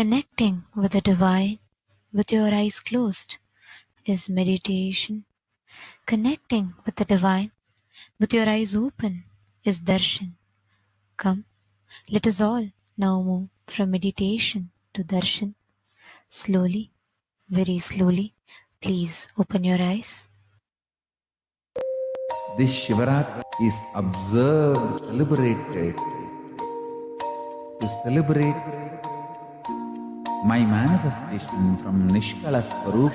Connecting with the divine with your eyes closed is meditation. Connecting with the divine with your eyes open is darshan. Come, let us all now move from meditation to darshan. Slowly, very slowly, please open your eyes. This Shivaratri is observed, celebrated to celebrate my manifestation from Nishkala Swarup.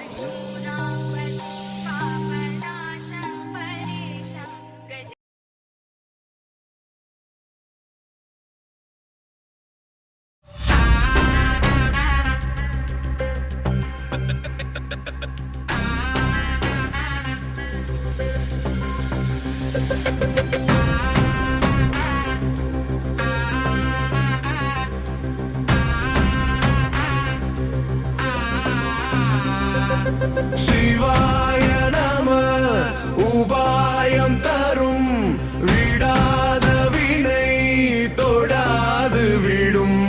சிவாய நம உபாயம் தரும் விடாத வினை தொடாது விடும்.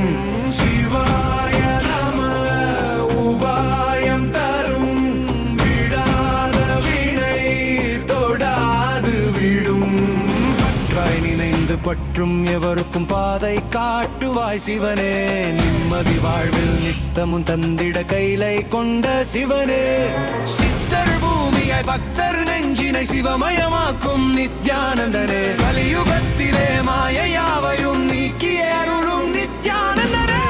சிவாய நம உபாயம் தரும் விடாத வினை தொடாது விடும். பற்றாய் நினைந்து பற்றும் எவருக்கும் பாதை காட்டுவாய் சிவனே. நிம்மதி வாழ்வில் நித்தமும் தந்திட கைலை கொண்ட சிவனே. சித்தர் பூமியாய் பக்தர் நெஞ்சினை சிவமயமாக்கும் நித்யானந்தனே. கலியுகத்திலே மாயையாவையும் நீக்கிய அருளும் நித்யானந்தனே.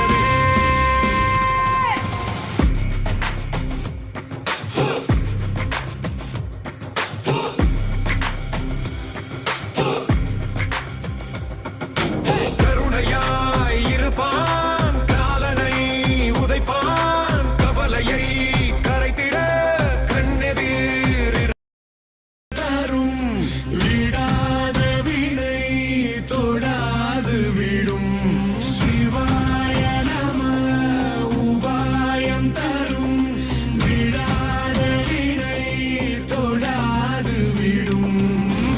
கருணையாய் இருப்பான், காலனை உதைப்பான், கவலையை கரைத்திட கண்ணெதிர் தரும். விடாத வினை தொடாது விடும். சிவாய நம உபாயம் தரும் விடாத வினை தொடாது விடும்.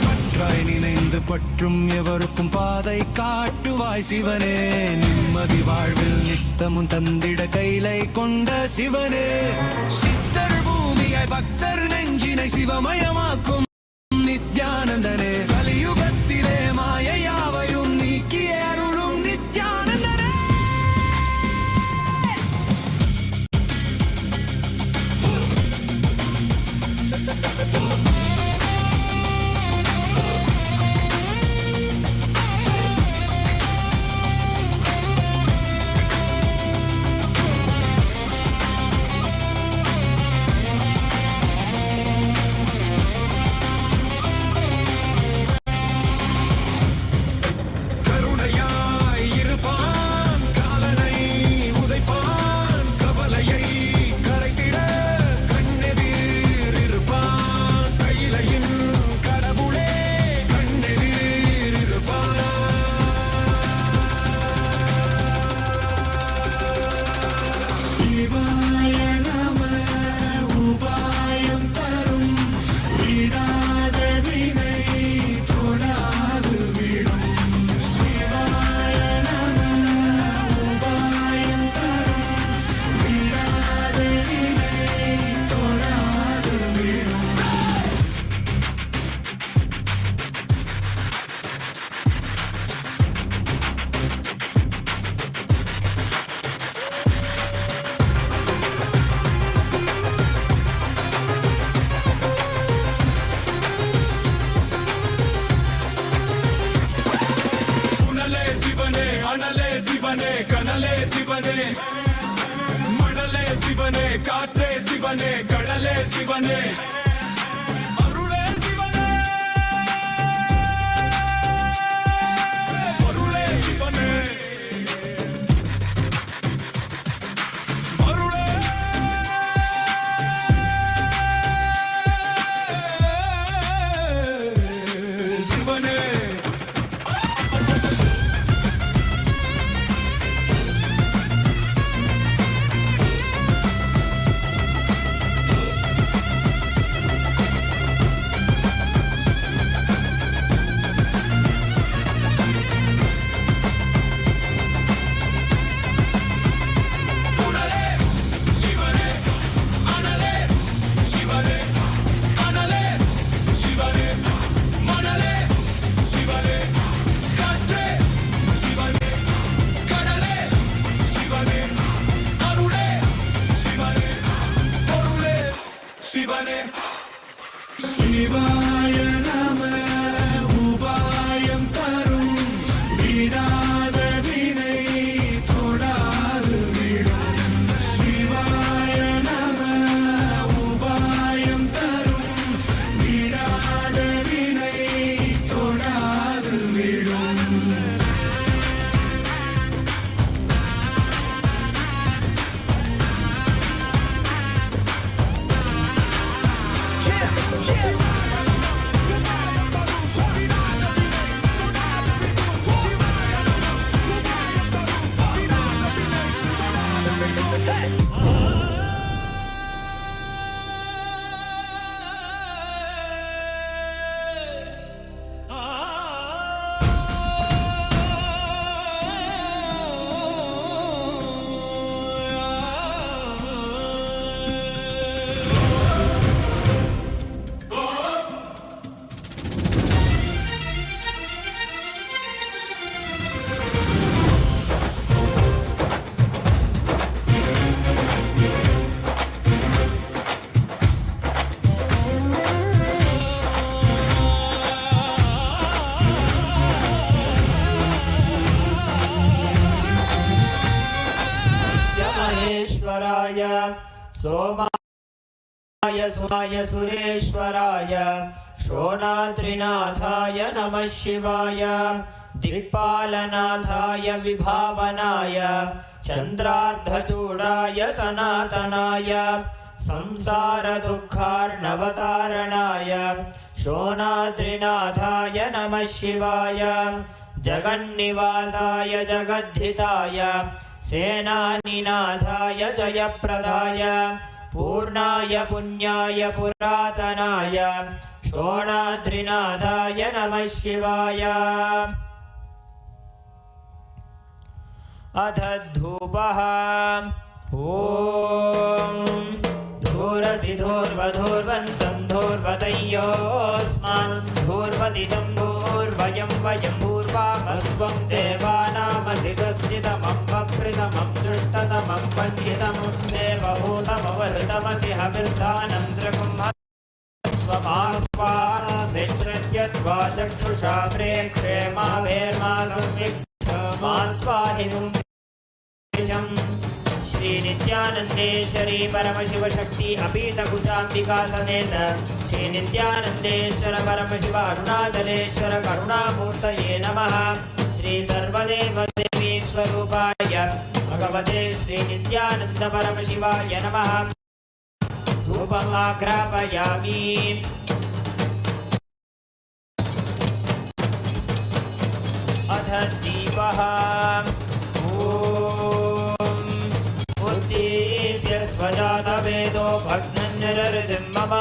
பற்றாய் நினைந்து பற்றும் எவருக்கும் பாதை காட்டுவாய் சிவனே. நிம்மதி வாழ்வில் நித்தமும் தந்திட கைலை கொண்ட சிவனே. சித்தர் பூமியாய் பக்தர் நெஞ்சினை சிவமயமாக்கும் நித்யானந்தனே. கலியுகத்திலே மாயையாவையும் நீக்கிய அருளும் நித்யானந்தனே. கருணையாய் இருப்பான், காலனை உதைப்பான், கவலையை கரைத்திட கண்ணெதிர் இருப்பான். கையிலையின் கடவுளே கண்ணெதிர் இருப்பான். சிவாய நம உபாயம் தரும் விடாத வினை தொடாது விடும். சிவாய நம உபாயம் தரும் விடாத வினை தொடாது விடும். உணலே சிவனே, அனலே சிவனே, கனலே சிவனே, மணலே சிவனே, காற்றே சிவனே, கடலே சிவனே, அருளே சிவனே, பொருளே சிவனே, அருளே சிவனே. சிவாய நம உபாயம் தரும் விடாத வினை தொடாது விடும் சிவாய நம உபாயம் தரும் விடாத வினை தொடாது விடும் महेश्वराय सोमाय सुमाय सुरेश्वराय शोणाद्रिनाथाय नमः शिवाय दिक्पालनाथाय विभावनाय चन्द्रार्धचूडाय सनातनाय संसारदुःखार्णवतारणाय शोणाद्रिनाथाय नमः शिवाय जगन्निवासाय जगद्धिताय सेनानिनाथाय जयप्रदाय पूर्णाय पुण्याय पुरातनाय शोणाद्रिनाथाय नमः शिवाय अथ धूपः ॐ धूरसि धूर्वधूर्वन्तं धूर्वतयोऽस्मान् धूर्वदिदं धूर्वयं वयं भूर्वामस्वं देवानामसि तस्थितमं वकृतमं दृष्टतमं वन्यतमं देवभूतमवहृतमसि हविर्दानं त्रिगुं स्वमात्वामित्रस्य त्वा चक्षुषा प्रेक्षे मा भेर्मा संविग्धमात्वाहिनुं श्री नित्यानंदेश्वरी परमशिव शक्ति अपीतकुचाम्बिका समेत श्री नित्यानंदेश्वर परमशिव अरुणाचलेश्वर करुणामूर्तये नमः। श्री सर्वदेव देवी स्वरूपाय भगवते श्री नित्यानंद परमशिवाय नमः। धूपमाग्रापयामि। अथ दीपः स्वजातवेदो भग्नञ्जररितिं मम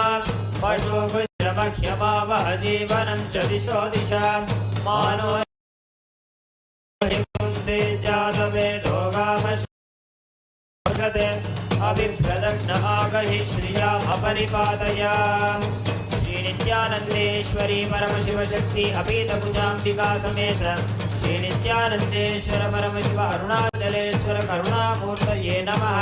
पशुभुश्रमह्यमावह जीवनं च दिशो दिशा मानो हिंसे जातवेदो गामश्वगते अभिप्रदग्न आगहि श्रियामपरिपादय। श्री नित्यानंदेश्वरी परमशिव शक्ति अपीतकुचाम्बिका समेत श्री नित्यानंदेश्वर परमशिव अरुणाचलेश्वर करुणामूर्तये नमः।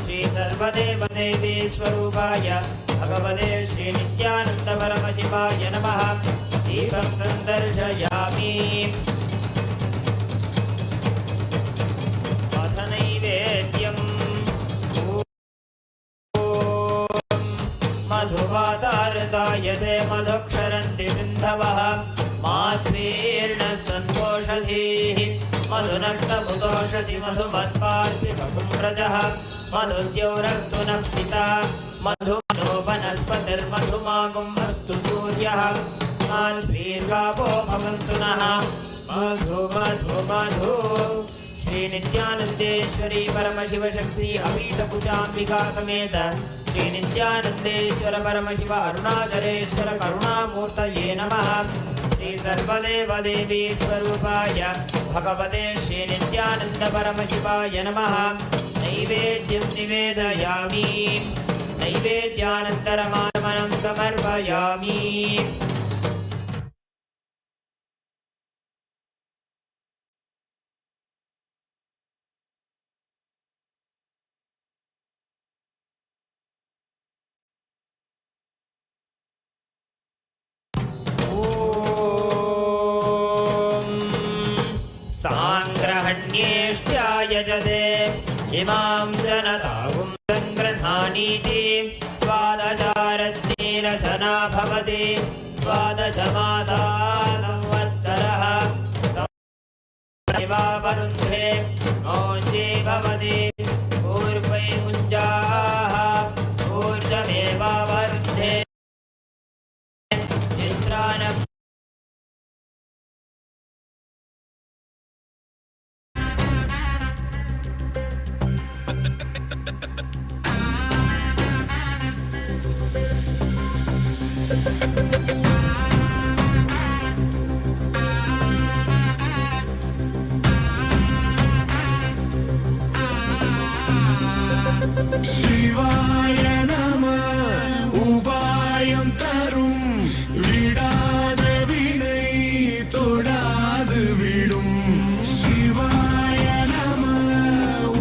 श्री सर्वदेव देवी स्वरूपाय भगवते श्री नित्यानंद परमशिवाय नमः। दीपं सन्दर्शयामि। अथ नैवेद्यम् मधुवातारतायते मधुक्षरन्ति सिन्धवः माध्वीर्न सन्तोषधीः मधुनक्तमुदोषसि मधुमत्पार्ति भकुम्रजः मधुद्यौरस्तु नः पिता मधुमनो वनस्पतिर्मधुमागुम्भस्तु सूर्यः माध्वीर्गावो भवन्तु नः मधु मधु मधु। श्री नित्यानंदेश्वरी परमशिव शक्ति अपीतकुचाम्बिका समेत श्री नित्यानंदेश्वर परमशिव अरुणाचलेश्वर करुणामूर्तये नमः। श्री सर्वदेव देवी स्वरूपाय भगवते श्री नित्यानंद परमशिवाय नमः। नैवेद्यं निवेदयामि। नैवेद्यानन्तरमात्मनं समर्पयामि। यजते इमां जनताहुं सङ्गृह्णानीति द्वादशारत्नेरचना भवति द्वादशमासा संवत्सरः वरुन्धे मौञ्जे भवति पूर्वै मुञ्जाः ऊर्जमेवावरुन्धे इन्द्राणम् शिवाय नमः उपायं तरुं विडाद विनै तोडाद विडुं शिवाय नमः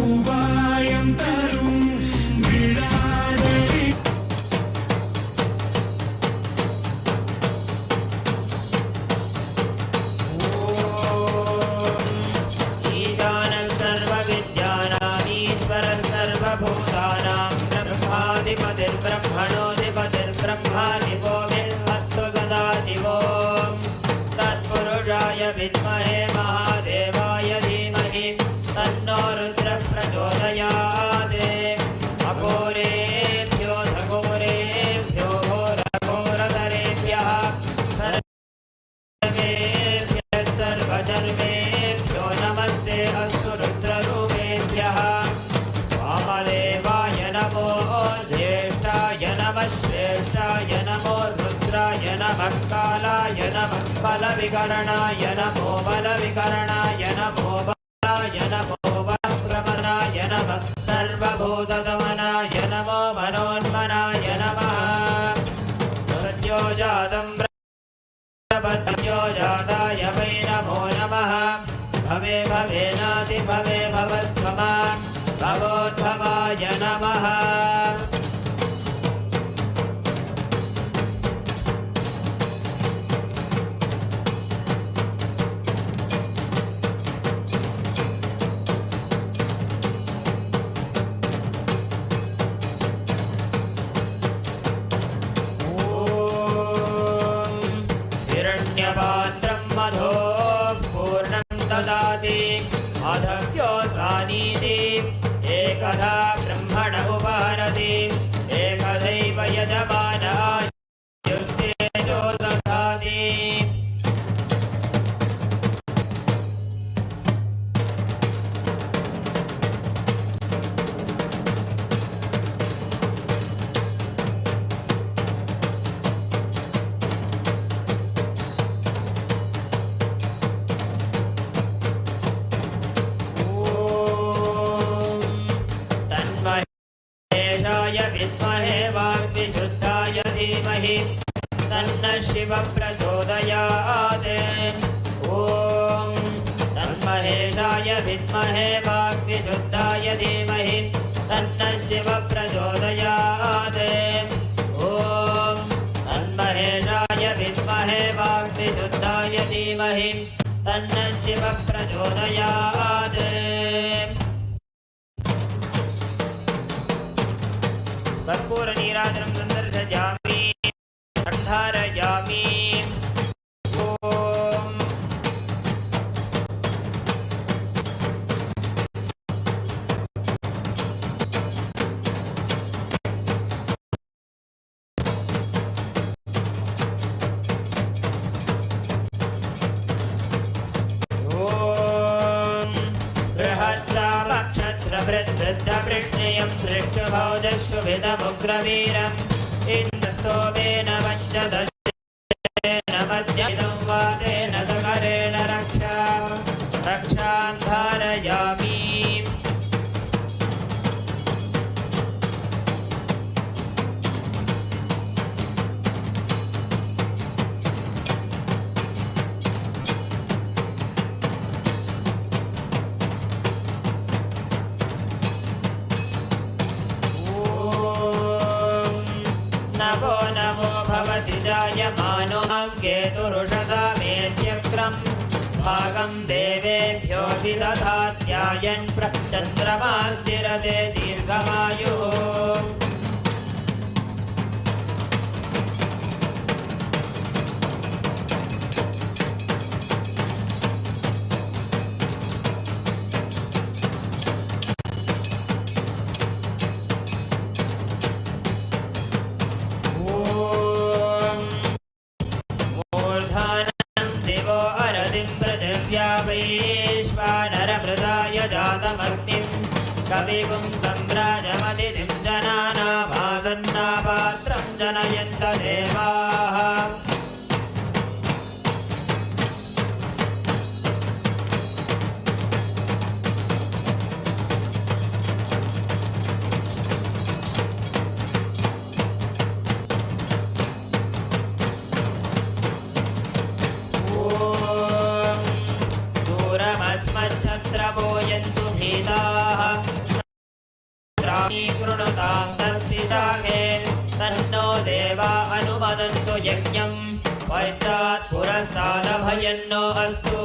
उपायं तरुं विडाद ईशानः सर्वविद्यानामीश्वरः सर्वभूतानां ब्रह्माधिपतिर्ब्रह्मणोऽधिपतिर्ब्रह्मा शिवो बिल्वस्तु सदाशिवो तत्पुरुषाय विद्महे महादेवाय धीमहि तन्नो रुद्रः प्रचोदयात् अघोरेभ्यो घोरेभ्यो घोरघोरतरेभ्यः सर्वशर्वेभ्यो नमस्ते अस्तु रुद्ररूपेभ्यः वामदेवाय नमो ज्येष्ठाय नमः श्रेष्ठाय नमो रुद्राय नमः कालाय नमः बलविकरणाय नमो बलविकरणाय नमो बलाय नमो वक्रमणाय नमः सर्वभूतगमनाय नमो मनोन्मनाय नमः सद्यो जातं प्रपद्यो जाताय वै नमो नमः भवे भवेनाति भवे भवस्वमा भवोद्भवाय नमः हिरण्यपात्रं मधोः पूर्णं ददाति अधव्योऽसानीति एकधा ब्रह्मण उपहरति एकदैव यजमानायुस्तेजो दधाति विद्महे वाग्विशुद्धाय धीमहि तन्नः शिवः प्रचोदयात् ॐ तन्महेशाय विद्महे वाग्विशुद्धाय धीमहि तन्नः शिवः प्रचोदयात् ॐ तन्महेशाय विद्महे वाग्विशुद्धाय धीमहि तन्नः शिवः प्रचोदयात् कर्पूरनीराजनं सन्दर्शयामि धारयामि ॐ बृहत्सामक्षत्रवृद्धवृद्धवृष्णियं दृष्टभौजस्वभिदमुग्रवीरम् इन्द्रस्तोमेन पञ्चदशेन मध्यमिदं वातेन सकरेण रक्षां धारयामि जायमानो केतुरुषसा मेत्यक्रम् भागं देवेभ्यो विदधात्यायन् चन्द्रमास्तिरते दीर्घमायुः कविगुं सम्राजमतिथिं जनानाभासन्नापात्रं जनयन्त देवाः दूरमस्मच्छत्रपोयन्तु भीताः कृणुतां तत्पिशाखे तन्नो देवा अनुमदन्तु यज्ञं पश्चात् पुरस्तादभयन्नो अस्तु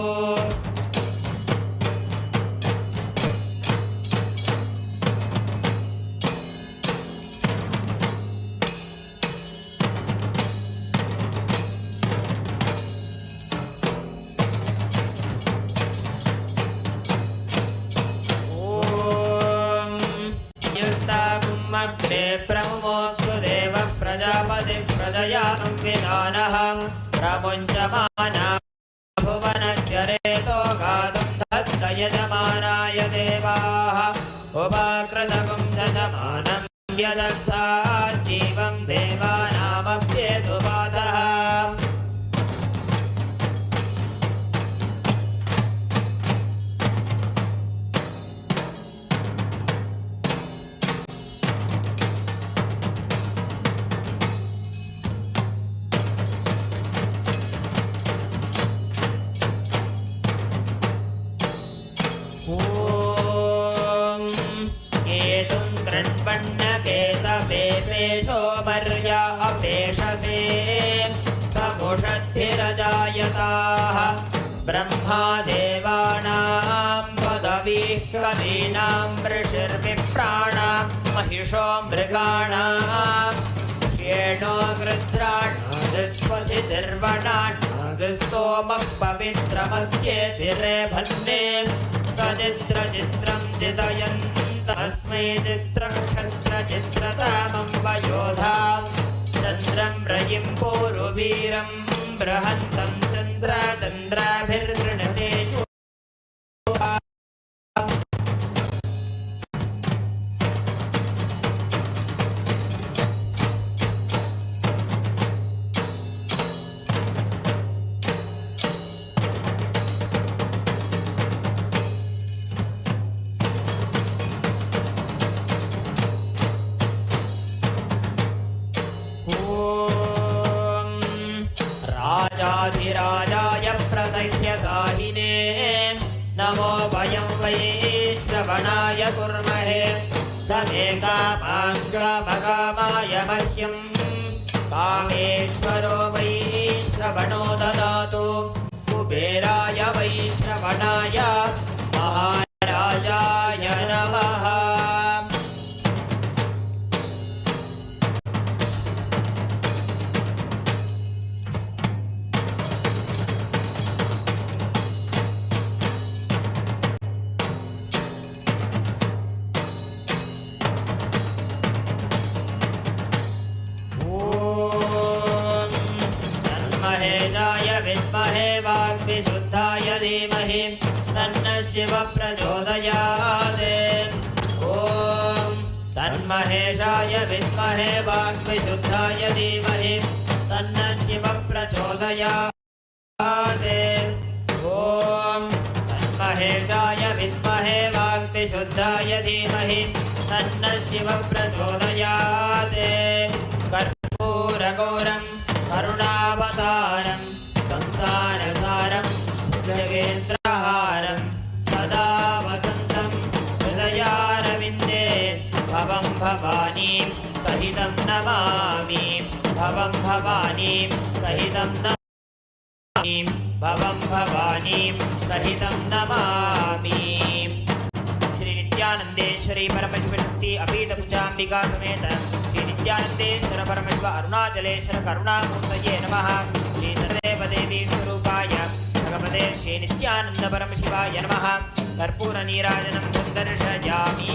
प्रमुमोऽस्तु देवः प्रजापतिः प्रजया संविधानः प्रमुञ्चमाना भुवनस्य रेतो गातुं दत्त यजमानाय देवाः उपाकृतगुं दशमानं यदर्थात् जीवं देवानामप्येतुपातः अपेशसे समुषद्भिरजायताः ब्रह्मा देवानां पदवीः कवीनां ऋषिर्विप्राणां महिषो मृगाणां श्येनो गृध्राणादिस्पतिर्वणानादिस्तोमः पवित्रमध्येतिरे भन्ने सचित्रचित्रं चितयन् तस्मै चित्रं क्षत्रचित्रतामं वयोधाम् चन्द्रं रयिं पूरुवीरं बृहन्तं चन्द्राभिर्गृणते राजाधिराजाय प्रसह्यसाहिने नमो वयं वै श्रवणाय कुर्महे समे कामाय मह्यं कामेश्वरो वै श्रवणो ददातु कुबेराय वै श्रवणाय महाराजाय नमः विद्महे वाग्विशुद्धाय धीमहि तन्नः शिव प्रचोदयात् ॐ तन्महेशाय विद्महे वाग्विशुद्धाय धीमहि तन्नः शिव प्रचोदयात् ॐ तन्महेशाय विद्महे वाग्विशुद्धाय धीमहि तन्नः शिव प्रचोदयात् कर्पूरगौरं करुणावतारं संसारसारं जगेन्द्रहारं सदा वसन्तं हृदयारविन्दे भवं भवानीं सहितं नमामि भवं भवानीं सहितं नमामि भवं भवानीं सहितं नमामि। श्री नित्यानंदेश्वरी परमशिवशक्ति अपीठभुजाम्बिका समेत श्री नित्यानंदेश्वर परमशिव अरुणाचलेश्वर करुणामूर्तये नमः। श्री सर्वदेवदेवी स्वरूपाय भगवते श्री नित्यानंद परमशिवाय नमः। कर्पूर नीराजनं सन्दर्शयामि।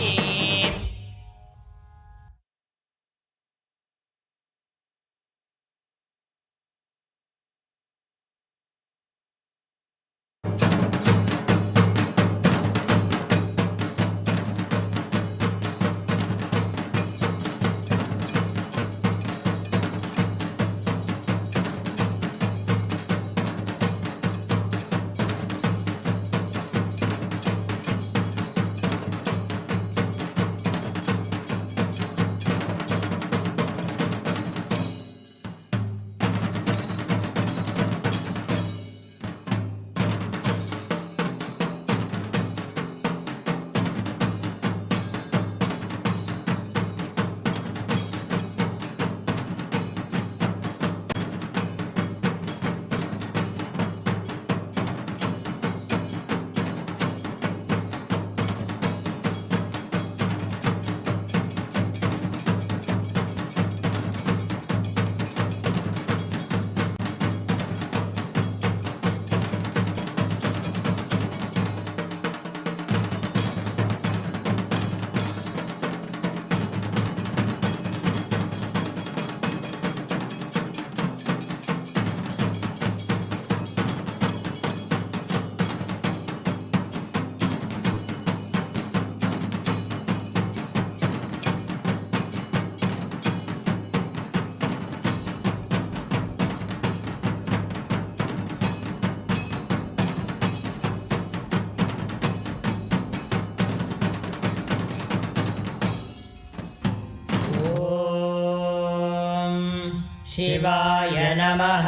शिवाय नमः।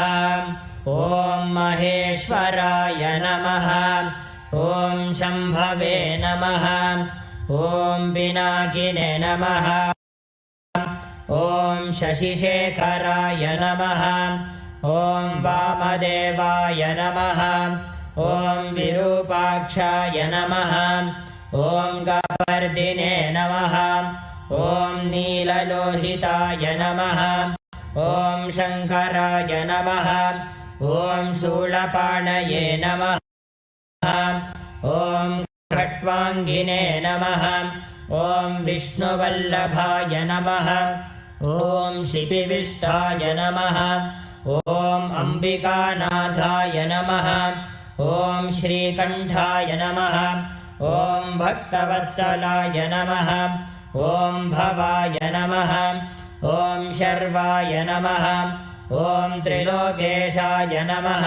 ॐ महेश्वराय नमः। ॐ शम्भवे नमः। ॐ पिनाकिने नमः। ॐ शशिशेखराय नमः। ॐ वामदेवाय नमः। ॐ विरूपाक्षाय नमः। ॐ गवर्दिने नमः। ॐ नीललोहिताय नमः। ॐ शङ्कराय नमः। ॐ शूलपाणये नमः। ॐ खट्वाङ्गिने नमः। ॐ विष्णुवल्लभाय नमः। ॐ शिपिविष्ठाय नमः। ॐ अम्बिकानाथाय नमः। ॐ श्रीकण्ठाय नमः। ॐ भक्तवत्सलाय नमः। ॐ भवाय नमः। ॐ शर्वाय नमः। ॐ त्रिलोकेशाय नमः।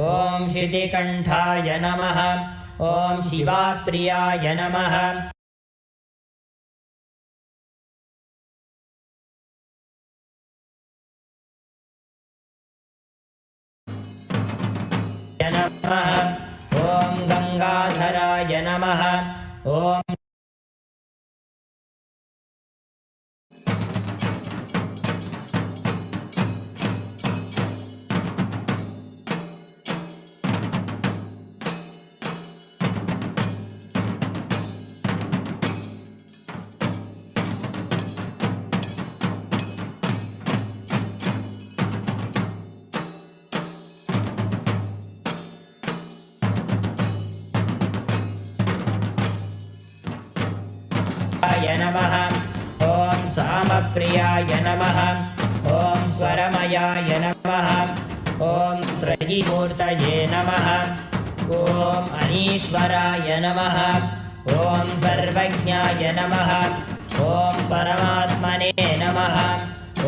ॐ शितिकण्ठाय नमः। ॐ शिवाप्रियाय नमः। ॐ गंगाधराय नमः। ॐ नमः। ॐ सामप्रियाय नमः। ॐ स्वरमयाय नमः। ॐ त्रयीमूर्तये नमः। ॐ अनीश्वराय नमः। ॐ सर्वज्ञाय नमः। ॐ परमात्मने नमः।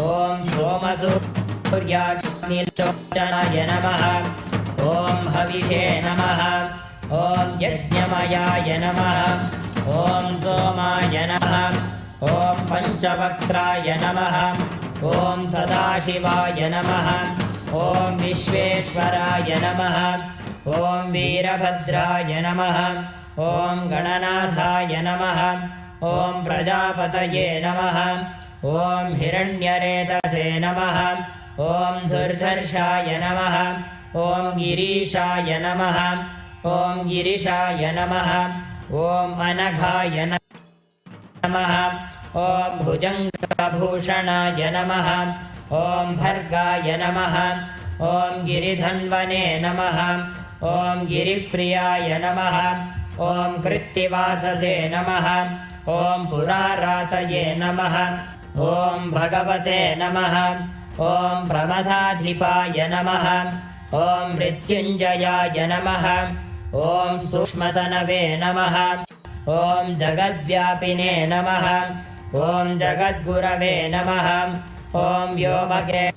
ॐ सोमसूर्याग्निलोचनाय नमः। ॐ हविषे नमः। ॐ यज्ञमयाय नमः। ॐ सोमाय नमः। ॐ पञ्चवक्त्राय नमः। ॐ सदाशिवाय नमः। ॐ विश्वेश्वराय नमः। ॐ वीरभद्राय नमः। ॐ गणनाथाय नमः। ॐ प्रजापतये नमः। ॐ हिरण्यरेतसे नमः। ॐ दुर्धर्षाय नमः। ॐ गिरीशाय नमः ॐ गिरिशाय नमः ॐ अनघाय नमः ॐ भुजङ्गभूषणाय नमः ॐ भर्गाय नमः ॐ गिरिधन्वने नमः ॐ गिरिप्रियाय नमः ॐ कृत्तिवाससे नमः ॐ पुरारातये नमः ॐ भगवते नमः ॐ प्रमदाधिपाय नमः ॐ मृत्युञ्जयाय नमः ॐ सूक्ष्मतनवे नमः ॐ जगद्व्यापिने नमः ॐ जगद्गुरवे नमः ॐ व्योमकेशाय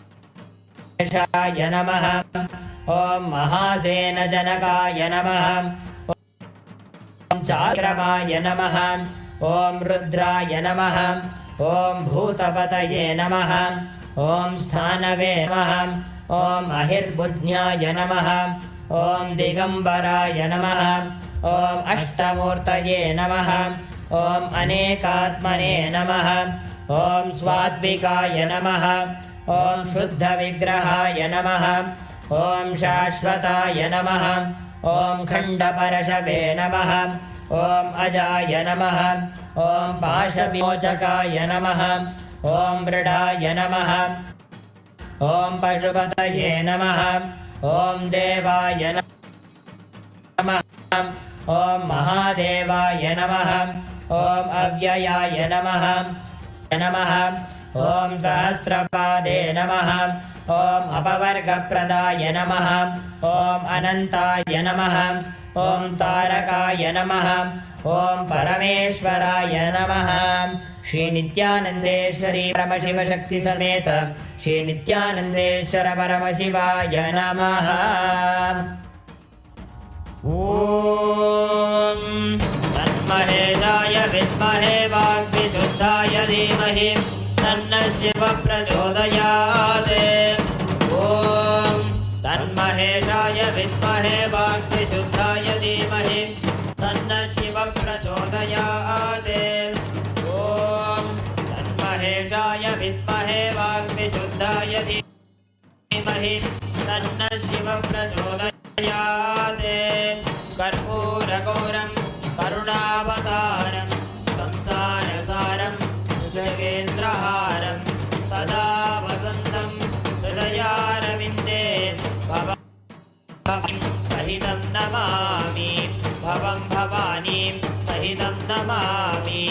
नमः ॐ महासेनजनकाय नमः ॐ चाक्रमाय नमः ॐ रुद्राय नमः ॐ भूतपतये नमः ॐ स्थानवे नमः ॐ अहिर्बुद्ध्याय नमः ॐ दिगम्बराय नमः ॐ अष्टमूर्तये नमः ॐ अनेकात्मने नमः ॐ स्वात्विकाय नमः ॐ शुद्धविग्रहाय नमः ॐ शाश्वताय नमः ॐ खण्डपरशवे नमः ॐ अजाय नमः ॐ पाशविमोचकाय नमः ॐ मृडाय नमः ॐ पशुपतये नमः ॐ देवाय नमः ॐ महादेवाय नमः ॐ अव्ययाय नमः ॐ सहस्रपादे नमः ॐ अपवर्गप्रदाय नमः ॐ अनन्ताय नमः ॐ तारकाय नमः ॐ परमेश्वराय नमः श्री नित्यानन्देश्वरी परमशिवशक्ति समेत श्री नित्यानन्देश्वर परमशिवाय नमः। ॐ तन्महेशाय विद्महे वाग्विशुद्धाय धीमहि तन्नः शिवः प्रचोदयात्। ॐ तन्महेशाय विद्महे वाग्विशुद्धाय धीमहि तन्नः शिवः प्रचोदयात्। ॐ तन्महेशाय विद्महे वाग्विशुद्धाय धीमहि तन्नः शिवः प्रचोदयात्। कर्पूरगौरं करुणावतारं संसारसारं जगेन्द्रहारं सदा वसन्तं हृदयारविन्दे भवं सहितं नमामि भवं भवानीं सहितं नमामि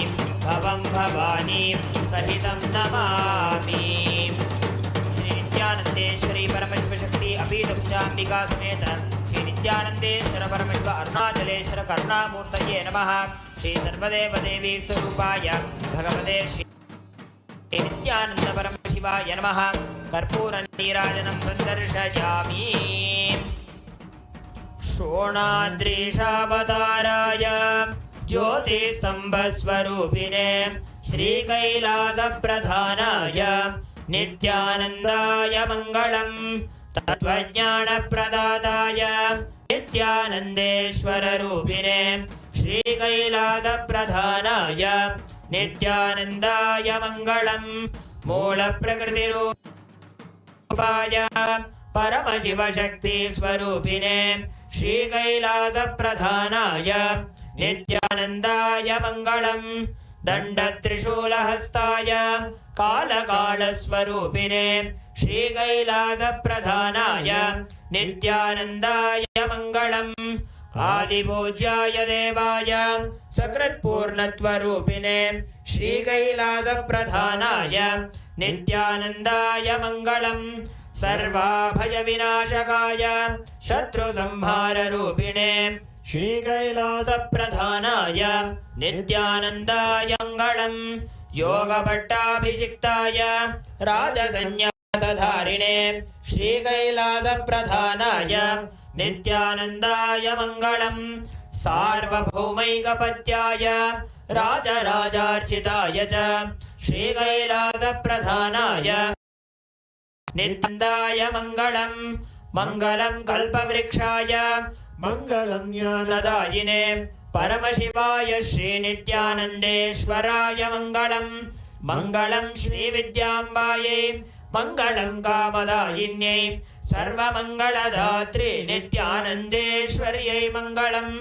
भवं भवानीं सहितं नमामि। श्री नित्यानन्देश्वरी परमशिवशक्ति अपीठुपचाम्बिका समेत श्री नित्यानन्देश्वर परमशिव अरुणाचलेश्वर करुणामूर्तये नमः। श्री सर्वदेवदेवी स्वरूपाय भगवते श्री नित्यानन्द परमशिवाय नमः। कर्पूरनीराजनं सन्दर्शयामि। शोणाद्रीशावताराय ज्योतिस्तम्भस्वरूपिणे श्रीकैलासप्रधानाय नित्यानन्दाय मङ्गलम्। तत्त्वज्ञानप्रदाताय नित्यानन्देश्वररूपिणे श्रीकैलासप्रधानाय नित्यानन्दाय मङ्गलम्। मूलप्रकृतिरूपाय परमशिवशक्तिस्वरूपिणे श्रीकैलासप्रधानाय नित्यानन्दाय मङ्गलम्। दण्डत्रिशूलहस्ताय कालकालस्वरूपिणे श्रीकैलासप्रधानाय नित्यानन्दाय मङ्गलम्। आदिपूज्याय देवाय सकृत्पूर्णत्वरूपिणे श्रीकैलासप्रधानाय नित्यानन्दाय मङ्गलम्। सर्वाभयविनाशकाय शत्रुसंहाररूपिणे श्रीकैलासप्रधानाय नित्यानन्दाय मङ्गलम्। योगपट्टाभिषिक्ताय राजसन्न्यासधारिणे श्रीकैलासप्रधानाय नित्यानन्दाय मङ्गलम्। सार्वभौमैकपत्याय राजराजार्चिताय च श्रीकैलासप्रधानाय नित्यानन्दाय मङ्गलम्। मङ्गलं कल्पवृक्षाय मङ्गलं ज्ञानदायिने परमशिवाय श्रीनित्यानन्देश्वराय मङ्गलम्। मङ्गलं श्रीविद्याम्बायै मङ्गलं कामदायिन्यै सर्वमङ्गलदात्री नित्यानन्देश्वर्यै मङ्गलम्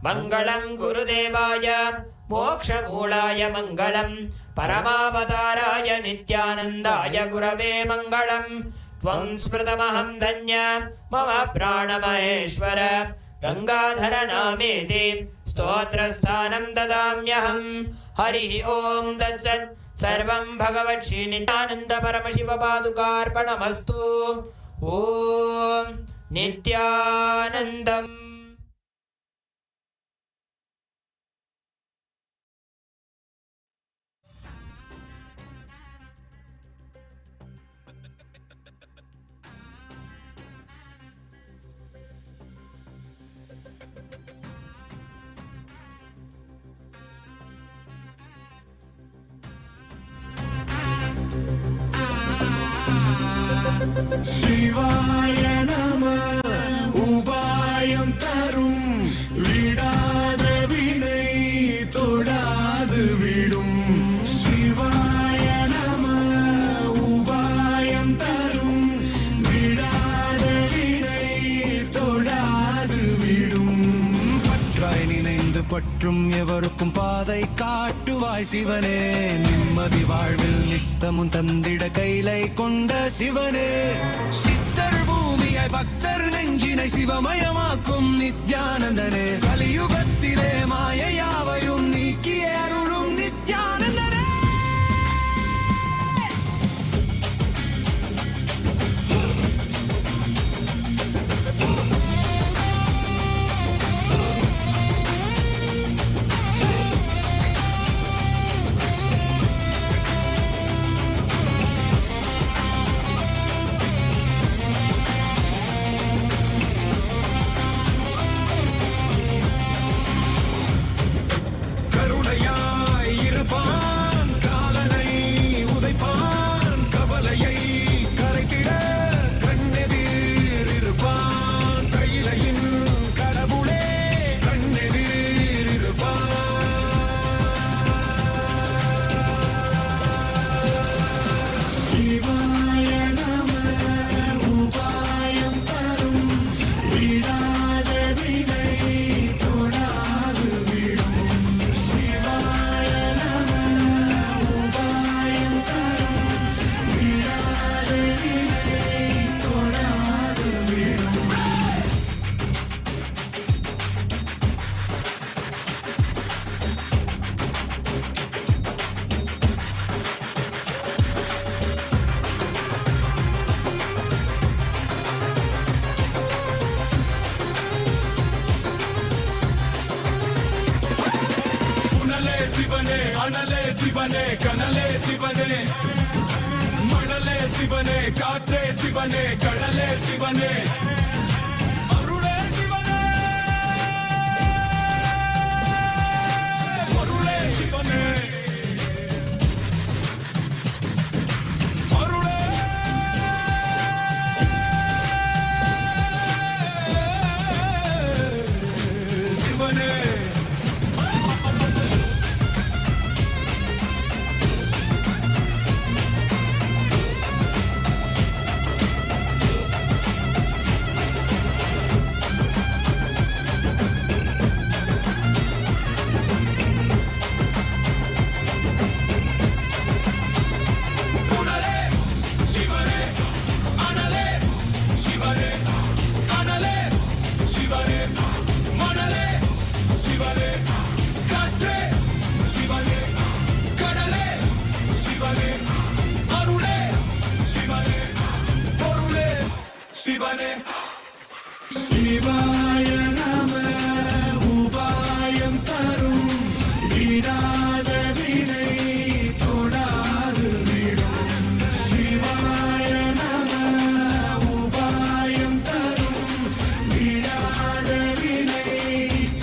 मङ्गलं गुरुदेवाय मोक्षमूलाय मङ्गलं परमावताराय नित्यानन्दाय गुरवे मङ्गलं त्वं स्मृतमहं धन्य मम प्राणमहेश्वर गंगाधर नामेति स्तोत्रस्थानं ददाम्यहं हरिः ओं तत्सत् सर्वं भगवत् श्री नित्यानन्द परमशिव पादुकार्पणमस्तु ओं नित्यानन्दम् शिवाय नमः उपायं तरुं विडाद विनै तोडाद विडुं शिवाय नमः उपायं तरुं विडाद विनै तोडाद विडुं பற்றாய் நினைந்து பற்றும் எவருக்கும் பாதை காட்டுவாய் சிவனே நிம்மதி வாழ்வில் நித்தமும் தந்திட கைலை கொண்ட சிவனே சித்தர் பூமியாய் பக்தர் நெஞ்சினை சிவமயமாக்கும் நித்யானந்தனே கலியுகத்திலே மாயையாவையும் நீக்கிய அருளும் நித்யானந்தனே அனலே சிவனே கனலே சிவனே மணலே சிவனே காற்றே சிவனே கடலே சிவனே அருளே சிவனே அருளே சிவனே அருளே சிவனே शिवाय नमः उपायं तरुं विडाद विनै तोडाद विडुं शिवाय नमः उपायं तरुं विडाद विनै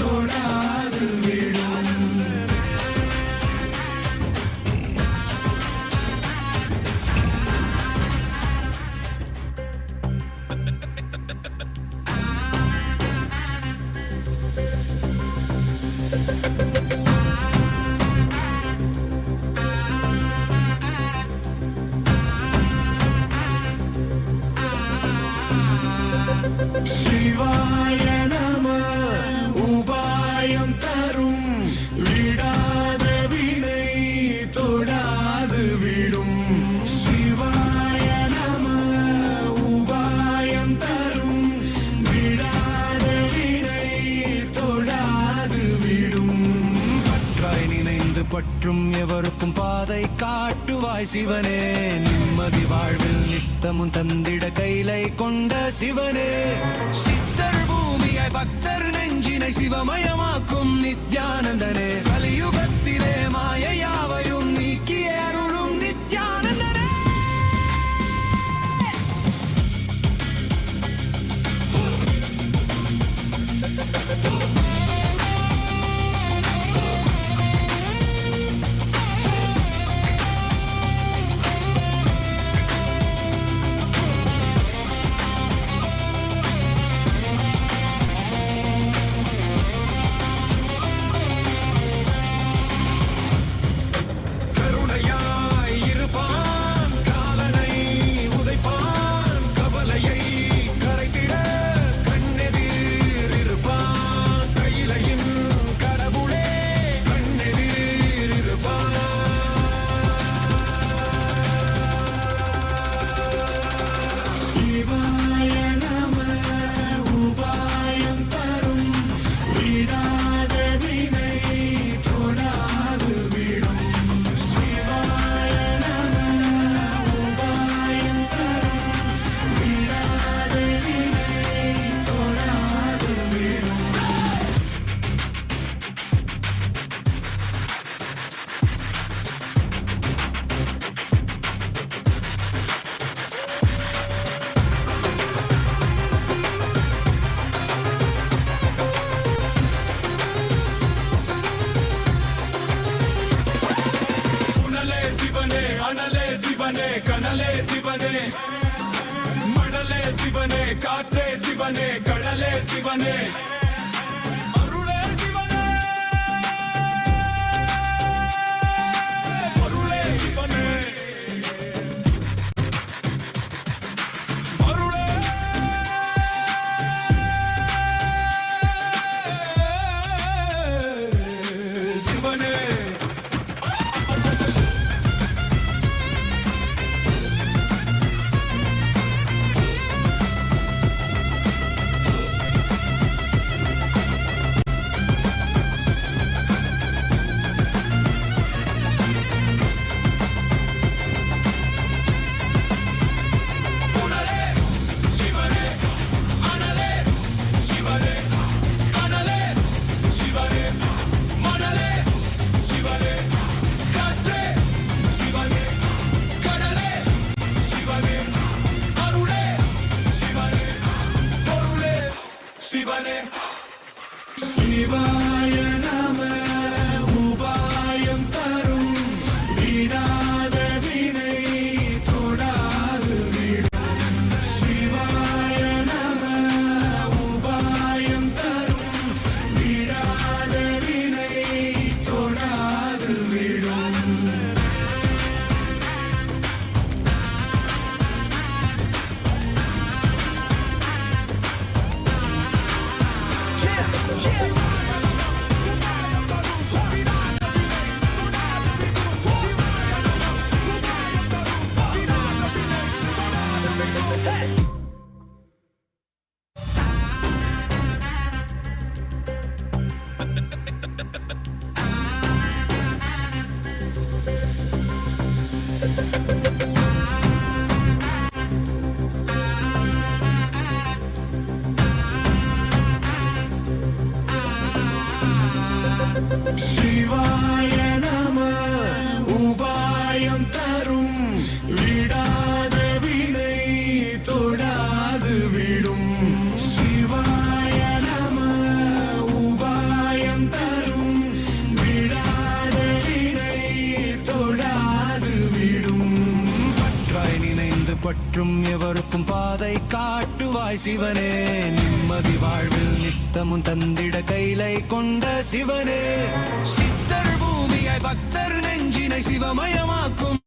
तोडाद विडुं சிவாய நம உபாயம் தரும் விடாத வினை தொடாது விடும் சிவாய நம உபாயம் தரும் விடாத வினை தொடாது விடும் பற்றாய் நினைந்து பற்றும் எவருக்கும் பாதை காட்டுவாய் சிவனே நிம்மதி வாழ்வில் நித்தமும் தந்திட கைலை கொண்ட சிவனே சித்தர் பூமியாய் பக்தர் நெஞ்சினை சிவமயமாக்கும் நித்யானந்தனே கலியுகத்திலே மாயையாவையும் நீக்கிய அருளும் நித்யானந்தனே கருணையாய் இருப்பான் காலனை உதைப்பான் கவலையை கரைத்திட கண்ணெதிர் இருப்பான் கையிலையின் கடவுளே கண்ணெதிர் இருப்பான் சிவாய நம உபாயம் தரும் விடாத வினை தொடாது விடும் சிவாய நம உபாயம் தரும் விடாத வினை தொடாது விடும் உணலே சிவனே அனலே சிவனே கனலே சிவனே மணலே சிவனே காற்றே சிவனே கடலே சிவனே அருளே சிவனே அருளே சிவனே அருளே சிவனே உணலே சிவனே அனலே சிவனே கனலே சிவனே மணலே சிவனே காற்றே சிவனே கடலே சிவனே அருளே சிவனே பொருளே சிவனே சிவாய நம உபாயம் தரும் விடாத வினை தொடாது விடும் சிவாய நம உபாயம் தரும் விடாத வினை தொடாது விடும் சிவாய நம உபாயம் தரும் விடாத வினை தொடாது விடும் சிவாய நம உபாயம் தரும் விடாத வினை தொடாது விடும் பற்றாய் நினைந்து பற்றும் எவருக்கும் பாதை காட்டுவாய் சிவனே நிம்மதி வாழ்வில் நித்தமும் தந்திட கைலை கொண்ட சிவனே சித்தர் பூமியாய் பக்தர் நெஞ்சினை சிவமயமாக்கும்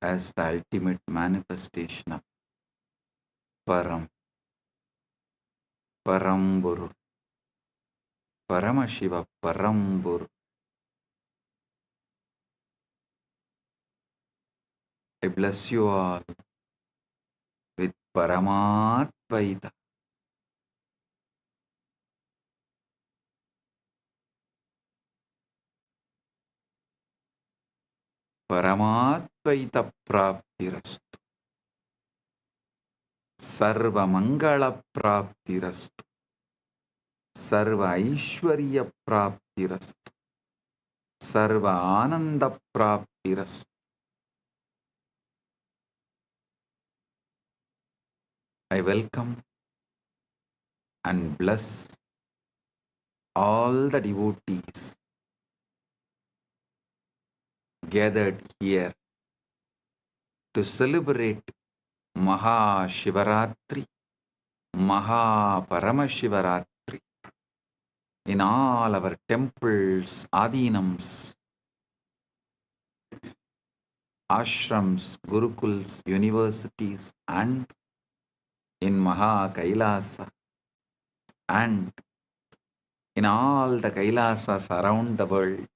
as the ultimate manifestation of Paramburu, Paramashiva Paramburu. I bless you all with Paramatvaita. Paramatvaita Praptirastu. Sarva Mangala Praptirastu. Sarva Aishwarya Praptirastu. Sarva Ananda Praptirastu. I welcome and bless all the devotees gathered here to celebrate MAHA Shivaratri, MAHA Paramashivaratri in all our temples, adinams, ashrams, gurukuls, universities, and in MAHA KAILASA, and in all the Kailasas around the world,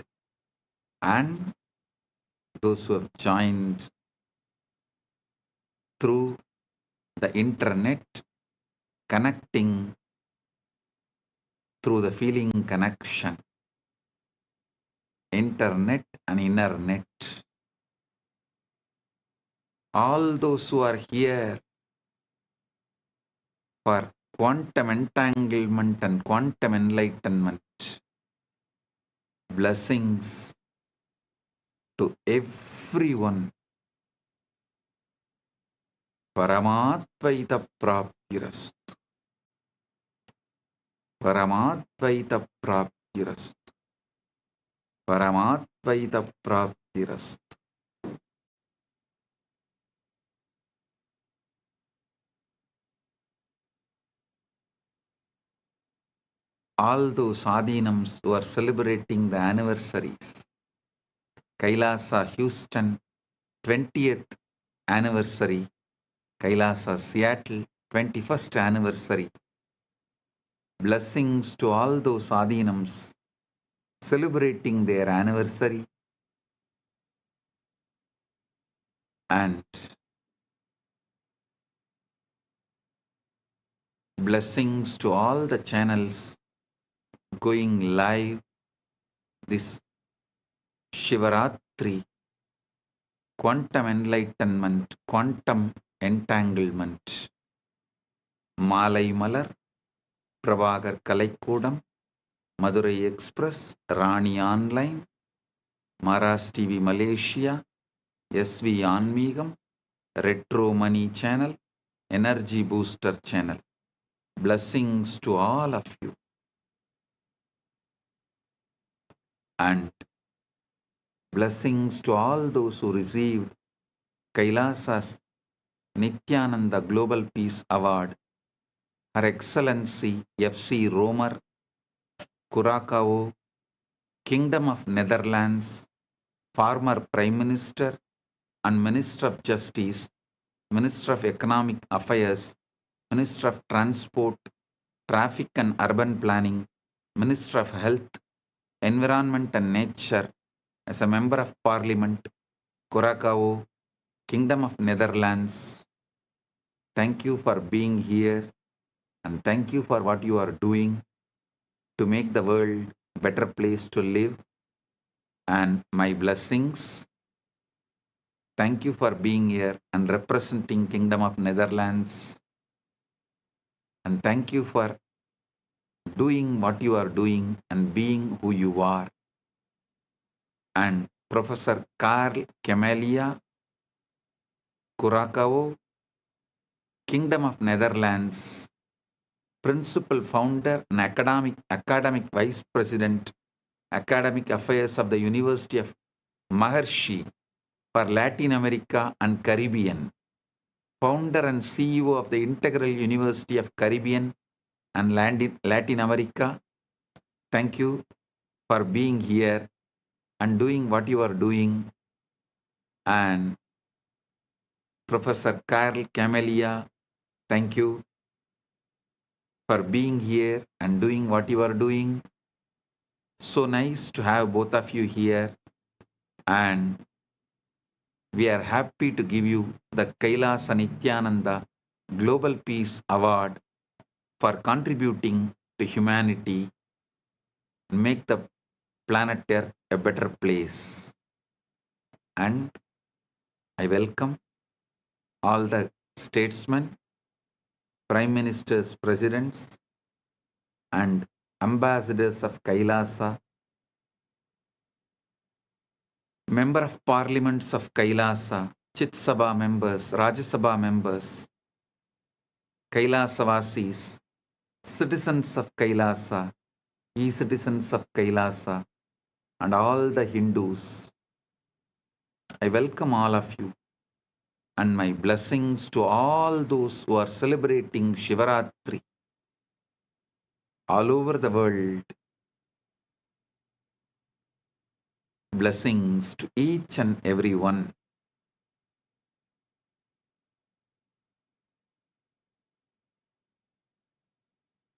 and those who have joined through the internet, connecting through the feeling connection, internet and inner net. All those who are here for quantum entanglement and quantum enlightenment, blessings to everyone. Paramatvaita Praptirastu. Paramatvaita Praptirastu. Paramatvaita Praptirastu. All those adinams who are celebrating the anniversaries, Kailasa Houston 20th anniversary, Kailasa Seattle 21st anniversary. Blessings to all those adinams celebrating their anniversary, and blessings to all the channels going live this Shivaratri, quantum enlightenment, quantum entanglement. Malai Malar, Prabhagar Kalaikudam, Madurai Express, Rani Online, Maras TV Malaysia, SV Anmigam, Retro Money Channel, Energy Booster Channel. Blessings to all of you. And blessings to all those who received Kailasa's Nithyananda Global Peace Award, Her Excellency F.C. Romer, Curacao, Kingdom of Netherlands, former Prime Minister and Minister of Justice, Minister of Economic Affairs, Minister of Transport, Traffic and Urban Planning, Minister of Health, Environment and Nature, as a Member of Parliament, Curacao, Kingdom of Netherlands. Thank you for being here, and thank you for what you are doing to make the world a better place to live. And my blessings. Thank you for being here and representing Kingdom of Netherlands. And thank you for doing what you are doing and being who you are. And Professor Carl Camelia, Curacao, Kingdom of Netherlands, Principal Founder and Academic Vice President, Academic Affairs of the University of Maharishi for Latin America and Caribbean, Founder and CEO of the Integral University of Caribbean and Latin America. Thank you for being here and doing what you are doing. And Professor Carl Camelia, thank you for being here and doing what you are doing. So nice to have both of you here, and we are happy to give you the Kailasa Nithyananda Global Peace Award for contributing to humanity and make the planet Earth a better place. And I welcome all the statesmen, prime ministers, presidents, and ambassadors of Kailasa, member of parliaments of Kailasa, Chit Sabha members, Rajya Sabha members, Kailasavasis, citizens of Kailasa, e-citizens of Kailasa, and all the Hindus. I welcome all of you, and my blessings to all those who are celebrating Shivaratri all over the world. Blessings to each and every one.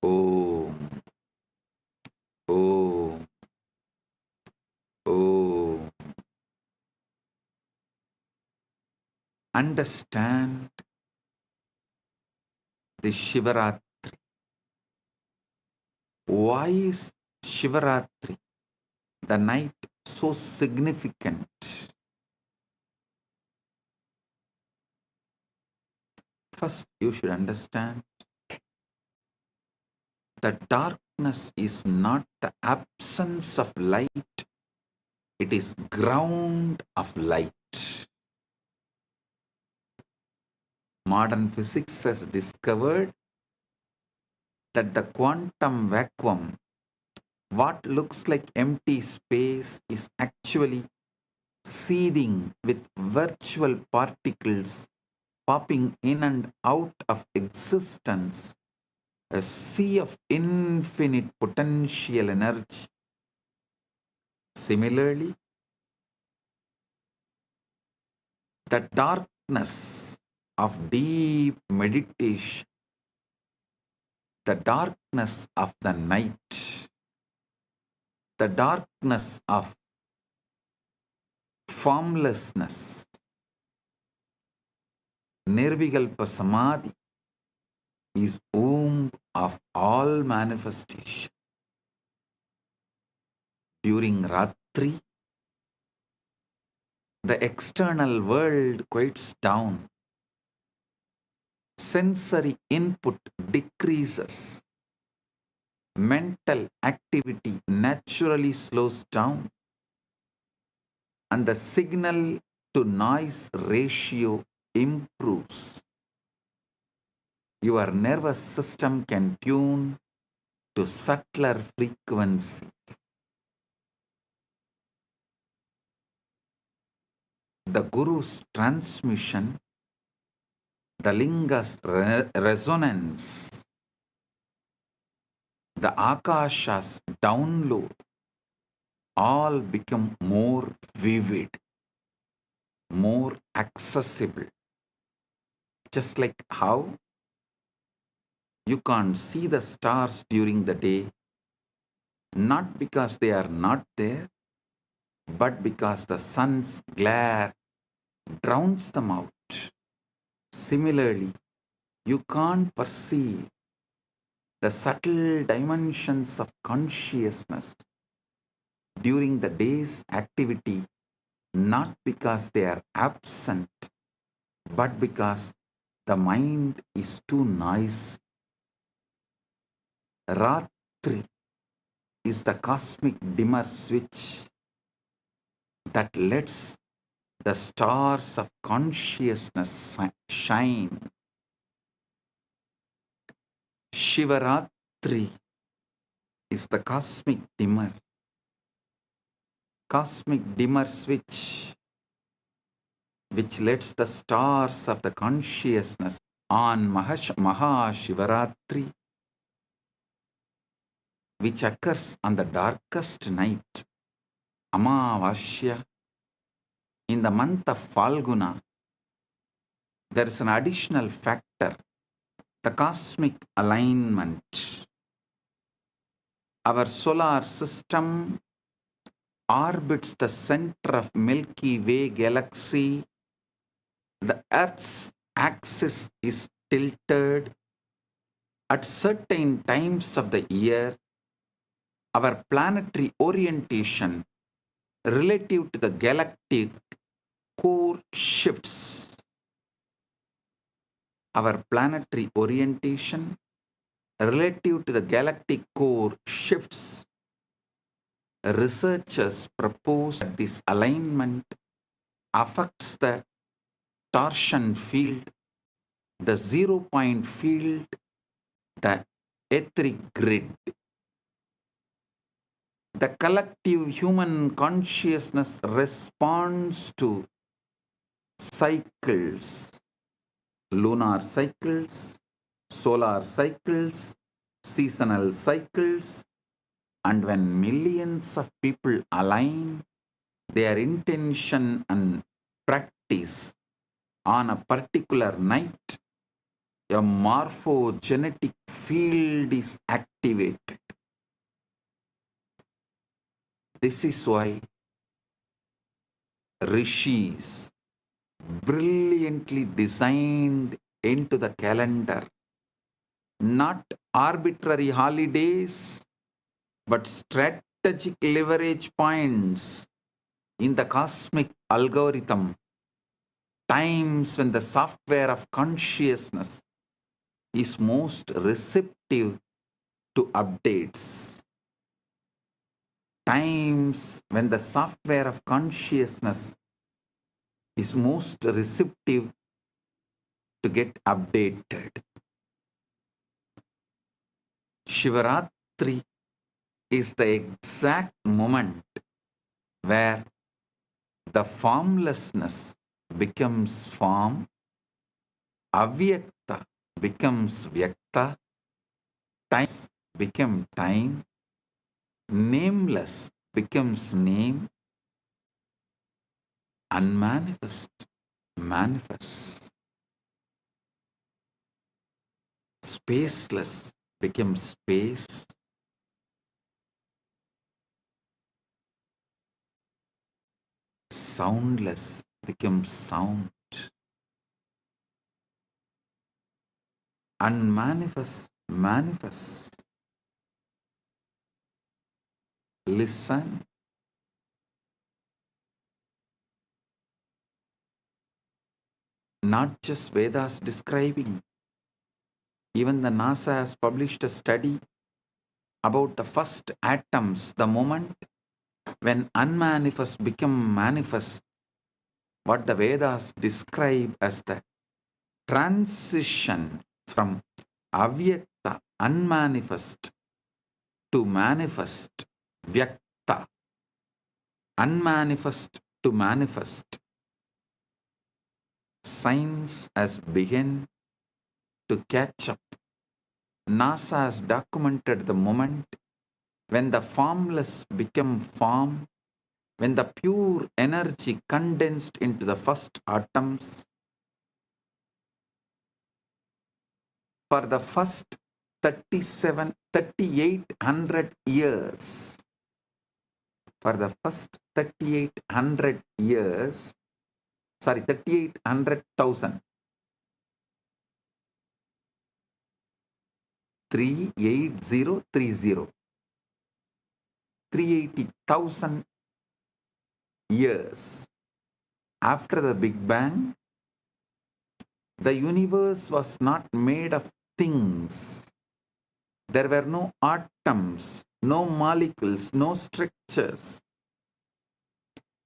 Om, Om, Om. Understand the Shivaratri. Why is Shivaratri, the night, so significant? First, you should understand that darkness is not the absence of light, it is ground of light. Modern physics has discovered that the quantum vacuum, what looks like empty space, is actually seething with virtual particles popping in and out of existence, a sea of infinite potential energy. Similarly, the darkness of deep meditation, the darkness of the night, the darkness of formlessness, Nirvikalpa Samadhi, is womb of all manifestation. During Ratri, the external world quiets down. Sensory input decreases. Mental activity naturally slows down. And the signal to noise ratio improves. Your nervous system can tune to subtler frequencies. The Guru's transmission, the Linga's resonance, the Akasha's download, all become more vivid, more accessible. Just like how you can't see the stars during the day, not because they are not there, but because the sun's glare drowns them out. Similarly, you can't perceive the subtle dimensions of consciousness during the day's activity, not because they are absent, but because the mind is too noisy. Ratri is the cosmic dimmer switch that lets the stars of consciousness shine. Shivaratri is the cosmic dimmer switch which lets the stars of the consciousness on MAHA PARAMASHIVARATRI, which occurs on the darkest night, Amavasya, in the month of Falguna, there is an additional factor, the cosmic alignment. Our solar system orbits the center of Milky Way galaxy. The Earth's axis is tilted at certain times of the year. Our planetary orientation relative to the galactic core shifts. Our planetary orientation relative to the galactic core shifts. Researchers propose that this alignment affects the torsion field, the 0-point field, the etheric grid. The collective human consciousness responds to cycles, lunar cycles, solar cycles, seasonal cycles, and when millions of people align their intention and practice on a particular night, a morphogenetic field is activated. This is why rishis brilliantly designed into the calendar not arbitrary holidays, but strategic leverage points in the cosmic algorithm, times when the software of consciousness is most receptive to updates, times when the software of consciousness is most receptive to get updated. Shivaratri is the exact moment where the formlessness becomes form, avyakta becomes vyakta, time becomes time, nameless becomes name, unmanifest manifests, spaceless becomes space, soundless becomes sound, unmanifest manifests. Listen. Not just Vedas describing. Even the NASA has published a study about the first atoms, the moment when unmanifest become manifest, what the Vedas describe as the transition from avyakta, unmanifest, to manifest, vyakta, unmanifest to manifest. Science has begun to catch up. NASA has documented the moment when the formless become form, when the pure energy condensed into the first atoms. For the first 3,800 years, for the first 3,800 years, 3,800,000, 38030, 380,000 years after the Big Bang, the universe was not made of things. There were no atoms, no molecules, no structures.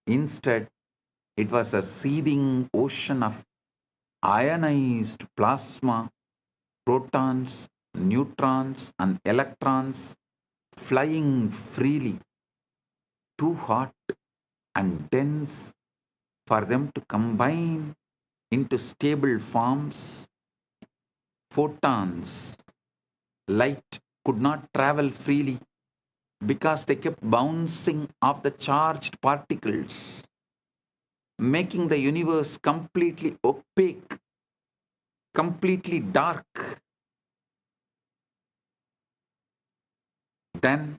Instead, it was a seething ocean of ionized plasma, protons, neutrons, and electrons flying freely, too hot and dense for them to combine into stable forms. Photons, light, could not travel freely because they kept bouncing off the charged particles, making the universe completely opaque completely dark. Then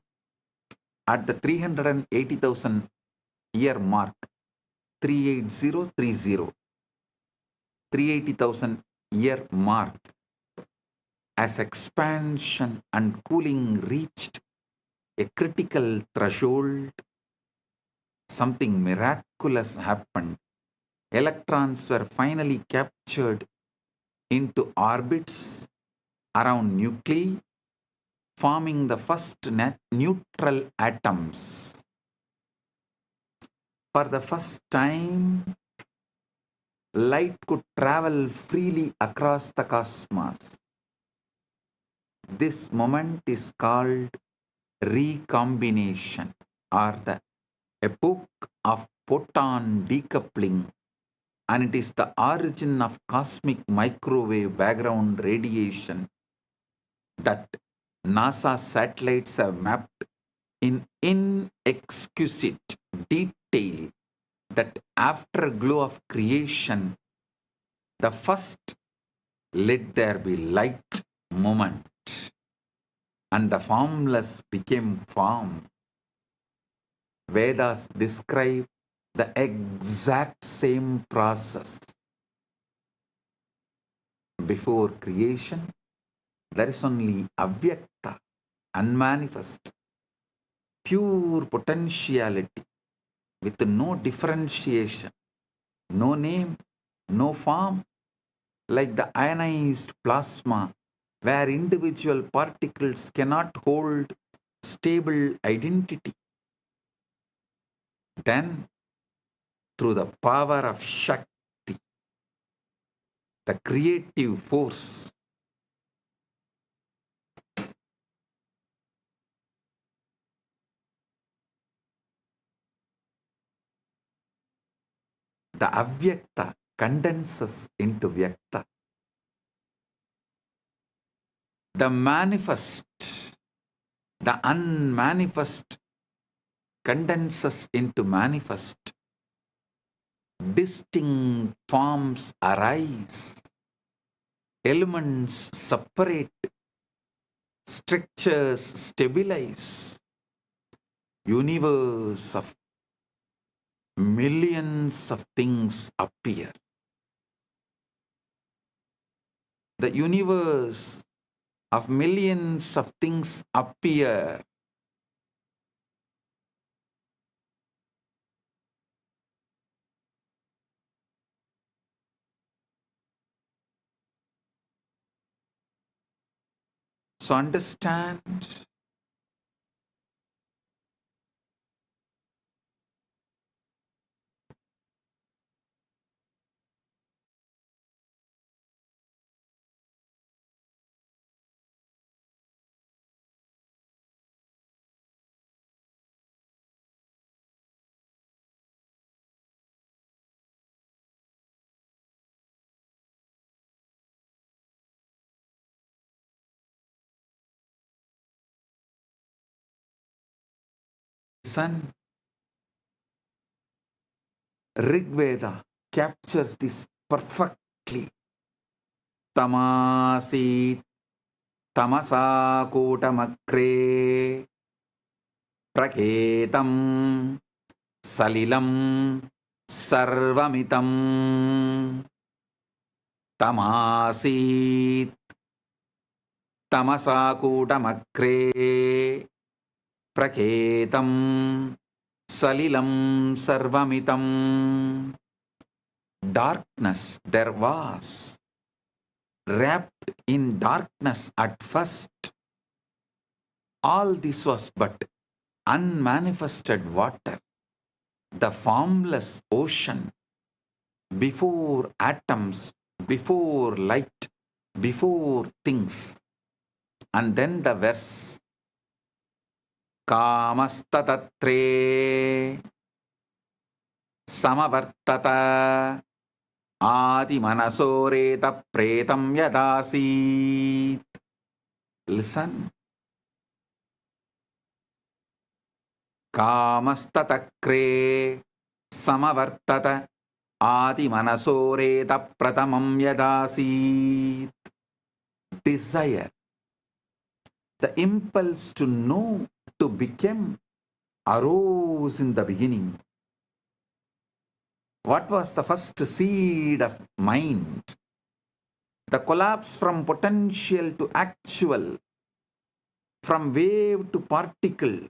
at the 380,000 year mark, 38030, 380,000 year mark, as expansion and cooling reached a critical threshold, something miraculous happened. Electrons were finally captured into orbits around nuclei, forming the first neutral atoms. For the first time, light could travel freely across the cosmos. This moment is called recombination, or the epoch of photon decoupling, and it is the origin of cosmic microwave background radiation that NASA satellites have mapped in inexquisite detail. That afterglow of creation, the first let there be light moment, and the formless became form. Vedas describe the exact same process. Before creation, there is only avyakta, unmanifest, pure potentiality with no differentiation, no name, no form, like the ionized plasma, where individual particles cannot hold stable identity. Then, through the power of Shakti, the creative force, the avyakta condenses into vyakta. The manifest, the unmanifest condenses into manifest. Distinct forms arise. Elements separate. Structures stabilize. Universe of millions of things appear. The universe of millions of things appear. So understand, listen. Rig Veda captures this perfectly. Tamasi tamasa kotamakre praketam salilam sarvamitam. Tamasi tamasa kotamakre praketam salilam sarvamitam. Darkness there was, wrapped in darkness at first. All this was but unmanifested water, the formless ocean, before atoms, before light, before things. And then the verse, Kamastatre Samavartata Adi Manasoreta Pretam Yadasit. Listen. Kamastatakre Samavartata Adi manasoreta pratamam yadasit. Desire, the impulse to know, to become, arose in the beginning. What was the first seed of mind? The collapse from potential to actual, from wave to particle,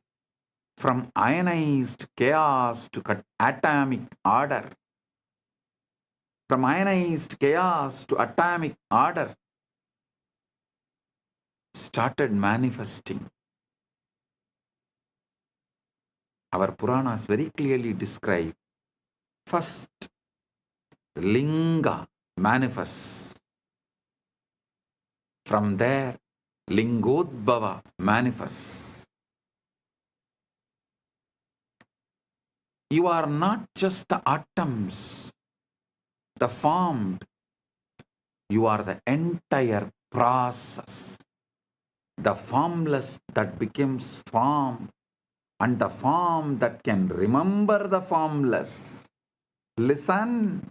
from ionized chaos to atomic order, from ionized chaos to atomic order, started manifesting. Our Puranas very clearly describe first Linga manifests. From there, Lingodbhava manifests. You are not just the atoms, the formed. You are the entire process. The formless that becomes form, and the form that can remember the formless. Listen.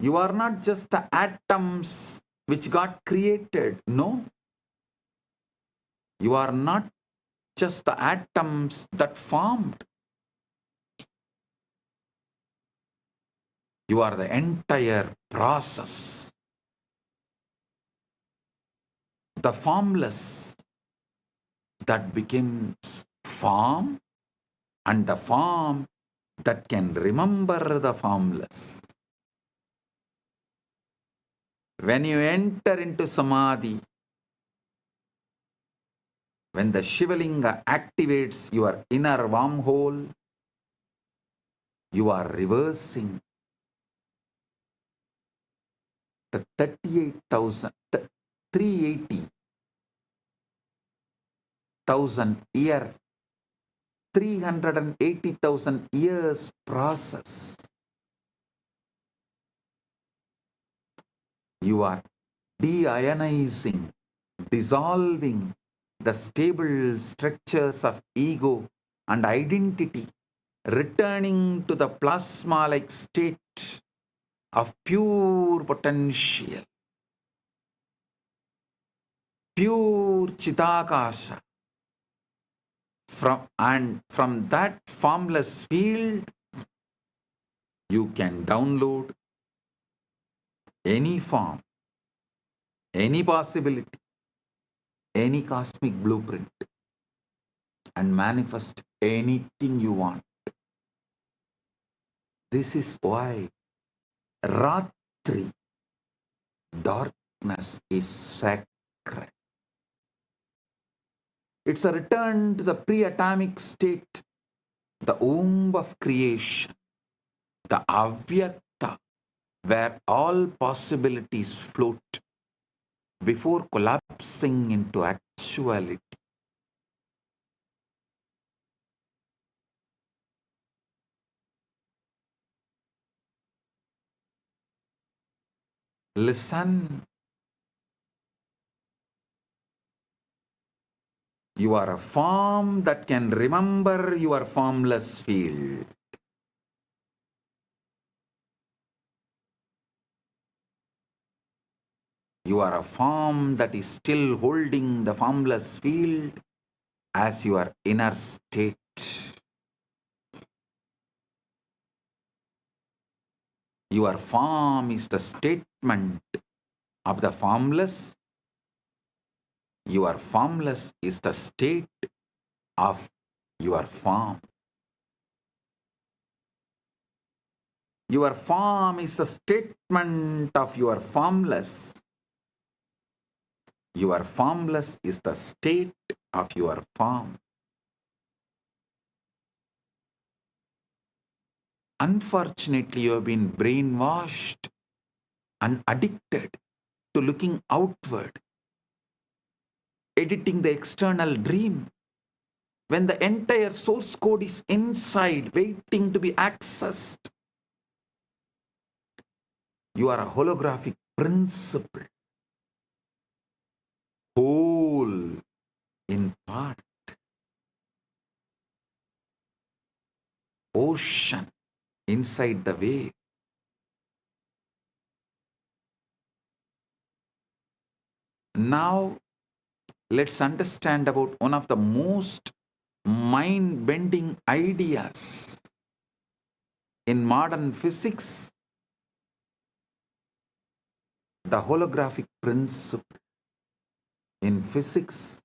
You are not just the atoms which got created. No. You are not just the atoms that formed. You are the entire process. The formless that becomes form, and the form that can remember the formless. When you enter into Samadhi, when the Shivalinga activates your inner wormhole, you are reversing the 380,000 year, 380,000 years process. You are deionizing, dissolving the stable structures of ego and identity, returning to the plasma-like state of pure potential, pure Chidakasha. From that formless field, you can download any form, any possibility, any cosmic blueprint, and manifest anything you want. This is why Ratri, darkness, is sacred. It's a return to the pre-atomic state, the womb of creation, the avyakta, where all possibilities float before collapsing into actuality. Listen. You are a form that can remember your formless field. You are a form that is still holding the formless field as your inner state. Your form is the statement of the formless. Your formless is the state of your form. Your form is the statement of your formless. Your formless is the state of your form. Unfortunately, you have been brainwashed and addicted to looking outward, editing the external dream, when the entire source code is inside, waiting to be accessed. You are a holographic principle, whole in part, ocean inside the wave. Now, let's understand about one of the most mind-bending ideas in modern physics, the holographic principle. In physics,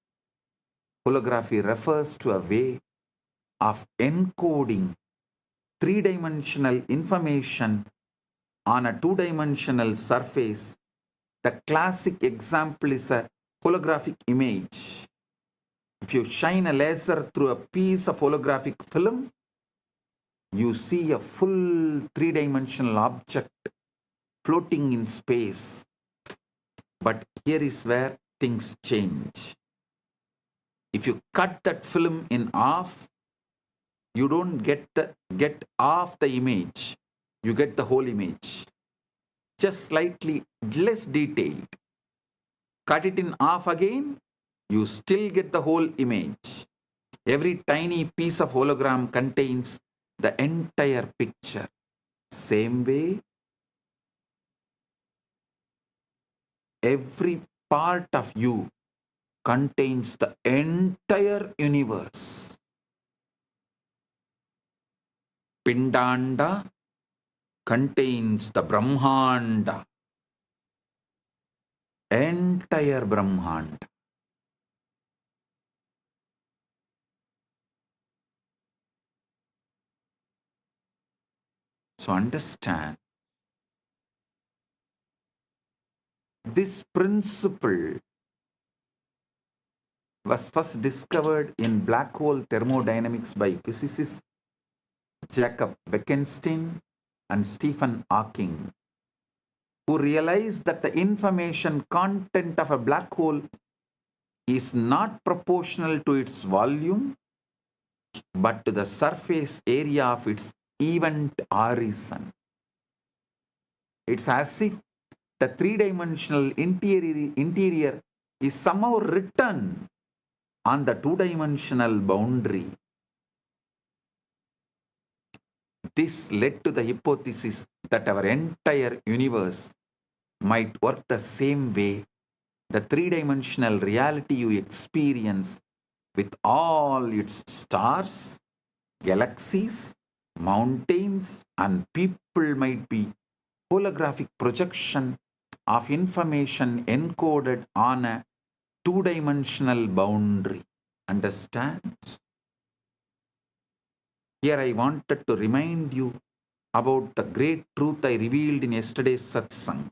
holography refers to a way of encoding three-dimensional information on a two-dimensional surface. The classic example is a holographic image. If you shine a laser through a piece of holographic film, you see a full three-dimensional object floating in space. But here is where things change. If you cut that film in half, you don't get half the image. You get the whole image, just slightly less detailed. Cut it in half again, you still get the whole image. Every tiny piece of hologram contains the entire picture. Same way, every part of you contains the entire universe. Pindanda contains the Brahmanda, entire Brahmanda. So understand, this principle was first discovered in black hole thermodynamics by physicists Jacob Bekenstein and Stephen Hawking, who realized that the information content of a black hole is not proportional to its volume, but to the surface area of its event horizon. It's as if the three-dimensional interior is somehow written on the two-dimensional boundary. This led to the hypothesis that our entire universe might work the same way. The three-dimensional reality you experience with all its stars, galaxies, mountains, and people might be holographic projection of information encoded on a two-dimensional boundary. Understand? Here I wanted to remind you about the great truth I revealed in yesterday's satsang.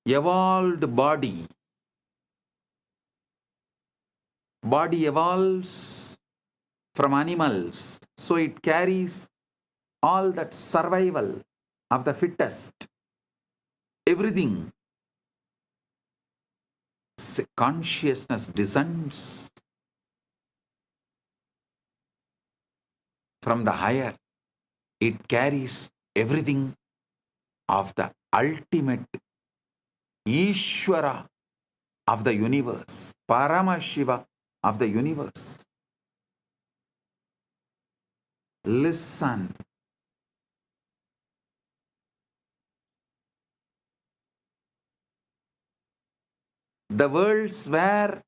Evolved body evolves from animals, so it carries all that survival of the fittest, everything. Consciousness descends from the higher. It carries everything of the ultimate Ishvara of the universe, Paramashiva of the universe. Listen. The worlds where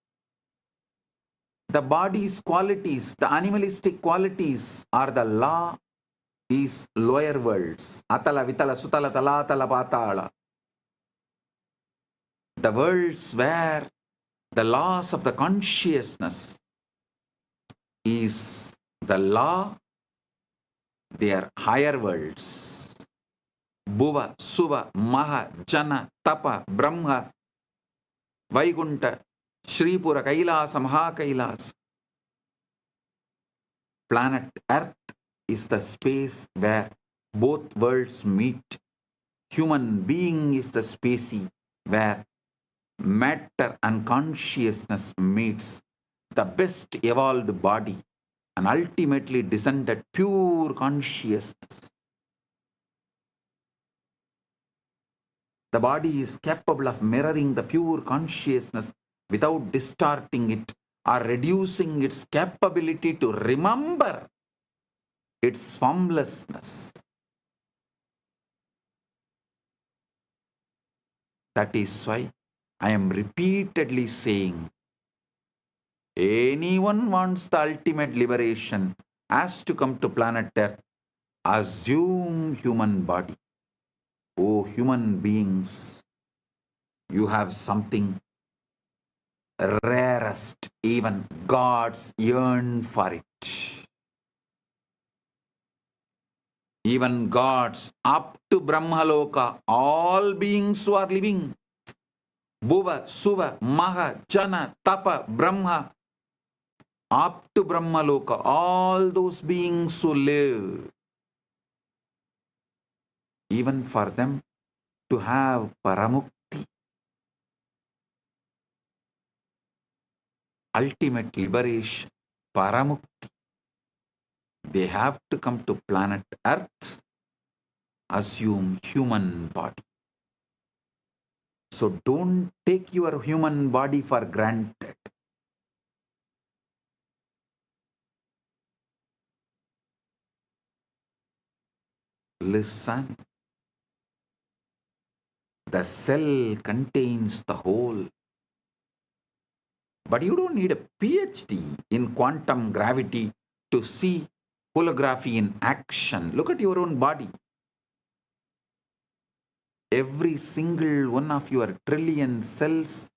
the body's qualities, the animalistic qualities are the law, these lower worlds. Atala, Vitala, Sutala, Talatala, Patala. The worlds where the laws of the consciousness is the law, they are higher worlds. Bhuva, Suva, Maha, Jana, Tapa, Brahma, Vaikunta, Shripura, Kailasa, Maha Kailasa. Planet Earth is the space where both worlds meet. Human being is the species where matter and consciousness meets. The best evolved body and ultimately descended pure consciousness. The body is capable of mirroring the pure consciousness without distorting it or reducing its capability to remember its formlessness. That is why I am repeatedly saying, anyone wants the ultimate liberation has to come to planet Earth, assume human body. Oh, human beings, you have something rarest, even gods yearn for it. Even gods up to Brahmaloka, all beings who are living, Bhuva, Suva, Maha, Jana, Tapa, Brahma, up to Brahmaloka, all those beings who live, even for them to have Paramukti, ultimate liberation, Paramukti, they have to come to planet Earth, assume human body. So don't take your human body for granted. Listen. The cell contains the whole. But you don't need a PhD in quantum gravity to see holography in action. Look at your own body. Every single one of your trillion cells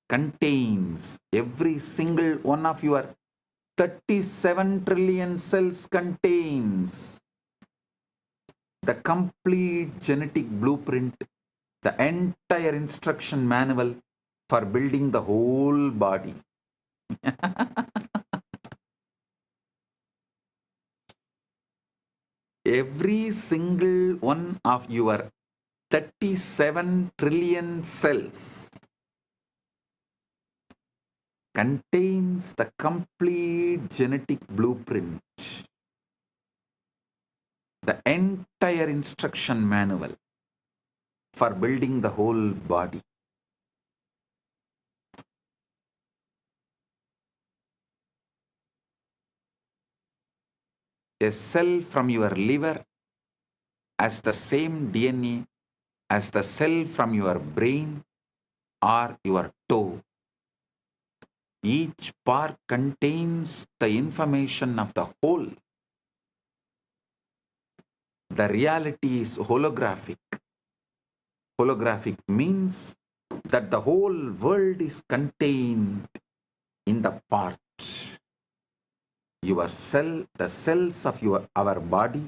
contains, every single one of your 37 trillion cells contains the complete genetic blueprint, the entire instruction manual for building the whole body. Every single one of your 37 trillion cells contains the complete genetic blueprint, the entire instruction manual for building the whole body. A cell from your liver has the same DNA as the cell from your brain or your toe. Each part contains the information of the whole. The reality is holographic. Holographic means that the whole world is contained in the parts. Your cell, the cells of our body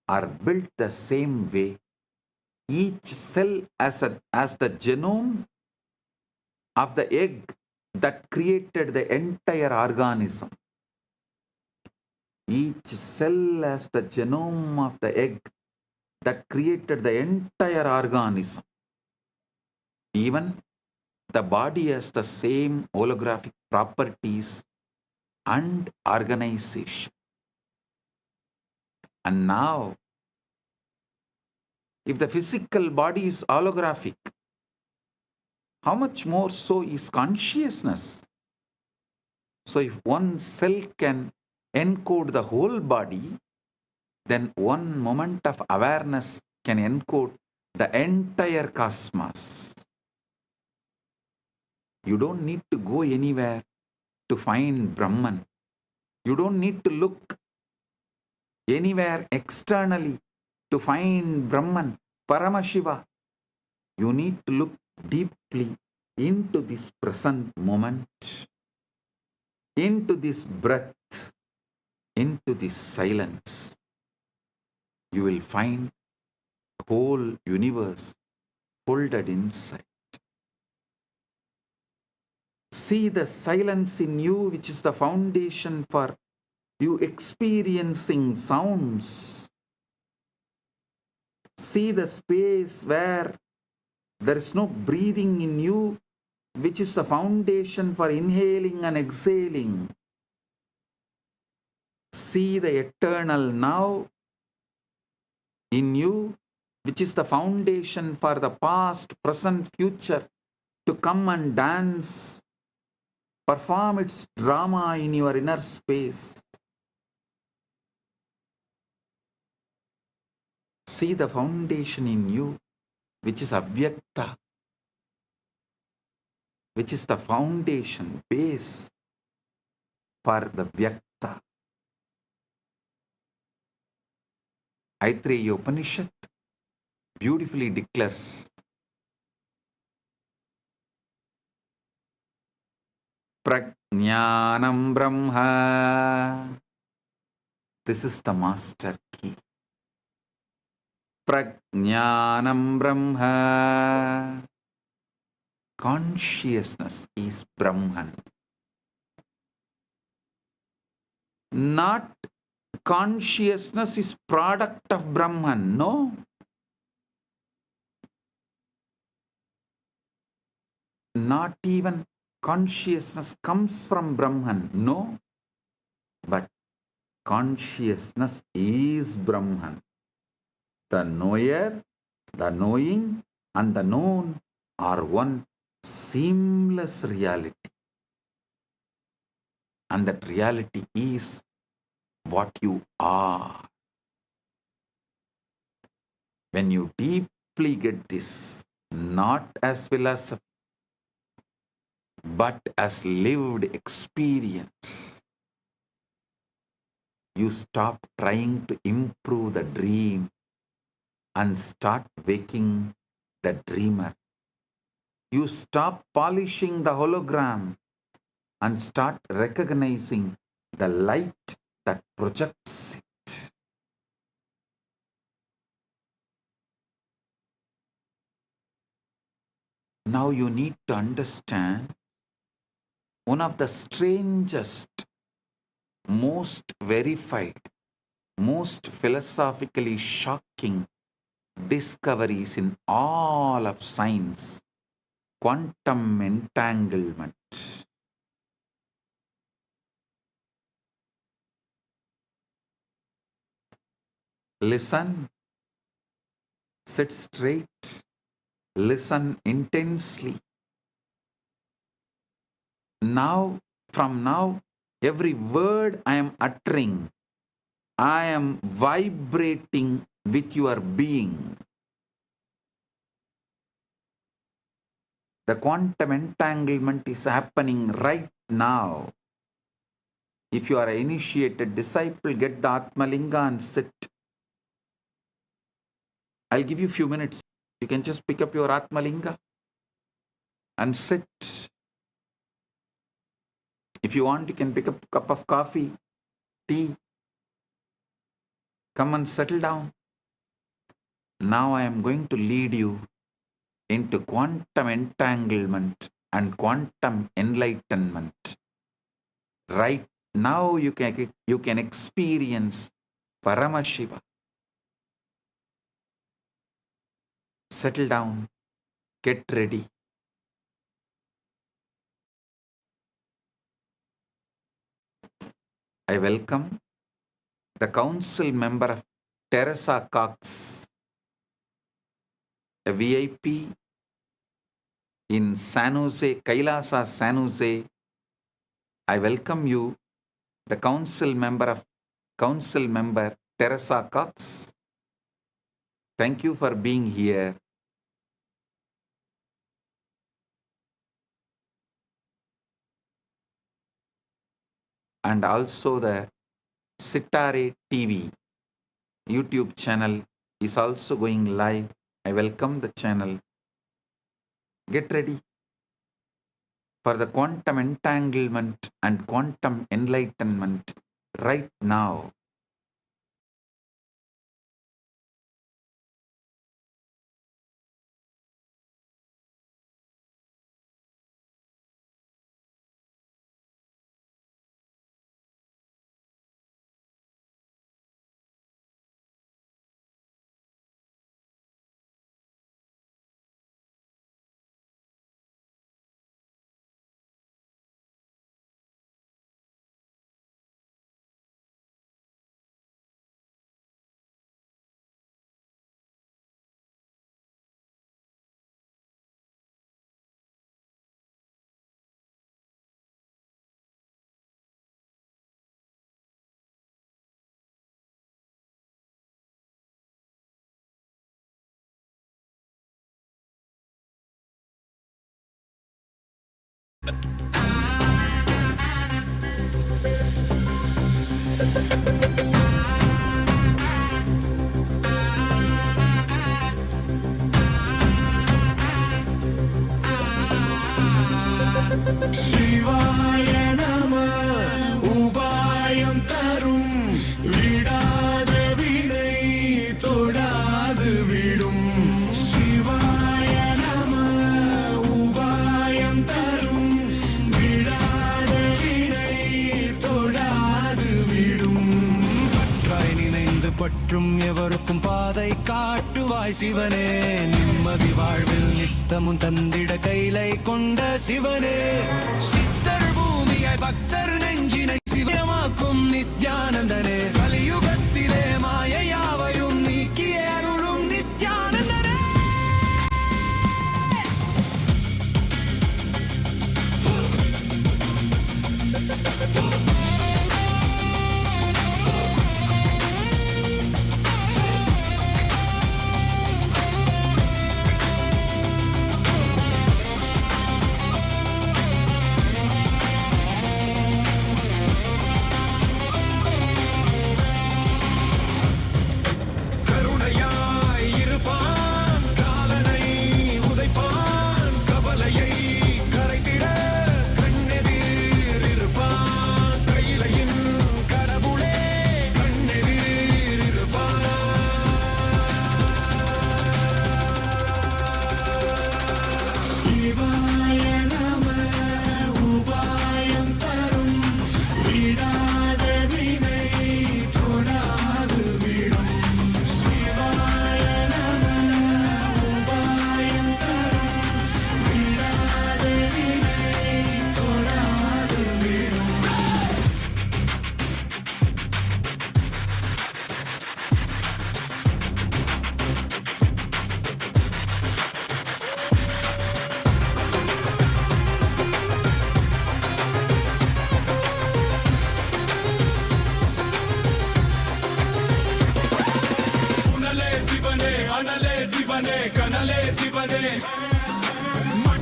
are built the same way. Each cell as the genome of the egg that created the entire organism. Each cell has the genome of the egg that created the entire organism. Even the body has the same holographic properties and organization. And now, if the physical body is holographic, how much more so is consciousness? So if one cell can encode the whole body, then one moment of awareness can encode the entire cosmos. You don't need to go anywhere to find Brahman. You don't need to look anywhere externally to find Brahman, Paramashiva. You need to look deeply into this present moment, into this breath, into this silence. You will find the whole universe folded inside. See the silence in you, which is the foundation for you experiencing sounds. See the space where there is no breathing in you, which is the foundation for inhaling and exhaling. See the eternal now in you, which is the foundation for the past, present, future to come and dance perform its drama in your inner space. See the foundation in you, which is avyakta, which is the foundation, base for the vyakta. Aitreya Upanishad beautifully declares, Prajnanam Brahma. This is the master key. Prajnanam Brahma. Consciousness is Brahman. Not consciousness is product of Brahman. No. Not even consciousness comes from Brahman. No. But consciousness is Brahman. The knower, the knowing, and the known are one seamless reality. And that reality is what you are. When you deeply get this, not as philosophy, but as lived experience, you stop trying to improve the dream and start waking the dreamer. You stop polishing the hologram and start recognizing the light that projects it. Now you need to understand one of the strangest, most verified, most philosophically shocking discoveries in all of science: quantum entanglement. Listen, sit straight, listen intensely. From now, every word I am uttering, I am vibrating with your being. The quantum entanglement is happening right now. If you are an initiated disciple, get the Atmalinga and sit. I'll give you a few minutes. You can just pick up your Atmalinga and sit. If you want, you can pick up a cup of coffee, tea. Come and settle down. Now I am going to lead you into quantum entanglement and quantum enlightenment. Right now you can experience Paramashiva. Settle down. Get ready. I welcome the council member of Teresa Cox, a VIP in San Jose, KAILASA, San Jose. I welcome you, the council member Teresa Cox. Thank you for being here. And also the Sitare TV YouTube channel is also going live. I welcome the channel. Get ready for the quantum entanglement and quantum enlightenment right now. சிவாய நம உபாயம் தரும் விடாத வினை தொடாது விடும். சிவாய நம உபாயம் தரும் விடாத வினை தொடாது விடும். பற்றாய் நினைந்து பற்றும் எவருக்கும் பாதை காட்டுவாய் சிவனே. நிம்மதி வாழ்வில் நித்தமும் தந்திட கைலை கொண்ட சிவனே. சித்தர் பூமியாய் பக்தர் நெஞ்சினை சிவமாக்கும் நித்யானந்தனே. கலியுகத்திலே மாயையாவையும் நீக்கிய அருளும் நித்யானந்தனே.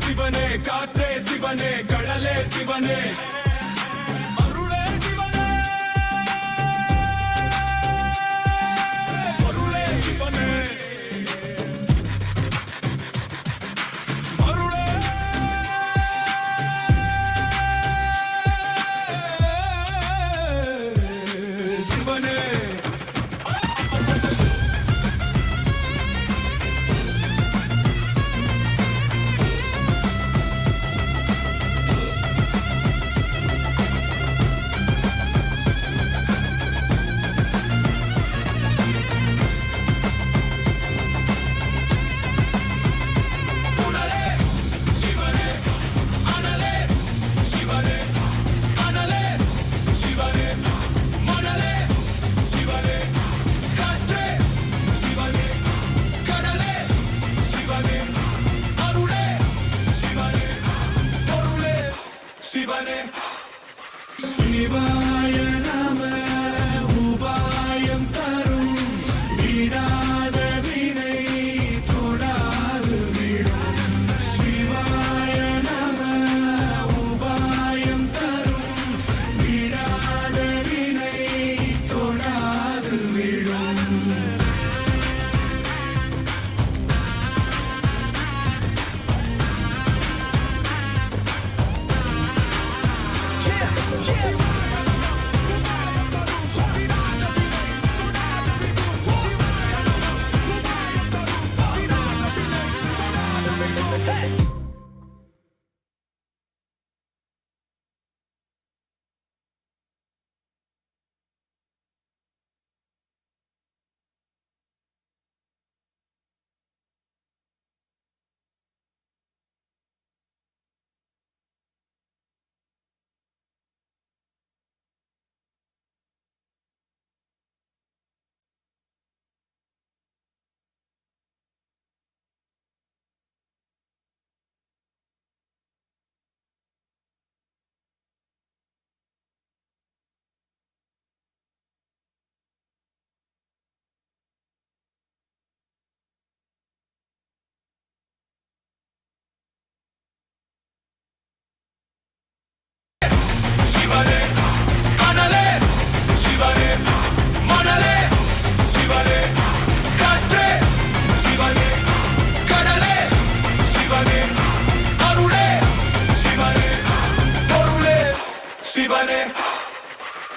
சிவனே காற்றே சிவனே கடலே சிவனே அருளே சிவனே அருளே சிவனே அருளே சிவனே.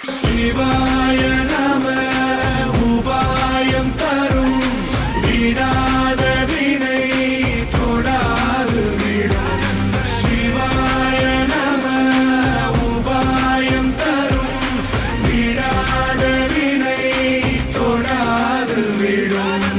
சிவாய நம உபாயம் தரும் விடாத வினை தொடாது விடும் சிவாய நம உபாயம் தரும் விடாத வினை தொடாது விடும்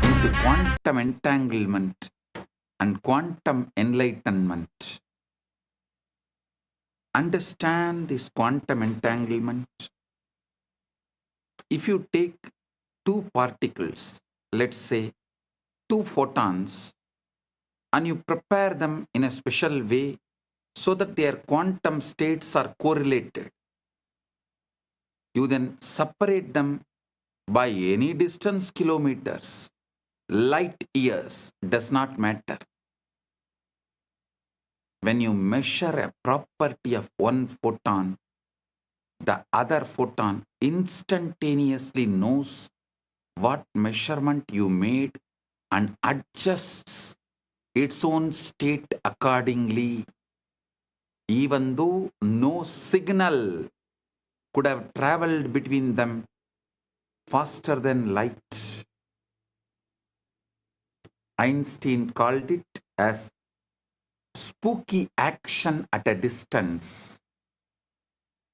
into quantum entanglement and quantum enlightenment. Understand this quantum entanglement. If you take two particles, let's say two photons, and you prepare them in a special way so that their quantum states are correlated, you then separate them by any distance, kilometers, light years, does not matter. When you measure a property of one photon, the other photon instantaneously knows what measurement you made and adjusts its own state accordingly, even though no signal could have traveled between them faster than light. Einstein called it as spooky action at a distance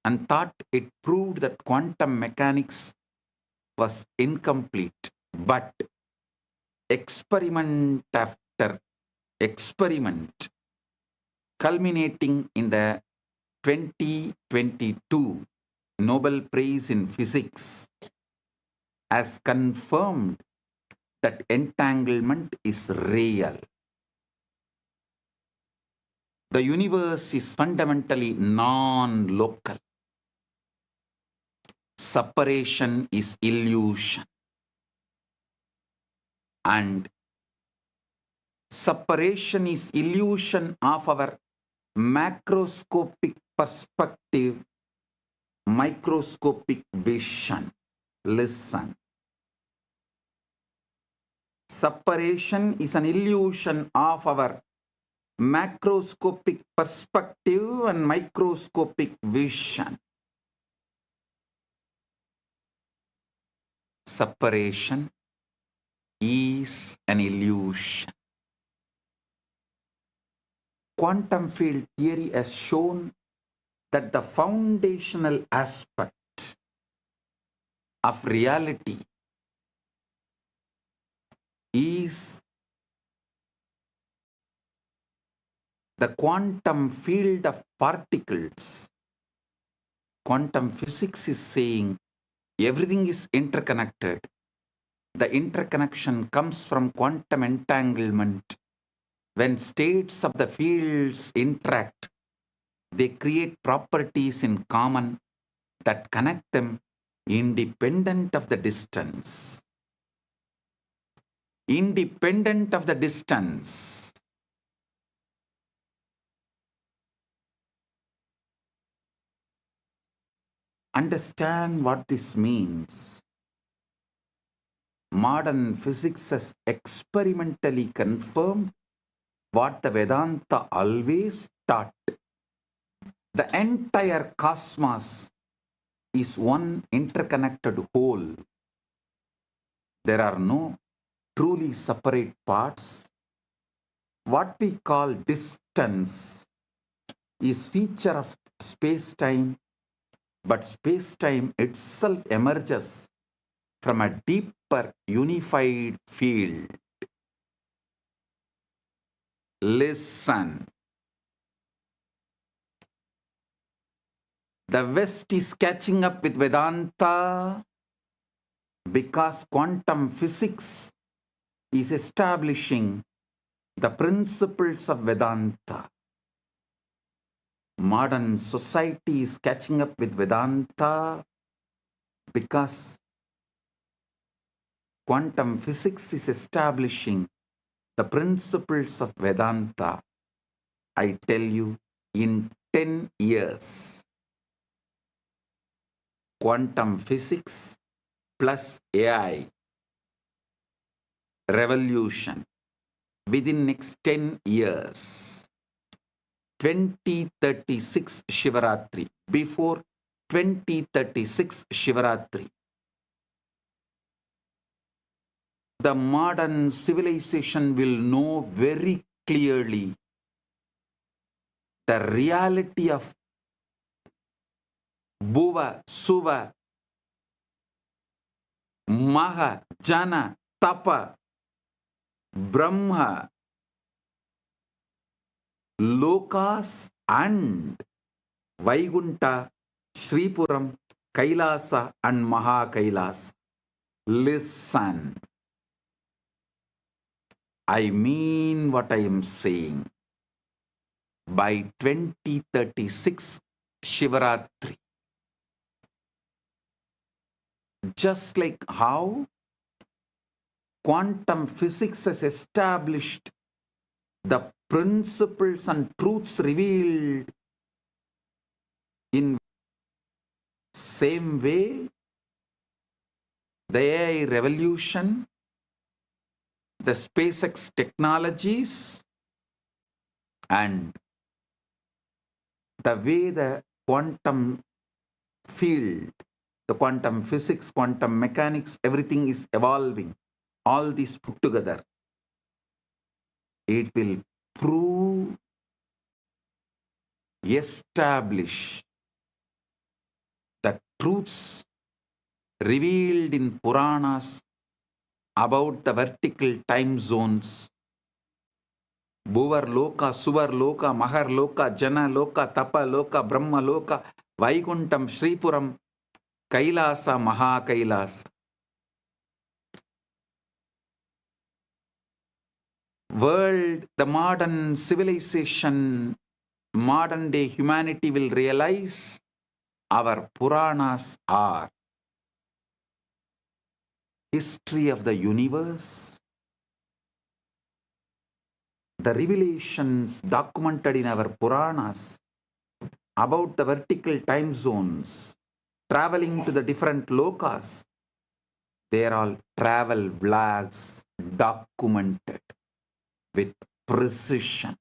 and thought it proved that quantum mechanics was incomplete. But experiment after experiment, culminating in the 2022 Nobel Prize in Physics, has confirmed that entanglement is real. The universe is fundamentally non-local. Separation is illusion. And separation is illusion of our macroscopic perspective, microscopic vision. Listen. Separation is an illusion of our macroscopic perspective and microscopic vision. Separation is an illusion. Quantum field theory has shown that the foundational aspect of reality is the quantum field of particles. Quantum physics is saying everything is interconnected. The interconnection comes from quantum entanglement. When states of the fields interact, they create properties in common that connect them independent of the distance. Independent of the distance. Understand what this means. Modern physics has experimentally confirmed what the Vedanta always taught. The entire cosmos is one interconnected whole. There are no truly separate parts. What we call distance is feature of space-time, but space-time itself emerges from a deeper unified field. Listen. The West is catching up with Vedanta because quantum physics is establishing the principles of Vedanta. Modern society is catching up with Vedanta because Quantum physics is establishing the principles of Vedanta, I tell you, in 10 years. Quantum physics plus AI revolution within next 10 years. 2036 Shivaratri. Before 2036 Shivaratri, the modern civilization will know very clearly the reality of Bhuva, Suva, Maha, Jana, Tapa, Brahma, Lokas and Vaikunta, Sripuram, Kailasa and Maha Kailasa. Listen. I mean what I am saying. By 2036 Shivaratri, just like how quantum physics has established the principles and truths revealed in same way, the AI revolution, the SpaceX technologies, and the way the quantum field, the quantum physics, quantum mechanics, everything is evolving. All these put together, it will prove, establish the truths revealed in Puranas about the vertical time zones. Bhuvar Loka, Suvar Loka, Mahar Loka, Jana Loka, Tapa Loka, Brahma Loka, Vaikuntam, Sripuram, Kailasa, Maha Kailasa. World, the modern civilization, modern day humanity will realize our Puranas are history of the universe, the revelations documented in our Puranas about the vertical time zones, traveling to the different lokas. They are all travel vlogs documented with precision,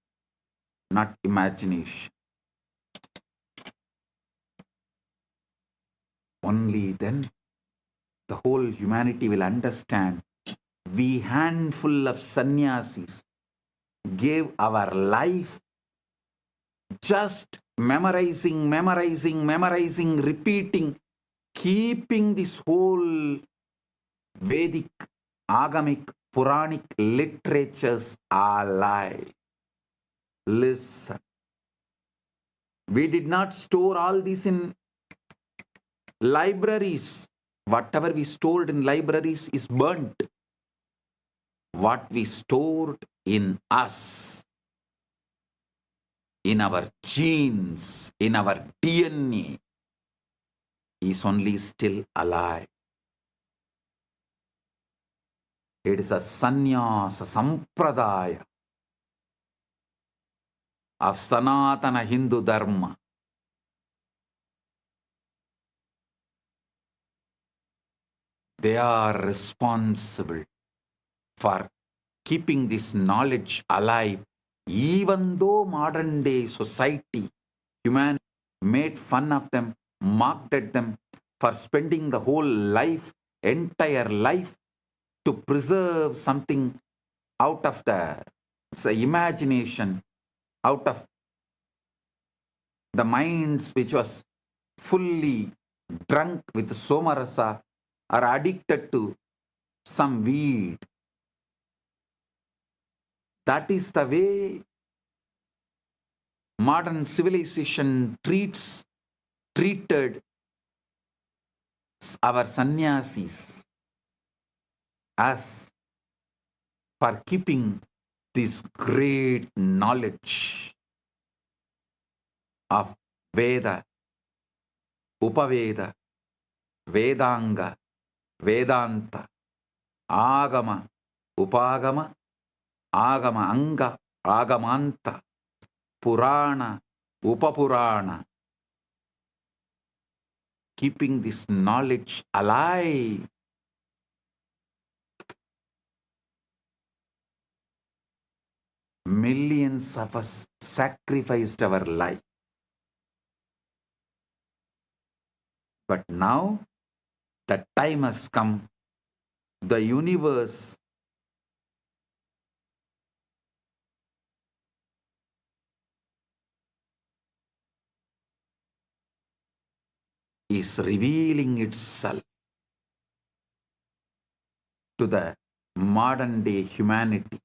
not imagination. Only then the whole humanity will understand. We handful of sannyasis gave our life just memorizing, repeating, keeping this whole Vedic, Agamic, Puranic literatures alive. Listen. We did not store all this in libraries. Whatever we stored in libraries is burnt. What we stored in us, in our genes, in our DNA, is only still alive. It is a sannyasa sampradaya of Sanatana Hindu Dharma. They are responsible for keeping this knowledge alive, even though modern day society, humanity made fun of them, mocked at them for spending the whole life, entire life, to preserve something out of the imagination, out of the minds which was fully drunk with somarasa or addicted to some weed. That is the way modern civilization treated our sannyasis, as for keeping this great knowledge of Veda, Upaveda, Vedanga, Vedanta, Agama, Upagama, Agama Anga, Agamanta, Purana, Upapurana. Keeping this knowledge alive. Millions of us sacrificed our life. But now the time has come. The universe is revealing itself to the modern day humanity.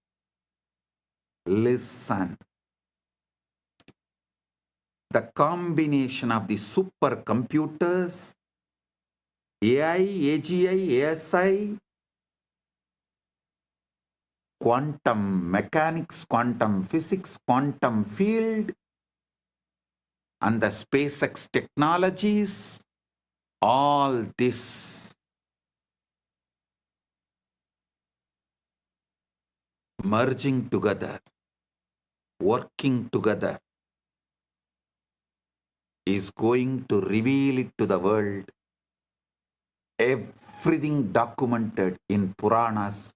Listen. The combination of the supercomputers, AI, AGI, ASI, quantum mechanics, quantum physics, quantum field, and the SpaceX technologies, all this merging together, working together, is going to reveal it to the world. Everything documented in Puranas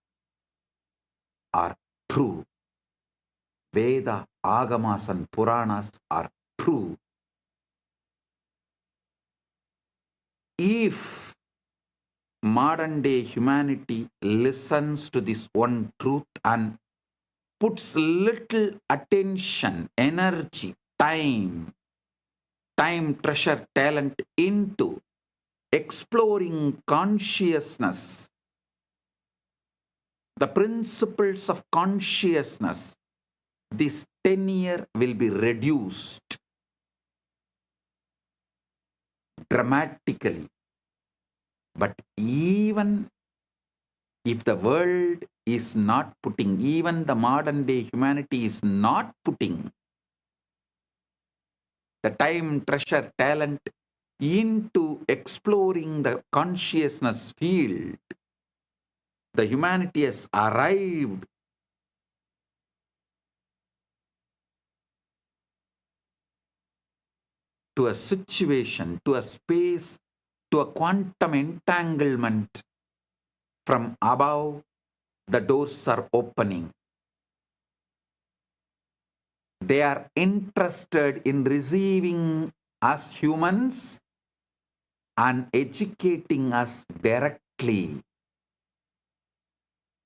are true. Veda, Agamas and Puranas are true. If modern day humanity listens to this one truth and puts little attention, energy, time, treasure, talent into exploring consciousness, the principles of consciousness, this tenure will be reduced dramatically. But even if the world is not putting, even the modern day humanity is not putting the time, treasure, talent into exploring the consciousness field, the humanity has arrived to a situation, to a space, to a quantum entanglement. From above, the doors are opening. They are interested in receiving us humans and educating us directly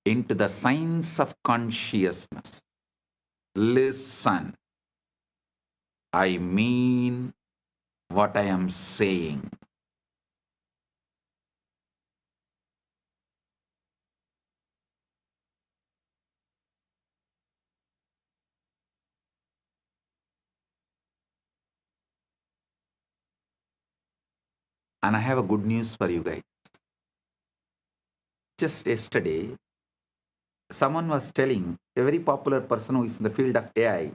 into the science of consciousness. Listen, I mean what I am saying. And I have a good news for you guys. Just yesterday, someone was telling, a very popular person who is in the field of AI,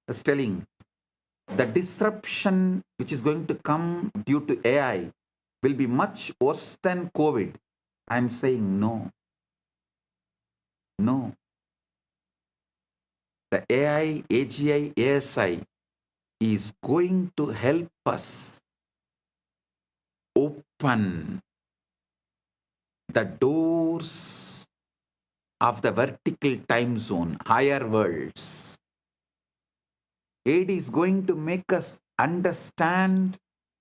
was telling the disruption which is going to come due to AI will be much worse than COVID. I'm saying no. No. The AI, AGI, ASI is going to help us open the doors of the vertical time zone, higher worlds. It is going to make us understand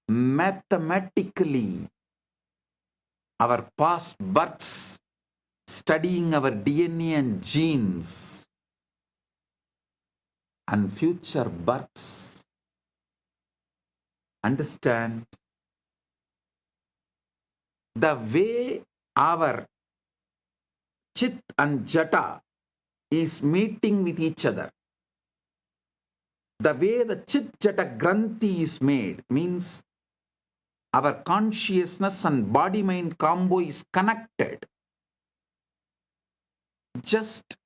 mathematically our past births, studying our DNA and genes, and future births. Understand the way our Chit and Jata is meeting with each other. The way the Chit Jata Granthi is made means our consciousness and body-mind combo is connected. Just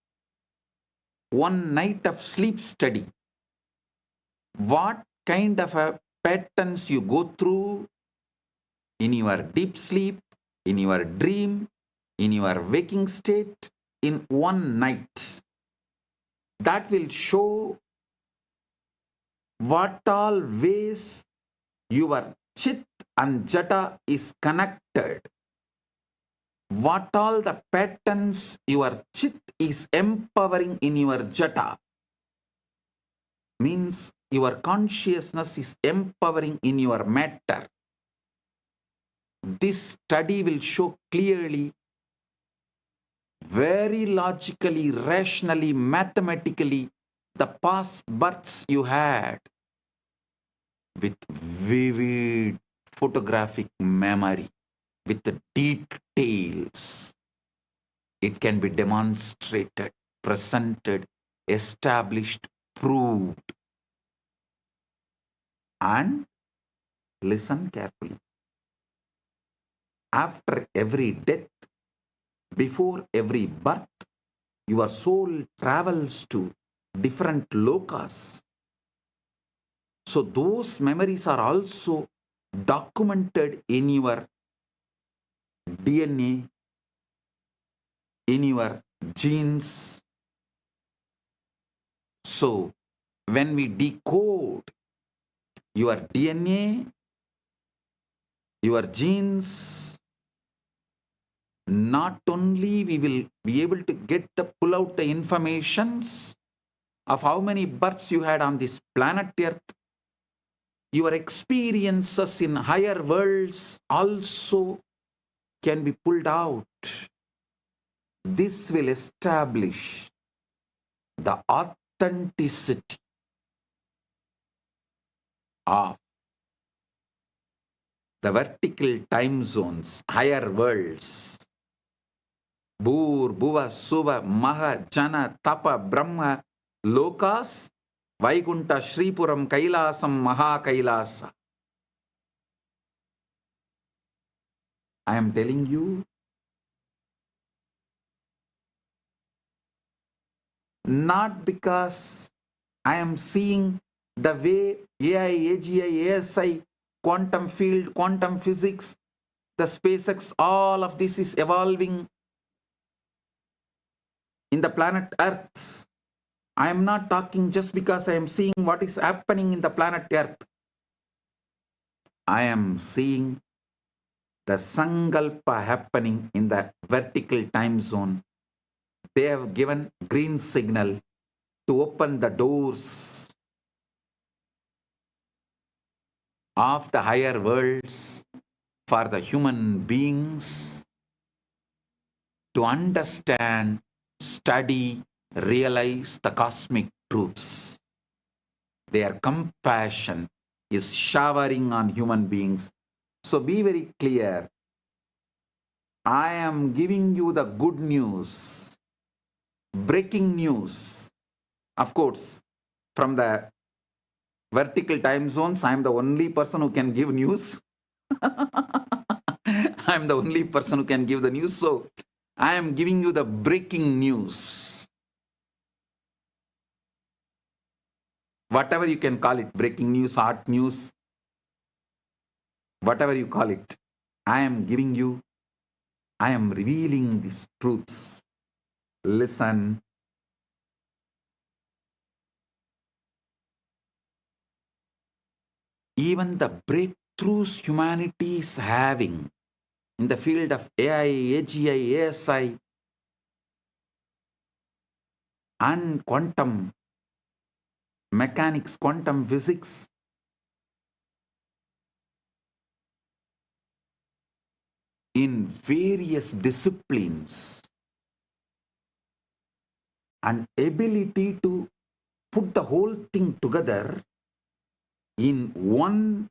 one night of sleep study. What kind of a patterns you go through in your deep sleep, in your dream, in your waking state in one night. That will show what all ways your chit and jata is connected. What all the patterns your chit is empowering in your jata. Means your consciousness is empowering in your matter. This study will show clearly, very logically, rationally, mathematically, the past births you had with vivid photographic memory, with the details. It can be demonstrated, presented, established, proved. And listen carefully. After every death, before every birth, your soul travels to different lokas. So those memories are also documented in your DNA, in your genes. So when we decode your DNA, your genes, not only we will be able to pull out the informations of how many births you had on this planet Earth, your experiences in higher worlds also can be pulled out. This will establish the authenticity of the vertical time zones, higher worlds. Bhur, Bhuva, Suva, Maha, Jana, Tapa, Brahma, Lokas, Vaikunta, Shripuram, Kailasam, Maha Kailasa. I am telling you, not because I am seeing the way AI, AGI, ASI, quantum field, quantum physics, the SpaceX, all of this is evolving in the planet Earth. I am not talking just because I am seeing what is happening in the planet Earth. I am seeing the Sankalpa happening in the vertical time zone. They have given green signal to open the doors of the higher worlds for the human beings to understand, study, realize the cosmic truths. Their compassion is showering on human beings. So be very clear. I am giving you the good news, breaking news. Of course, from the vertical time zones, I am the only person who can give news. I am the only person who can give the news. So I am giving you the breaking news. Whatever you can call it, breaking news, hot news, whatever you call it, I am giving you, I am revealing these truths. Listen. Even the breakthroughs humanity is having in the field of AI, AGI, ASI, and quantum mechanics, quantum physics, in various disciplines, and ability to put the whole thing together in one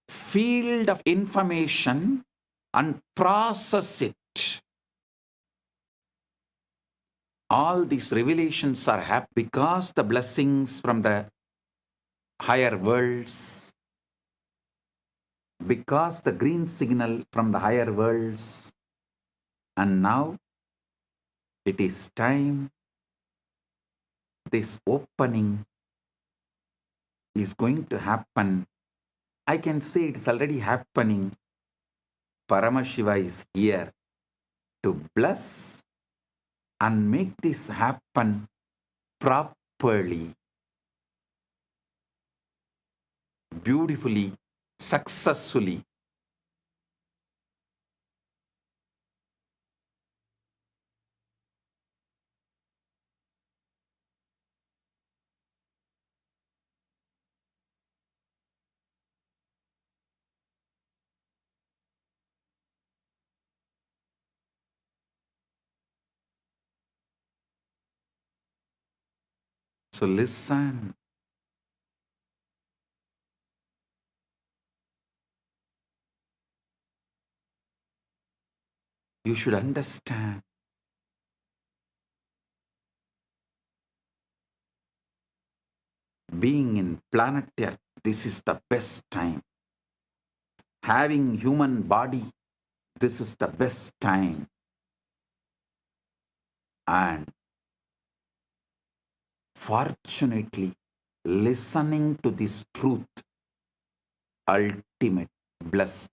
field of information and process it. All these revelations are happening because the blessings from the higher worlds, because the green signal from the higher worlds. And now it is time. This opening is going to happen I can say it's already happening. Paramashiva is here to bless and make this happen properly, beautifully, successfully. So listen. You should understand. Being in planet Earth, this is the best time. Having human body, this is the best time. And fortunately, listening to this truth, ultimate, blessed.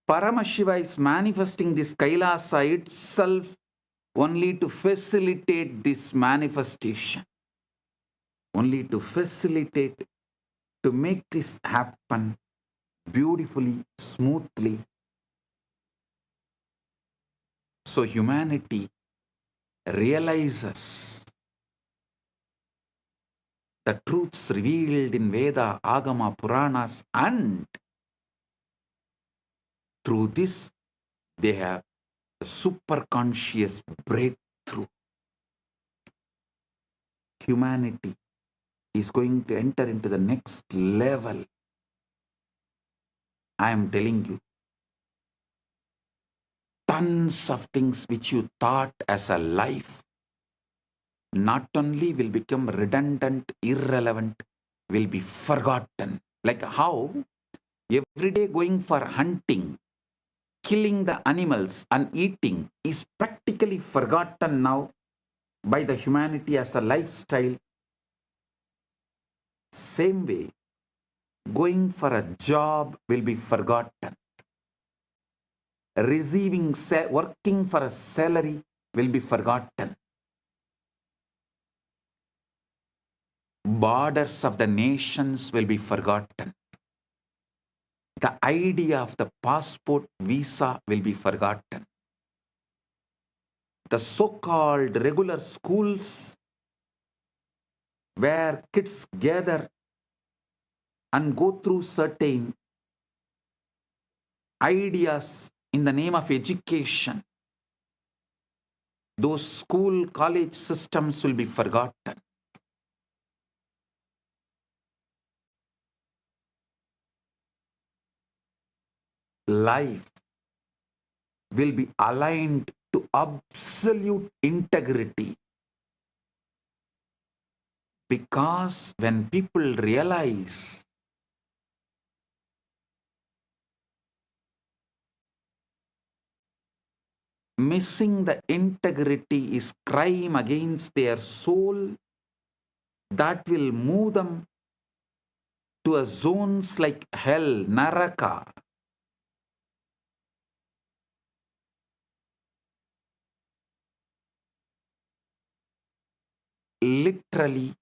Paramashiva is manifesting this Kailasa itself only to facilitate this manifestation. Only to facilitate, to make this happen beautifully, smoothly. So humanity realizes the truths revealed in Veda, Agama, Puranas, and through this they have a super conscious breakthrough. Humanity is going to enter into the next level. I am telling you, tons of things which you thought as a life not only will become redundant, irrelevant, will be forgotten. Like how every day going for hunting, killing the animals and eating is practically forgotten now by the humanity as a lifestyle. Same way, going for a job will be forgotten. Working for a salary will be forgotten. Borders of the nations will be forgotten. The idea of the passport, visa will be forgotten. The so-called regular schools where kids gather and go through certain ideas in the name of education, those school, college systems will be forgotten. Life will be aligned to absolute integrity. Because when people realize missing the integrity is crime against their soul, that will move them to a zones like hell, Naraka. Literally,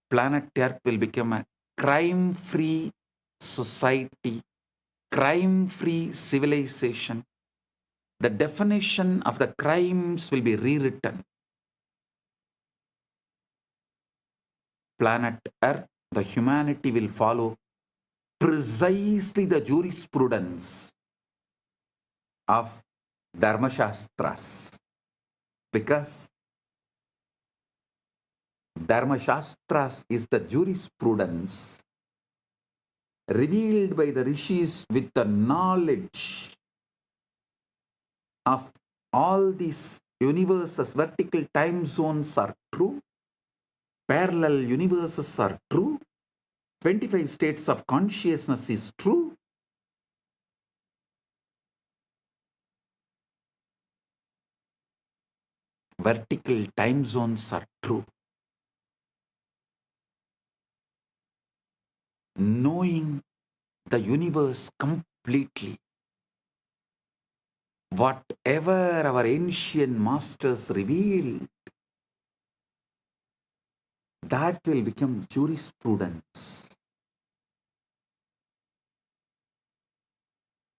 planet Earth will become a crime-free society, crime-free civilization. The definition of the crimes will be rewritten. Planet Earth, the humanity will follow precisely the jurisprudence of Dharmashastras. Because Dharmashastras is the jurisprudence revealed by the rishis with the knowledge of all these universes. Vertical time zones are true, parallel universes are true, 25 states of consciousness is true. Vertical time zones are true. knowing the universe completely. Whatever our ancient masters revealed, that will become jurisprudence.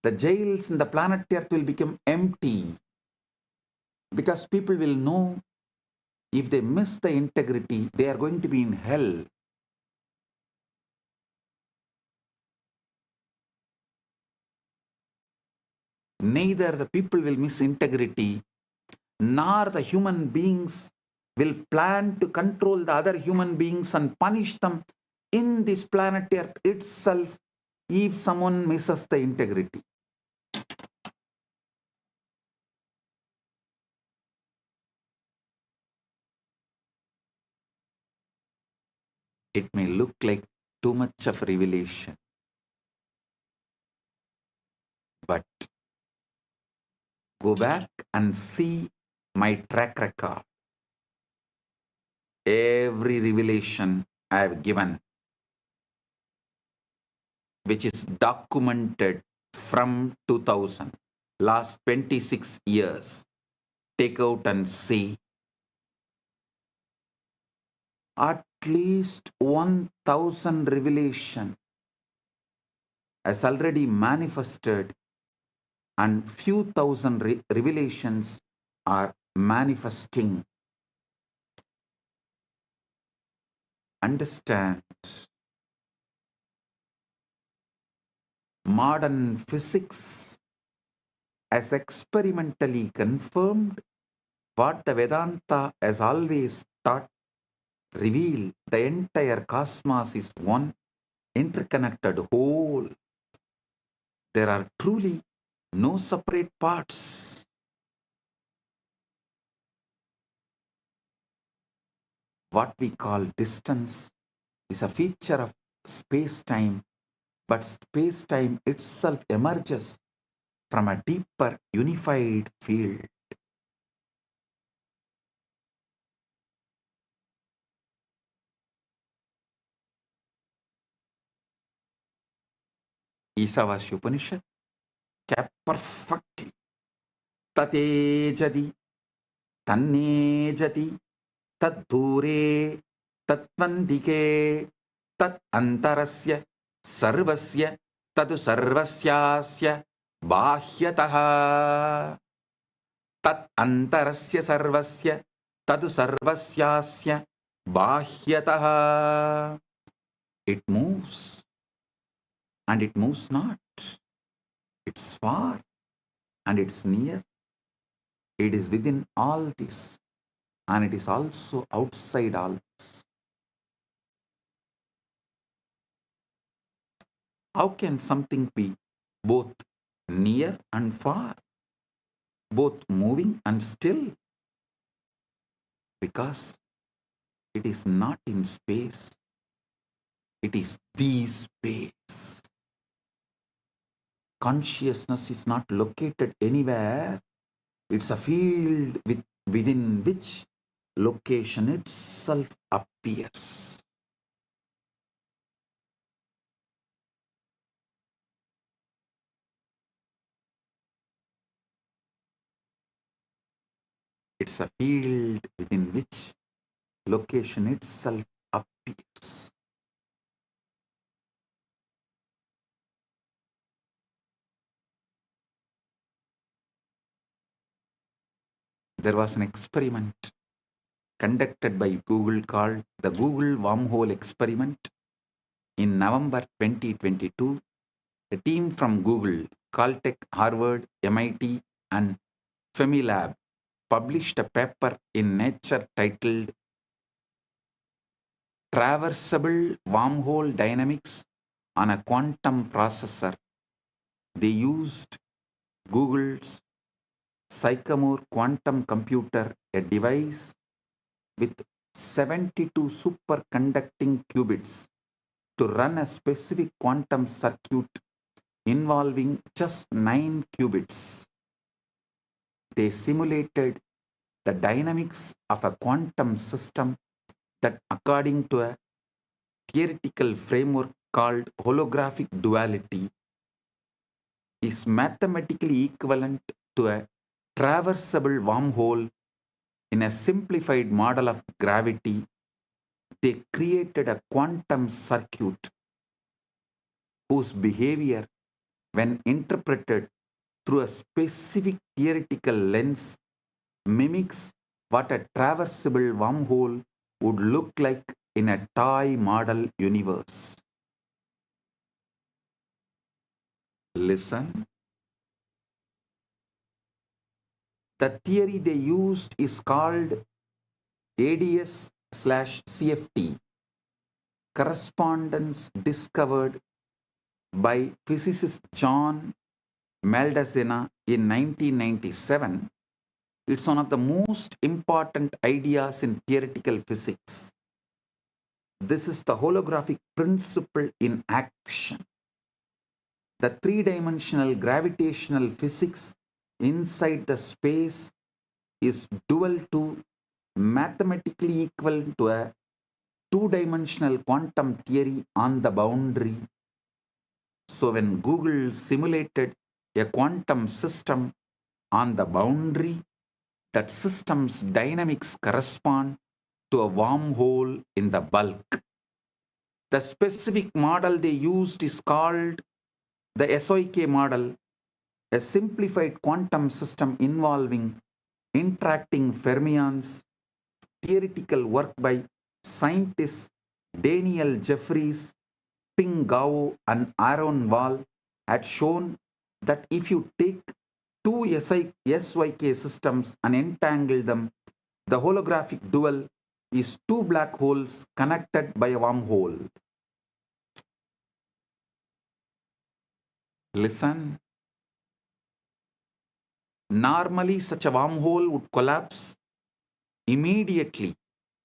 The jails in the planet Earth will become empty because people will know if they miss the integrity, they are going to be in hell. Neither the people will miss integrity, nor the human beings will plan to control the other human beings and punish them in this planet Earth itself if someone misses the integrity. It may look like too much of revelation, but go back and see my track record. Every revelation I have given, which is documented from 2000, last 26 years, take out and see. At least 1000 revelation has already manifested, and few thousand revelations are manifesting. Understand, modern physics has experimentally confirmed what the Vedanta has always taught, revealed. The entire cosmos is one interconnected whole. There are truly no separate parts. What we call distance is a feature of space-time, but space-time itself emerges from a deeper unified field. Isavasya Upanishad kept perfectly. Tatejadi, tannejati, taddure, tatvandike, tat antarasya, sarvasya, tadu sarvasyasya, bahyataha. Tat antarasya sarvasya, tadu sarvasyasya, bahyataha. It moves and it moves not. It's far and it's near. It is within all this, and it is also outside all this. How can something be both near and far, both moving and still? Because it is not in space. It is the space. Consciousness is not located anywhere. It's a field within which location itself appears. It's a field within which location itself appears. There was an experiment conducted by Google called the Google Wormhole Experiment. In November 2022, a team from Google, Caltech, Harvard, MIT, and Femilab published a paper in Nature titled Traversable Wormhole Dynamics on a Quantum Processor. They used Google's Sycamore quantum computer, a device with 72 superconducting qubits, to run a specific quantum circuit involving just 9 qubits. They simulated the dynamics of a quantum system that, according to a theoretical framework called holographic duality is mathematically equivalent to a traversable wormhole in a simplified model of gravity. They created a quantum circuit whose behavior, when interpreted through a specific theoretical lens, mimics what a traversable wormhole would look like in a toy model universe. Listen. The theory they used is called ADS/CFT, correspondence discovered by physicist John Maldacena in 1997. It's one of the most important ideas in theoretical physics. This is the holographic principle in action. The three-dimensional gravitational physics inside the space is dual to, mathematically equivalent to, a two-dimensional quantum theory on the boundary. So when Google simulated a quantum system on the boundary, that system's dynamics correspond to a wormhole in the bulk. The specific model they used is called the SOK model, a simplified quantum system involving interacting fermions. Theoretical work by scientists Daniel Jeffries, Ping Gao, and Aaron Wall had shown that if you take two SYK systems and entangle them, the holographic dual is two black holes connected by a wormhole. Listen. Normally, such a wormhole would collapse immediately.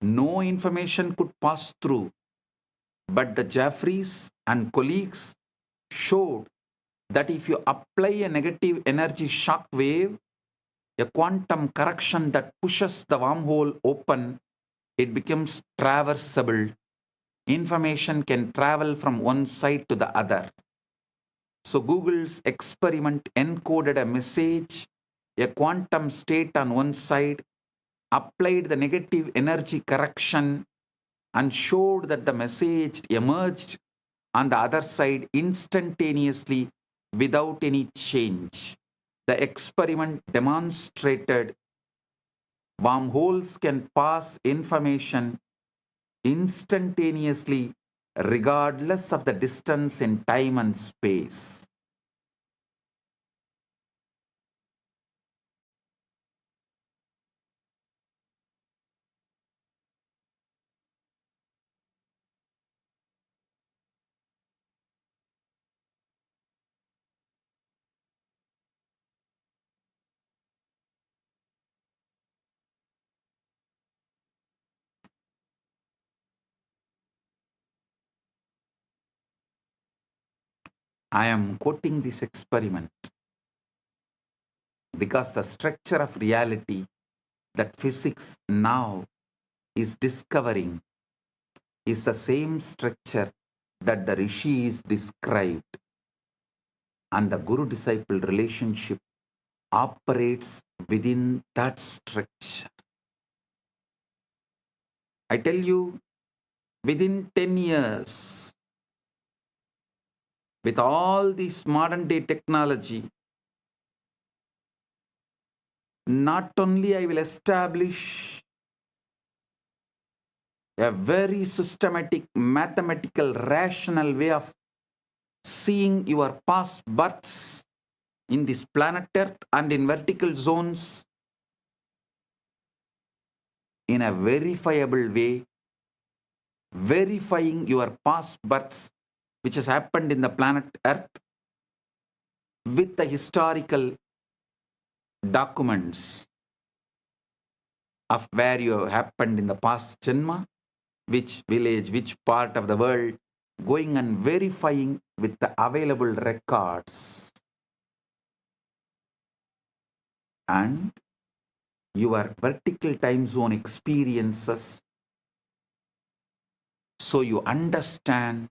No information could pass through. But the Jeffries and colleagues showed that if you apply a negative energy shock wave, a quantum correction that pushes the wormhole open, it becomes traversable. Information can travel from one side to the other. So Google's experiment encoded a message, a quantum state on one side, applied the negative energy correction, and showed that the message emerged on the other side instantaneously without any change. The experiment demonstrated wormholes can pass information instantaneously regardless of the distance in time and space. I am quoting this experiment because the structure of reality that physics now is discovering is the same structure that the rishis described, and the guru-disciple relationship operates within that structure. I tell you, within 10 years, with all this modern day technology, not only I will establish a very systematic, mathematical, rational way of seeing your past births in this planet Earth and in vertical zones in a verifiable way, verifying your past births which has happened in the planet Earth with the historical documents of where you have happened in the past janma, which village, which part of the world, going and verifying with the available records. And your vertical time zone experiences, so you understand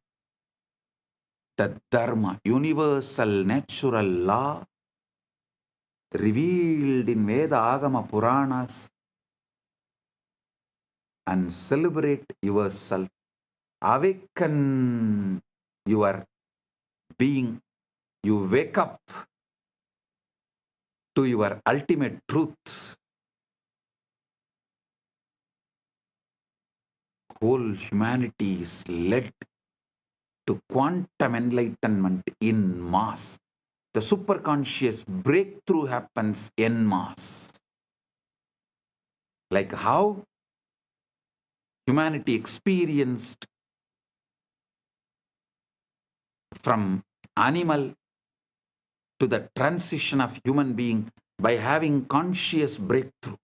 the Dharma, universal natural law revealed in Veda Agama Puranas, and celebrate yourself. Awaken your being. You wake up to your ultimate truth. Whole humanity is led to quantum enlightenment in mass. The superconscious breakthrough happens en masse. Like how humanity experienced from animal to the transition of human being by having conscious breakthrough.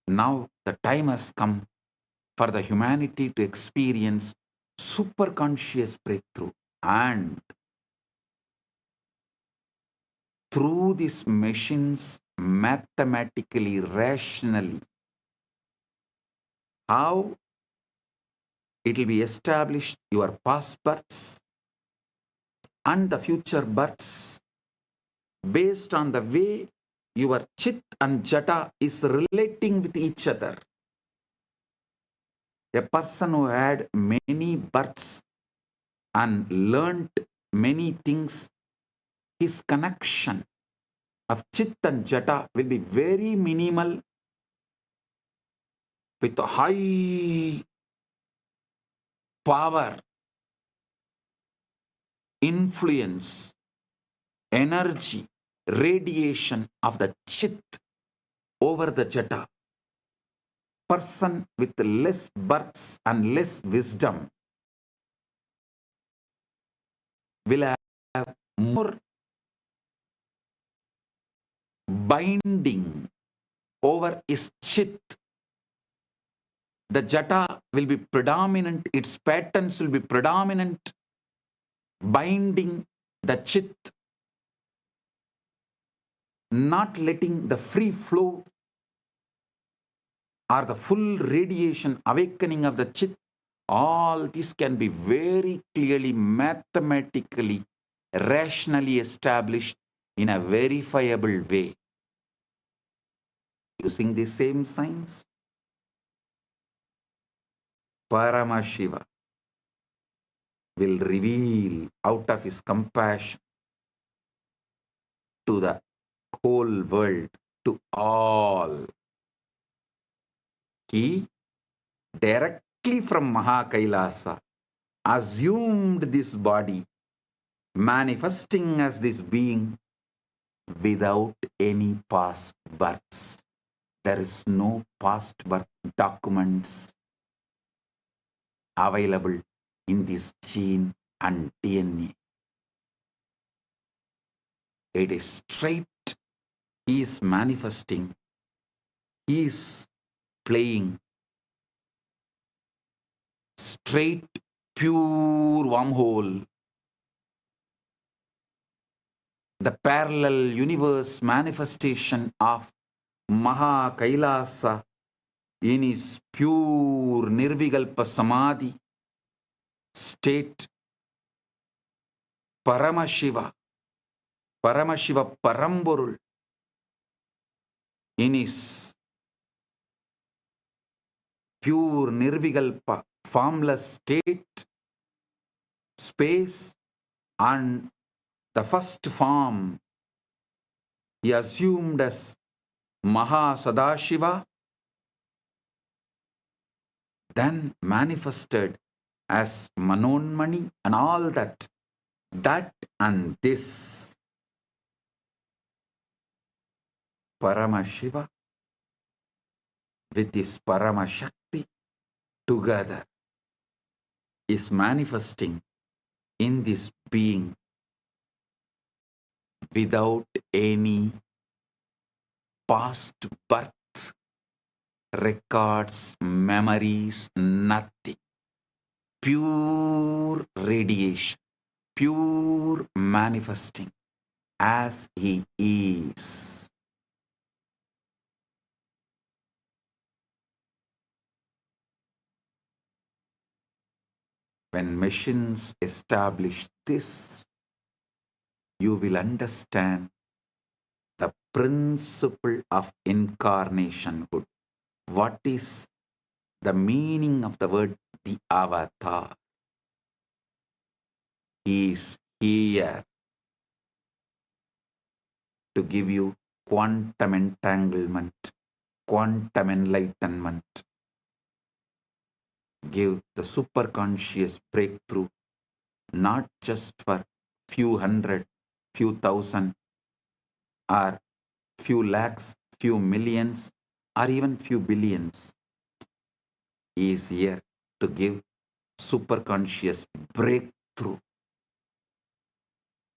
Now the time has come for the humanity to experience superconscious breakthrough, and through these machines, mathematically, rationally, how it will be established your past births and the future births based on the way your chit and jata is relating with each other. A person who had many births and learnt many things, his connection of chit and jata will be very minimal with high power, influence, energy, radiation of the chit over the jata. Person with less births and less wisdom will have more binding over his chit. The jata will be predominant, its patterns will be predominant, binding the chit, not letting the free flow or the full radiation awakening of the chit. All this can be very clearly, mathematically, rationally established in a verifiable way. Using the same science, Paramashiva will reveal out of his compassion to the whole world, to all. He directly from MAHA KAILASA assumed this body, manifesting as this being without any past births. There is no past birth documents available in this gene and DNA. It is straight. He is manifesting. He is playing straight, pure wormhole. The parallel universe manifestation of MAHA KAILASA in his pure Nirvikalpa Samadhi state. Paramashiva, Paramashiva Paramporul in his pure Nirvikalpa formless state, space, and the first form he assumed as Maha Sadashiva, then manifested as Manonmani and all that. That and this Paramashiva with this Paramashakti together is manifesting in this being without any past birth, records, memories, nothing. Pure radiation, pure manifesting as he is. When machines establish this, you will understand the principle of incarnationhood. What is the meaning of the word the avatar? He is here to give you quantum entanglement, quantum enlightenment, give the superconscious breakthrough, not just for few hundred, few thousand, or few lakhs, few millions, or even few billions. He is here to give superconscious breakthrough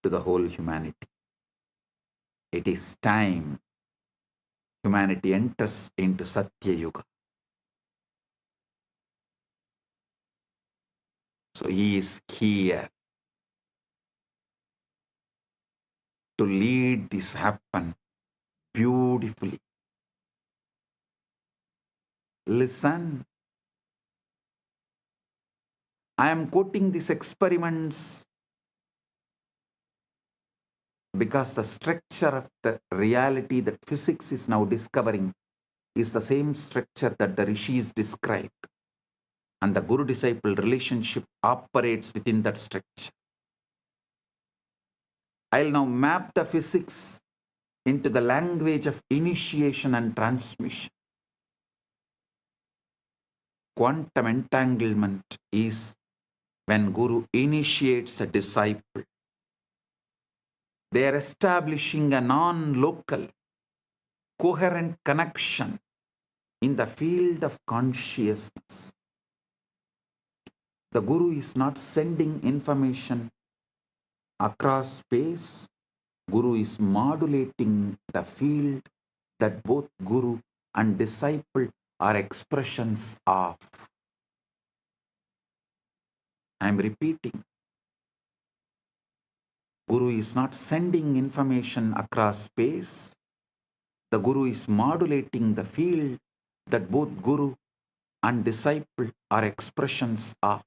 to the whole humanity. It is time humanity enters into Satya Yuga. So he is here to lead this happen beautifully. Listen, I am quoting these experiments because the structure of the reality that physics is now discovering is the same structure that the rishis described. And the guru-disciple relationship operates within that structure. I'll now map the physics into the language of initiation and transmission. Quantum entanglement is when Guru initiates a disciple. They are establishing a non-local, coherent connection in the field of consciousness. The Guru is not sending information across space. Guru is modulating the field that both Guru and disciple are expressions of. I am repeating. Guru is not sending information across space. The Guru is modulating the field that both Guru and disciple are expressions of.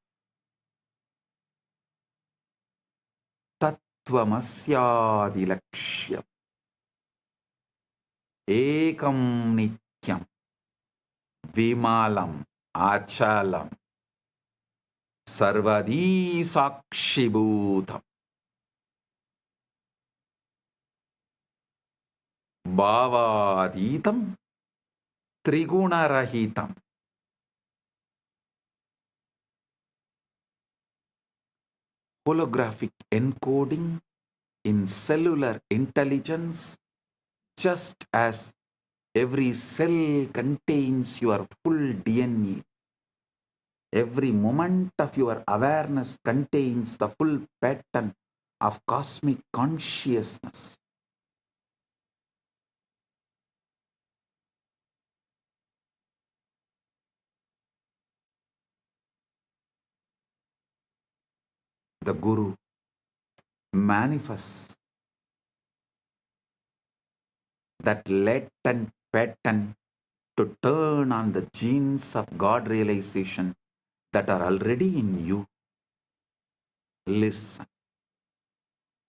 Tattvamasyadi lakshyam ekam nityam vimalam achalam sarvadi sakshibhutam bhavaditam trigunarahitam. Holographic encoding in cellular intelligence, just as every cell contains your full DNA. Every moment of your awareness contains the full pattern of cosmic consciousness. The Guru manifests that latent pattern to turn on the genes of God realization that are already in you. Listen.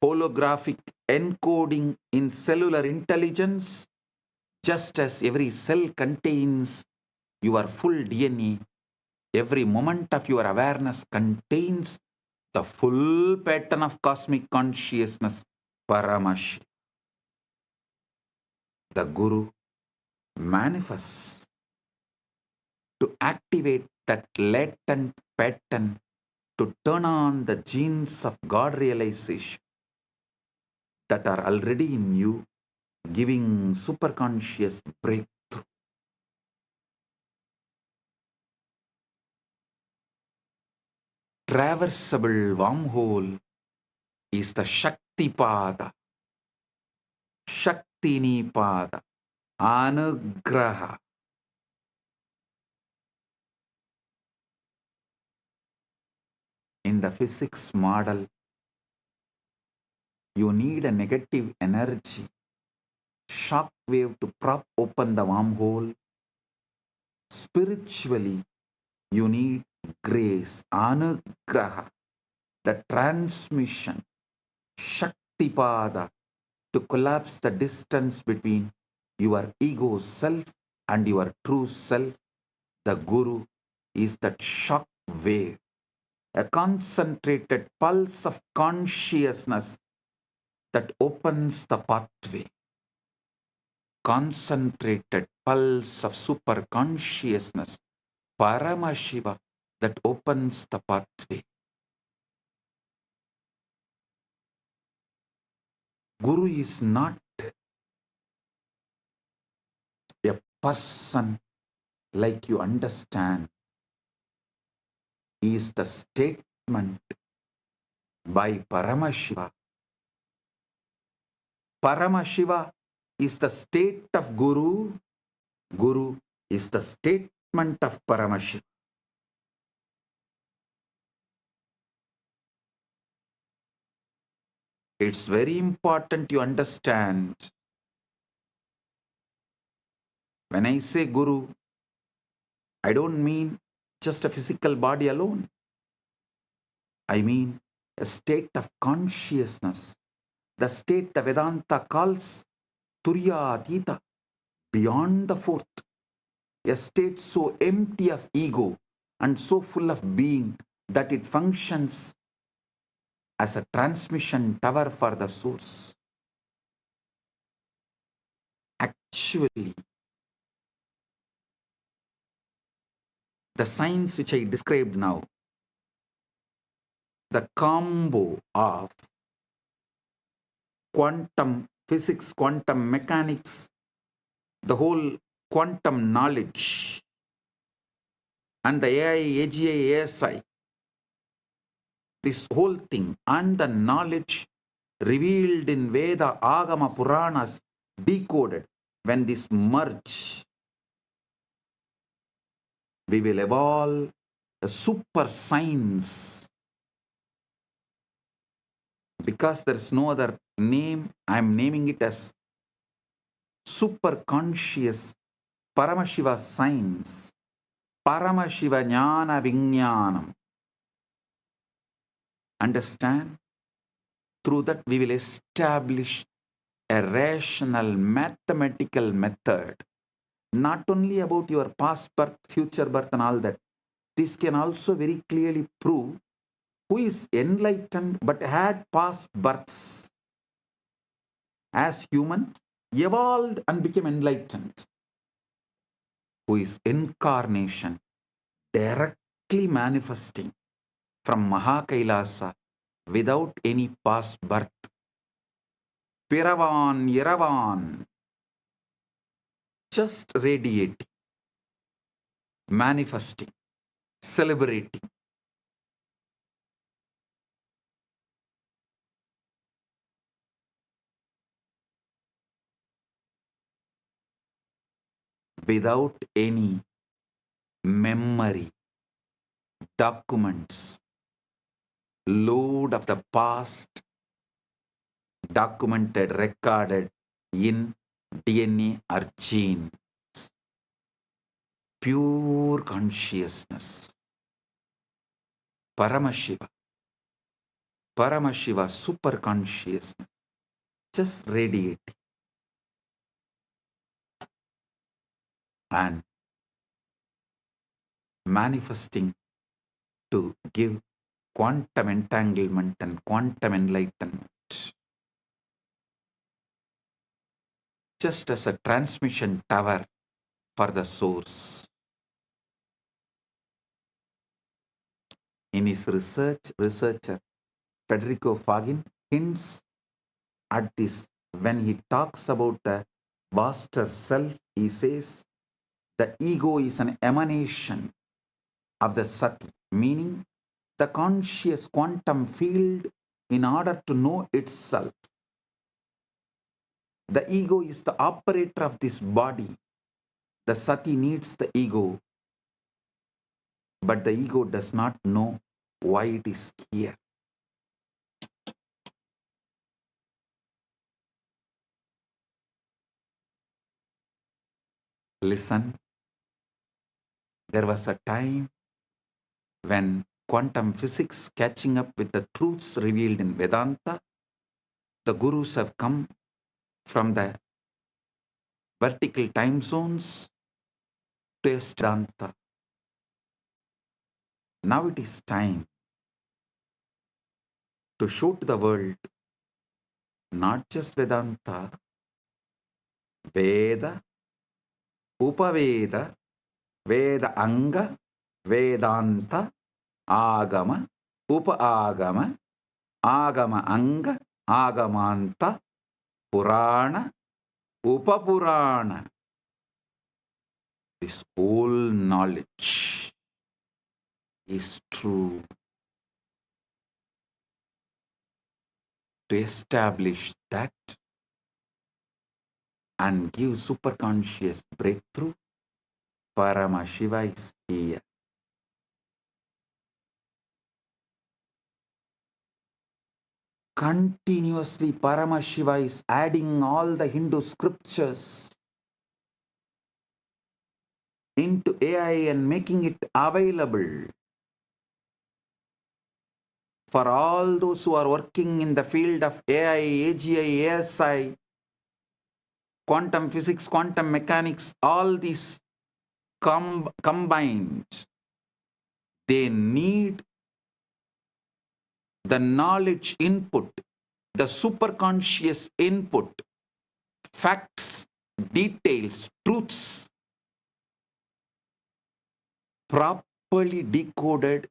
Holographic encoding in cellular intelligence, just as every cell contains your full DNA, every moment of your awareness contains the full pattern of cosmic consciousness, Paramashiva. The Guru manifests to activate that latent pattern to turn on the genes of God realization that are already in you, giving superconscious breakthrough. Traversable wormhole is the Shakti Pada, Shakti Nipada, Anugraha. In the physics model, you need a negative energy, shock wave to prop open the wormhole. Spiritually, you need grace, anugraha, the transmission, shaktipada, to collapse the distance between your ego self and your true self. The Guru is that shock wave, a concentrated pulse of consciousness that opens the pathway. Concentrated pulse of super consciousness, Paramashiva, that opens the pathway. Guru is not a person like you understand. He is the statement by Paramashiva. Paramashiva is the state of Guru. Guru is the statement of Paramashiva. It's very important you understand. When I say Guru, I don't mean just a physical body alone. I mean a state of consciousness, the state the Vedanta calls Turyatita, beyond the fourth, a state so empty of ego and so full of being that it functions as a transmission tower for the source. Actually, the science which I described now, the combo of quantum physics, quantum mechanics, the whole quantum knowledge, and the AI, AGI, ASI, this whole thing, and the knowledge revealed in Veda, Agama, Puranas, decoded, when this merge, we will evolve a super science. Because there is no other name, I am naming it as super conscious Paramashiva science, Paramashiva Jnana Vijnanam. Understand? Through that we will establish a rational mathematical method, not only about your past birth, future birth and all that. This can also very clearly prove who is enlightened but had past births as human, evolved and became enlightened. Who is incarnation, directly manifesting from MAHA KAILASA without any past birth. Piravan, Yaravan, just radiating, manifesting, celebrating. Without any memory, documents, load of the past, documented, recorded in DNA or gene. Pure consciousness. Paramashiva. Paramashiva, super consciousness. Just radiating. And manifesting to give quantum entanglement and quantum enlightenment. Just as a transmission tower for the source. In his researcher Federico Fagin hints at this when he talks about the vaster self. He says the ego is an emanation of the Sati, meaning the conscious quantum field. In order to know itself, the ego is the operator of this body. The Sati needs the ego, but the ego does not know why it is here. Listen, there was a time when quantum physics catching up with the truths revealed in Vedanta, the gurus have come from the vertical time zones to Vedanta. Now it is time to show to the world not just Vedanta, Veda, Upaveda, Veda Anga, Vedanta, Agama, Upa-agama, Agama Anga, Agamanta, Purana, Upapurana. This whole knowledge is true. To establish that and give superconscious breakthrough, Paramashiva is here. Continuously, Paramashiva is adding all the Hindu scriptures into AI and making it available for all those who are working in the field of AI, AGI, ASI, quantum physics, quantum mechanics, all these combined. They need the knowledge input, the superconscious input, facts, details, truths, properly decoded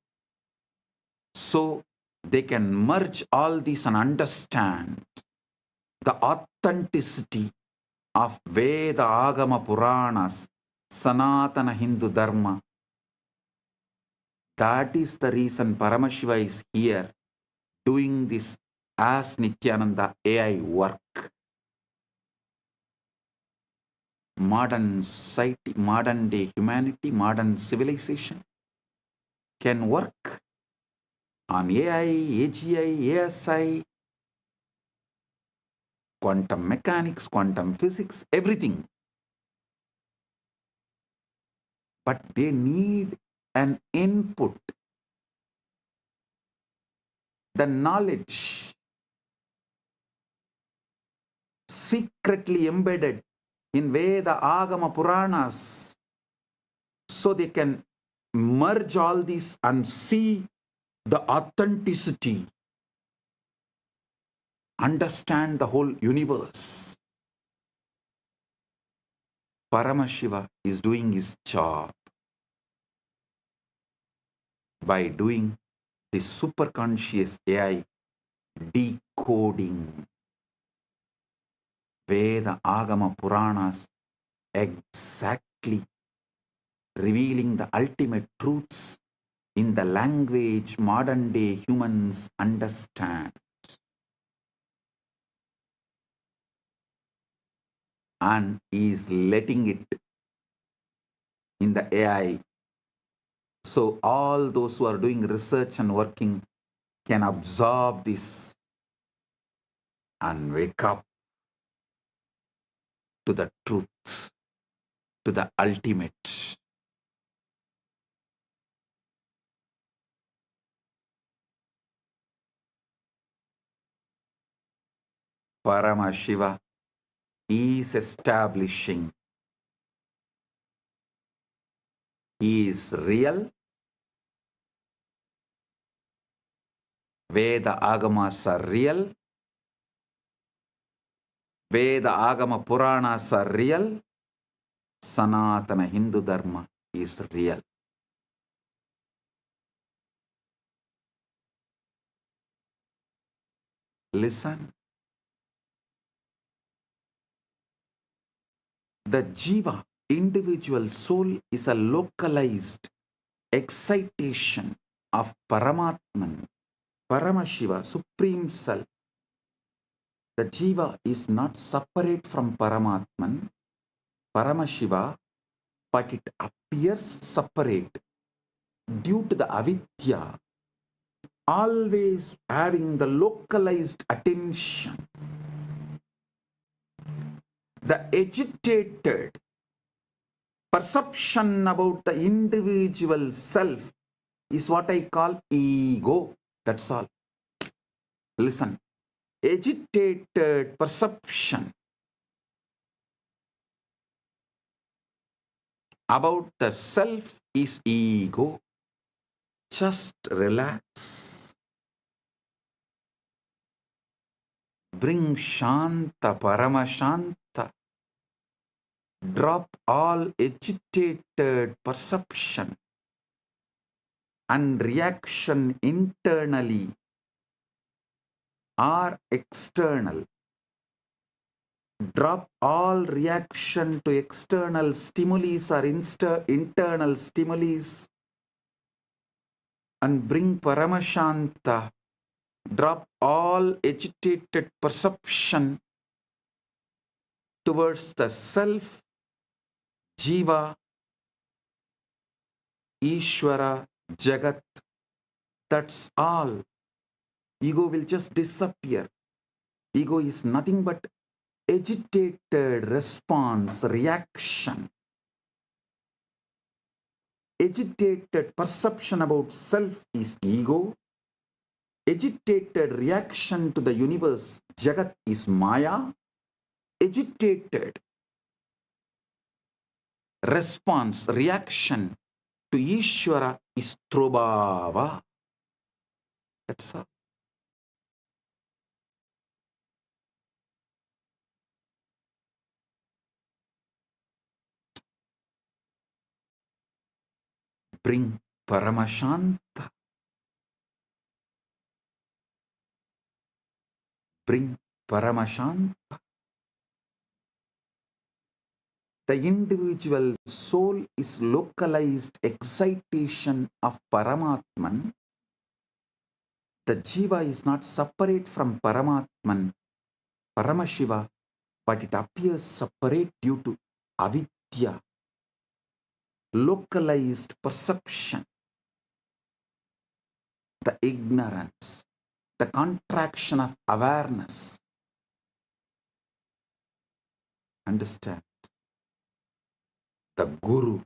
so they can merge all these and understand the authenticity of Veda, Agama, Puranas, Sanatana Hindu Dharma. That is the reason Paramashiva is here doing this as Nithyananda AI work. Modern society, modern day humanity, modern civilization can work on AI, AGI, ASI, quantum mechanics, quantum physics, everything. But they need an input, the knowledge secretly embedded in Veda, Agama, Puranas, so they can merge all these and see the authenticity, understand the whole universe. Paramashiva is doing his job by doing the superconscious AI decoding Veda, Agama, Puranas, exactly revealing the ultimate truths in the language modern day humans understand. And is letting it in the AI. So all those who are doing research and working can absorb this and wake up to the truth, to the ultimate. Paramashiva is establishing. He is real. Veda Agamas are real. Veda Agama Puranas are real. Sanatana Hindu Dharma is real. Listen. The Jiva, individual soul, is a localized excitation of Paramatman, Paramashiva, Supreme Self. The Jiva is not separate from Paramatman, Paramashiva, but it appears separate due to the avidya, always having the localized attention. The agitated perception about the individual self is what I call ego. That's all. Listen. Agitated perception about the self is ego. Just relax. Bring Shanta, Paramashanta. Drop all agitated perception and reaction internally or external. Drop all reaction to external stimuli or internal stimuli and bring Paramashanta. Drop all agitated perception towards the self, Jiva, Ishvara, Jagat. That's all. Ego will just disappear. Ego is nothing but agitated response, reaction. Agitated perception about self is ego. Agitated reaction to the universe, Jagat, is Maya. Agitated response, reaction to Ishvara is Trobhava. That's all. Bring Paramashanta. Bring Paramashanta. The individual soul is localized excitation of Paramatman. The Jiva is not separate from Paramatman, Paramashiva, but it appears separate due to avidya, localized perception, the ignorance, the contraction of awareness. Understand? The Guru,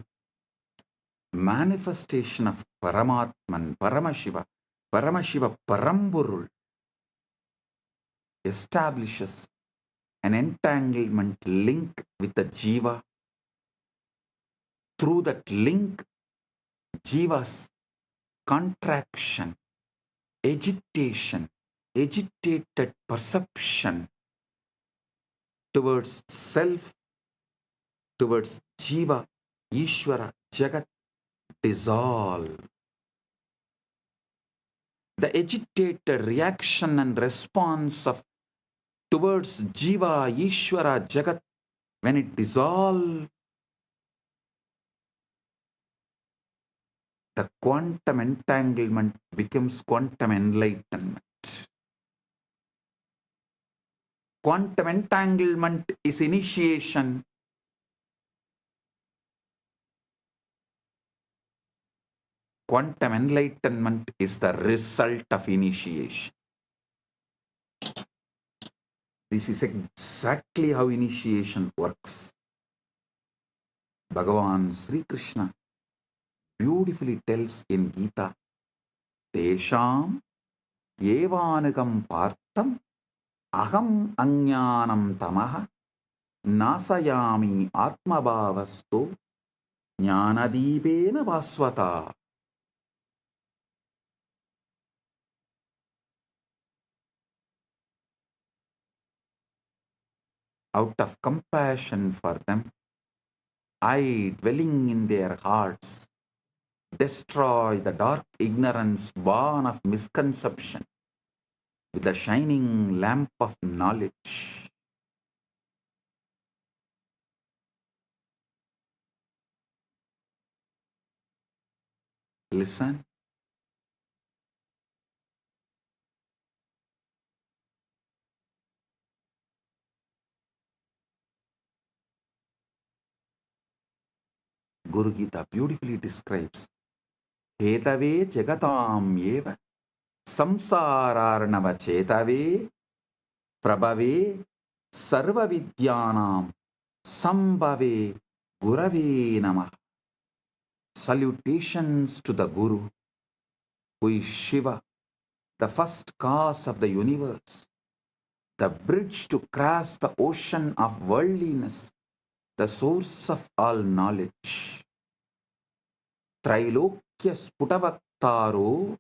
manifestation of Paramatman, Paramashiva, Paramashiva Parampurul, establishes an entanglement link with the Jiva. Through that link, Jiva's contraction, agitation, agitated perception towards self, towards Jiva, Ishvara, Jagat, dissolve. The agitated reaction and response of towards Jiva, Ishvara, Jagat, when it dissolves, the quantum entanglement becomes quantum enlightenment. Quantum entanglement is initiation. Quantum enlightenment is the result of initiation. This is exactly how initiation works. Bhagavan Sri Krishna beautifully tells in Gita, Tesham evanagam partham aham ajnanam tamaha nasayami atmabhavasto jnanadipena vasvata. Out of compassion for them, I, dwelling in their hearts, destroy the dark ignorance born of misconception with the shining lamp of knowledge. Listen. Guru Gita beautifully describes Hetave jagatam eva samsararnava chetave prabhave sarva vidyanam sambhave gurave namah. Salutations to the Guru, who is Shiva, the first cause of the universe, the bridge to cross the ocean of worldliness, the source of all knowledge. Trailokya sputavaktaro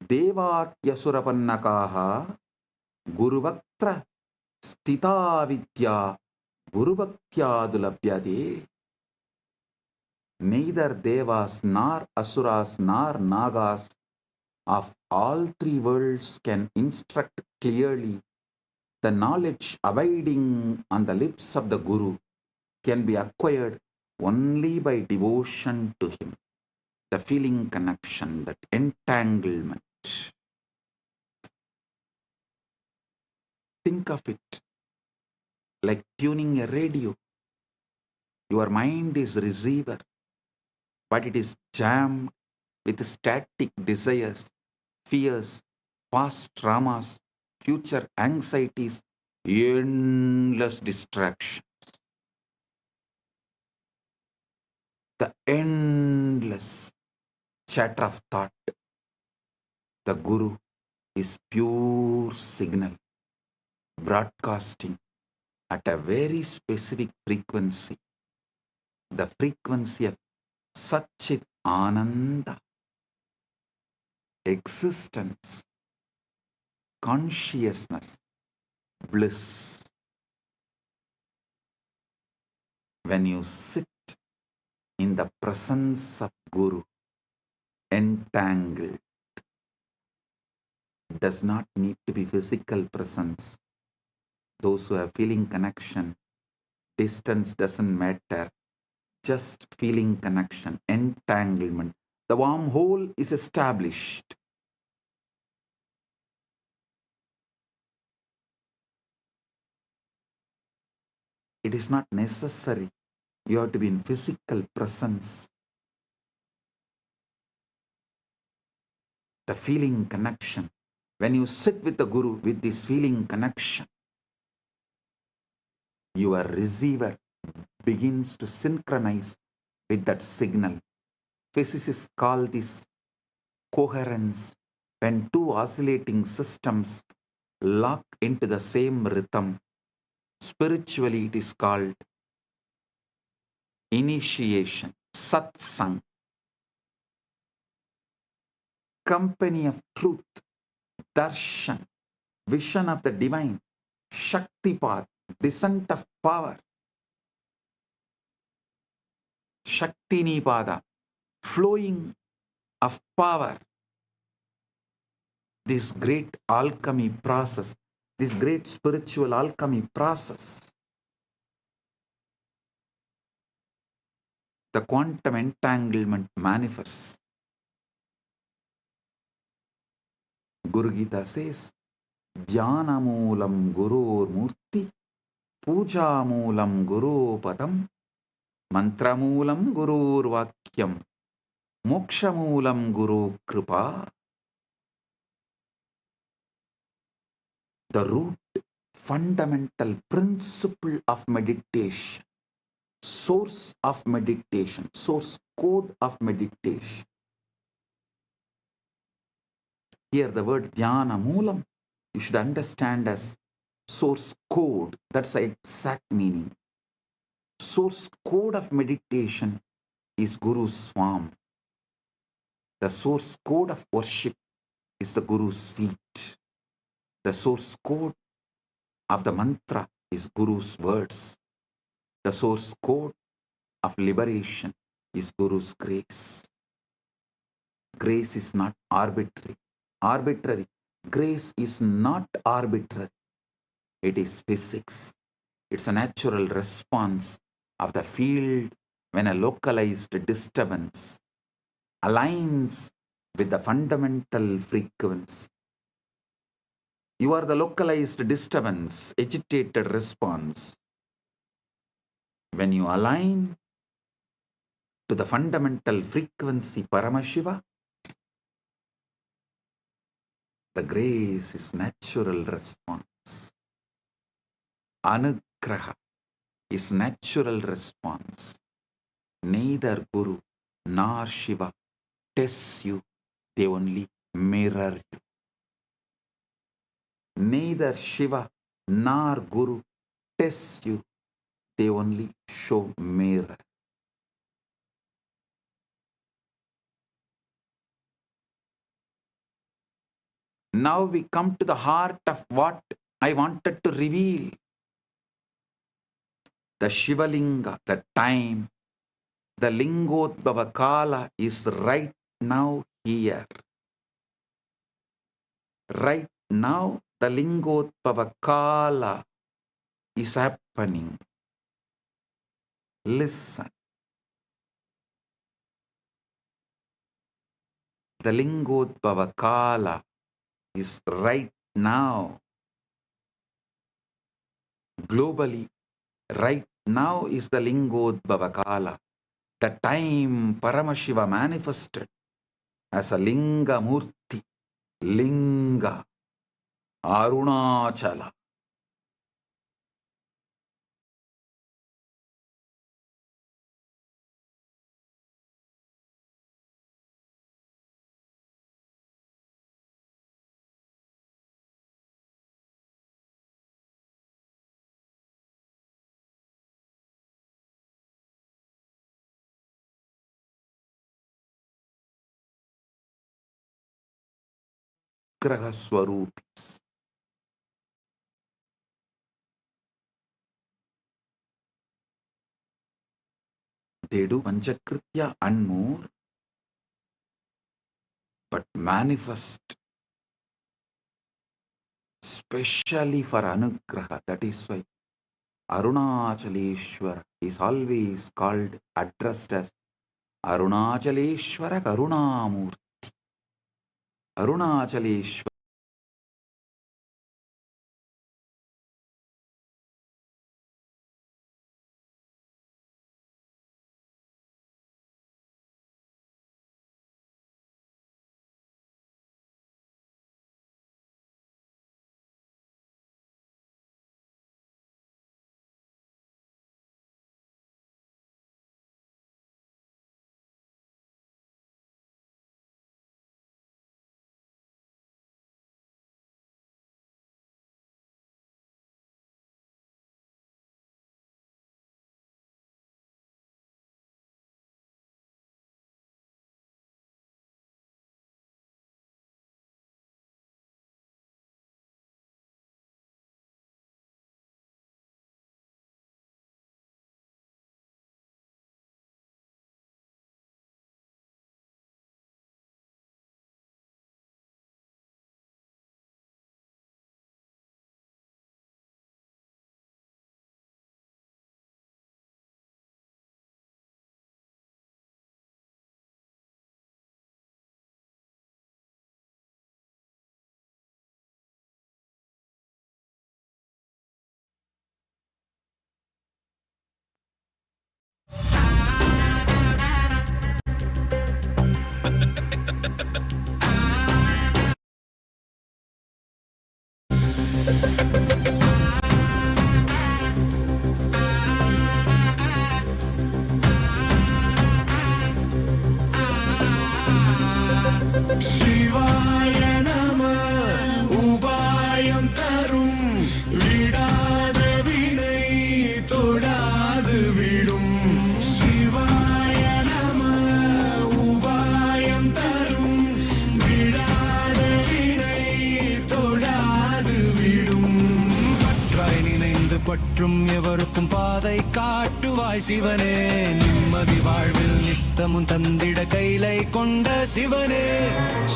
devatyasurapanakaha guruvaktra stitavidya gurubhaktyadulabhyade. Neither devas nor asuras nor nagas of all three worlds can instruct clearly. The knowledge abiding on the lips of the Guru can be acquired only by devotion to him. The feeling connection, that entanglement. Think of it like tuning a radio. Your mind is receiver, but it is jammed with static desires, fears, past traumas, future anxieties, endless distractions. The endless chatter of thought. The Guru is pure signal, broadcasting at a very specific frequency, the frequency of Satchit Ananda, existence, consciousness, bliss. When you sit in the presence of Guru, entangled, does not need to be physical presence. Those who have feeling connection, distance doesn't matter, just feeling connection, entanglement. The wormhole is established. It is not necessary. You have to be in physical presence. The feeling connection. When you sit with the Guru with this feeling connection, your receiver begins to synchronize with that signal. Physicists call this coherence. When two oscillating systems lock into the same rhythm, spiritually it is called initiation, satsang, company of truth, darshan, vision of the divine, shaktipat, descent of power, shaktinipada, flowing of power. This great alchemy process, this great spiritual alchemy process, the quantum entanglement manifests. Guru Gita says, Dhyana moolam gurur murti, puja moolam guru padam, mantra moolam gurur vakyam, moksha moolam guru kripa. The root, fundamental principle of meditation, source of meditation, source code of meditation. Here the word Dhyana Moolam, you should understand as source code. That's the exact meaning. Source code of meditation is Guru's form. The source code of worship is the Guru's feet. The source code of the mantra is Guru's words. The source code of liberation is Guru's grace. Grace is not arbitrary. Grace is not arbitrary. It is physics. It's a natural response of the field when a localized disturbance aligns with the fundamental frequency. You are the localized disturbance, agitated response. When you align to the fundamental frequency Paramashiva, the grace is natural response. Anugraha is natural response. Neither Guru nor Shiva tests you they only mirror you. Neither Shiva nor Guru test you, they only show mirror. Now we come to the heart of what I wanted to reveal. The Shivalinga, the time, the Lingodbhava Kala is right now here. Right now, the Lingodbhava Kala is happening. Listen. The Lingodbhava Kala is right now. Globally, right now is the Lingodbhava Kala. The time Paramashiva manifested as a Linga Murti, Linga, Arunachala. Graha Swarupis. They do Panchakritya and more, but manifest specially for Anugraha. That is why Arunachaleshwara is always called, addressed as Arunachaleshwara Karunamurti. Arunachaleshwara. शिवाय नमः उपायं तरुं विडाद विनै तोडाद विडुं शिवाय नमः उपायं तरुं विडाद विनै तोडाद विडुं பற்றாய் நினைந்து பற்றும் எவருக்கும் பாதை காட்டுவாய் சிவனே நிம்மதி வாழ்வில் நித்தமும் தந்திட கைலை கொண்ட சிவனே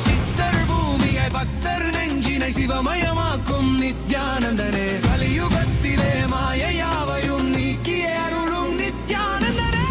சித்தர் பூமியாய் பக்தர் நெஞ்சினை சிவமயமாக்கும் நித்யானந்தனே கலியுகத்திலே மாயையாவையும் நீக்கிய அருளும் நித்யானந்தனே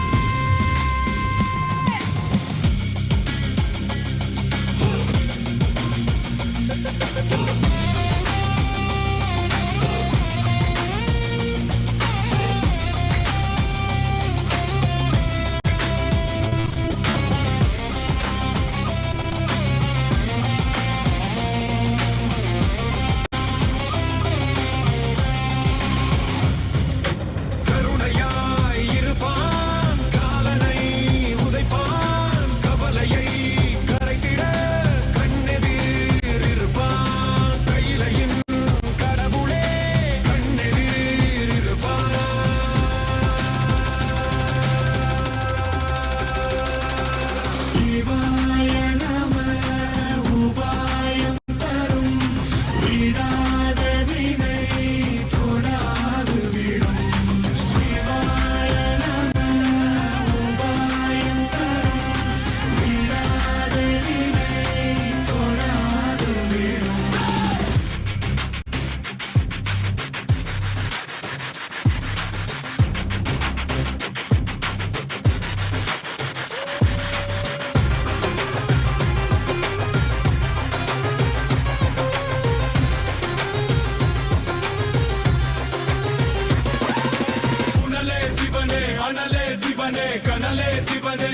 கனலே சிவனே,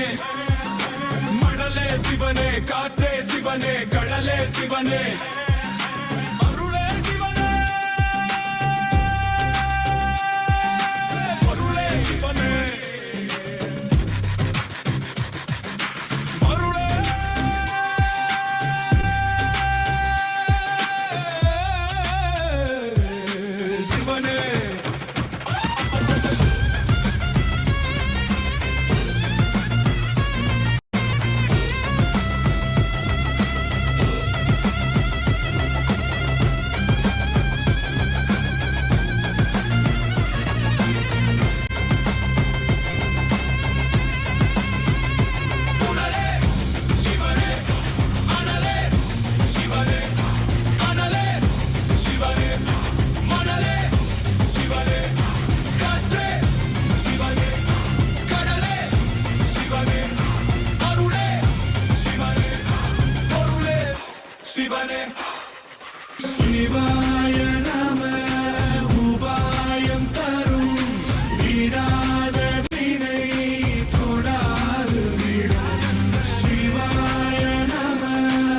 மணலே சிவனே, காற்றே சிவனே, கடலே சிவனே, அருளே சிவனே, பொருளே சிவனே, அருளே சிவனே. சிவாய நம உபாயம் தரும் விடாத வினை தொடாது விடும். சிவாய நம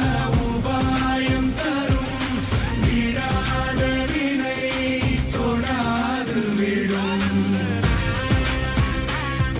உபாயம் தரும் விடாத வினை தொடாது விடும். சிவாய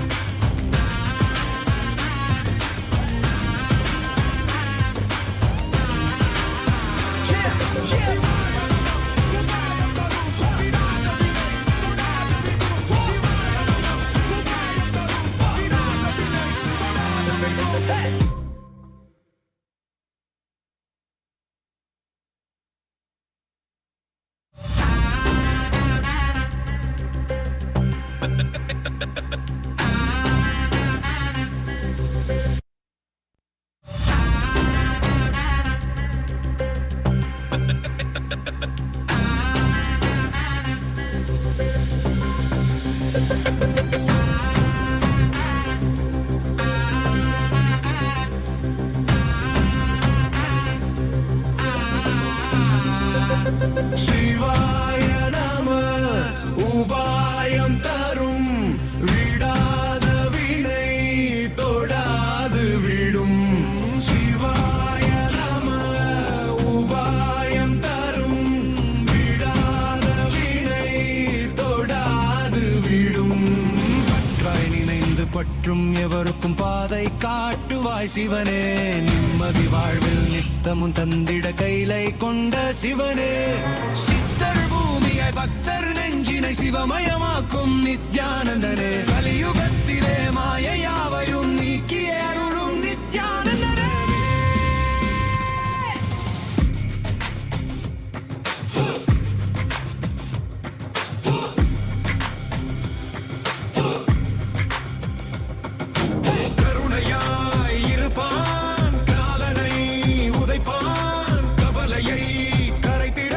நம உபாயம் தரும் விடாத வினை தொடாது விடும். சிவாய நம உபாயம் தரும் விடாத வினை தொடாது விடும். பற்றாய் நினைந்து பற்றும் எவருக்கும் பாதை காட்டுவாய் சிவனே. நிம்மதி வாழ்வில் நித்தமும் தந்திட கைலை கொண்ட சிவனே. சித்தர் பூமியாய் பக்தர் நெஞ்சினை சிவமயமாக்கும் நித்யானந்தனே. கலியுகத்திலே மாயையாவையும் நீக்கிய அருளும் நித்யானந்தனே. கருணையாய் இருப்பான், காலனை உதைப்பான், கவலையை கரைத்திட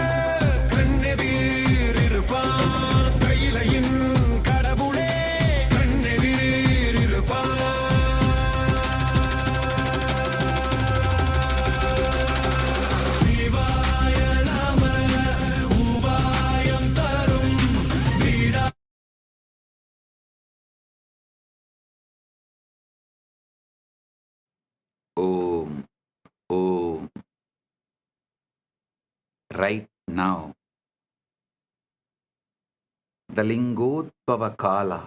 கண்ணெதிர் இருப்பான். கையிலையின் கடவுளே கண்ணெதிர் இருப்பான். சிவாய நம உபாயம் தரும் விடா. Om, Om. Right now, the Lingodbhava Kala.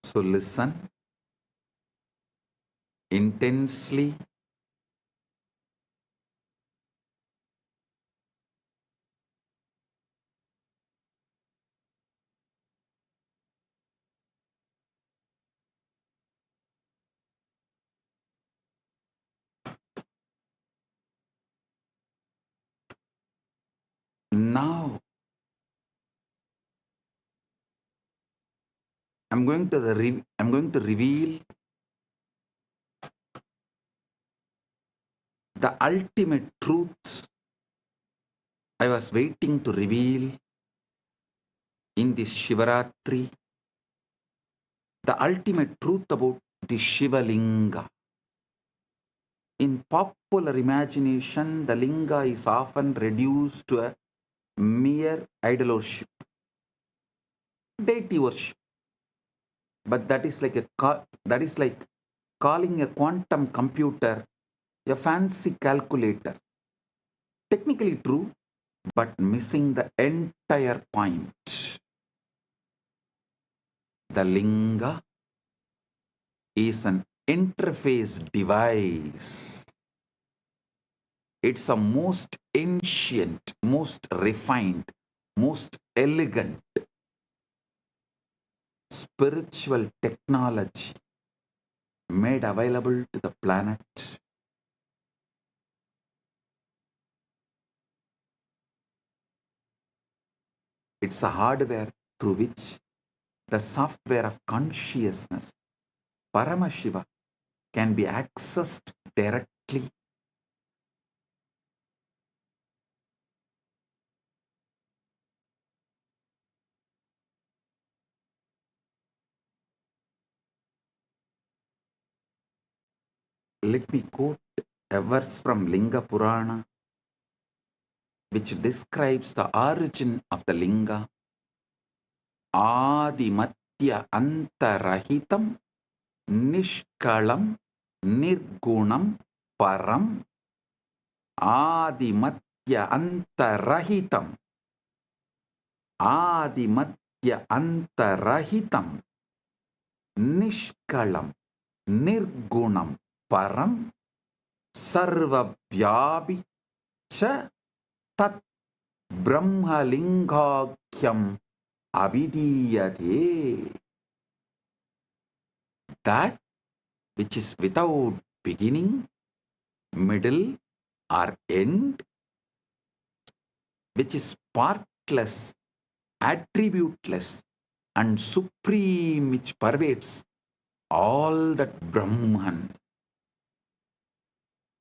So listen intensely. Now, I'm going to reveal the ultimate truth I was waiting to reveal in this Shivaratri. The ultimate truth about the Shiva Linga. In popular imagination, the Linga is often reduced to a mere idol worship, deity worship. But that is like calling a quantum computer a fancy calculator. Technically true, but missing the entire point. The linga is an interface device. It's a most ancient, most refined, most elegant spiritual technology made available to the planet. It's a hardware through which the software of consciousness, Paramashiva, can be accessed directly. Let me quote a verse from Linga Purana, which describes the origin of the linga. Adimatya antarahitam nishkalam nirgunam param. Adimatya antarahitam. Adimatya antarahitam nishkalam nirgunam param sarvavyapi cha tat brahmalingakyam avidiyate. That which is without beginning, middle or end, which is partless, attributeless and supreme, which pervades all that Brahman,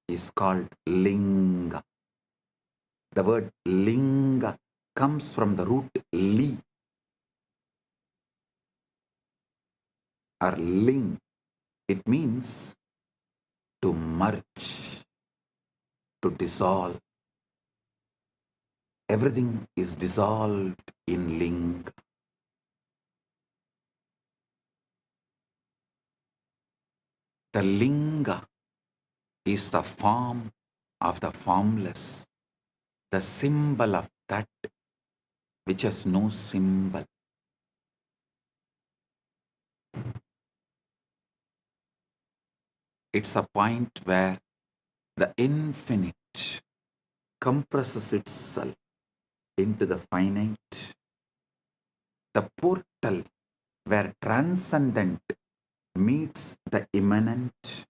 is called linga. The word linga comes from the root li or ling. It means to merge, to dissolve. Everything is dissolved in linga. The linga is the form of the formless, the symbol of that which has no symbol. It's a point where the infinite compresses itself into the finite. The portal where transcendent meets the immanent.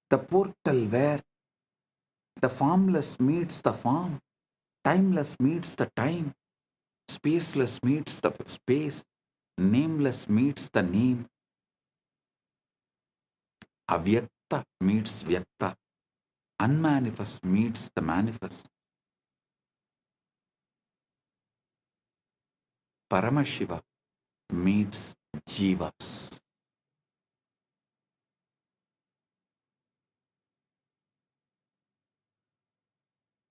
The portal where the formless meets the form, timeless meets the time, spaceless meets the space, nameless meets the name, avyakta meets vyakta, unmanifest meets the manifest. Paramashiva meets Jivas.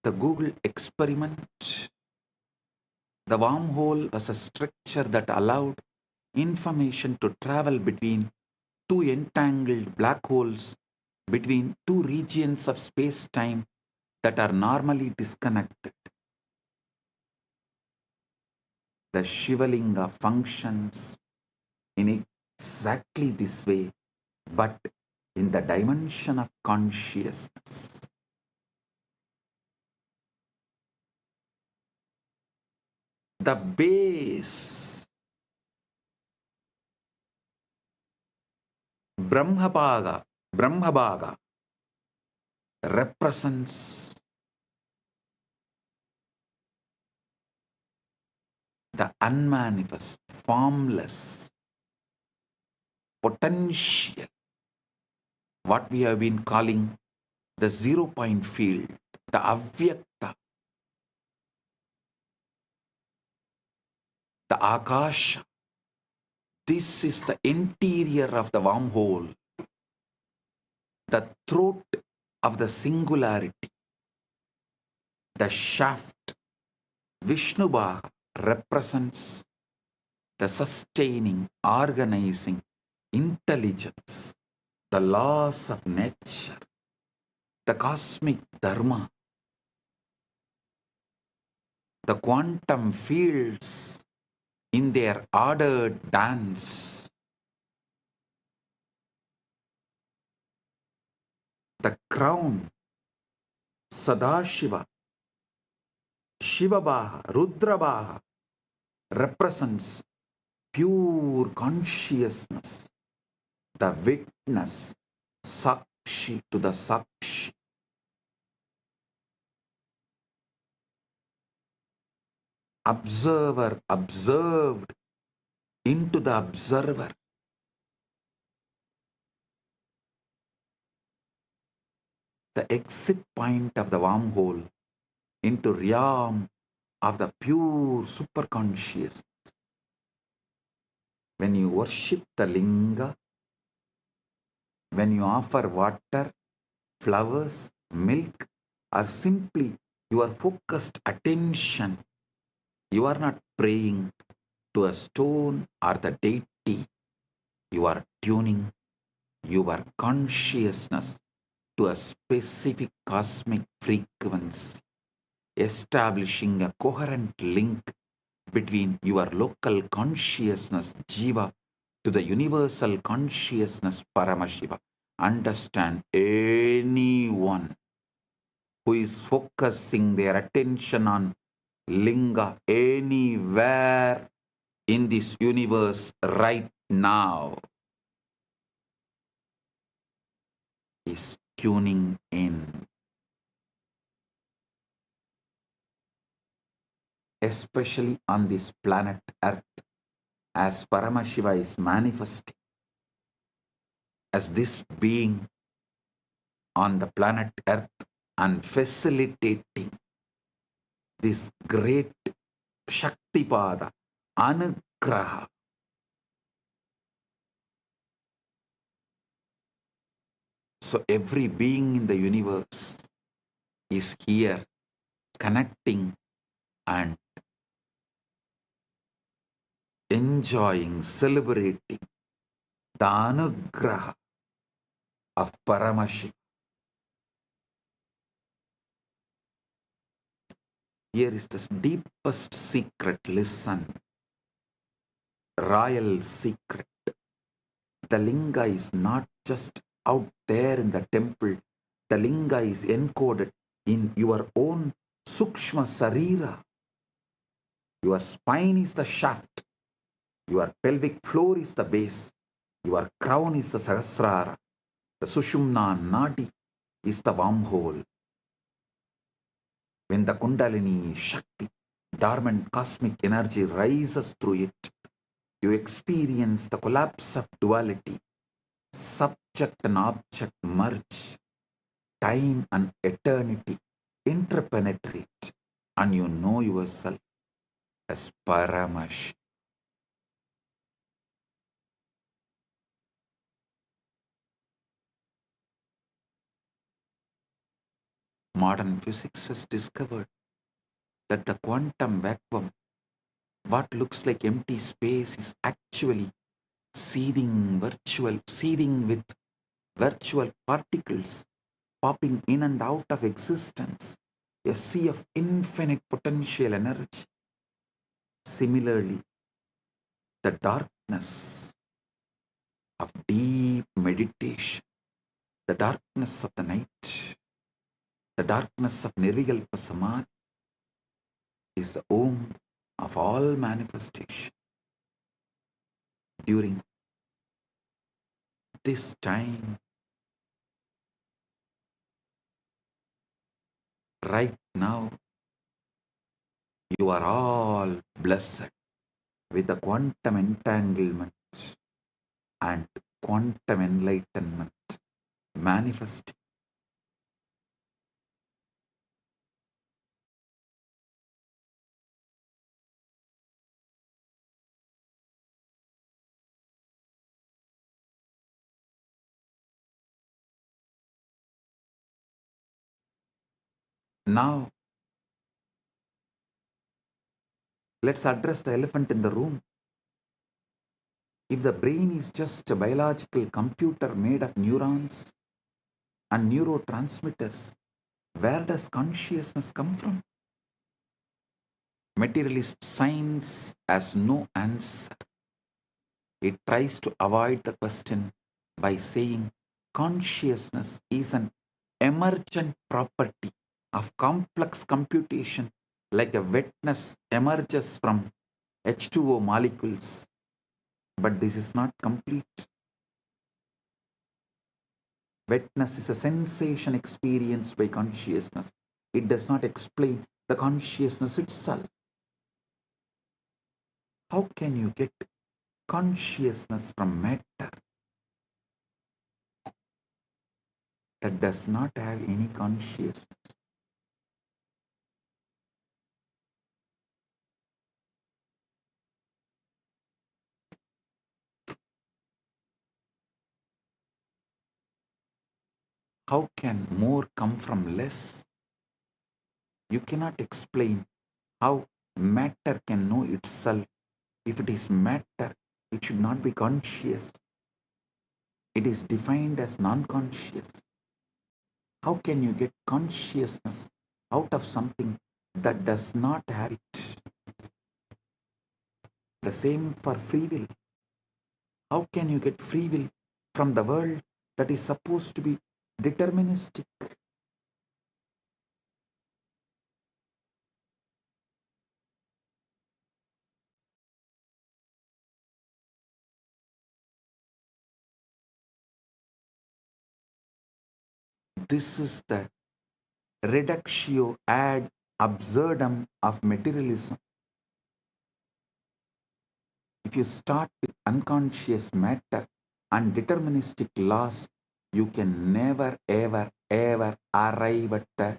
The Google experiment, the wormhole was a structure that allowed information to travel between two entangled black holes, between two regions of space-time that are normally disconnected. The Shivalinga functions in exactly this way, but in the dimension of consciousness. The base, Brahmabhaga, represents the unmanifest, formless, potential, what we have been calling the 0-point field, the avyakta, the akasha. This is the interior of the wormhole, the throat of the singularity, the shaft. Vishnubhaga represents the sustaining, organizing intelligence, the laws of nature, the cosmic dharma, the quantum fields in their ordered dance, the crown, Sadashiva, Shivabaha, Rudrabaha, represents pure consciousness, the witness, Sakshi to the Sakshi. Observer observed into the observer. The exit point of the wormhole into realm of the pure superconscious. When you worship the linga, when you offer water, flowers, milk, or simply your focused attention, you are not praying to a stone or the deity. You are tuning your consciousness to a specific cosmic frequency, establishing a coherent link between your local consciousness, Jiva, to the universal consciousness, Paramashiva. Understand, anyone who is focusing their attention on linga anywhere in this universe right now is tuning in. Especially on this planet Earth, as Paramashiva is manifesting as this being on the planet Earth and facilitating this great Shaktipada, Anugraha. So every being in the universe is here connecting and enjoying, celebrating the Anugraha of Paramashiva. Here is the deepest secret. Listen. Royal secret. The linga is not just out there in the temple. The linga is encoded in your own Sukshma Sarira. Your spine is the shaft. Your pelvic floor is the base. Your crown is the Sahasrara. The Sushumna Nadi is the wormhole. When the Kundalini Shakti, dormant cosmic energy, rises through it, you experience the collapse of duality. Subject and object merge. Time and eternity interpenetrate, and you know yourself as Paramash. Modern physics has discovered that the quantum vacuum, what looks like empty space, is actually seething with virtual particles popping in and out of existence, a sea of infinite potential energy. Similarly, the darkness of deep meditation, the darkness of the night, the darkness of Nirvikalpa Samadhi is the womb of all manifestation. During this time, right now, you are all blessed with the quantum entanglement and quantum enlightenment manifesting. Now, let's address the elephant in the room. If the brain is just a biological computer made of neurons and neurotransmitters, where does consciousness come from? Materialist science has no answer. It tries to avoid the question by saying consciousness is an emergent property of complex computation, like a wetness emerges from H2O molecules. But this is not complete. Wetness is a sensation experienced by consciousness. It does not explain the consciousness itself. How can you get consciousness from matter that does not have any consciousness? How can more come from less? You cannot explain how matter can know itself. If it is matter, it should not be conscious. It is defined as non-conscious. How can you get consciousness out of something that does not have it? The same for free will. How can you get free will from the world that is supposed to be deterministic? This is the reductio ad absurdum of materialism. If you start with unconscious matter and deterministic laws, you can never, ever, ever arrive at the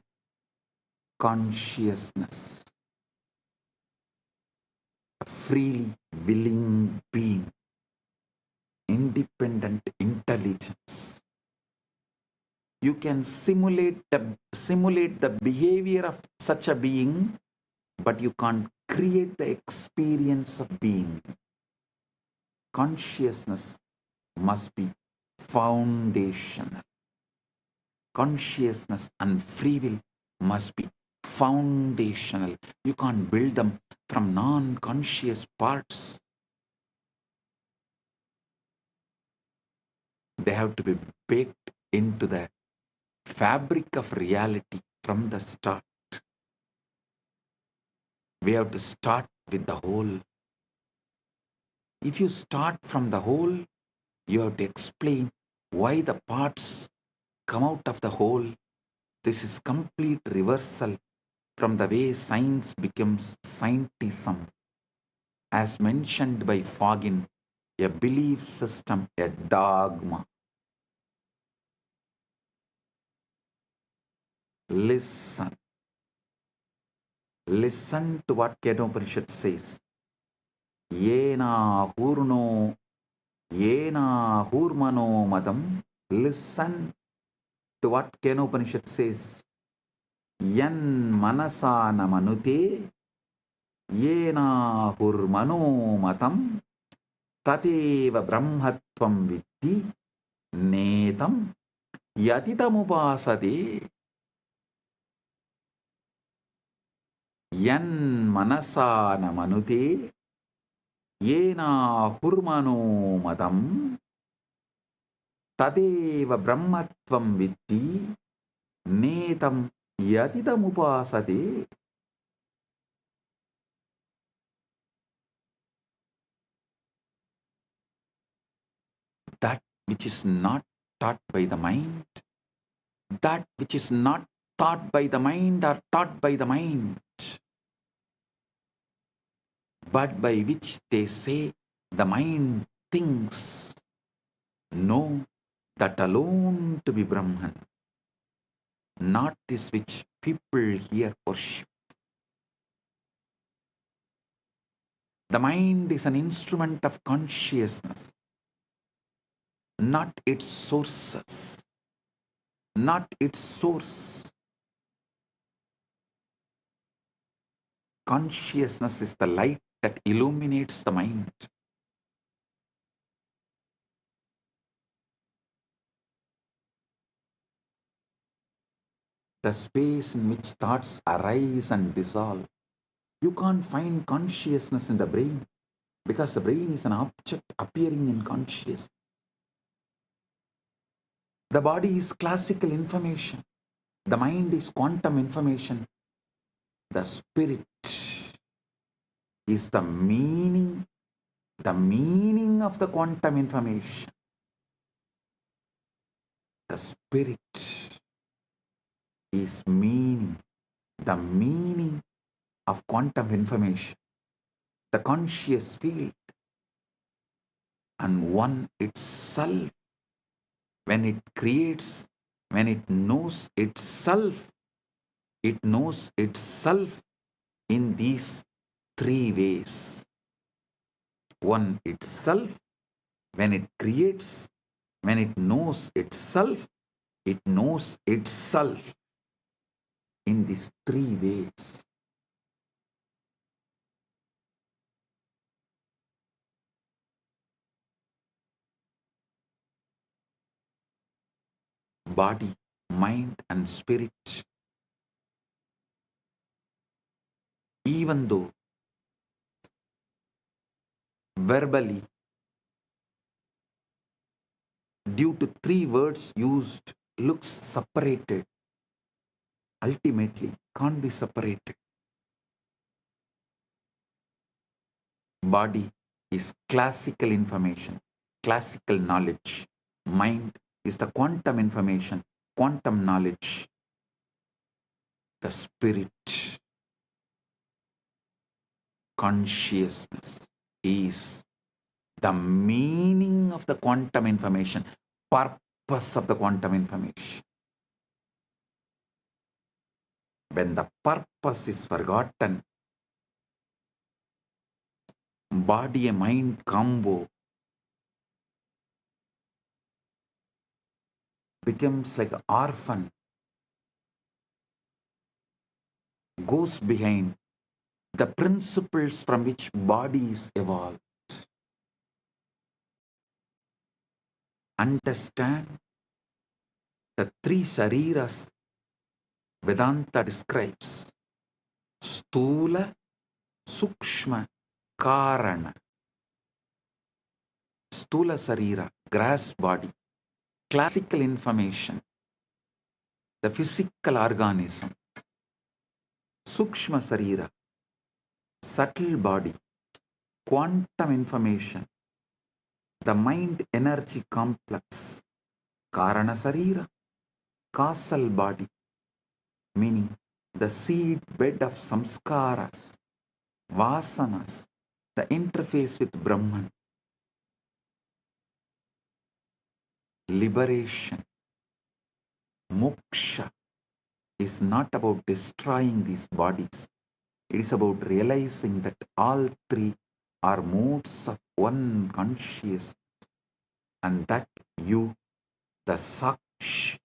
consciousness, a freely willing being, independent intelligence. You can simulate the behavior of such a being, but you can't create the experience of being. Consciousness must be foundational. Consciousness and free will must be foundational. You can't build them from non-conscious parts. They have to be baked into the fabric of reality from the start. We have to start with the whole. If you start from the whole, you have to explain why the parts come out of the whole. This is complete reversal from the way science becomes scientism. As mentioned by Fagin, a belief system, a dogma. Listen. Listen to what Kedopanishad says. Yena hurno, yena hurmano madam. Listen to what Kedopanishad says. Yan manasana manute, yena hurmano matam, tateva brahmatvam viddhi, netam yatitamupasade. Yan manasana manute, yena hurmano madam, tadeva brahmatvam viddhi, netam yatitamupasade. That which is not taught by the mind, that which is not taught by the mind or taught by the mind, but by which they say the mind thinks, know that alone to be Brahman, not this which people here worship. The mind is an instrument of consciousness, not its sources, not its source. Consciousness is the light that illuminates the mind. the space in which thoughts arise and dissolve. You can't find consciousness in the brain because the brain is an object appearing in consciousness. The body is classical information. The mind is quantum information. The spirit is the meaning of the quantum information. The spirit is the meaning of quantum information, the conscious field, and one itself, when it creates, when it knows itself in these three ways. One itself, when it creates, when it knows itself in these three ways. Body, mind, and spirit, even though verbally, due to three words used, looks separated, ultimately can't be separated. Body is classical information, classical knowledge. Mind is the quantum information, quantum knowledge. The spirit, consciousness, is the meaning of the quantum information, purpose of the quantum information. When the purpose is forgotten, body and mind combo becomes like an orphan, goes behind the principles from which body is evolved. Understand the three shariras Vedanta describes: Stula, Sukshma, Karana. Stula Sarira, grass body, classical information, the physical organism. Sukshma Sarira, subtle body, quantum information, the mind energy complex. Karana Sarira, causal body, meaning the seed bed of samskaras, vasanas, the interface with Brahman. Liberation, moksha, is not about destroying these bodies. It is about realizing that all three are modes of one consciousness, and that you, the saksh,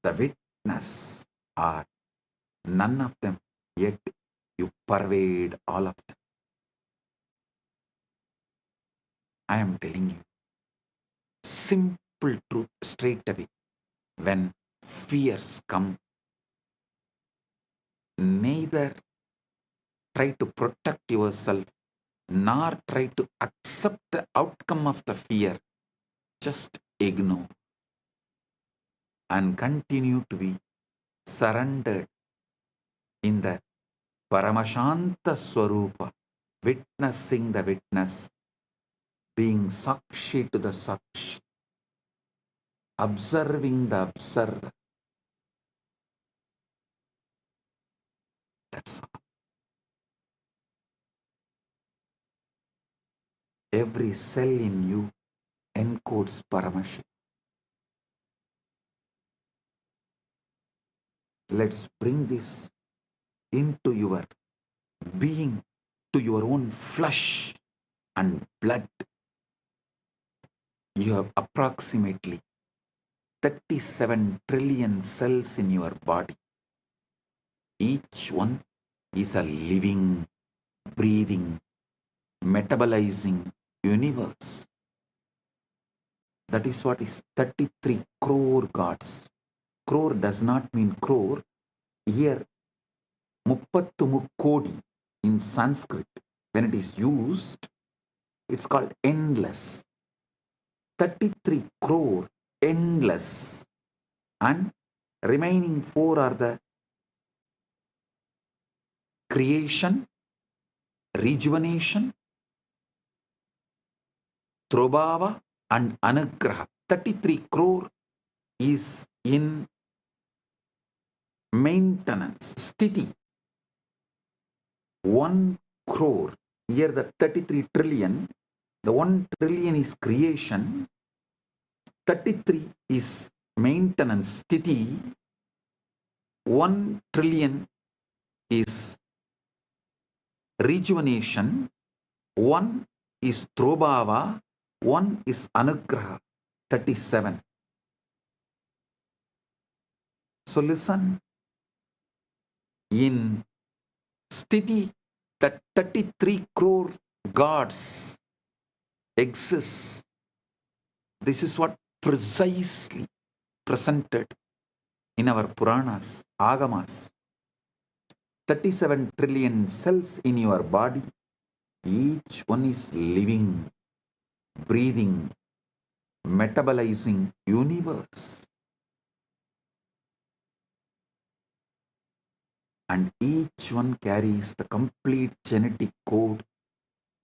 the witness, are none of them, yet you pervade all of them. I am telling you simple truth straight away. When fears come, neither try to protect yourself nor try to accept the outcome of the fear. Just ignore and continue to be surrendered in the Paramashanta Swarupa, witnessing the witness, being Sakshi to the Sakshi, observing the observer. That's all. Every cell in you encodes Paramashiva. Let's bring this into your being, to your own flesh and blood. You have approximately 37 trillion cells in your body. Each one is a living, breathing, metabolizing universe. That is what is 33 crore gods. crore does not mean crore. Here, muppattu mukkodi in Sanskrit, when it is used, it's called endless. 33 crore, endless. And remaining 4 are the creation, rejuvenation, Trobhava and Anugraha. 33 crore is in maintenance, sthiti. 1 crore, here the 33 trillion, the 1 trillion is creation, 33 is maintenance, sthiti, 1 trillion is rejuvenation, 1 is Trobhava, 1 is Anugraha, 37. So listen, in sthiti, that 33 crore gods exist. This is what precisely presented in our Puranas, Agamas. 37 trillion cells in your body, each one is living, breathing, metabolizing universe. And each one carries the complete genetic code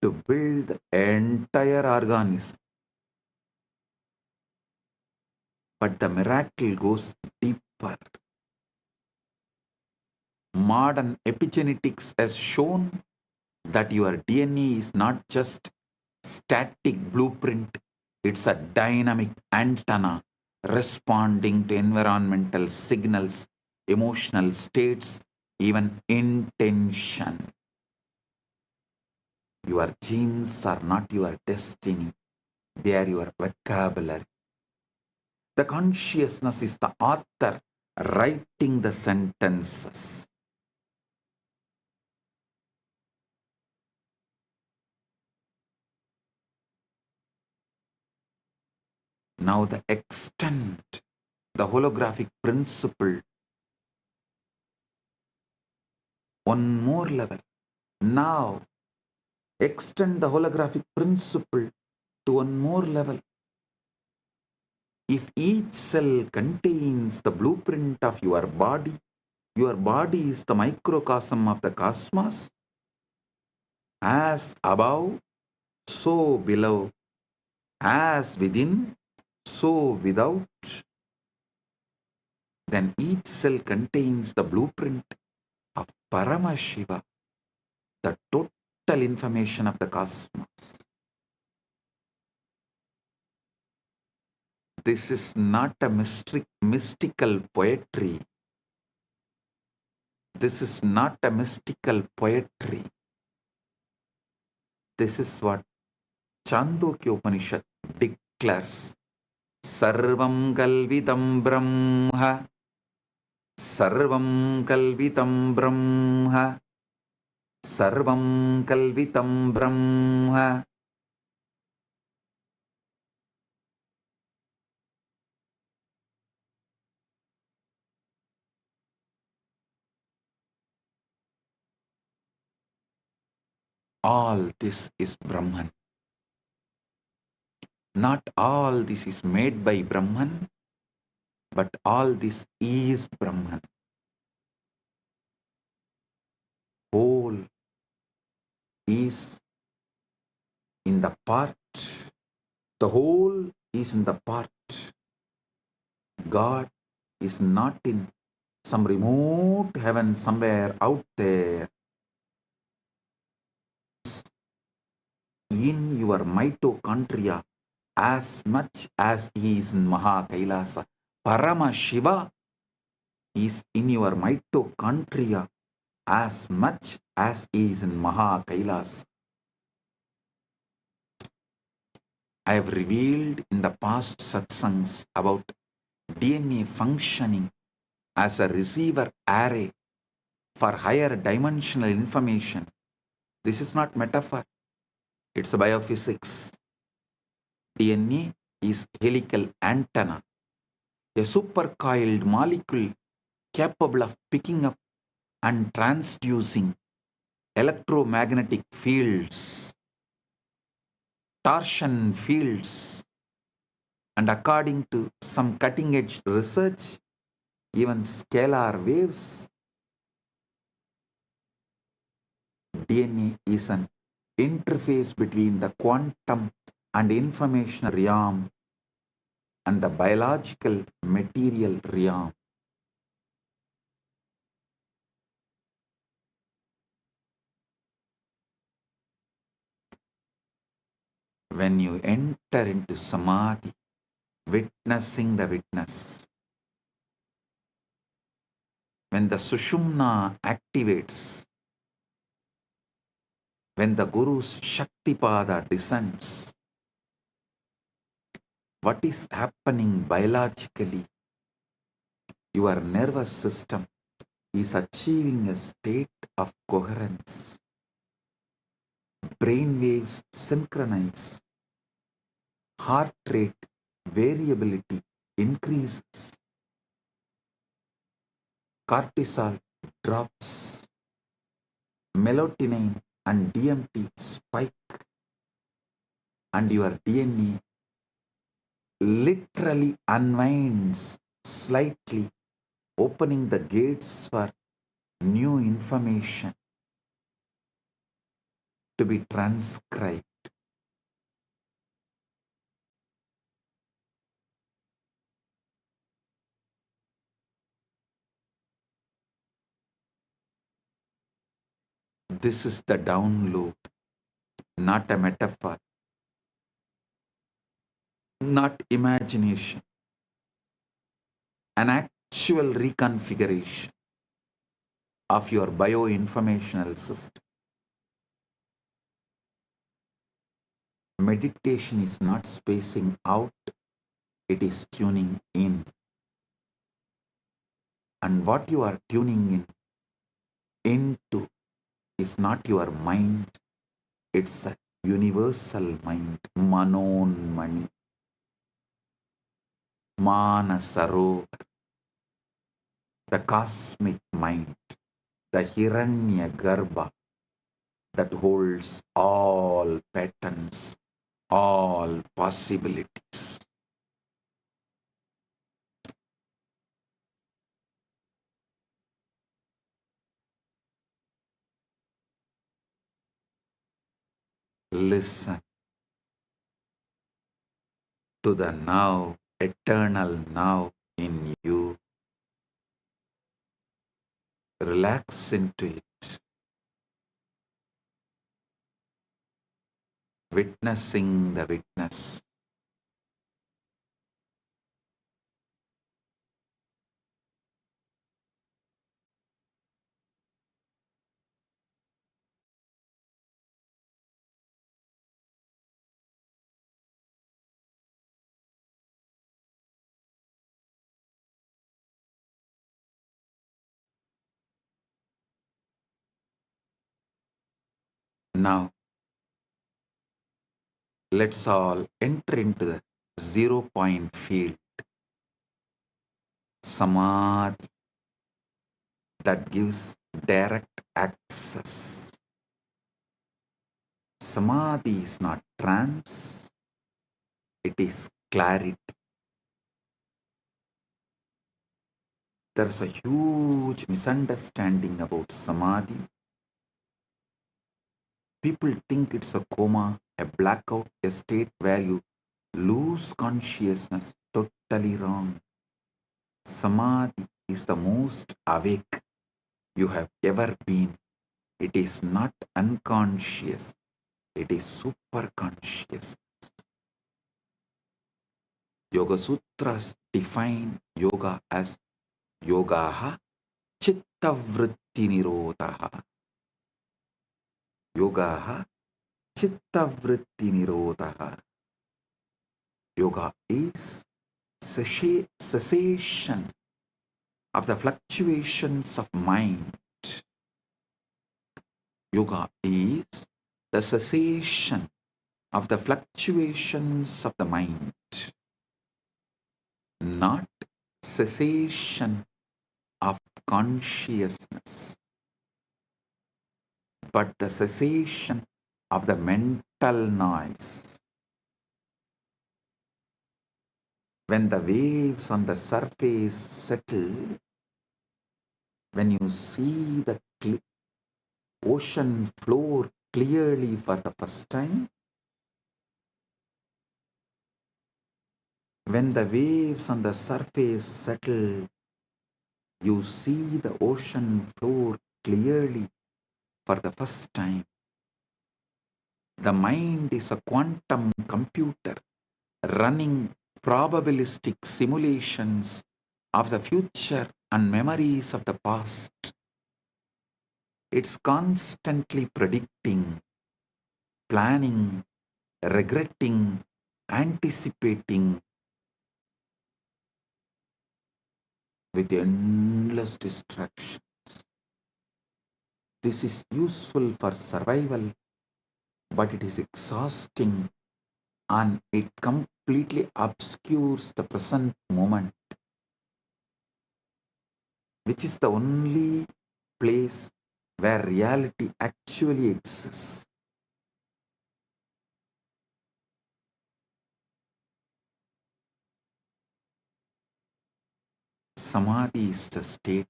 to build the entire organism. But the miracle goes deeper. Modern epigenetics has shown that your DNA is not just static blueprint, it's a dynamic antenna responding to environmental signals, emotional states, even intention. Your genes are not your destiny, they are your vocabulary. The consciousness is the author writing the sentences. Now the extent, the holographic principle, one more level. Now extend the holographic principle to one more level. If each cell contains the blueprint of your body is the microcosm of the cosmos. As above, so below. As within, so without. Then each cell contains the blueprint of Paramashiva, the total information of the cosmos. This is not a mystical poetry. This is not a mystical poetry. This is what Chandogya Upanishad declares. Sarvam kalvitam brahma. Sarvam kalvitam brahma. Sarvam kalvitam brahma. All this is Brahman. Not all this is made by Brahman, but all this is Brahman. Whole is in the part. The whole is in the part. God is not in some remote heaven somewhere out there. In your mitochondria as much as he is in MAHA KAILASA. Paramashiva is in your mitochondria as much as he is in MAHA KAILASA. I have revealed in the past satsangs about DNA functioning as a receiver array for higher dimensional information. This is not metaphor. It's a biophysics. DNA is helical antenna. a supercoiled molecule capable of picking up and transducing electromagnetic fields, torsion fields, and according to some cutting-edge research, even scalar waves. DNA is an interface between the quantum and information realm and the biological material realm. When you enter into samadhi, witnessing the witness, when the sushumna activates, when the Guru's Shaktipada descends, what is happening biologically? Your nervous system is achieving a state of coherence. Brain waves synchronize. Heart rate variability increases. Cortisol drops. Melatonin and DMT spike. And your DNA literally unwinds slightly, opening the gates for new information to be transcribed. This is the download, not a metaphor, not imagination, an actual reconfiguration of your bioinformational system. Meditation is not spacing out, it is tuning in. And what you are tuning into is not your mind, it's a universal mind, Manon Mani, Manasarovar, the cosmic mind, the Hiranya Garbha that holds all patterns, all possibilities. Listen to the now, eternal now in you. Relax into it, witnessing the witness. Now, let's all enter into the 0 point field, Samadhi, that gives direct access. Samadhi is not trance, it is clarity. There's a huge misunderstanding about Samadhi. People think it's a coma, a blackout, a state where you lose consciousness. Totally wrong. Samadhi is the most awake you have ever been. It is not unconscious, it is super conscious. Yoga Sutras define yoga as yogaha chitta vritti nirodhaha. Yogaha chitta vritti nirodhaha. Yoga is cessation of the fluctuations of mind. Yoga is the cessation of the fluctuations of the mind, not cessation of consciousness, but the cessation of the mental noise. When the waves on the surface settle, when you see the ocean floor clearly for the first time, when the waves on the surface settle, you see the ocean floor clearly for the first time. The mind is a quantum computer running probabilistic simulations of the future and memories of the past. It's constantly predicting, planning, regretting, anticipating with endless distractions. This is useful for survival, but it is exhausting and it completely obscures the present moment, which is the only place where reality actually exists. Samadhi is the state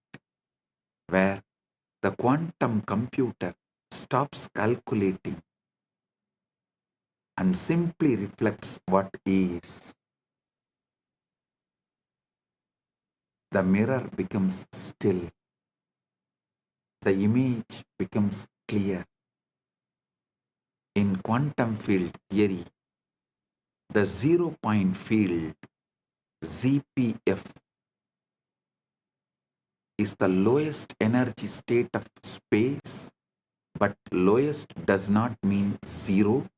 where the quantum computer stops calculating and simply reflects what is. The mirror becomes still. The image becomes clear. In quantum field theory, the zero-point field, ZPF, is the lowest energy state of space, but lowest does not mean zero.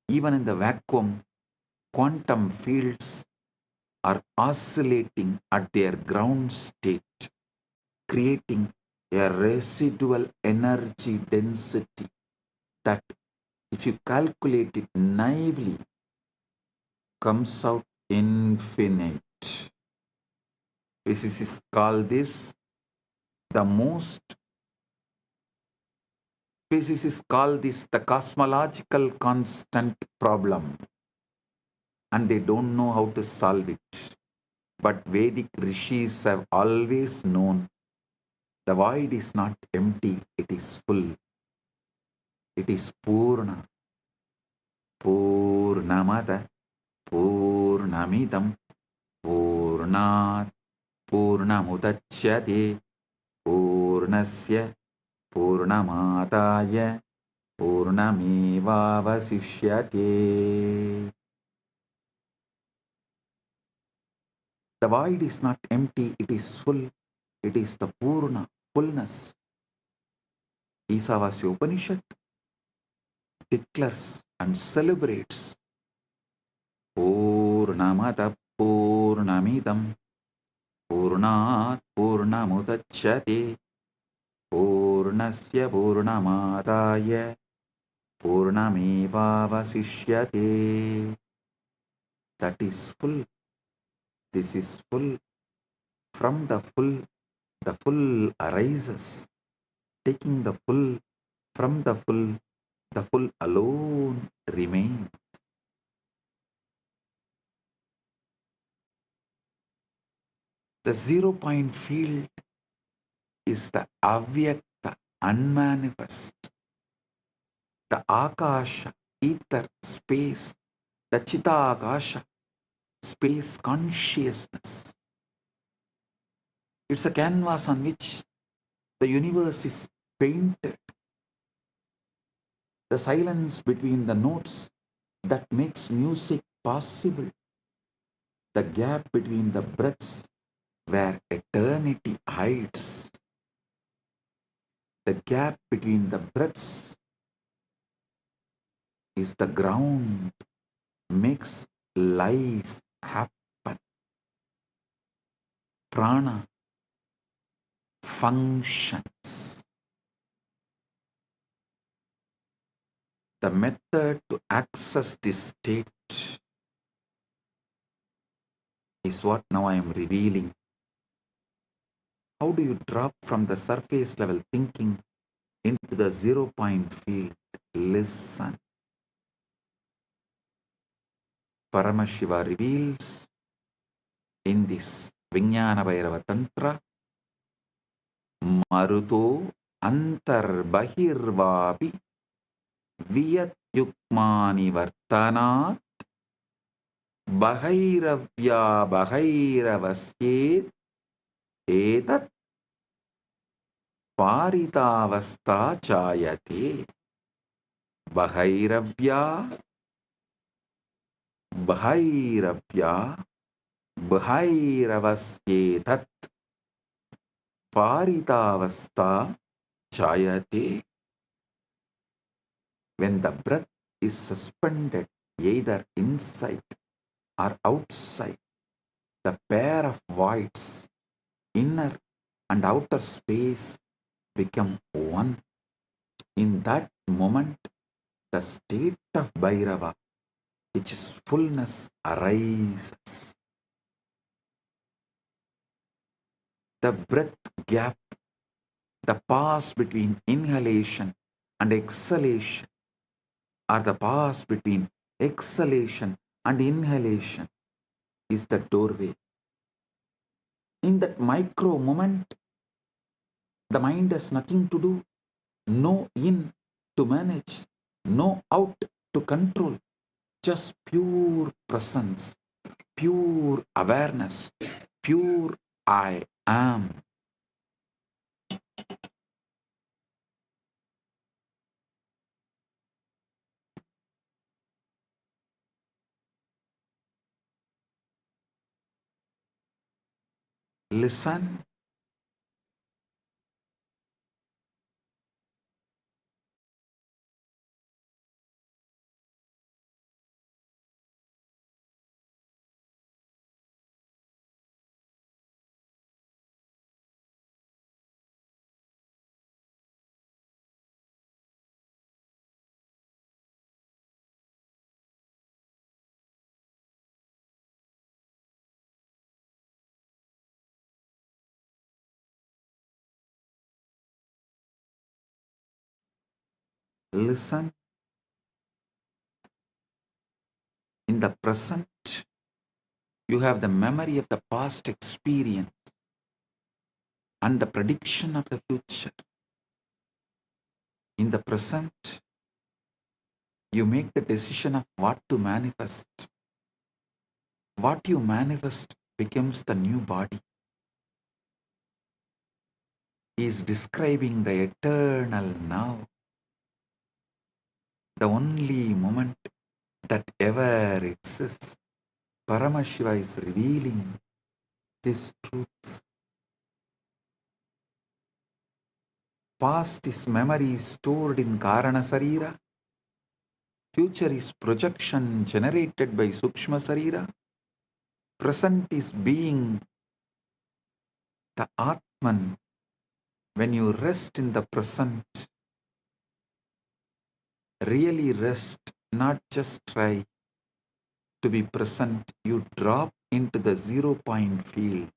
Even in the vacuum, quantum fields are oscillating at their ground state, creating a residual energy density that, if you calculate it naively, comes out infinite. Physicists call this the cosmological constant problem, and they don't know how to solve it. But Vedic rishis have always known the void is not empty, it is full. It is Purna. Purnamada, Purnamidam, Purnat, Purnamudachyate, Purnasya, Purnamadaya, Purnamevavasishyate. The void is not empty, it is full. It is the Purna, fullness. Isavasya Upanishad declares and celebrates Purnamada Purnamidam Purnat Purnamudachyate Purnasya Purnamadaya Purnamevavasishyate. That is full. This is full. From the full arises. Taking the full from the full alone remains. The zero-point field is the avyakta, unmanifest. The akasha, ether, space, the chitagasha, space consciousness. It's a canvas on which the universe is painted. The silence between the notes that makes music possible. The gap between the breaths where eternity hides. The gap between the breaths is the ground, makes life happen. Prana functions. The method to access this state is what now I am revealing. How do you drop from the surface level thinking into the 0 point field? Listen. Paramashiva reveals in this Vijnana Bhairava Tantra, Maruto Antar Bahirvapi Viyat Yukmani Vartanat Bahairavya Bahairavasye Etat Paritavasta Chayate. Bahairavya Bahairavya Bahairavasyetat Paritavasta Chayate. When the breath is suspended either inside or outside, the pair of voids, inner and outer space, become one. In that moment, the state of Bhairava, which is fullness, arises. The breath gap, the pause between inhalation and exhalation, or the pause between exhalation and inhalation, is the doorway. In that micro moment, the mind has nothing to do, no in to manage, no out to control, just pure presence, pure awareness, pure I am. Listen. Listen. In the present, you have the memory of the past experience and the prediction of the future. In the present, you make the decision of what to manifest. What you manifest becomes the new body. He is describing the eternal now, the only moment that ever exists. Paramashiva is revealing this truth. Past is memory stored in Karana Sarira. Future is projection generated by Sukshma Sarira. Present is being the Atman. When you rest in the present, really rest, not just try to be present, you drop into the 0 point field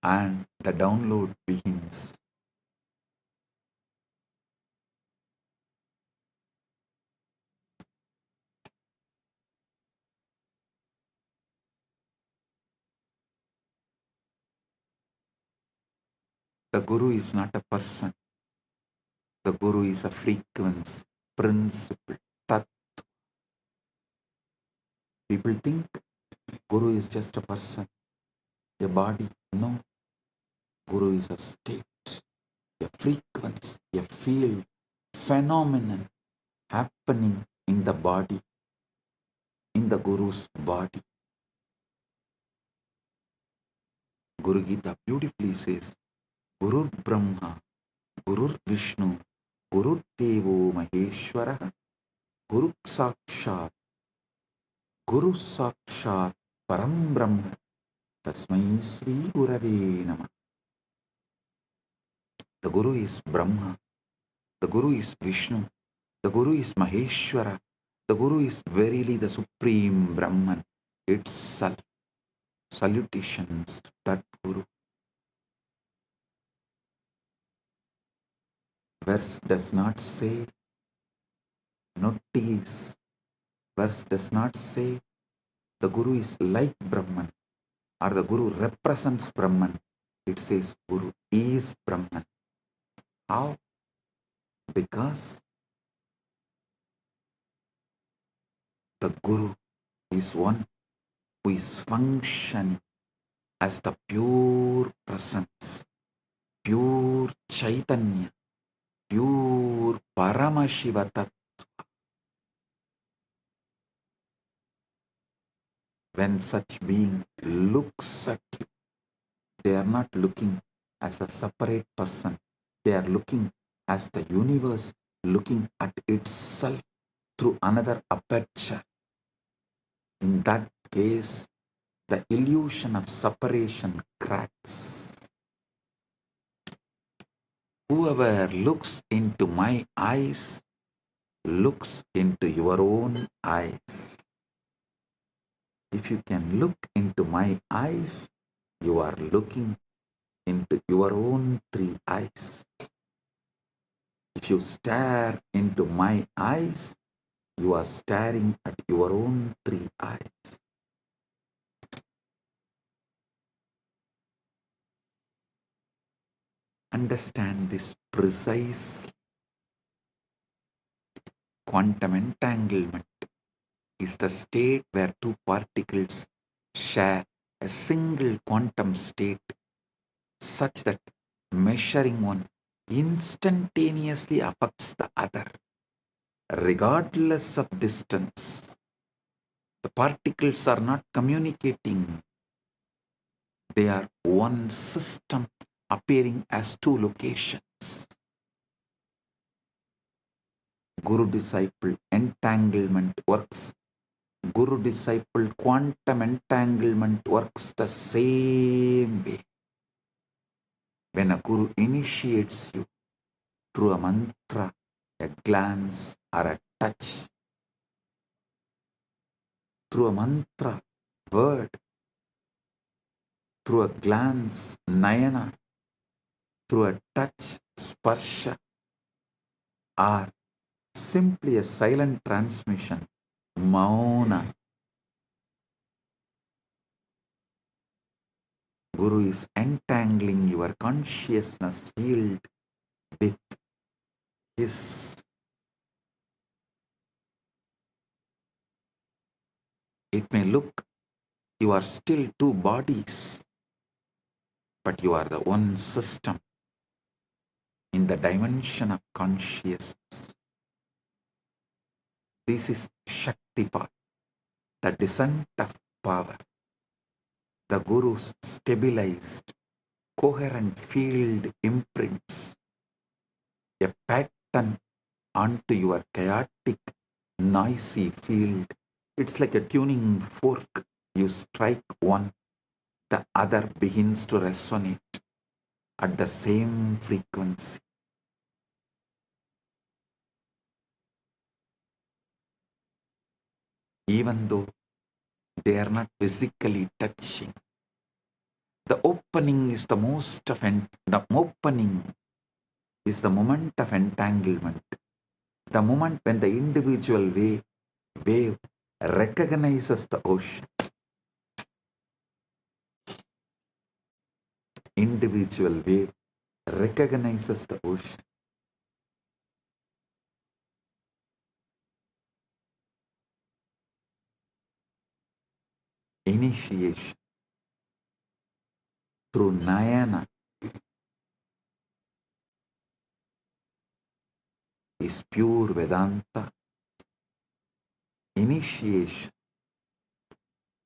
and the download begins. The Guru is not a person. The Guru is a frequency, principle, Tat. People think Guru is just a person, a body. No. Guru is a state, a frequency, a field, phenomenon happening in the body, in the Guru's body. Guru Gita beautifully says, Gurur Brahma, Gurur Vishnu, Gurur Devo Maheshwara, Guru Sakshat, Param Brahma, Tasmai Sri Gurave Namah. The Guru is Brahma, the Guru is Vishnu, the Guru is Maheshwara, the Guru is verily the Supreme Brahman itself. Salutations to that Guru. Verse does not say notice. Verse does not say the Guru is like Brahman or the Guru represents Brahman. It says Guru is Brahman. How? Because the Guru is one who is functioning as the pure presence, pure Chaitanya, pure Paramashiva Tattva. When such being looks at you, they are not looking as a separate person. They are looking as the universe looking at itself through another aperture. In that case, the illusion of separation cracks. Whoever looks into my eyes looks into your own eyes. If you can look into my eyes, you are looking into your own three eyes. If you stare into my eyes, you are staring at your own three eyes. Understand this precisely. Quantum entanglement is the state where two particles share a single quantum state such that measuring one instantaneously affects the other, regardless of distance. The particles are not communicating. They are one system appearing as two locations. Guru-disciple entanglement works. Guru-disciple quantum entanglement works the same way. When a Guru initiates you through a mantra, a glance, or a touch, through a mantra, word, through a glance, nayana, through a touch, sparsha, or simply a silent transmission, mauna, Guru is entangling your consciousness field with his. It may look you are still two bodies, but you are the one system in the dimension of consciousness. This is Shaktipat, the descent of power. The Guru's stabilized, coherent field imprints a pattern onto your chaotic, noisy field. It's like a tuning fork. You strike one, the other begins to resonate at the same frequency. Even though they are not physically touching, the opening is the opening is the moment of entanglement. The moment when the individual wave recognizes the ocean. Individual wave recognizes the ocean. Initiation through Nayana is pure Vedanta. Initiation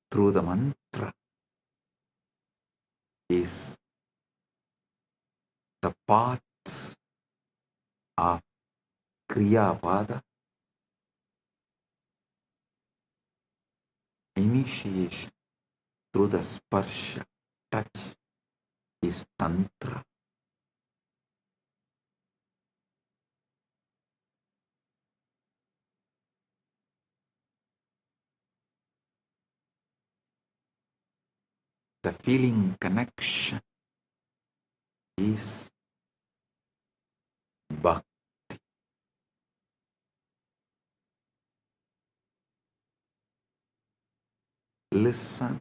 through the mantra is the path of Kriya Pada. Initiation through the sparsha, touch, is Tantra. the feeling connection is bhakti. Listen.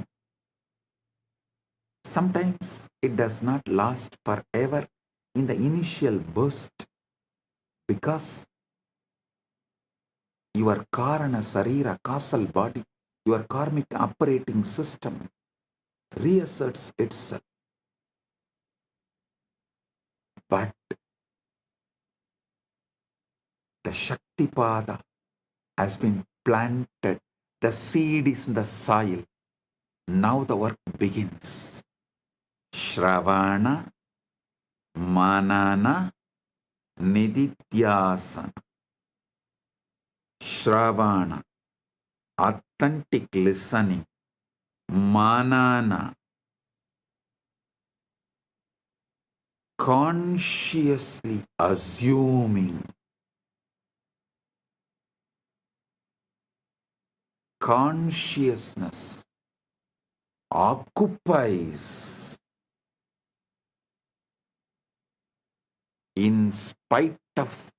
Sometimes it does not last forever in the initial burst because your karana sarira, causal body, your karmic operating system reasserts itself. But the Shaktipada has been planted. The seed is in the soil. Now the work begins. Shravana, Manana, Nididhyasana. Shravana, authentic listening. Manana, consciously assuming. Consciousness occupies in spite of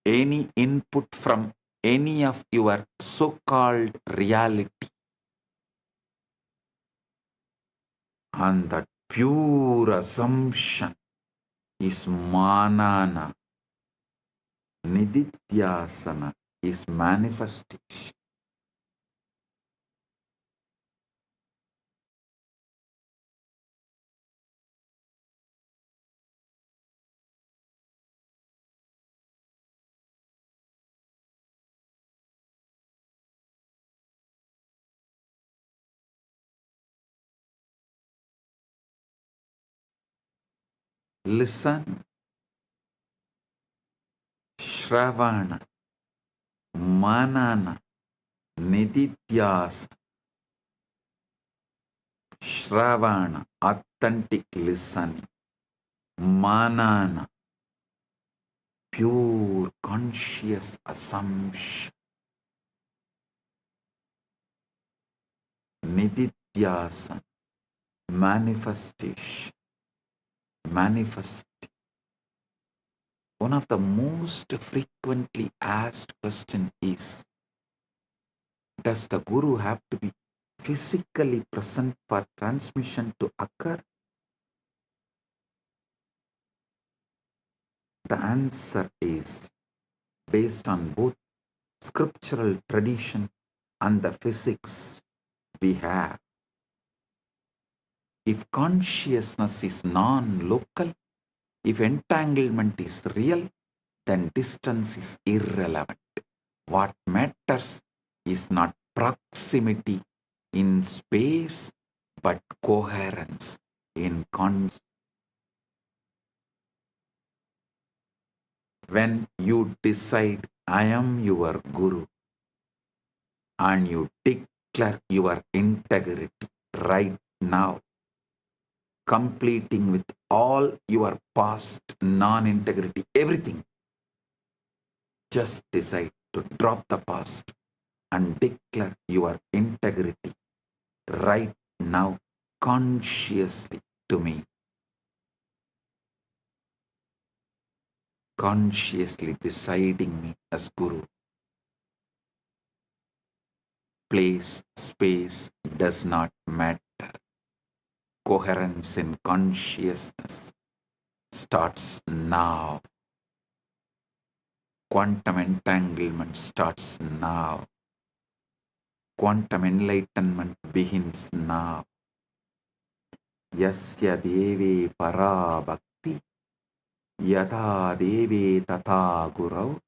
any input from any of your so-called reality. And that pure assumption is manana. Nididhyasana is manifestation. Listen. Shravana, Manana, Nididhyasana. Shravana, authentic listening. Manana, pure conscious assumption. Nididhyasana, manifestation. Manifest. One of the most frequently asked questions is, does the Guru have to be physically present for transmission to occur? The answer is, based on both scriptural tradition and the physics we have. If consciousness is non-local, if entanglement is real, then distance is irrelevant. What matters is not proximity in space, but coherence in consciousness. When you decide, I am your Guru, and you declare your integrity right now, completing with all your past non-integrity, everything, just decide to drop the past and declare your integrity right now, consciously to me. Consciously deciding me as Guru. Place, space does not matter. Coherence in consciousness starts now. Quantum entanglement starts now. Quantum enlightenment begins now. Yasya deve para bhakti yatha deve tatha gurau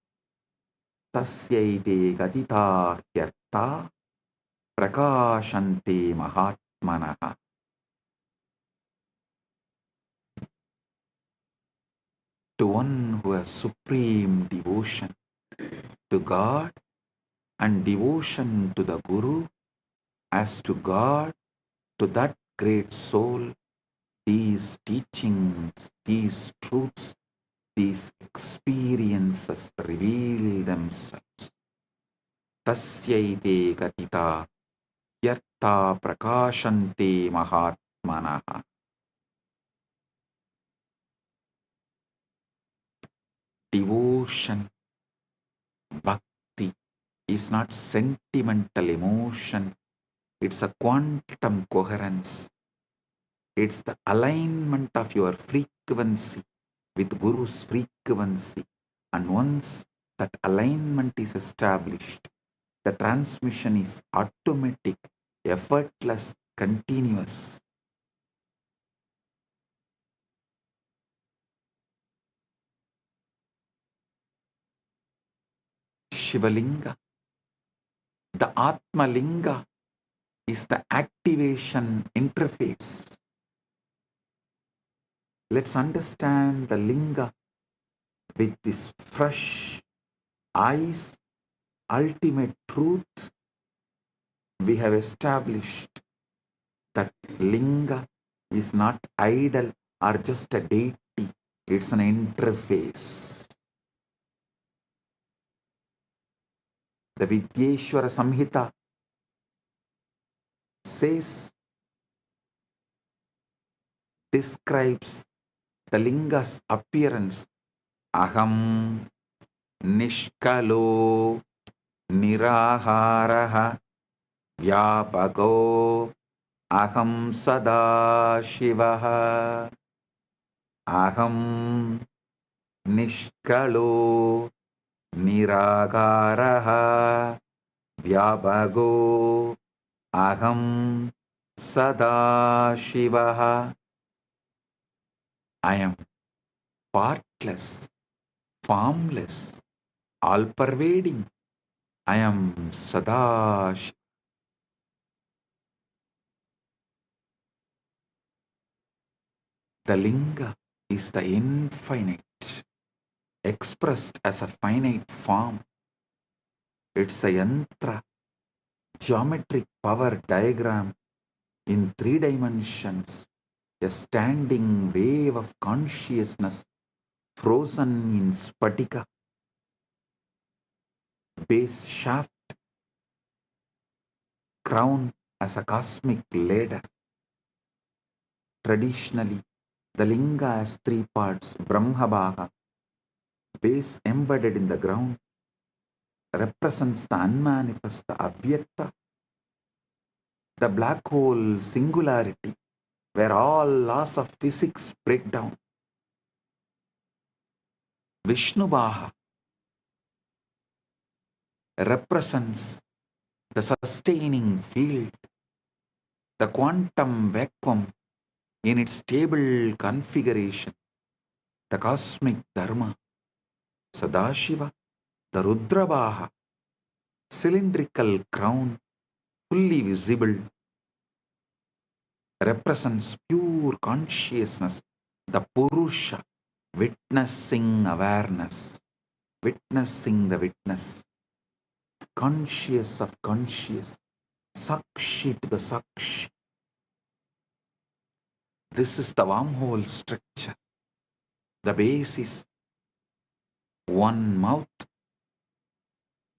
tasyaite gatita hyartha prakashante mahatmanaha. To one who has supreme devotion to God and devotion to the Guru as to God, to that great soul, these teachings, these truths, these experiences reveal themselves. Tasyaite gatita Yartha prakashante mahatmanaha. Devotion, bhakti is not sentimental emotion. It's a quantum coherence. It's the alignment of your frequency with Guru's frequency. And once that alignment is established, the transmission is automatic, effortless, continuous. Shivalinga, the Atma Linga, is the activation interface. Let's understand the Linga with this fresh eyes. Ultimate truth, we have established that Linga is not idol or just a deity, it's an interface. The Vidyeshwara Samhita says, describes the Linga's appearance. Aham Nishkalo Niraharaha Vyapako Aham Sada Shivaha. Aham Nishkalo Niragaraha Vyapago Aham Sada Shivaha. I am partless, formless, all-pervading. I am Sada Shiva. The Linga is the infinite, expressed as a finite form. It's a yantra, geometric power diagram in 3 dimensions, a standing wave of consciousness frozen in spatika, base shaft, crown as a cosmic ladder. Traditionally, the Linga has 3 parts: Brahmabhaga, base embedded in the ground, represents the unmanifest, the avyakta, the black hole singularity, where all laws of physics break down. Vishnubhaha represents the sustaining field, the quantum vacuum in its stable configuration, the cosmic dharma. Sadashiva, the Rudrabhaha, cylindrical crown, fully visible, represents pure consciousness, the Purusha, witnessing awareness, witnessing the witness, conscious of conscious, Sakshi to the Sakshi. This is the wormhole structure. The base is one mouth,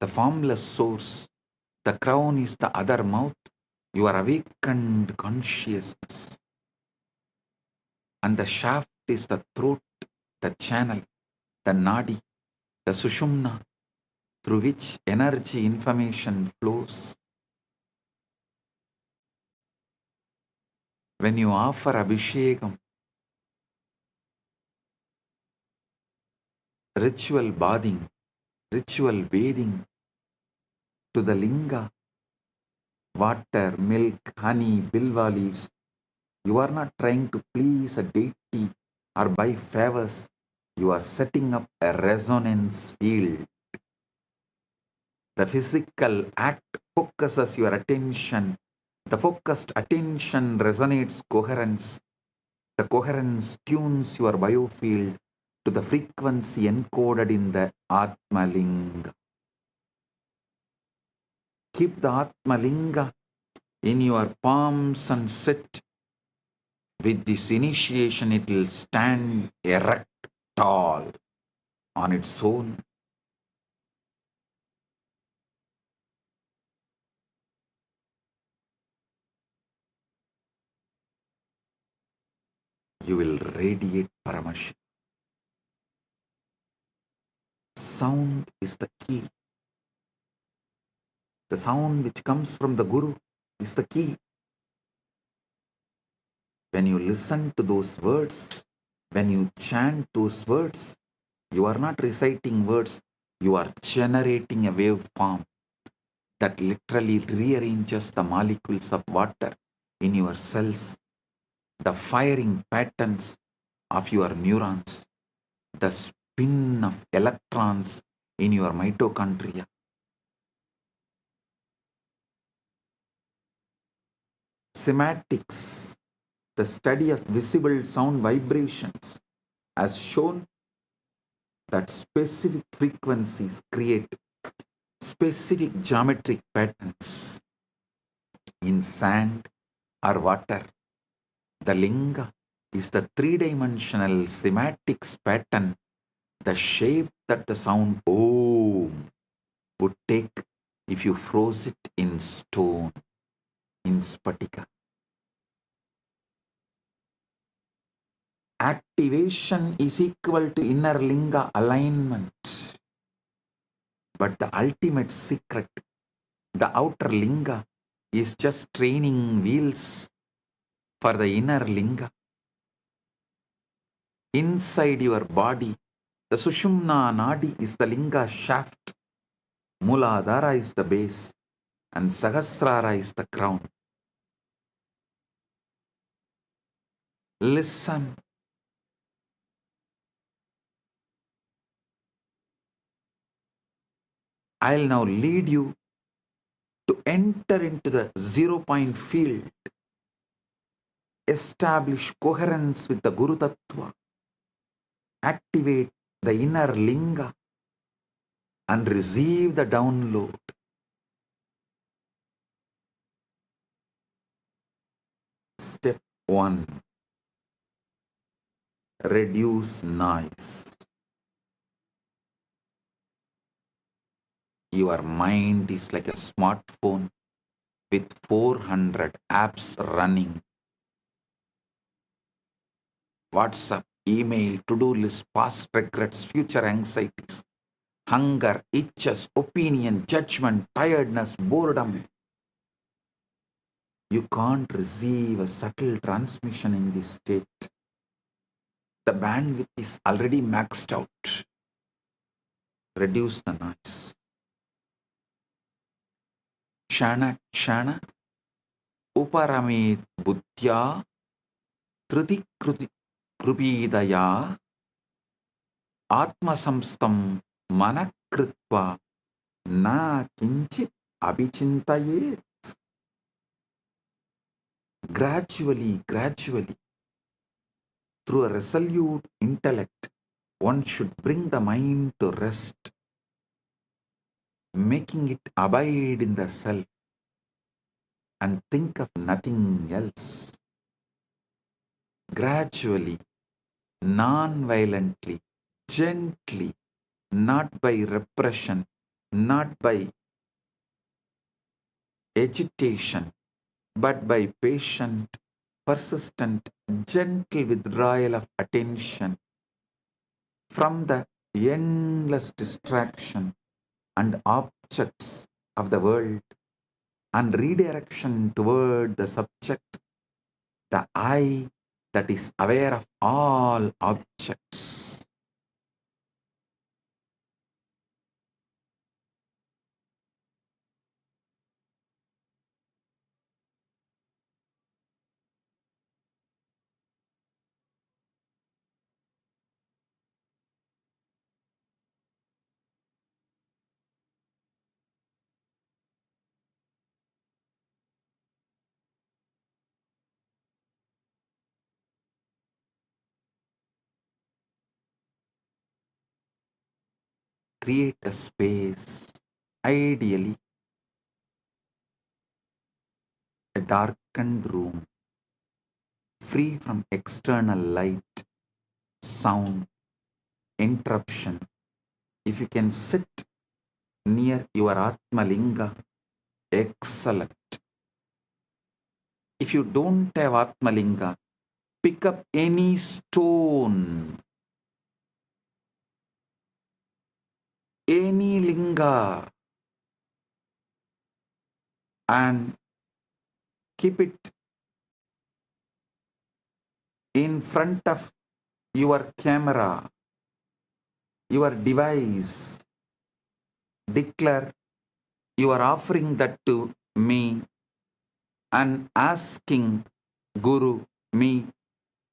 the formless source. The crown is the other mouth, your awakened consciousness. And the shaft is the throat, the channel, the nadi, the sushumna, through which energy information flows. When you offer abhishekam, ritual bathing, ritual bathing to the linga, water, milk, honey, bilva leaves, you are not trying to please a deity or buy favors. You are setting up a resonance field. The physical act focuses your attention. The focused attention resonates coherence. The coherence tunes your biofield to the frequency encoded in the Atmalinga. Keep the Atmalinga in your palms and sit. With this initiation, it will stand erect, tall, on its own. you will radiate Paramashiva. Sound is the key. The sound which comes from the Guru is the key. When you listen to those words, when you chant those words, you are not reciting words, you are generating a waveform that literally rearranges the molecules of water in your cells, the firing patterns of your neurons, the spin of electrons in your mitochondria. Sematics, the study of visible sound vibrations, has shown that specific frequencies create specific geometric patterns in sand or water. The linga is the three-dimensional sematics pattern, the shape that the sound Om would take if you froze it in stone, in spatika. Activation is equal to inner linga alignment. But the ultimate secret, the outer linga, is just training wheels for the inner linga. Inside your body, the Sushumna Nadi is the linga shaft, Muladhara is the base, and Sahasrara is the crown. Listen. I'll now lead you to enter into the 0-point field, establish coherence with the Guru Tattva, activate the inner linga, and receive the download. Step 1. Reduce noise. Your mind is like a smartphone with 400 apps running. WhatsApp, email, to-do list, past regrets, future anxieties, hunger, itches, opinion, judgment, tiredness, boredom. You can't receive a subtle transmission in this state. The bandwidth is already maxed out. Reduce the noise. Kshana kshana uparamit buddhya triti krupidaya atmasamstam manakritva na kinchit abhichintayet. Gradually, through a resolute intellect, one should bring the mind to rest, making it abide in the self and think of nothing else. Gradually, non-violently, gently, not by repression, not by agitation, but by patient, persistent, gentle withdrawal of attention from the endless distraction and objects of the world and redirection toward the subject, the I that is aware of all objects. Create a space, ideally a darkened room, free from external light, sound, interruption. If you can sit near your Atmalinga, excellent. If you don't have Atmalinga, Pick up any stone, any linga, and keep it in front of your camera, your device. Declare you are offering that to me and asking Guru, me,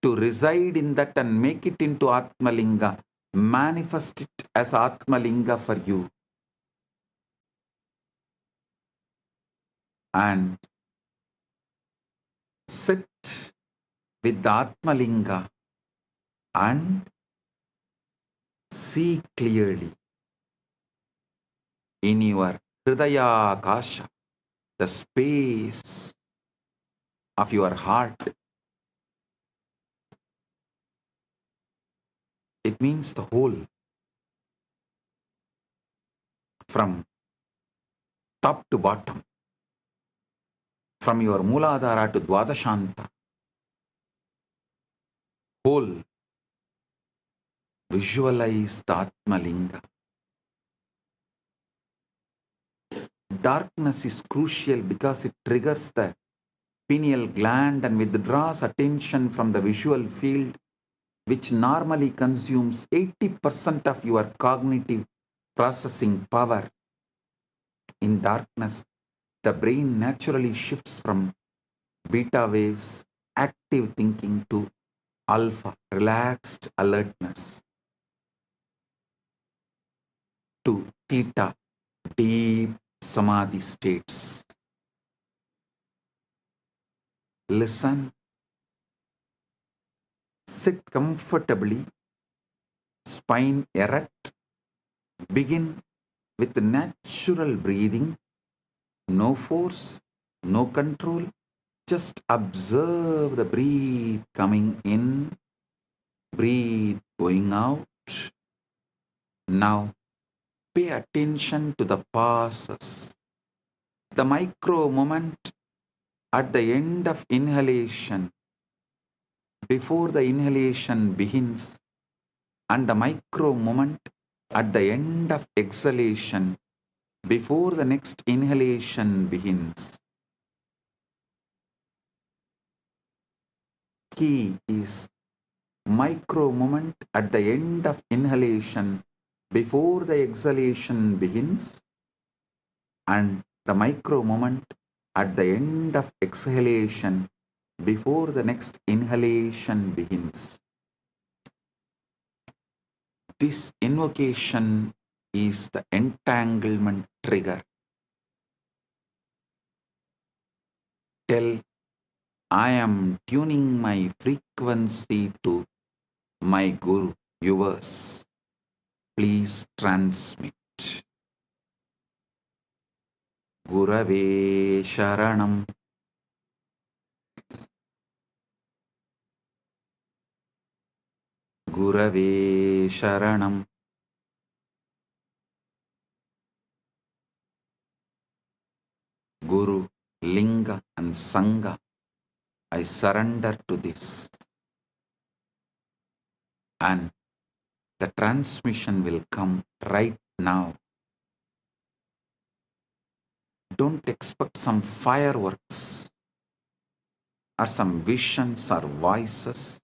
to reside in that and make it into Atmalinga. Manifest it as Atmalinga for you. And sit with the Atmalinga and see clearly in your Hridaya Akasha, the space of your heart. It means the whole, from top to bottom, from your Mooladhara to Dwadashanta. Whole, visualize the Atmalinga. Darkness is crucial because it triggers the pineal gland and withdraws attention from the visual field, which normally consumes 80% of your cognitive processing power. In darkness, the brain naturally shifts from beta waves, active thinking, to alpha, relaxed alertness, to theta, deep samadhi states. Listen, sit comfortably, spine erect. Begin with natural breathing, no force, no control. Just observe the breath coming in, breathe going out. Now pay attention to the pauses, the micro moment at the end of inhalation, before the inhalation begins, and the micro moment at the end of exhalation, before the next inhalation begins. Key is micro moment at the end of inhalation, before the exhalation begins, and the micro moment at the end of exhalation, before the next inhalation begins. This invocation is the entanglement trigger. Tell, I am tuning my frequency to my Guru, yours. Please transmit. Gurave Sharanam. Gurave Sharanam. Guru, Linga and Sangha, I surrender to this. And the transmission will come right now. Don't expect some fireworks or some visions or voices.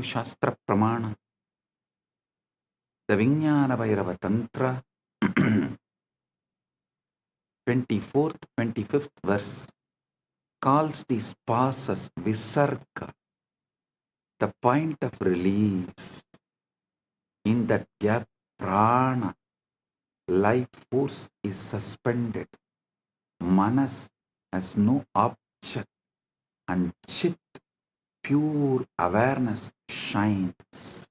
Shastra Pramana, the Vijnana Bhairava Tantra, 24th, 25th verse calls these passes Visarga, the point of release. In that gap, prana, life force is suspended. Manas has no object and chit, pure awareness, shines.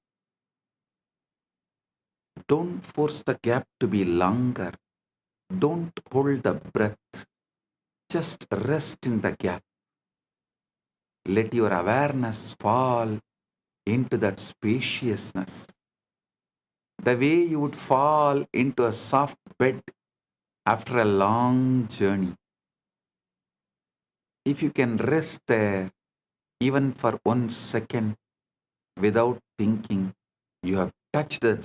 Don't force the gap to be longer. Don't hold the breath. Just rest in the gap. Let your awareness fall into that spaciousness. The way you would fall into a soft bed after a long journey. If you can rest there even for 1 second without thinking, you have touched the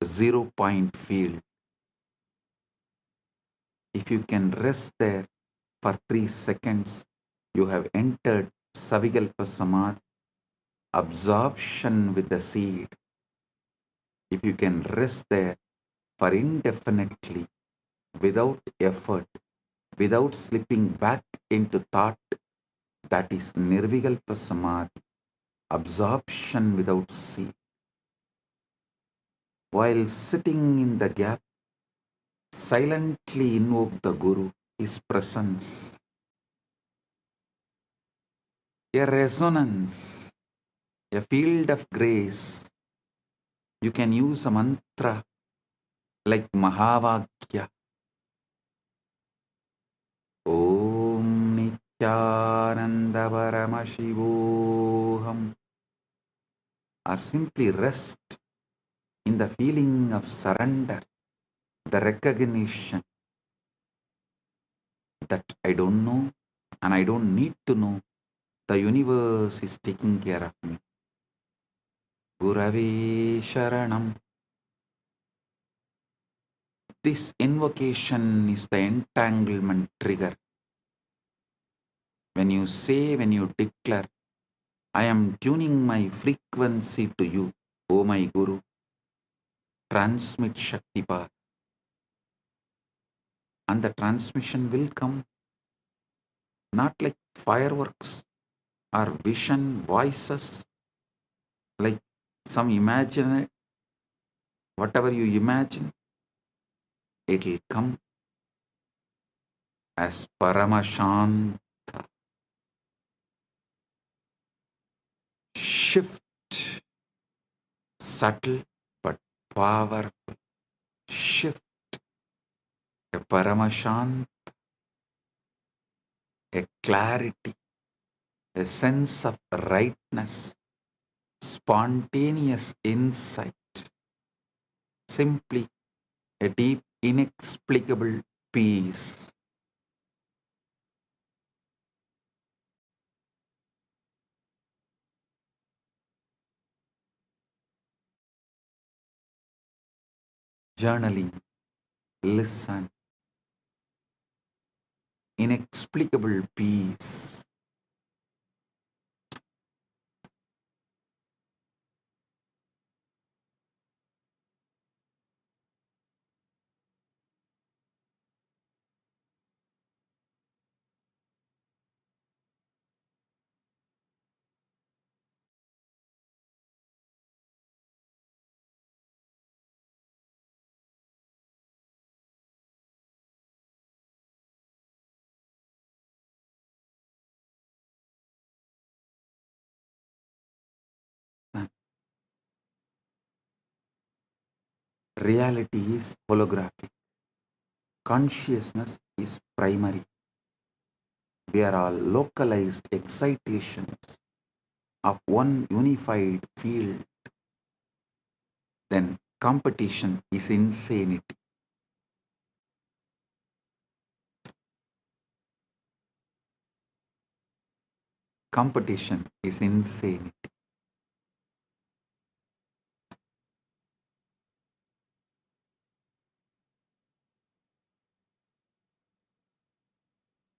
zero point field. If you can rest there for 3 seconds, you have entered Savikalpa Samadhi, absorption with the seed. If you can rest there for indefinitely, without effort, without slipping back into thought, that is Nirvikalpa Samadhi, absorption without seed. While sitting in the gap, silently invoke the Guru, his presence. A resonance, a field of grace. You can use a mantra like Mahavakya. Om Nityananda Paramashivoham. Or simply rest in the feeling of surrender, the recognition that I don't know and I don't need to know. The universe is taking care of me. Gurave Sharanam. This invocation is the entanglement trigger. When you say, when you declare, I am tuning my frequency to you, O my Guru, transmit Shakti Path. And the transmission will come, not like fireworks or vision voices, like some imagine, whatever you imagine, it will come as Paramashanta. Shift, subtle but powerful. Shift, a Paramashanta, a clarity, a sense of rightness, spontaneous insight, simply a deep, inexplicable peace. Journaling, listen, inexplicable peace. Reality is holographic. Consciousness is primary. We are all localized excitations of one unified field. Then competition is insanity. Competition is insanity.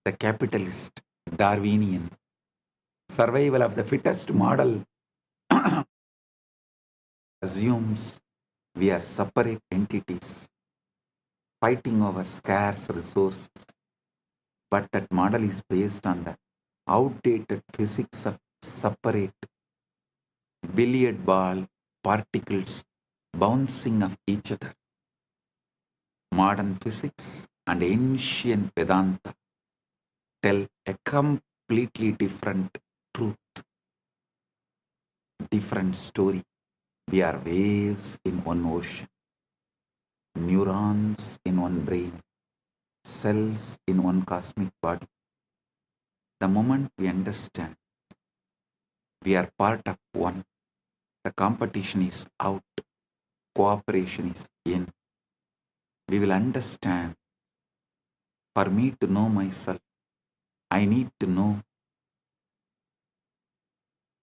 The capitalist, Darwinian, survival of the fittest model assumes we are separate entities fighting over scarce resources. But that model is based on the outdated physics of separate billiard ball particles bouncing off each other. Modern physics and ancient Vedanta tell a completely different truth, different story. We are waves in one ocean, neurons in one brain, cells in one cosmic body. The moment we understand we are part of one, the competition is out, cooperation is in. We will understand, for me to know myself, I need to know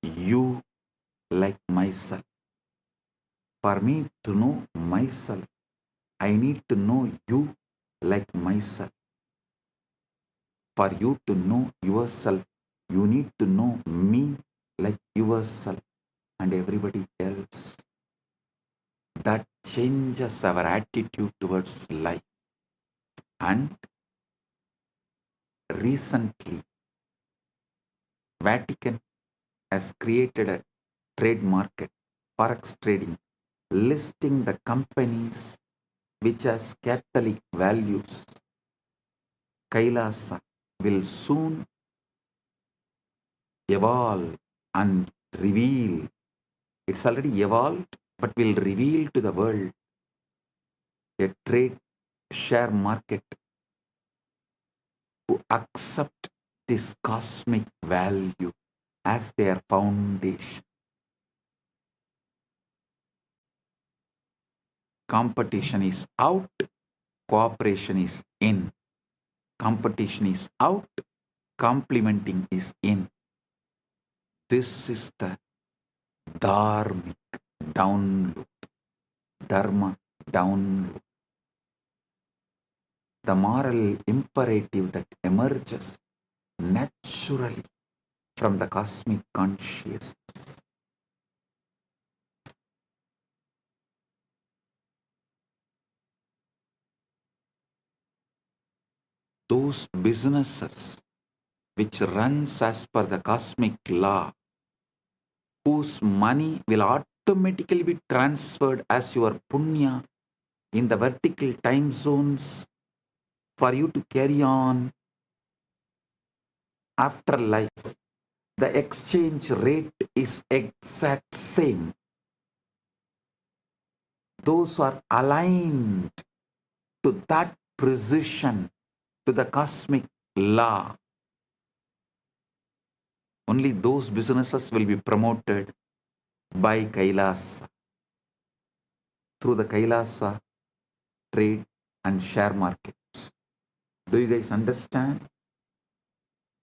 you like myself. For me to know myself, I need to know you like myself. For you to know yourself, you need to know me like yourself and everybody else. That changes our attitude towards life. And recently, Vatican has created a trade market, forex trading, listing the companies which has Catholic values. KAILASA will soon evolve and reveal. It's already evolved, but will reveal to the world a trade share market who accept this cosmic value as their foundation. Competition is out, cooperation is in. Competition is out, complementing is in. This is the dharmic download, dharma download. The moral imperative that emerges naturally from the cosmic consciousness. Those businesses which runs as per the cosmic law, whose money will automatically be transferred as your punya in the vertical time zones for you to carry on after life. The exchange rate is exact same. Those who are aligned to that precision, to the cosmic law, only those businesses will be promoted by KAILASA through the KAILASA trade and share markets. Do you guys understand?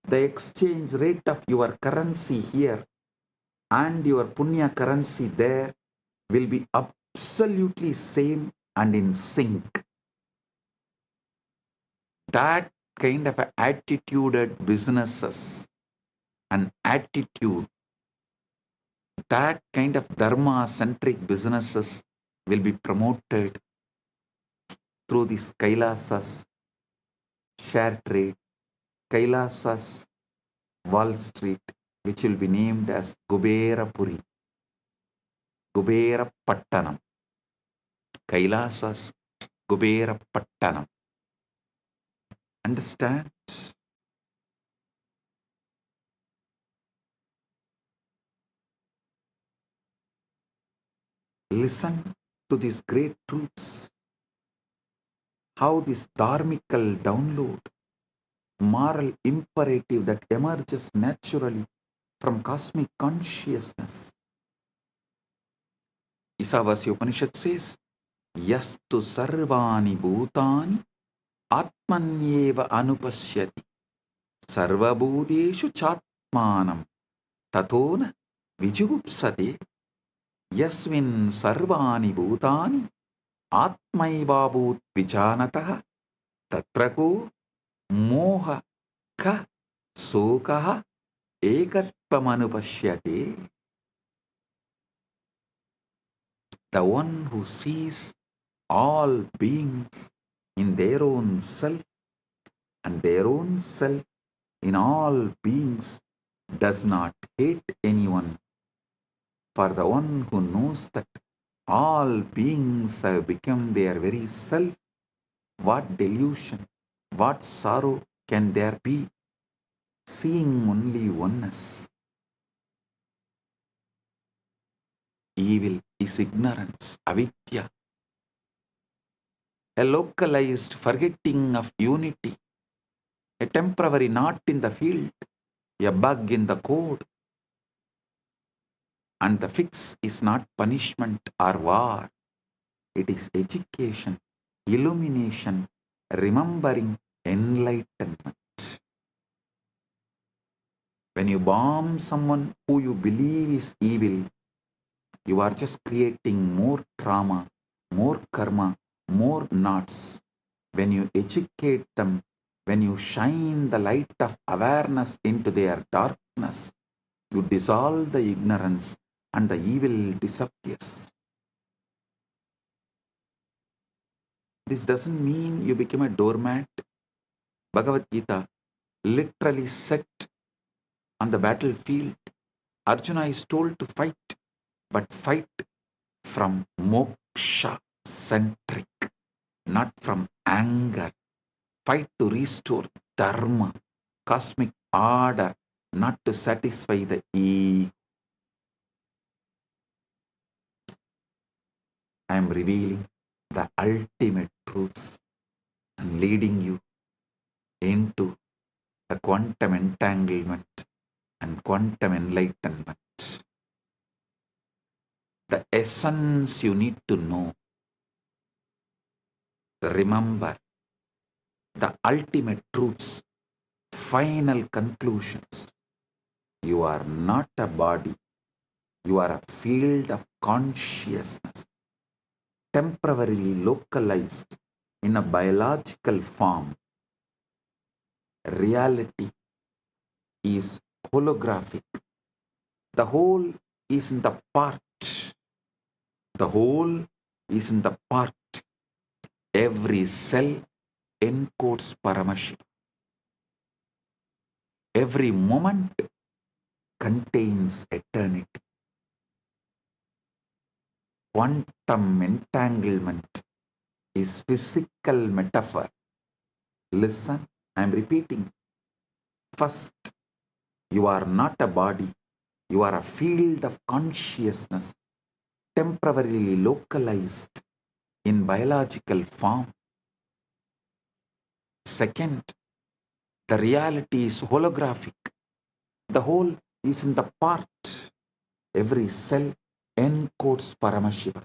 The exchange rate of your currency here and your punya currency there will be absolutely same and in sync. That kind of attituded businesses and attitude, that kind of dharma-centric businesses will be promoted through this KAILASA's share trade, KAILASA's Wall Street, which will be named as Kuberapuri, Kubera Pattanam, KAILASA's Kubera Pattanam. Understand? Listen to these great truths. How this dharmical download, moral imperative that emerges naturally from cosmic consciousness. Isavasya Upanishad says, Yastu sarvani bhutani atmanyeva anupashyati sarvabhuteshu chatmanam tatona vijugupsate yasmin sarvani bhutani atmaivabhut vijanatah tatrako moha ka sokaha ekatvamanupashyate. the one who sees all beings in their own self and their own self in all beings does not hate anyone. For the one who knows that all beings have become their very self, what delusion, what sorrow can there be, seeing only oneness? Evil is ignorance, avidya, a localized forgetting of unity, a temporary knot in the field, a bug in the code. And the fix is not punishment or war. It is education, illumination, remembering, enlightenment. When you bomb someone who you believe is evil, you are just creating more trauma, more karma, more knots. When you educate them, when you shine the light of awareness into their darkness, you dissolve the ignorance and the evil disappears. This doesn't mean you become a doormat. Bhagavad Gita literally set on the battlefield. Arjuna is told to fight, but fight from moksha-centric, not from anger. Fight to restore dharma, cosmic order, not to satisfy the ego. I am revealing the ultimate truths and leading you into the quantum entanglement and quantum enlightenment. The essence you need to know. Remember the ultimate truths, final conclusions. You are not a body. You are a field of consciousness, temporarily localized in a biological form. Reality is holographic. The whole is in the part. The whole is in the part. Every cell encodes Paramashiva. Every moment contains eternity. Quantum entanglement is physical metaphor. Listen, I am repeating. First, you are not a body. You are a field of consciousness, temporarily localized in biological form. Second, the reality is holographic. The whole is in the part. Every cell encodes Paramashiva.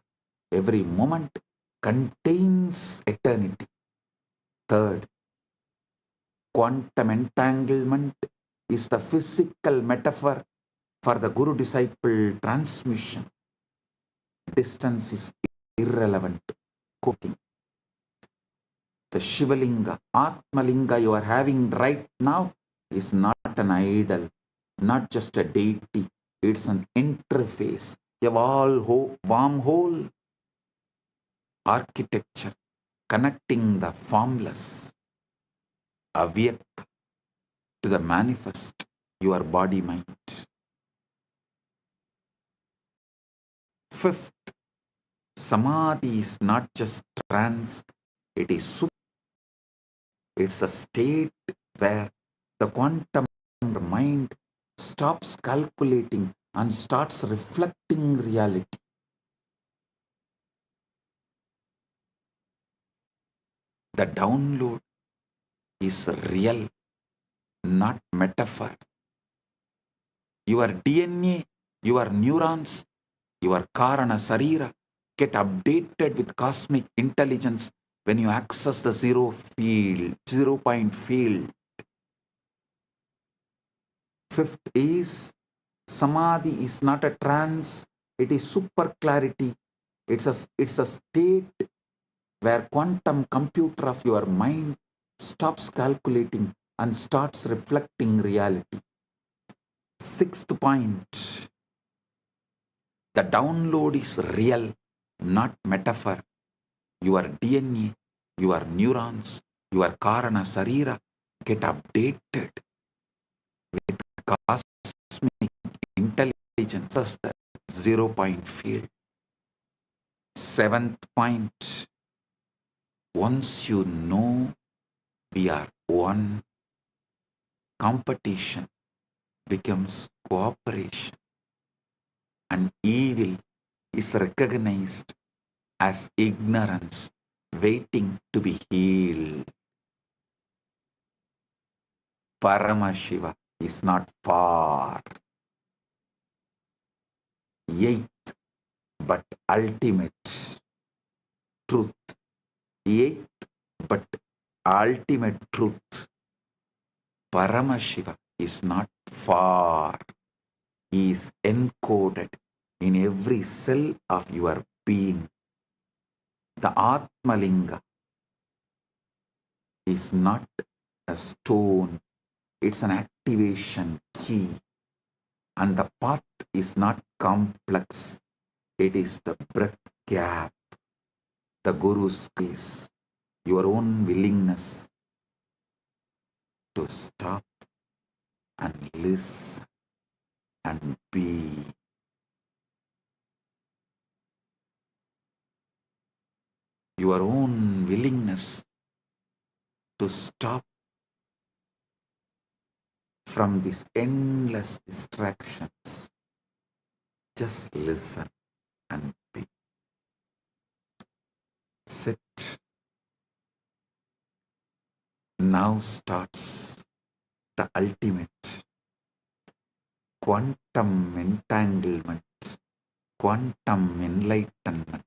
Every moment contains eternity. Third, quantum entanglement is the physical metaphor for the Guru-disciple transmission. Distance is irrelevant. Quoting. The Shivalinga, Atmalinga you are having right now is not an idol, not just a deity. It's an interface, a wormhole architecture connecting the formless, avyakta, to the manifest, your body-mind. Fifth, samadhi is not just trance, it is super. It's a state where the quantum mind stops calculating and starts reflecting reality. The download is real, not metaphor. Your DNA, your neurons, your Karana Sarira get updated with cosmic intelligence when you access the zero point field. Fifth is, samadhi is not a trance, it is super clarity. It's a state where quantum computer of your mind stops calculating and starts reflecting reality. Sixth point, the download is real, not metaphor. Your DNA, your neurons, your Karana Sarira get updated with cosmic intelligence as the 0 point field. 7th point, once you know we are one, competition becomes cooperation, and evil is recognized as ignorance waiting to be healed. Paramashiva is not far. 8th but ultimate truth. 8th but ultimate truth. Paramashiva is not far. He is encoded in every cell of your being. The Atmalinga is not a stone, it's an activation key. And the path is not complex, it is the breath gap. The Guru's case, your own willingness to stop and listen and be. Your own willingness to stop from these endless distractions. Just listen and be. Sit. Now starts the ultimate quantum entanglement, quantum enlightenment.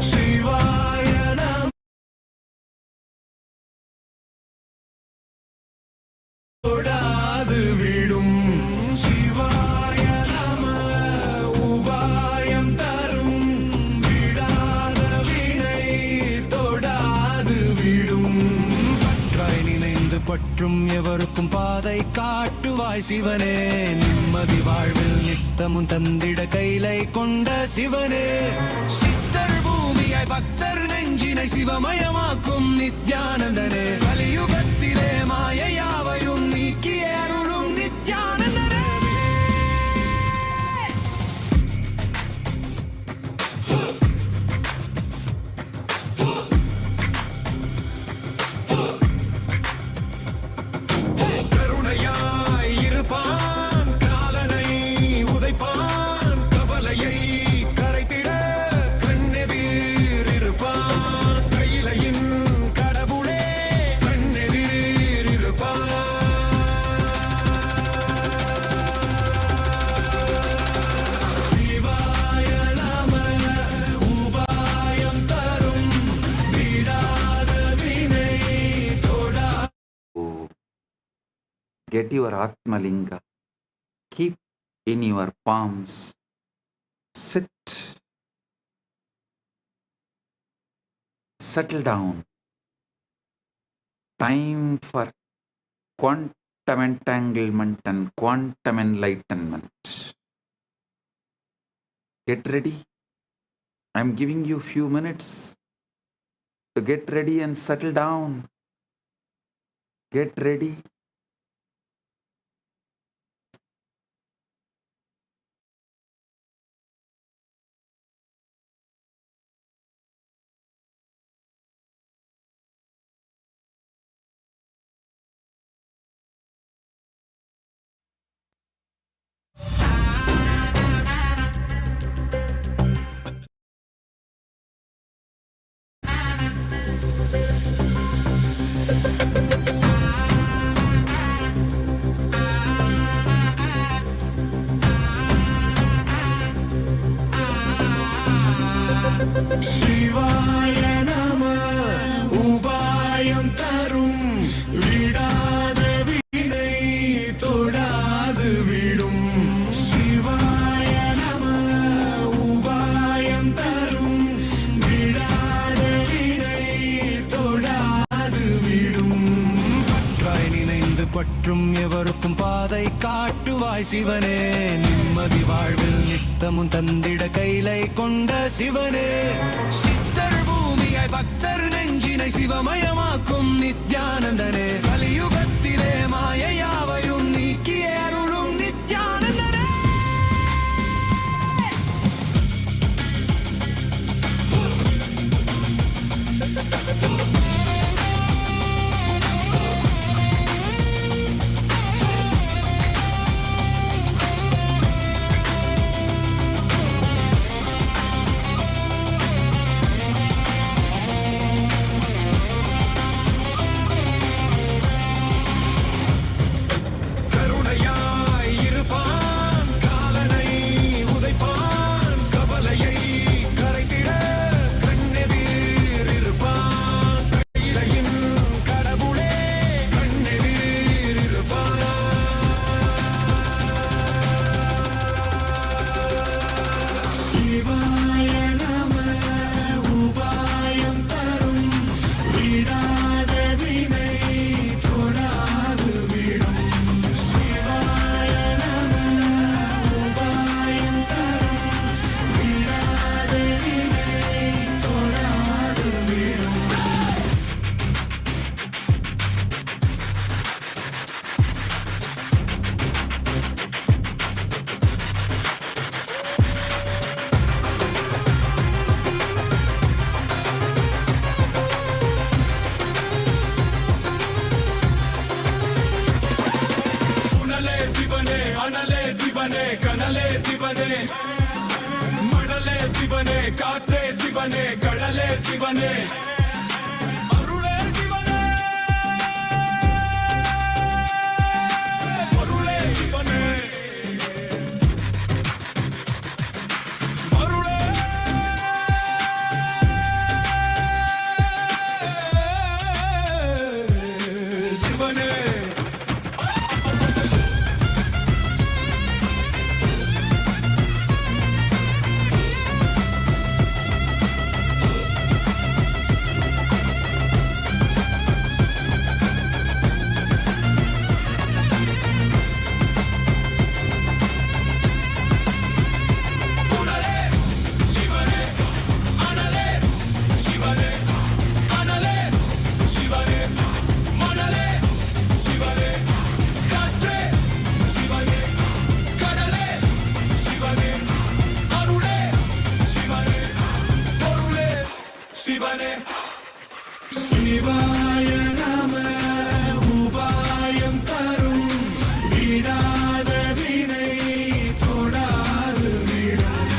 शिवाय नमः தொடாது விடும் சிவாய நம உபாயம் தரும் விடாத வினை தொடாது விடும் பற்றாய் நினைந்து பற்றும் எவருக்கும் பாதை காட்டுவாய் சிவனே நிம்மதி வாழ்வில் நித்தமும் தந்திட கைலை கொண்ட சிவனே சித்தர் பூமியாய் பக்தர் நெஞ்சினை சிவமயமாக்கும் நித்யானந்தனே கலியுகத்திலே மாயையாவையும் நீக்கிய அருளும் நித்யானந்தனே கருணையாய் இருப்பான் காலனை உதைப்பான் கவலையை கரைத்திட கண்ணெதிர் இருப்பான் கையிலையின் கடவுளே கண்ணெதிர் இருப்பான் சிவாய நம உபாயம் தரும் விடாத வினை தொடா. Oh, get your Atmalinga. Keep in your palms. Sit. Settle down. Time for quantum entanglement and quantum enlightenment. Get ready. I'm giving you few minutes to get ready and settle down. Get ready. சிவாய நம உபாயம் தரும் விடாத வினை தொடாது விடும் சிவாய நம உபாயம் தரும் விடாத வினை தொடாது விடும் பற்றாய் நினைந்து பற்றும் எவருக்கும் பாதை காட்டுவாய் சிவனே நிம்மதி வாழ்வில் நித்தமும் தந்திட கைலை கொண்ட சிவனே சித்தர் பூமியாய் பக்தர் நெஞ்சினை சிவமயமாக்கும் நித்யானந்தனே கலியுகத்திலே மாயையாவையும் நீக்கிய அருளும் நித்யானந்தனே கருணையாய் இருப்பான் காலனை உதைப்பான் கவலையை கரைத்திட கண்ணெதிர் இருப்பான் கையிலையின் கடவுளே கண்ணெதிர் இருப்பான் சிவாய நம உபாயம் தரும் விடாத வினை தொடாது விடும் சிவாய நம உபாயம் தரும் விடாத வினை தொடாது விடும் உணலே சிவனே அனலே சிவனே கனலே சிவனே மணலே சிவனே காற்றே சிவனே கடலே சிவனே அருளே சிவனே அருளே சிவனே அருளே சிவனே உணலே சிவனே அனலே சிவனே அனலே சிவனே மணலே சிவனே காற்றே சிவனே கடலே சிவனே அருளே சிவனே பொருளே சிவனே சிவாய நம உபாயம் தரும் விடாத வினை தொடாது விடும்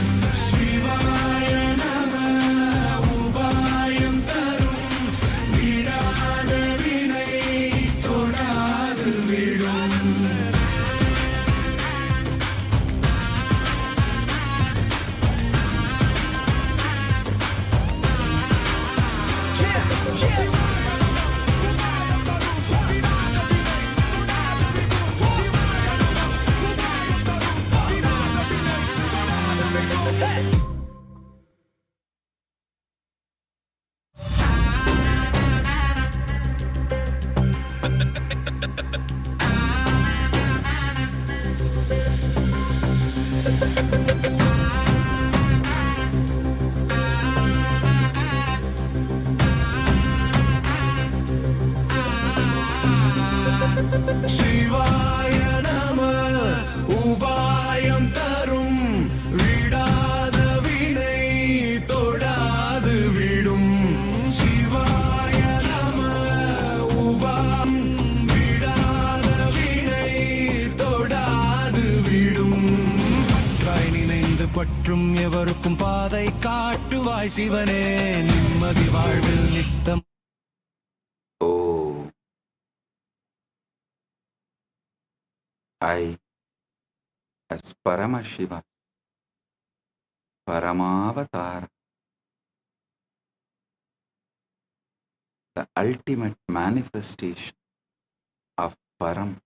சிவாய நம உபாயம் தரும் விடாத வினை தொடாது விடும் சிவாய நம உபாயம் தரும் விடாத வினை தொடாது விடும் சிவாய நம உபாயம் விடாத வினை தொடாது விடும் பற்றாய் நினைந்து பற்றும் எவருக்கும் பாதை காட்டுவாய் சிவனே நிம்மதி வாழ்வில் நித்தம் I, as Paramashiva, Paramavatara, the ultimate manifestation of Paramburu,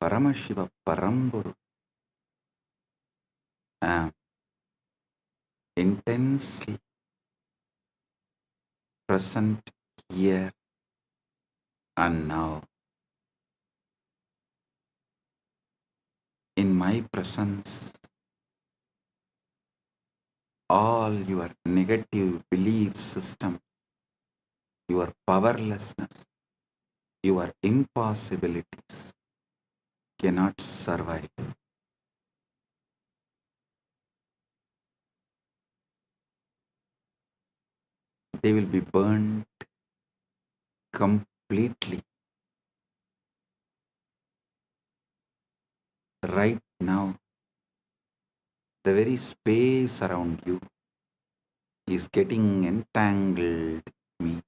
Paramashiva Paramburu, am intensely present here and now. In my presence, all your negative belief system, your powerlessness, your impossibilities cannot survive. They will be burned completely. Right now, the very space around you is getting entangled with me.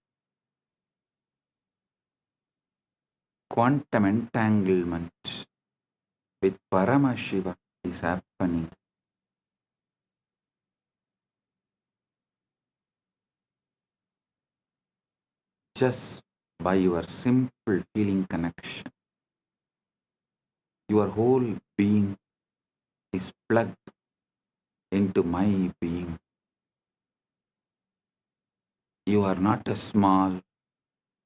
Quantum entanglement with Paramashiva is happening. Just by your simple feeling connection. Your whole being is plugged into my being. You are not a small,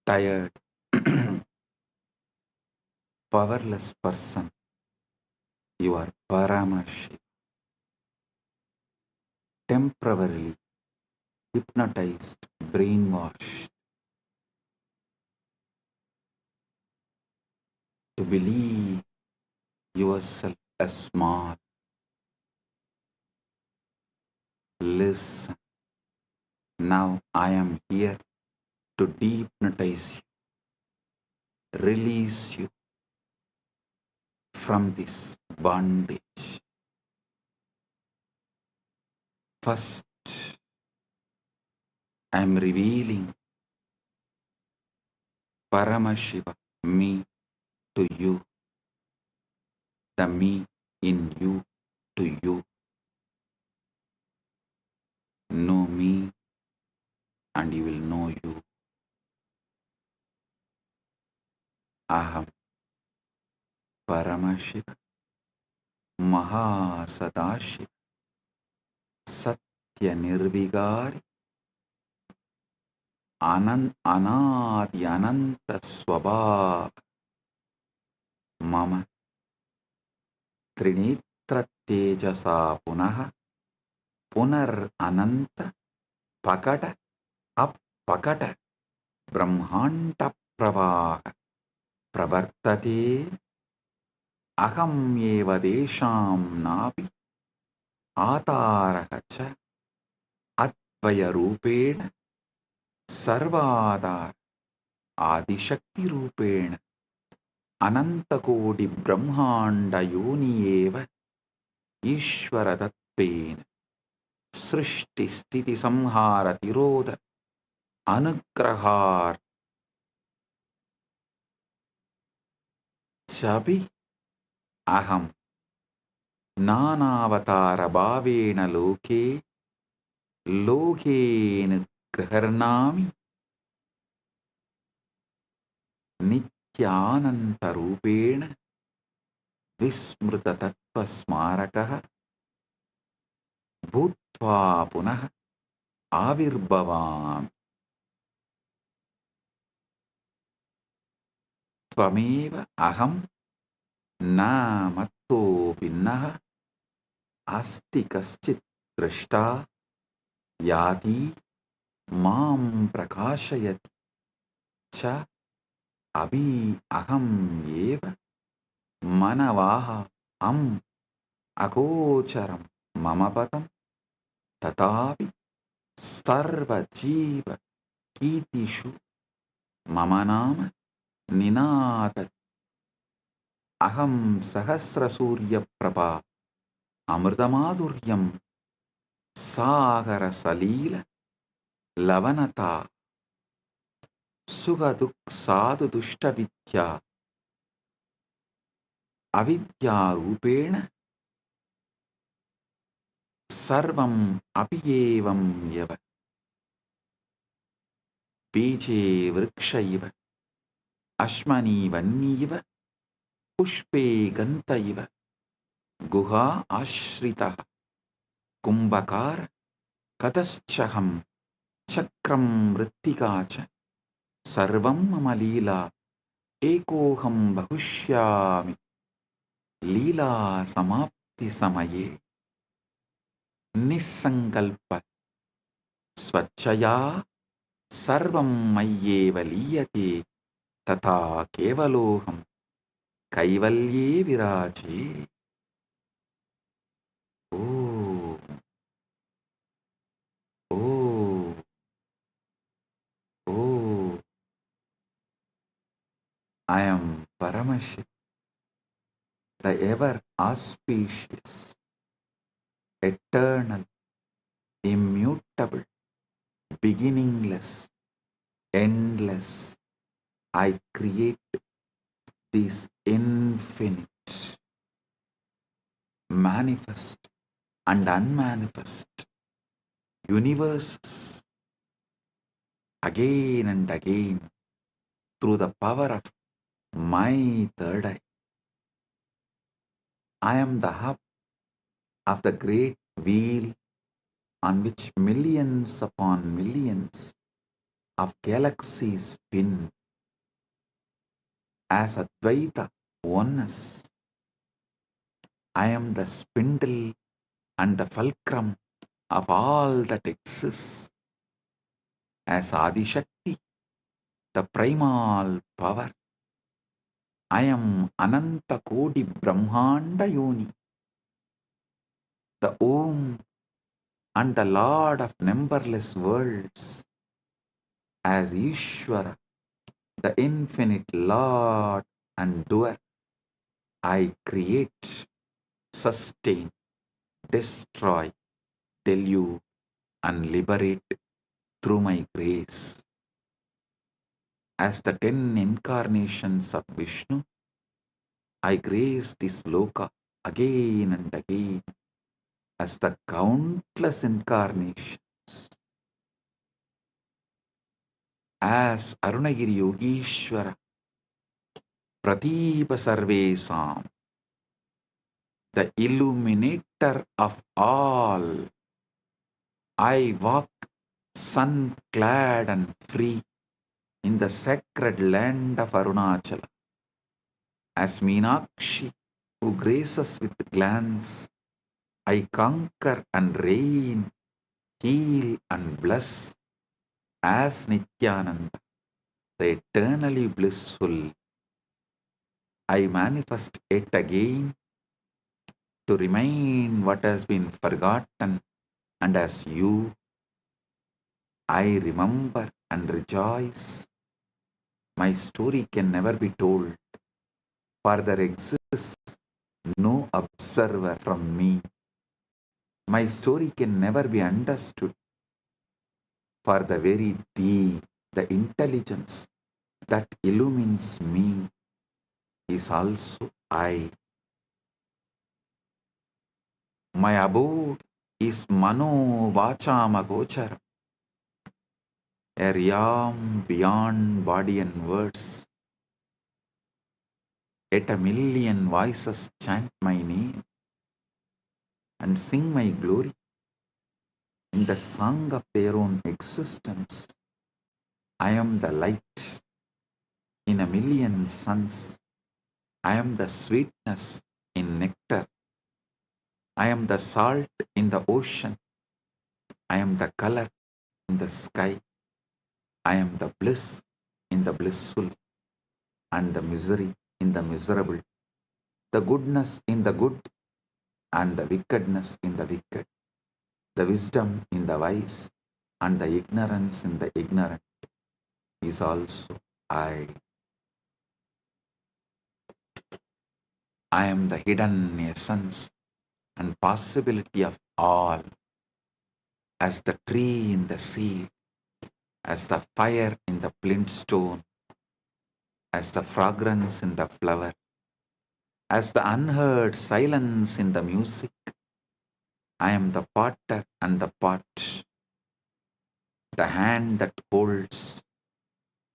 tired, powerless person. You are Paramashiva. Temporarily hypnotized, brainwashed to believe yourself as small. Listen, now I am here to dehypnotize you, release you from this bondage. First, I am revealing Paramashiva, me, to you, the me in you to you. Know me and you will know you. Aham Paramashiva Maha Sadashiva Satya Nirvigari Anadi Ananta Swabhava Mama Trinitra Tejasa Punaha Punar Ananta Pakata Appakata Brahmanta Pravaha Pravartate Aham Eva Desham Napi Atarahacha Atvaya Rupena Sarvadar Adishakti Rupena Anantakodi Brahmanda Yoni Eva Ishvara Tatpena Srishti Stiti Samhara Tiroda Anugrahar Chabi Aham Nanavatara Bhavena Loke Lokena Graharnami Nithyananda Rupena Vismruta Tattva Smarakaha Bhutva Punaha Avirbhavam Tvameva Aham Namatto Vinnaha Asti Kaschit Drashta Yati Mam Prakashayati Cha Abhi Aham Eva Manavaha Am Akocharam Mamapatam Tatapi Sarva Jiva Kitishu Mamanama Ninata Aham Sahasra Surya Prabha Amritamadhuryam Sagara Salila Lavanata Sugaduk Sadhu Dushta Vidya Avidya Rupena Sarvam Apiyevam Yava बीजे वृक्ष इव अश्मनि वन्नीव पुष्पे गन्त इव गुहा आश्रितः कुम्भकार कतश्चहं चक्रं मृत्तिका च सर्वं मम लीला एकोऽहं बहुष्यामि लीला समाप्ति समये निस्सङ्कल्प स्वच्छया सर्वं मय्येव लीयते तथा केवलोऽहं कैवल्ये विराजे। ओ ओ ओ I am Paramashiva, the ever auspicious, eternal, immutable, beginningless, endless. I create these infinite, manifest and unmanifest universes again and again through the power of my third eye. I am the hub of the great wheel on which millions upon millions of galaxies spin as Advaita oneness. I am the spindle and the fulcrum of all that exists as Adishakti, the primal power. I am Ananta Kodi Brahmanda Yoni, the Om and the Lord of numberless worlds, as Ishvara, the infinite Lord and doer. I create, sustain, destroy, delude, and liberate through my grace. As the 10 incarnations of Vishnu, I grace this loka again and again as the countless incarnations. As Arunagiri Yogishwara, Pratipa Sarvesam, the illuminator of all, I walk sun-clad and free in the sacred land of Arunachala. As Meenakshi, who graces with glance, I conquer and reign, heal and bless. As Nithyananda, the eternally blissful, I manifest yet again to remind what has been forgotten, and as you, I remember and rejoice. My story can never be told, for there exists no observer from me. My story can never be understood, for the very thee, the intelligence that illumines me, is also I. My abode is Mano Vachama Gochara, a realm beyond body and words. Yet a million voices chant my name and sing my glory in the song of their own existence. I am the light in a million suns. I am the sweetness in nectar. I am the salt in the ocean. I am the color in the sky. I am the bliss in the blissful and the misery in the miserable, the goodness in the good and the wickedness in the wicked, the wisdom in the wise and the ignorance in the ignorant is also I. I am the hidden essence and possibility of all, as the tree in the seed, as the fire in the flint stone, as the fragrance in the flower, as the unheard silence in the music. I am the potter and the pot, the hand that holds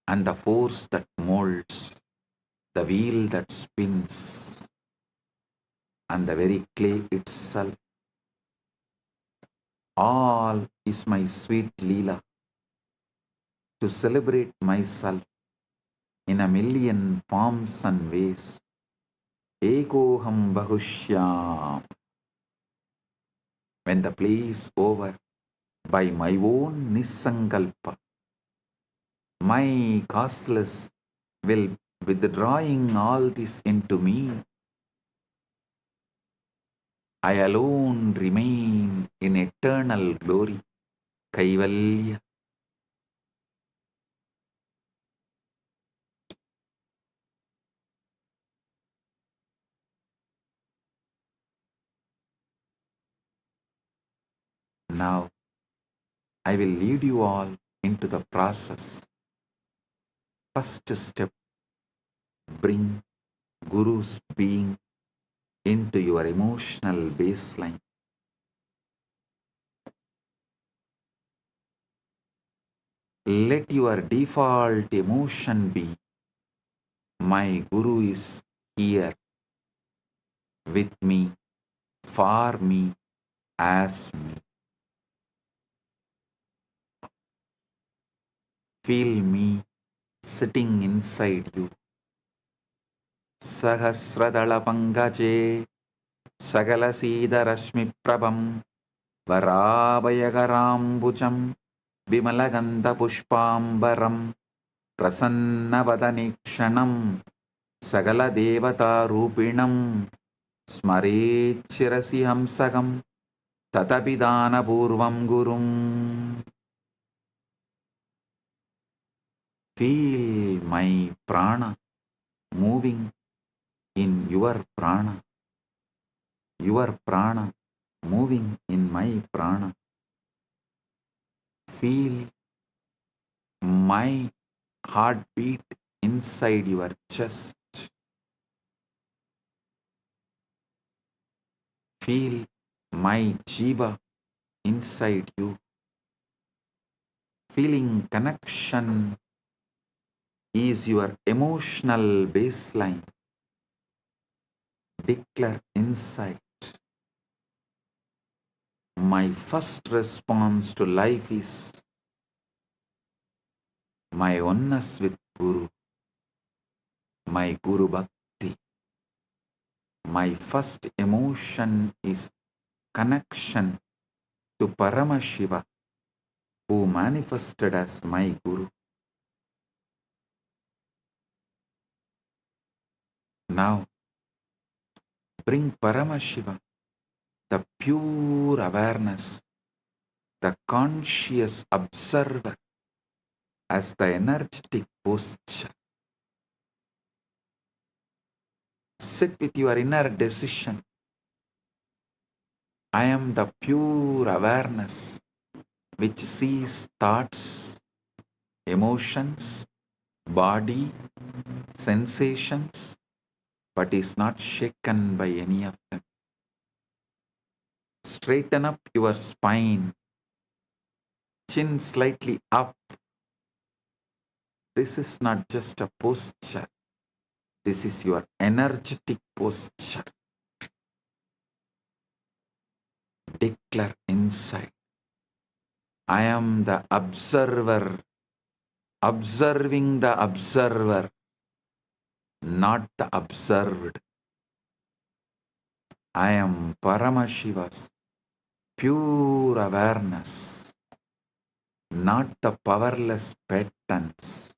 and the force that molds, the wheel that spins, and the very clay itself. All is my sweet Leela to celebrate myself in a million forms and ways. Ekoham bahushyam. When the play is over, by my own nisankalpa, my causeless will withdrawing all this into me, I alone remain in eternal glory. Kaivalya. Now I will lead you all into the process. First step, bring Guru's being into your emotional baseline. Let your default emotion be, my Guru is here with me, for me, as me. Feel me sitting inside you. Sahasradala pangaje, Sagalasida rashmi prabham, Varabhayagarambucham, Vimalagandha pushpambaram, Prasannavadanikshanam, Sagala devata rupinam, Smarechirasi hamsagam, Tatapidana purvam gurum. Feel my prana moving in your prana moving in my prana. Feel my heartbeat inside your chest. Feel my jiva inside you. Feeling connection is your emotional baseline. Declare inside. My first response to life is my oneness with Guru, my Guru Bhakti. My first emotion is connection to Paramashiva, who manifested as my Guru. Now, bring Paramashiva, the pure awareness, the conscious observer, as the energetic posture. Sit with your inner decision. I am the pure awareness which sees thoughts, emotions, body, sensations, but is not shaken by any of them. Straighten up your spine, chin slightly up. This is not just a posture. This is your energetic posture. Declare inside. I am the observer, observing the observer, not the observed. I am Paramashiva's pure awareness, not the powerless patterns.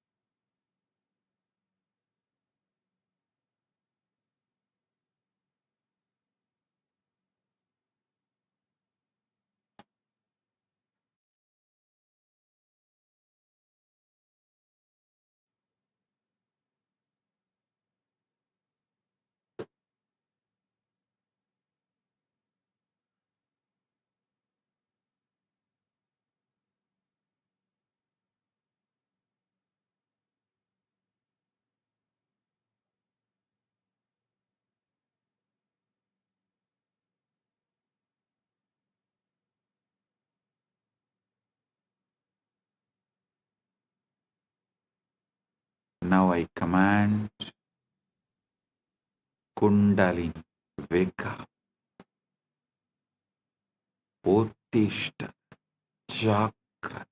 Now I command Kundalini, wake up, Uttishta, Chakra.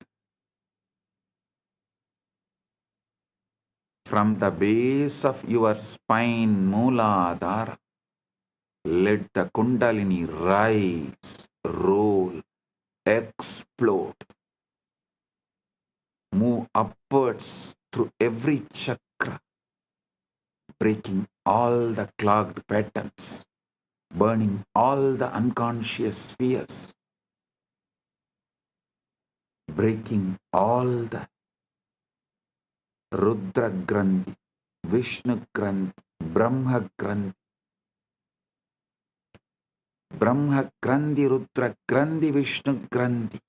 From the base of your spine, Mooladhara, let the Kundalini rise, roll, explode, move upwards through every chakra, breaking all the clogged patterns, burning all the unconscious spheres, breaking all the Rudra Grandhi, Vishnu Grandhi, Brahma Grandhi, Brahma Grandhi, Rudra Grandhi, Vishnu Grandhi,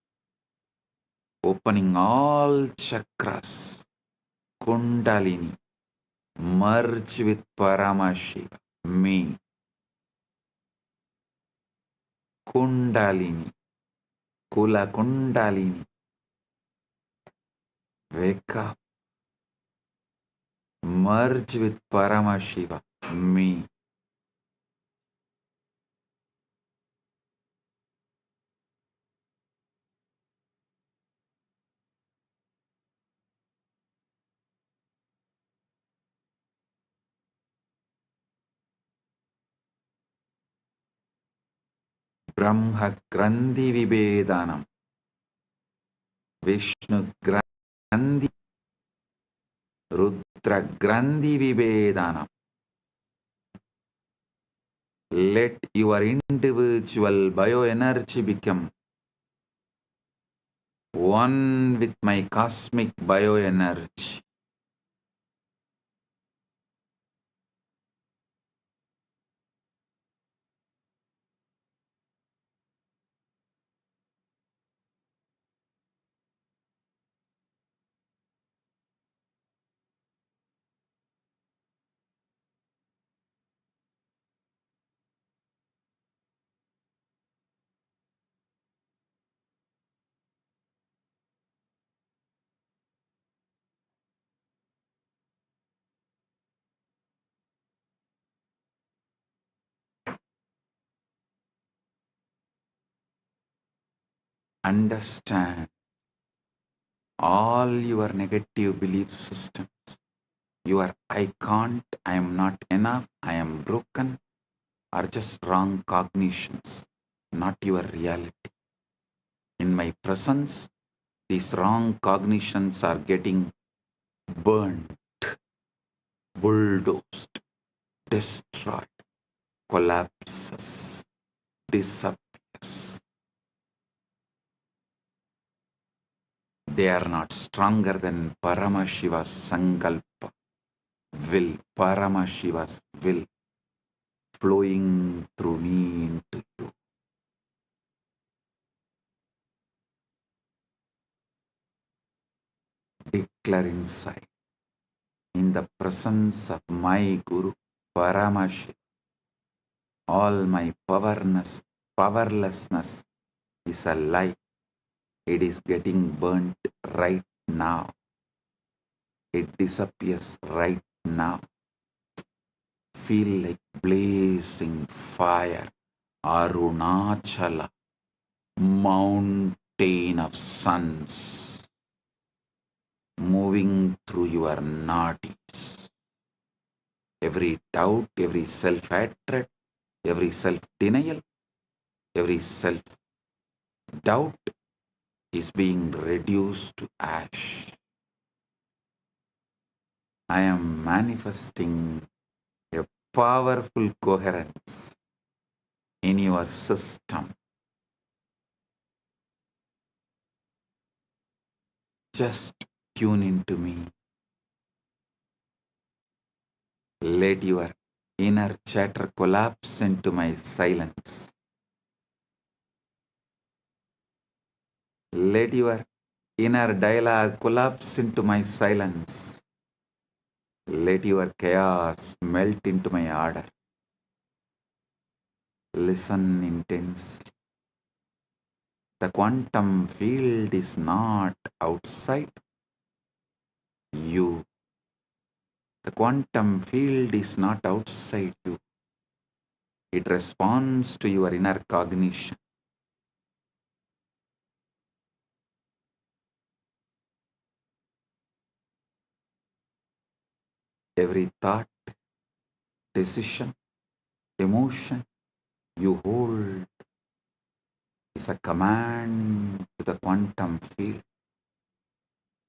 opening all chakras, Kundalini, merge with Paramashiva, me, Kundalini, Kula Kundalini, wake up, merge with Paramashiva, me. Brahma Grandhi Vibhedanam, Vishnu Grandhi, Rudra Grandhi Vibhedanam. Let your individual bioenergy become one with my cosmic bioenergy. Understand all your negative belief systems. Your I can't, I am not enough, I am broken are just wrong cognitions, not your reality. In my presence, these wrong cognitions are getting burned, bulldozed, destroyed, collapses, disappears. They are not stronger than Paramashiva's Sankalpa, will, Paramashiva's will, flowing through me into you. Declare inside, in the presence of my Guru, Paramashiva, all my powerlessness is a lie. It is getting burnt right now. It disappears right now. Feel like blazing fire, Arunachala, mountain of suns, moving through your nadis. Every doubt, every self-hatred, every self-denial, every self-doubt is being reduced to ash. I am manifesting a powerful coherence in your system. Just tune into me. Let your inner chatter collapse into my silence. Let your inner dialogue collapse into my silence. Let your chaos melt into my order. Listen intensely. The quantum field is not outside you. The quantum field is not outside you. It responds to your inner cognition. Every thought, decision, emotion you hold is a command to the quantum field.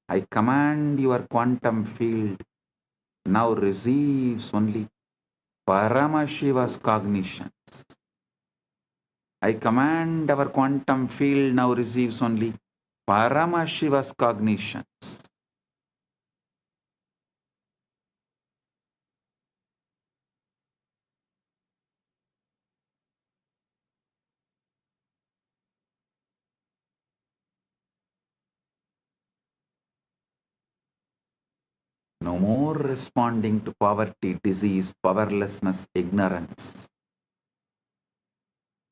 I command your quantum field now receives only Paramashiva's cognitions. I command our quantum field now receives only Paramashiva's cognitions. No more responding to poverty, disease, powerlessness, ignorance.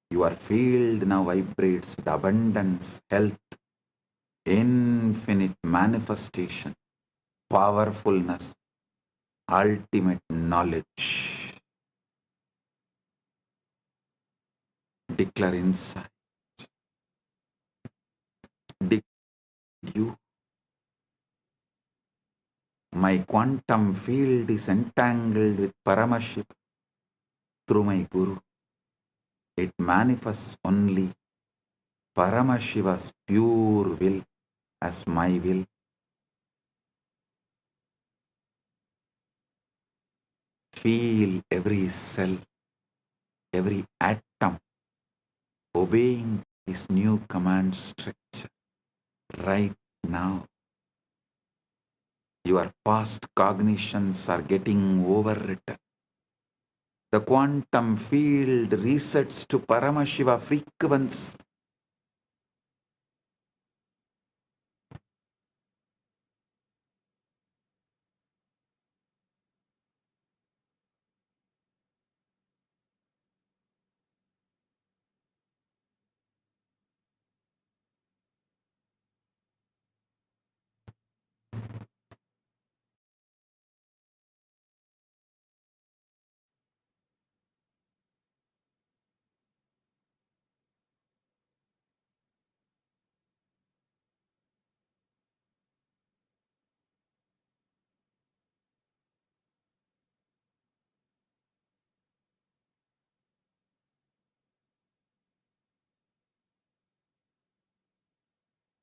Your field now vibrates with abundance, health, infinite manifestation, powerfulness, ultimate knowledge. Declare inside. Declare you. My quantum field is entangled with Paramashiva through my Guru. It manifests only Paramashiva's pure will as my will. Feel every cell, every atom obeying this new command structure right now. Your past cognitions are getting overwritten. The quantum field resets to Paramashiva frequency.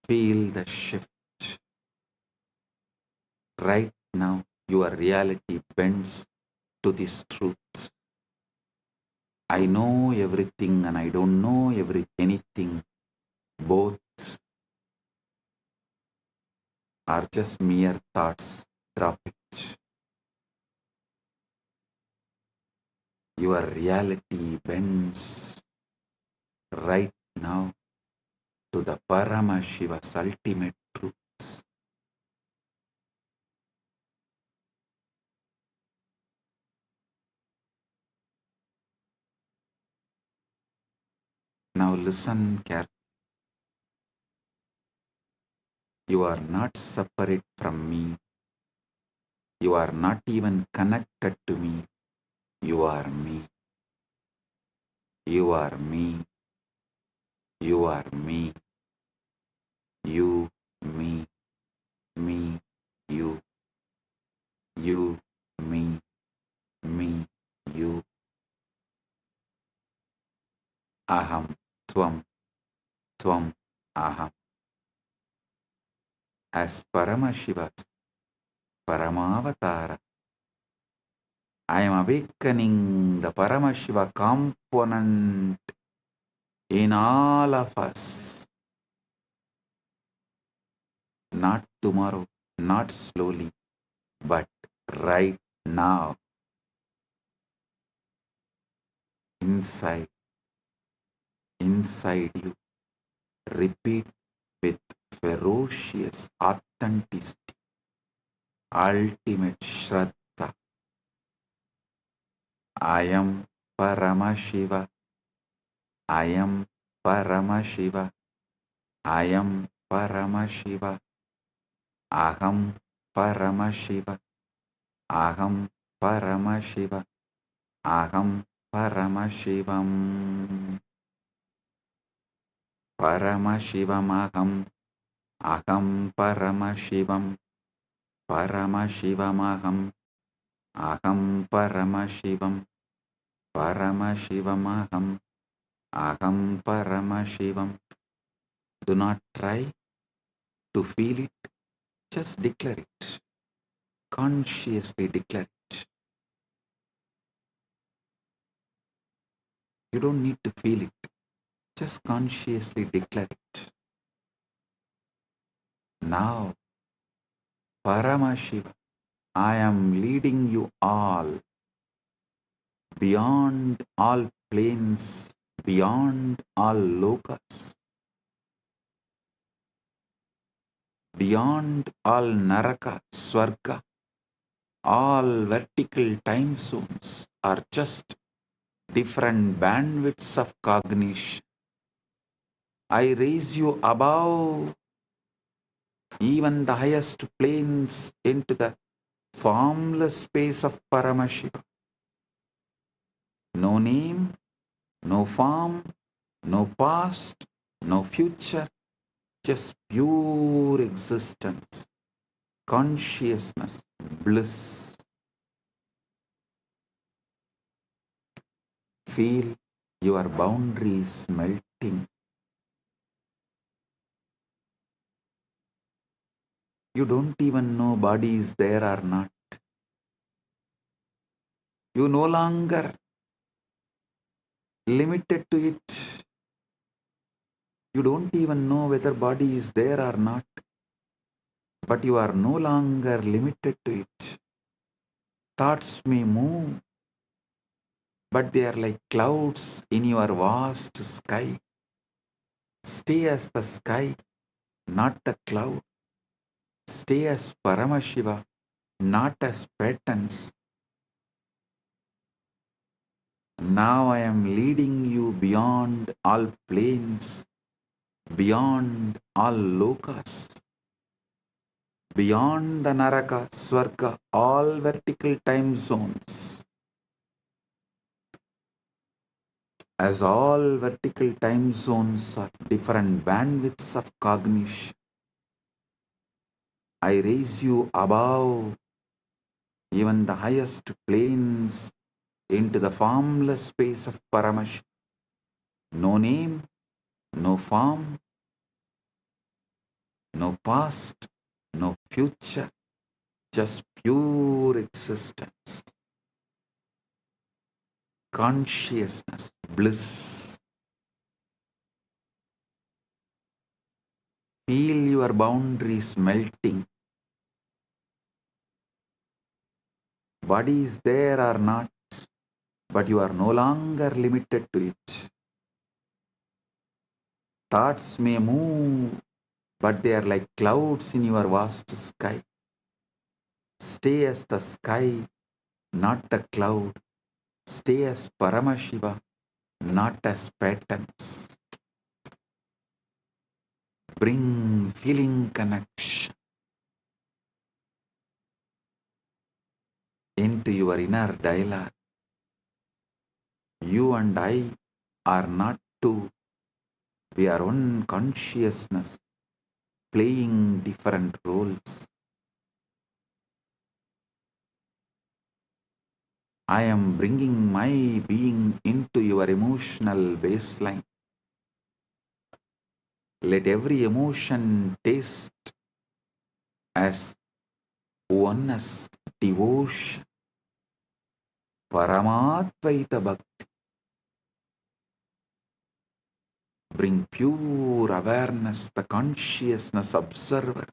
Feel the shift. Right now, your reality bends to this truth. I know everything and I don't know anything. Both are just mere thoughts. Drop it. Your reality bends right now to the Paramashiva's ultimate truth. Now listen carefully. You are not separate from me. You are not even connected to me. You are me. You are me. You are me. You, me, you, me, you. Aham, tvam, aham. As Paramashiva's Paramavatara, I am awakening the Paramashiva component in all of us. Not tomorrow, not slowly, but right now. Inside you. Repeat with ferocious authenticity, ultimate Shraddha. I am Paramashiva. I am Paramashiva. I am Paramashiva. Aham Paramashiva. Aham Paramashiva. Aham Paramashivam. Paramashivam aham. Aham Paramashivam. Paramashivam aham. Aham Paramashivam. Paramashivam aham. Aham Paramashivam. Do not try to feel it. Just declare it. Consciously declare it. You don't need to feel it. Just consciously declare it. Now, Paramashiva, I am leading you all beyond all planes, beyond all lokas, beyond all naraka, swarga, all vertical time zones are just different bandwidths of cognition. I raise you above even the highest planes into the formless space of Paramashiva. No name, no form, no past, no future, just pure existence, consciousness, bliss. Feel your boundaries melting. You don't even know body is there or not. You no longer limited to it. You don't even know whether body is there or not, but you are no longer limited to it. Thoughts may move, but they are like clouds in your vast sky. Stay as the sky, not the cloud. Stay as Paramashiva, not as patterns. Now I am leading you beyond all planes, beyond all lokas, beyond the naraka, swarga, all vertical time zones. As all vertical time zones are different bandwidths of cognition, I raise you above even the highest planes into the formless space of Paramashiva. No name, no form, no past, no future, just pure existence, consciousness, bliss. Feel your boundaries melting. Body is there or not, but you are no longer limited to it. Thoughts may move, but they are like clouds in your vast sky. Stay as the sky, not the cloud. Stay as Paramashiva, not as patterns. Bring feeling connection into your inner dialogue. You and I are not two. We are one consciousness playing different roles. I am bringing my being into your emotional baseline. Let every emotion taste as oneness, devotion, Paramadvaita Bhakti. Bring pure awareness, the consciousness observer,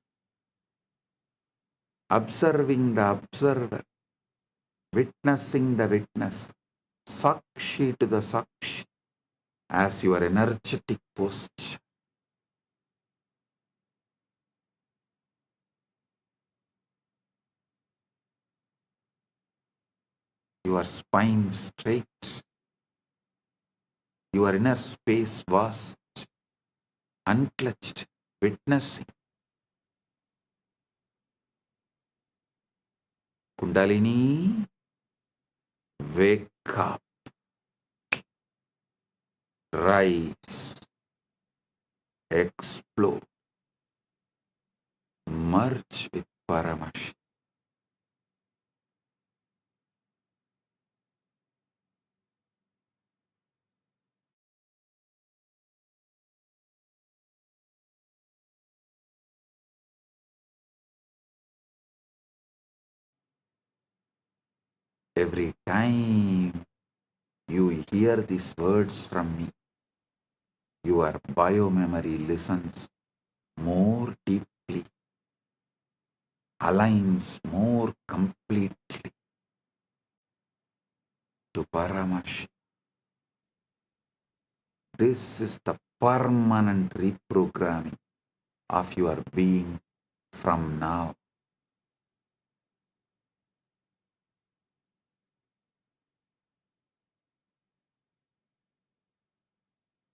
observing the observer, witnessing the witness, Sakshi to the Sakshi, as your energetic posture. Your spine straight, your inner space vast, unclutched, witnessing. Kundalini, wake up, rise, explode, merge with Paramashiva. Every time you hear these words from me, your biomemory listens more deeply, aligns more completely to Paramashiva. This is the permanent reprogramming of your being from now.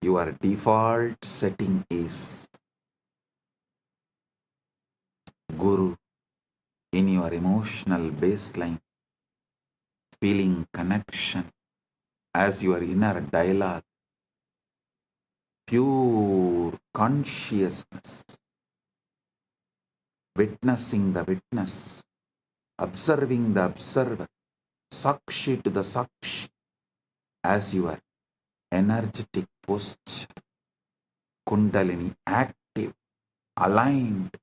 Your default setting is Guru in your emotional baseline, feeling connection as your inner dialogue, pure consciousness, witnessing the witness, observing the observer, Sakshi to the Sakshi, as your energetic posture, Kundalini active, aligned,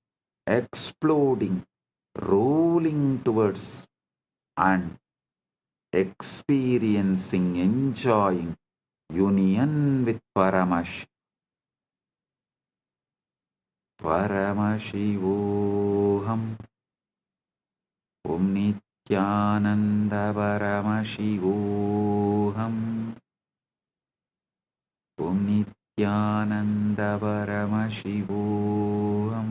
exploding, rolling towards and experiencing, enjoying union with Paramashiva. Paramashivoham. Om Nithyananda Paramashivoham. Om Nithyananda Paramashivoham.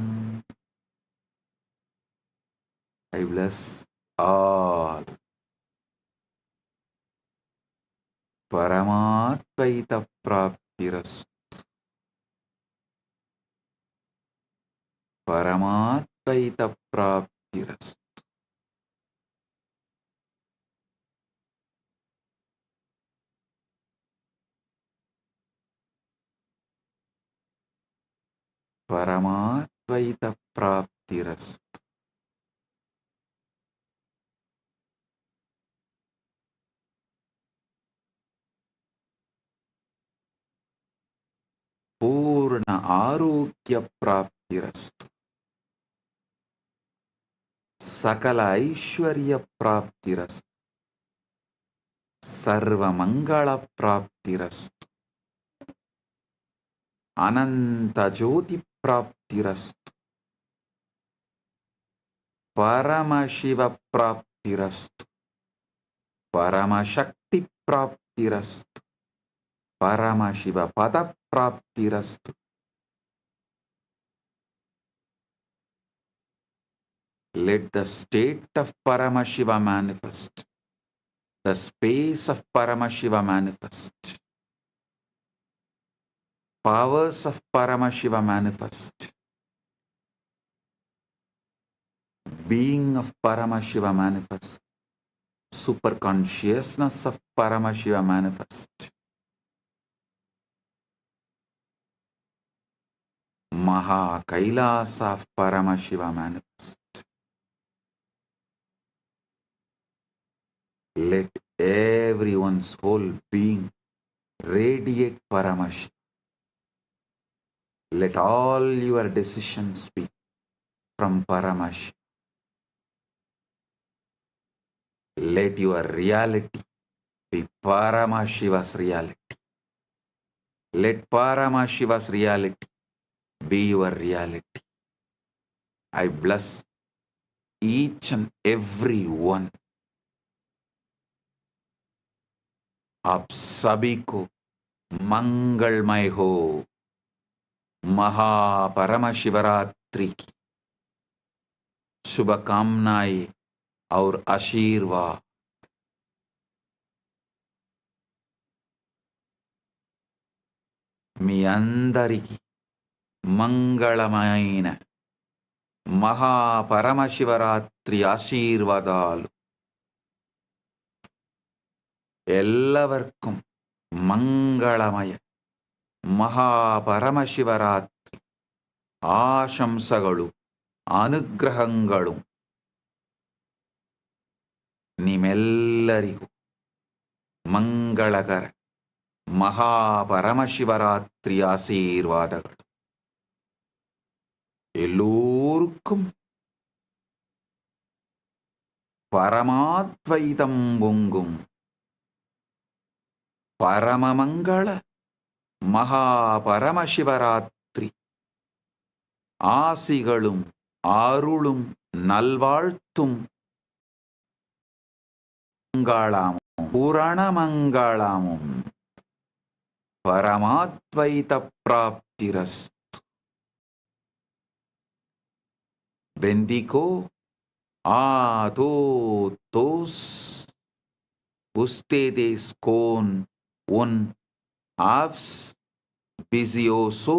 I bless all. Paramatvaita Praptiras. Paramatvaita Praptiras. Paramatvaita Praptiras. Purna Arogya Praptirastu. Sakala Aishwarya Praptirastu. Sarva Mangala Praptirastu. Ananta Jyoti Praptirastu. Paramashiva Praptirastu. Paramashakti Praptirastu. Paramashiva Pada Praptirastu. Let the state of Paramashiva manifest. The space of Paramashiva manifest. Powers of Paramashiva manifest. Being of Paramashiva manifest. Super consciousness of Paramashiva manifest. Maha KAILASA of Paramashiva manifest. Let everyone's whole being radiate Paramashiva. Let all your decisions be from Paramashiva. Let your reality be Paramashiva's reality. Let Paramashiva's reality be your reality. I bless each and every one. आप सभी को मंगलमय हो। महापरमशिवरात्रि की शुभकामनाएं और आशीर्वाद। మీ అందరికీ మంగళమైన మహాపరమశివరాత్రి ఆశీర్వాదాలు ಎಲ್ಲവർക്കും ಮಂಗಳಮಯ ಮಹಾಪರಮಶಿವರಾತ್ರಿ ಆಶಂಸಗಳು ಅನುಗ್ರಹಗಳು ನಿಮ್ಮೆಲ್ಲರಿಗೂ ಮಂಗಳಕರ மகாபரமசிவராத்திரி ஆசீர்வாதங்கள் எல்லோருக்கும் பரமாத்வைதம் பொங்கும் பரமமங்கள மகாபரமசிவராத்திரி ஆசிகளும் அருளும் நல்வாழ்த்தும் மங்களாமும் புரணமங்களாமும் Paramadvaita Praptirastu. Bendigo a todos ustedes con un auspicioso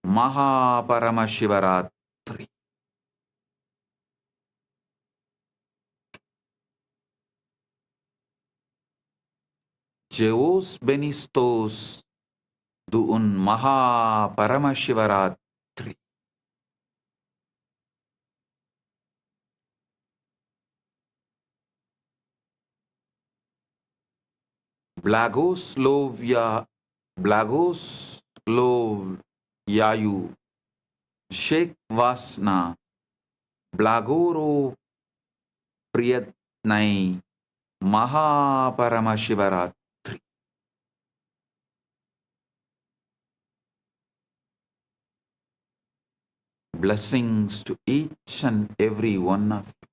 MAHA PARAMASHIVARATRI. Jeos benistos de un MAHA PARAMASHIVARATRI. Blagoslovyayu Sheikh Vasna Blagoro Priyatnai MAHA PARAMASHIVARATri. Blessings to each and every one of you.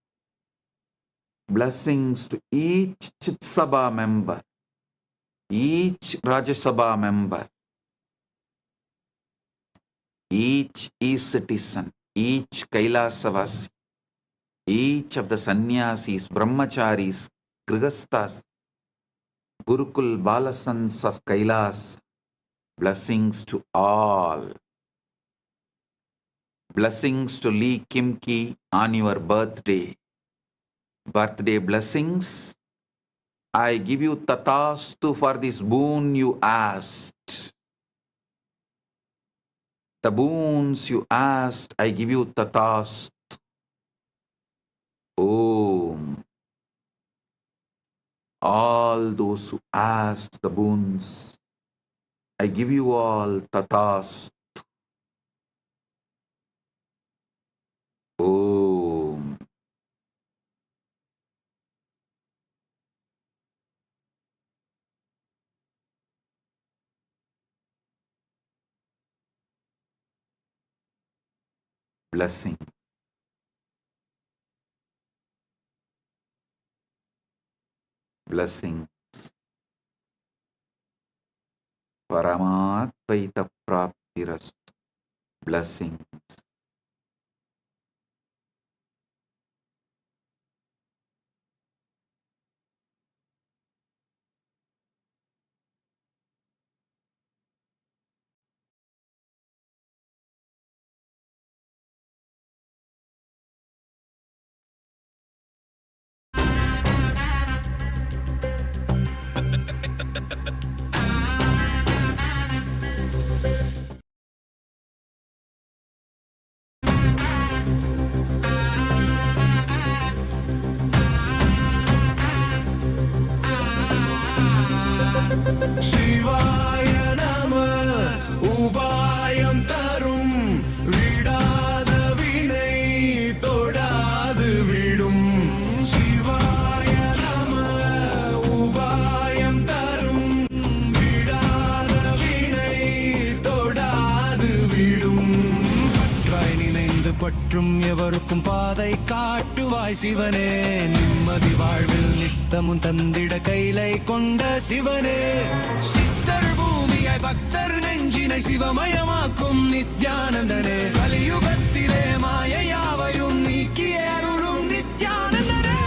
Blessings to each Chit Sabha member, each Rajya Sabha member, each ecitizen, each KAILASA, each of the sannyasis, brahmacharis, grihasthas, Gurukul Balasans of Kailasa. Blessings to all. Blessings to Lee Kimki on your birthday. Birthday blessings. I give you tatastu for this boon you asked. The boons you asked, I give you tatastu. Om. All those who asked the boons, I give you all tatastu. Om. Blessing. Blessings. Paramadvaita Praptirastu. Blessings. சிவாய நம உபாயம் தரும் விடாத வினை தொடாது விடும் சிவாய நம உபாயம் தரும் விடாத வினை தொடாது விடும் பற்றாய் நினைந்து பற்றும் எவருக்கும் பாதை காட்டுவாய் சிவனே நிம்மதி வாழ்வில் நித்தமும் தந்திட கைலை கொண்ட சிவனே சித்தர் பூமியாய் பக்தர் நெஞ்சினை சிவமயமாக்கும் நித்யானந்தனே கலியுகத்திலே மாயையாவையும் நீக்கிய அருளும் நித்யானந்தனே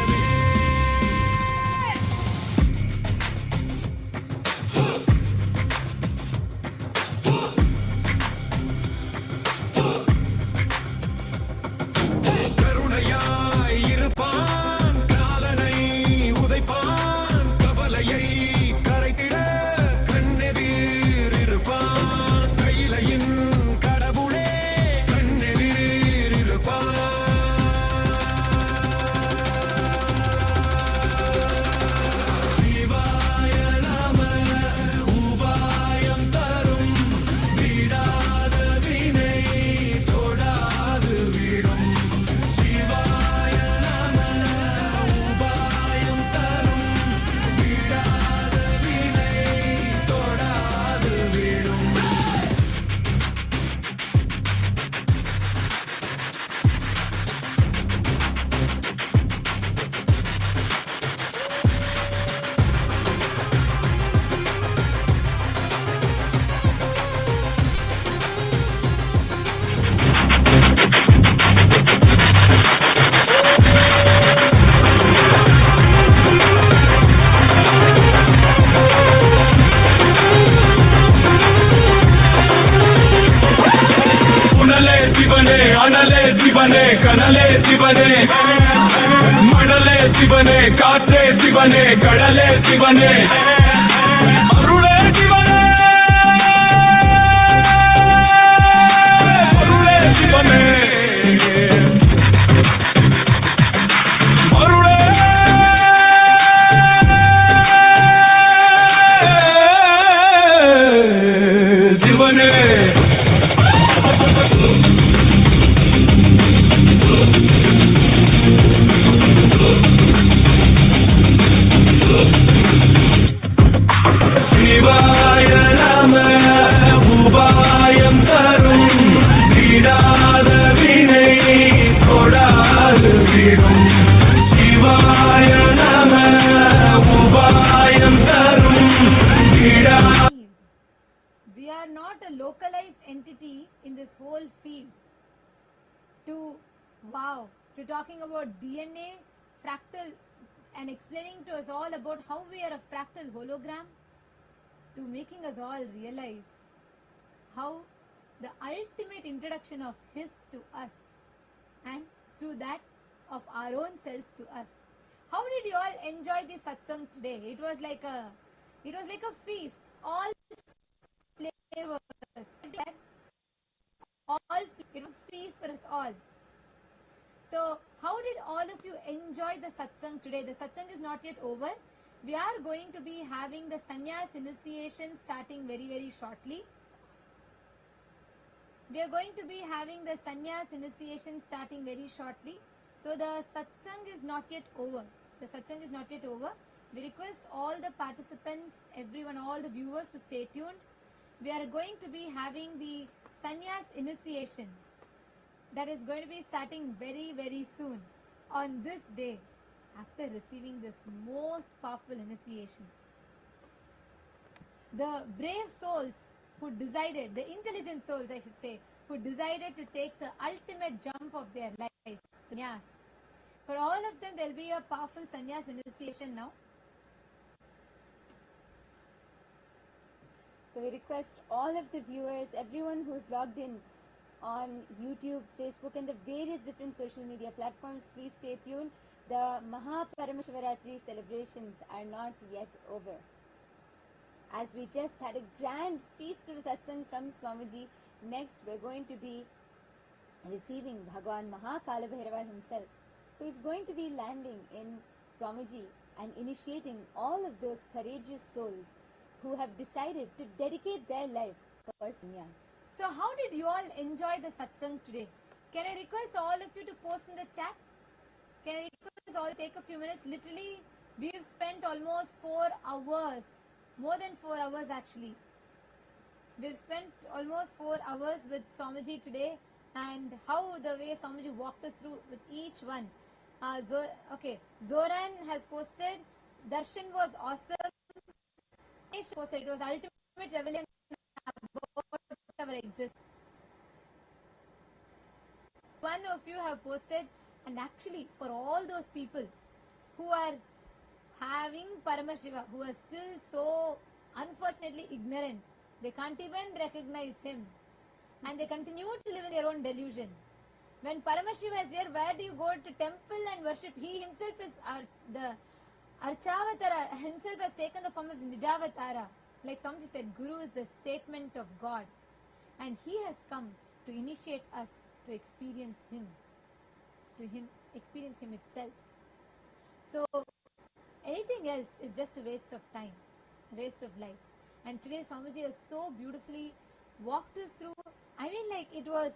கருணையாய் இருப்பான் காலனை உதைப்பான் கவலையை சிவனே அனலே சிவனே கனலே சிவனே மணலே சிவனே காற்றே சிவனே கடலே சிவனே அருளே சிவனே அருளே சிவனே அருளே சிவனே சிவாய நம உபாயம் தரும் விடாத வினை கொடாது விடும் சிவாய நம உபாயம் தரும் விடா We are not a localized entity in this whole field. To talking about DNA, fractal, and explaining to us all about how we are a fractal hologram, to making us all realize how the ultimate introduction of His to us, and through that of our own selves to us. How did you all enjoy this satsang today? It was like a feast. All flavors. All it was feast for us all. So, how did all of you enjoy the satsang today? The satsang is not yet over. We are going to be having the sannyas initiation starting very, very shortly. We are going to be having the sannyas initiation starting very shortly. So, the satsang is not yet over. The satsang is not yet over. We request all the participants, everyone, all the viewers to stay tuned. We are going to be having the sannyas initiation that is going to be starting very, very soon on this day after receiving this most powerful initiation. The brave souls who decided, the intelligent souls I should say, who decided to take the ultimate jump of their life, sannyas. For all of them there will be a powerful sannyas initiation now. So we request all of the viewers, everyone who's logged in on YouTube, Facebook and the various different social media platforms, please stay tuned. The MAHA PARAMASHIVARATRI celebrations are not yet over. As we just had a grand feast of satsang from Swamiji, next we're going to be receiving Bhagavan Mahakalabhairava himself, who is going to be landing in Swamiji and initiating all of those courageous souls who have decided to dedicate their life for sannyas. So how did you all enjoy the satsang today? Can I request all of you to post in the chat? Can I request all to take a few minutes? Literally, we've spent almost 4 hours, more than 4 hours actually. We've spent almost 4 hours with Swamiji today, and how the way Swamiji walked us through with each one. Zoran has posted, Darshan was awesome. Posted, it was ultimate revelation about our existence. One of you have posted, and actually for all those people who are having Paramashiva, who are still so unfortunately ignorant, they can't even recognize him and they continue to live in their own delusion. When Paramashiva is here, where do you go to temple and worship? He himself is the Archavatara, himself has taken the form of Nijavatara. Like Swamiji said, Guru is the statement of God, and he has come to initiate us to experience him, experience him itself. So anything else is just a waste of time, a waste of life. And today Swamiji has so beautifully walked us through. I mean, like, it was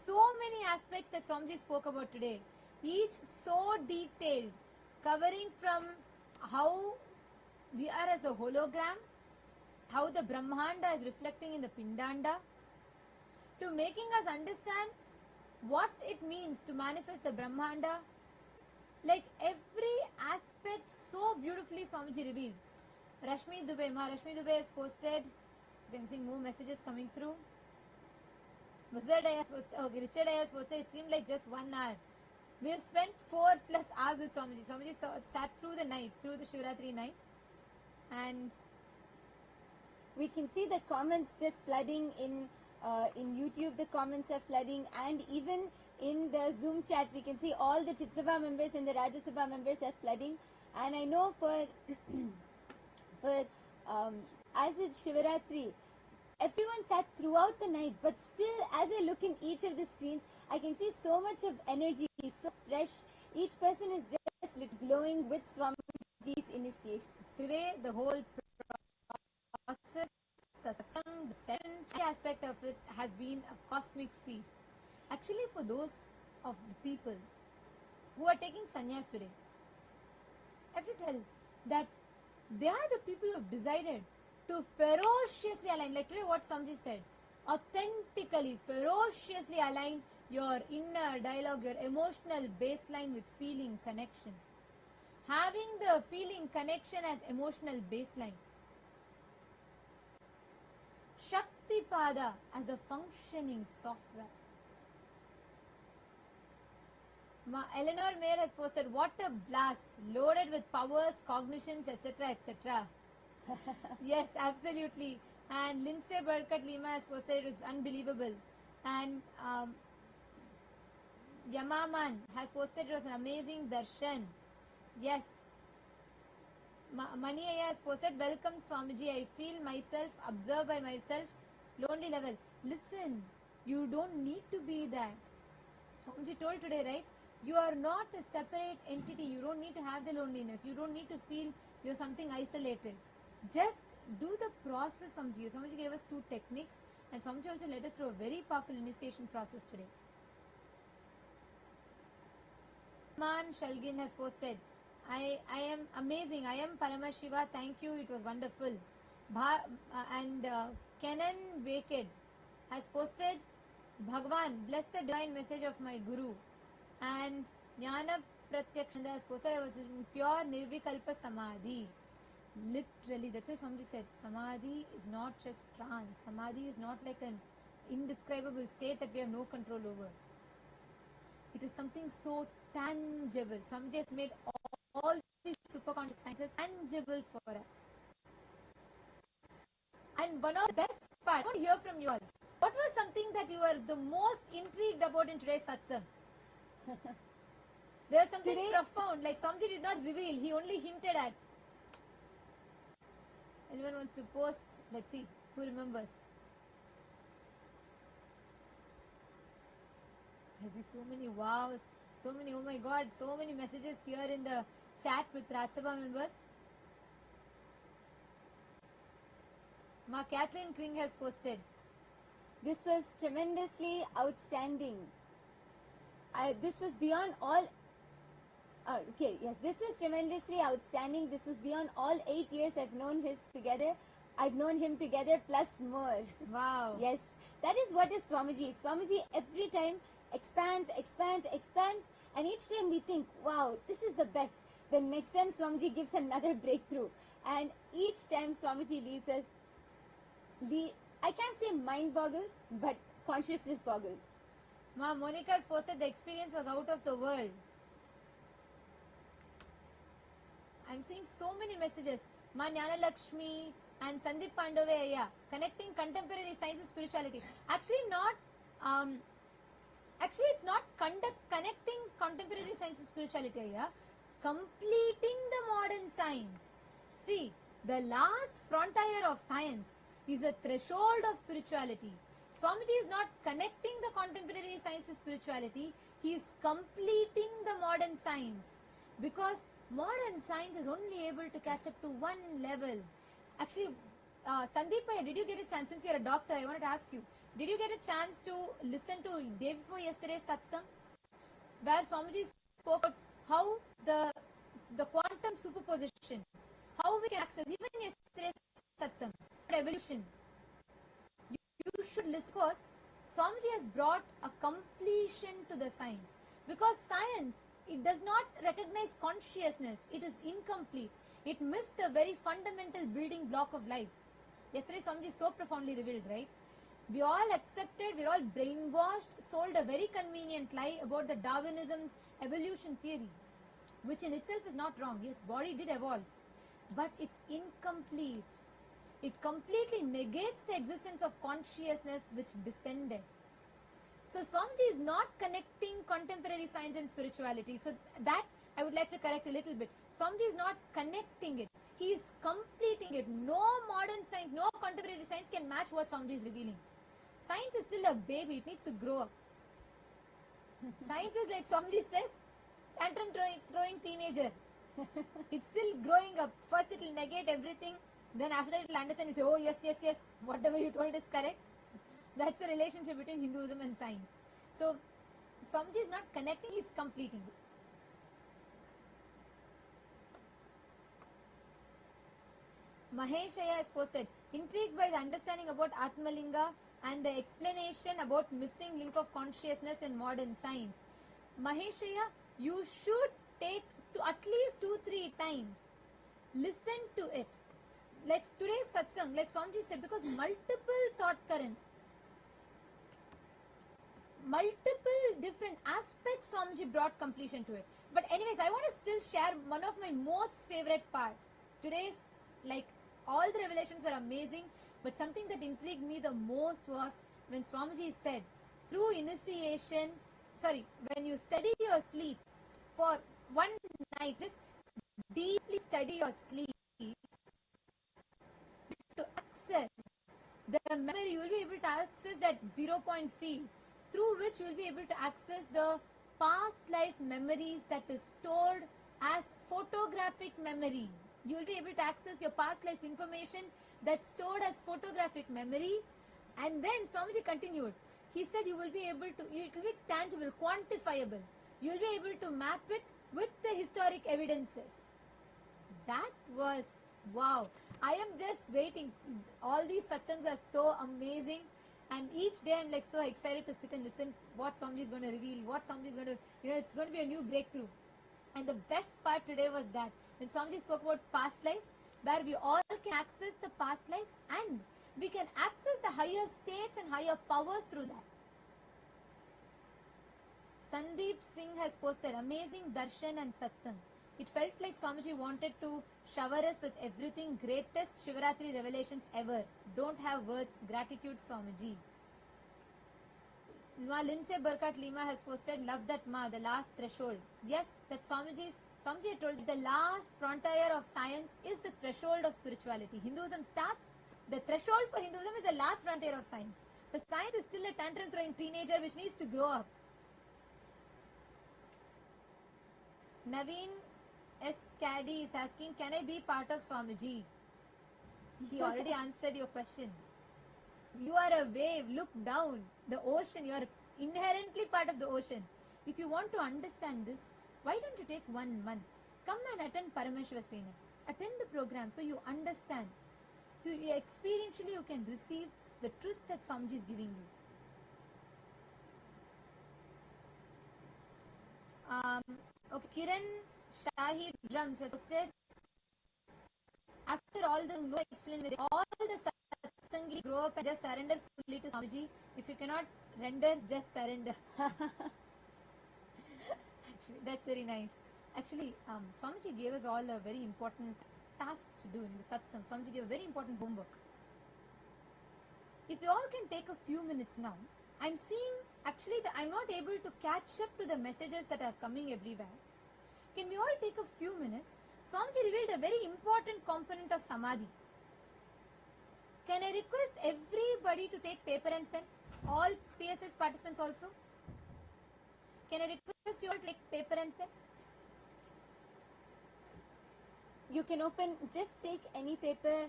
so many aspects that Swamiji spoke about today, each so detailed, covering from how we are as a hologram, how the Brahmanda is reflecting in the Pindanda, to making us understand what it means to manifest the Brahmanda. Like, every aspect so beautifully Swamiji revealed. Rashmi Dubey, Rashmi Dubey has posted, I'm seeing more messages coming through. Richard has posted, it seemed like just 1 hour. We have spent 4+ hours with Swamiji. Swamiji sat through the night, through the Shivaratri night. And we can see the comments just flooding in In YouTube, the comments are flooding, and even in the Zoom chat, we can see all the Chitsabha members and the Rajya Sabha members are flooding. And I know for as it's Shivaratri, everyone sat throughout the night, but still, as I look in each of the screens, I can see so much of energy, so fresh. Each person is just glowing with Swamiji's initiation. Today, the whole process, the satsang, the seventh aspect of it has been a cosmic feast. Actually, for those of the people who are taking sannyas today, I have to tell that they are the people who have decided to ferociously align, like today what Swamiji said, authentically, ferociously align your inner dialogue, your emotional baseline with feeling connection. Having the feeling connection as emotional baseline. Shaktipada as a functioning software. Eleanor Mayer has posted, what a blast, loaded with powers, cognitions, etc., etc. Yes, absolutely. And Lindsay Burkett Lima has posted, it was unbelievable. And Yamaman has posted, it was an amazing darshan. Yes. Mani Aya has posted, welcome Swamiji, I feel myself, observed by myself, lonely level. Listen, you don't need to be that. Swamiji told today, right? You are not a separate entity. You don't need to have the loneliness. You don't need to feel you're something isolated. Just do the process, Swamiji. Swamiji gave us 2 techniques, and Swamiji also led us through a very powerful initiation process today. Man Shalgin has posted, I am amazing. I am Paramashiva. Thank you. It was wonderful. Kenan Waked has posted, Bhagavan, bless the divine message of my Guru. And Jnana Pratyakshanda has posted, I was in pure Nirvikalpa Samadhi. Literally, that's why Swamiji said, Samadhi is not just trance. Samadhi is not like an indescribable state that we have no control over. It is something so tangible. Swamiji has made all these superconscious sciences tangible for us. And one of the best parts, I want to hear from you all. What was something that you were the most intrigued about in today's satsang? There was something profound, like Swamiji did not reveal, he only hinted at. Anyone wants to post? Let's see, who remembers? I see so many wows, so many, oh my god, so many messages here in the chat with Rajya Sabha members. Ma Kathleen Kring has posted, this was tremendously outstanding. This was beyond all. This was tremendously outstanding. This was beyond all 8 years I've known him together plus more. Wow. Yes, that is what is Swamiji. Swamiji every time expands, and each time we think, wow, this is the best. Then next time Swamiji gives another breakthrough, and each time Swamiji leaves us, I can't say mind boggled, but consciousness boggled. Ma Monica has posted, the experience was out of the world. I'm seeing so many messages. Ma Jnana Lakshmi and Sandeep Pandavaya, connecting contemporary science and spirituality. Actually, it's not connecting contemporary science and spirituality. Completing the modern science. See, the last frontier of science is a threshold of spirituality. Swamiji is not connecting the contemporary science to spirituality, he is completing the modern science. Because modern science is only able to catch up to one level. Actually, Sandeep, did you get a chance, since you're a doctor, I wanted to ask you, did you get a chance to listen to day before yesterday's satsang? Where Swamiji spoke about how the quantum superposition, how we can access, even yesterday's satsang, evolution. You should listen, because Swamiji has brought a completion to the science. Because science, it does not recognize consciousness. It is incomplete. It missed the very fundamental building block of life. Yesterday Swamiji so profoundly revealed, right? We all accepted, we're all brainwashed, sold a very convenient lie about the Darwinism's evolution theory, which in itself is not wrong. Yes, body did evolve, but it's incomplete. It completely negates the existence of consciousness which descended. So Swamiji is not connecting contemporary science and spirituality. So that I would like to correct a little bit. Swamiji is not connecting it. He is completing it. No modern science, no contemporary science can match what Swamiji is revealing. Science is still a baby. It needs to grow up. Science is like Swamiji says, tantrum throwing teenager. It's still growing up. First it will negate everything. Then after that it will understand. It will say, oh yes, yes, yes. Whatever you told is correct. That's the relationship between Hinduism and science. So Swamiji is not connecting, he is completing it. Maheshaya has posted, intrigued by the understanding about Atmalinga and the explanation about missing link of consciousness in modern science. Maheshaya, you should take to at least 2-3 times. Listen to it. Like today's satsang, like Swamiji said, because multiple thought currents, multiple different aspects Swamiji brought completion to it. But anyways, I want to still share one of my most favorite part. Today's, like, all the revelations are amazing, but something that intrigued me the most was when Swamiji said, through initiation, when you study your sleep for one night, just deeply study your sleep to access the memory, you will be able to access that 0-point field through which you will be able to access the past life memories that is stored as photographic memory. You will be able to access your past life information that's stored as photographic memory. And then Swamiji continued. He said you will be able to, it will be tangible, quantifiable. You will be able to map it with the historic evidences. That was wow. I am just waiting. All these satsangs are so amazing. And each day I'm like so excited to sit and listen what Swamiji is going to reveal, what Swamiji is going to, it's going to be a new breakthrough. And the best part today was that when Swamiji spoke about past life, where we all can access the past life and we can access the higher states and higher powers through that. Sandeep Singh has posted amazing darshan and satsang. It felt like Swamiji wanted to shower us with everything, greatest Shivaratri revelations ever. Don't have words. Gratitude, Swamiji. Lindsay Burkhardt Lima has posted, love that Ma, the last threshold. Yes, that Swamiji told the last frontier of science is the threshold of spirituality. Hinduism starts, the threshold for Hinduism is the last frontier of science. So science is still a tantrum throwing teenager which needs to grow up. Naveen S. Caddy is asking, can I be part of Swamiji? He already answered your question. You are a wave, look down. The ocean, you are inherently part of the ocean. If you want to understand this, why don't you take 1 month? Come and attend Paramashiva Sena. Attend the program so you understand. So you experientially you can receive the truth that Swamiji is giving you. Okay, Kiran Shahid Drums has said, after all the no explanation, all the satsangi grow up and just surrender fully to Swamiji. If you cannot render, just surrender. Actually, that's very nice. Actually, Swamiji gave us all a very important task to do in the satsang. Swamiji gave a very important homework. If you all can take a few minutes now, I'm seeing actually that I'm not able to catch up to the messages that are coming everywhere. Can we all take a few minutes? Swamiji revealed a very important component of Samadhi. Can I request everybody to take paper and pen? All PSS participants also? Can I request you all to take paper and pen? You can open, just take any paper,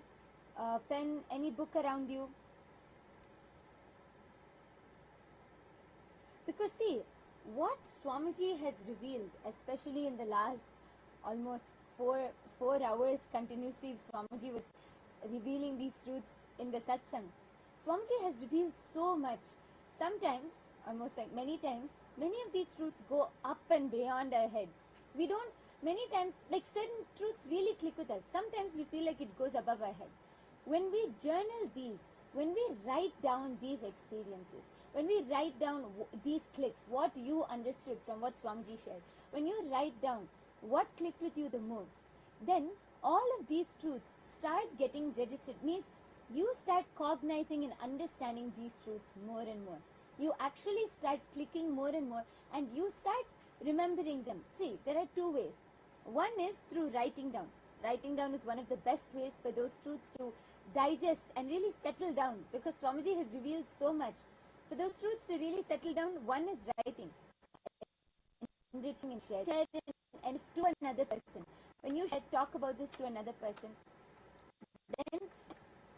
pen, any book around you. Because see, what Swamiji has revealed, especially in the last almost four hours continuously, Swamiji was revealing these truths in the satsang. Swamiji has revealed so much. Sometimes, almost like many times, many of these truths go up and beyond our head. We don't, many times, like certain truths really click with us. Sometimes we feel like it goes above our head. When we journal these, when we write down these experiences, when we write down these clicks, what you understood from what Swamiji shared, when you write down what clicked with you the most, then all of these truths start getting registered. Means you start cognizing and understanding these truths more and more. You actually start clicking more and more, and you start remembering them. See, there are two ways. One is through writing down. Writing down is one of the best ways for those truths to digest and really settle down, because Swamiji has revealed so much. For those truths to really settle down, one is writing, enriching and sharing, and it's to another person. When you talk about this to another person, then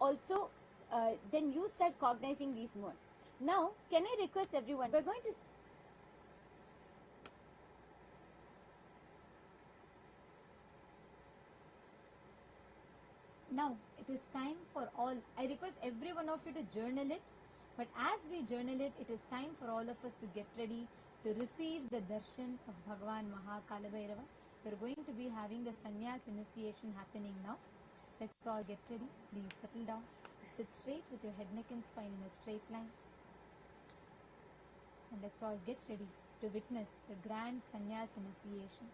also then you start cognizing these more. Now, can I request everyone, we're going to now it is time for all. I request every one of you to journal it, but as we journal it, it is time for all of us to get ready to receive the darshan of Bhagavan Maha Kalabhairava. We're going to be having the sannyas initiation happening now. Let's all get ready. Please settle down. Sit straight with your head, neck and spine in a straight line. And let's all get ready to witness the grand sannyas initiation.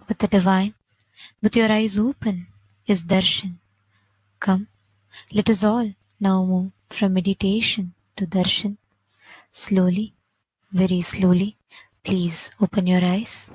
With the divine, with your eyes open, is darshan. Come, let us all now move from meditation to darshan. Slowly, very slowly, please open your eyes.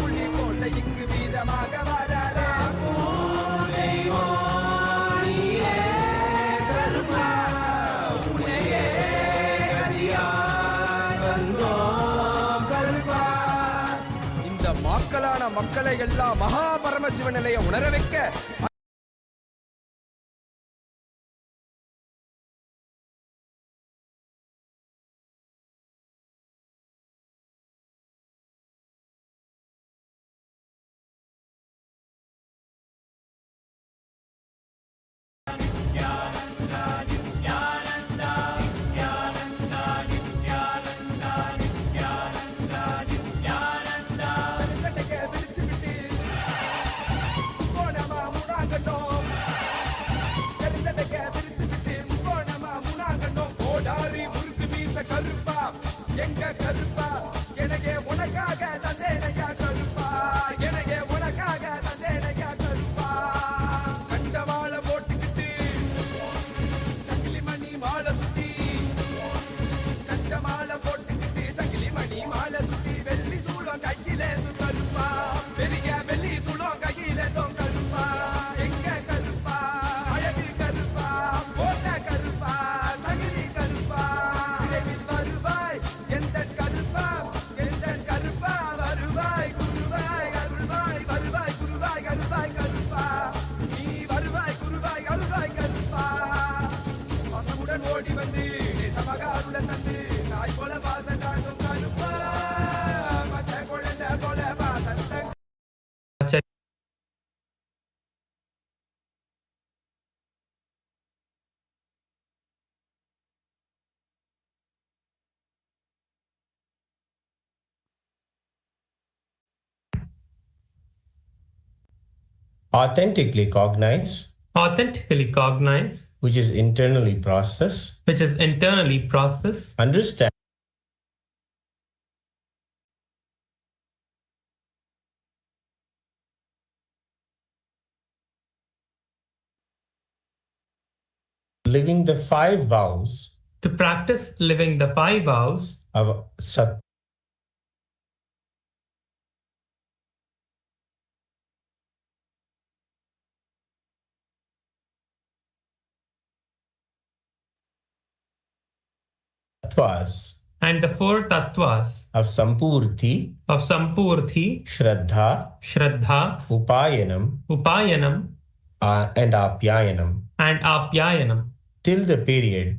புலி போல இங்கு வீரமாக வராரே கருப்பா உன்னையே அடியார் வந்தோம் கருப்பா. இந்த மக்களான மக்களை எல்லாம் மகா பரமசிவ நிலையை உணர வைக்க கருப்பா எங்க கருப்பா எனக்கே உனக்காக தந்தேனையா கருப்பா எனக்கே உனக்காக தந்தேனையா கருப்பா. கண்டவாள போட்டுக்கிட்டு சங்கிலி மணி மாலை சுத்தி கண்ட மாலை போட்டுக்கிட்டு சங்கிலி மணி மாலை சுத்தி வெள்ளி சூளம் கையிலே கருப்பா பெரிய வெள்ளி சூளம் கையிலே கருப்பா எங்க கருப்பா அழகு கருப்பா போட்ட கருப்பா சங்கிலி கருப்பா வருவாய் எந்த கருப்பா வருவாய் குருவாய் அருள்வாய் வருவாய் குருவாய் அருள்வாய் கருப்பா நீ வருவாய் குருவாய் அருள்வாய் கருப்பா. பசமுடன் ஓடி வந்து நேசமாக அருளை தந்து நாய் போல வாசம் காட்டும் கருப்பா மச்ச குழந்தை போல வாசத்தை authentically cognize, which is internally process, understand, living the 5 vows to practice living the 5 vows of tattvas and the 4 tattvas of Sampurti, Shraddha, Upayanam, and Apyayanam till the period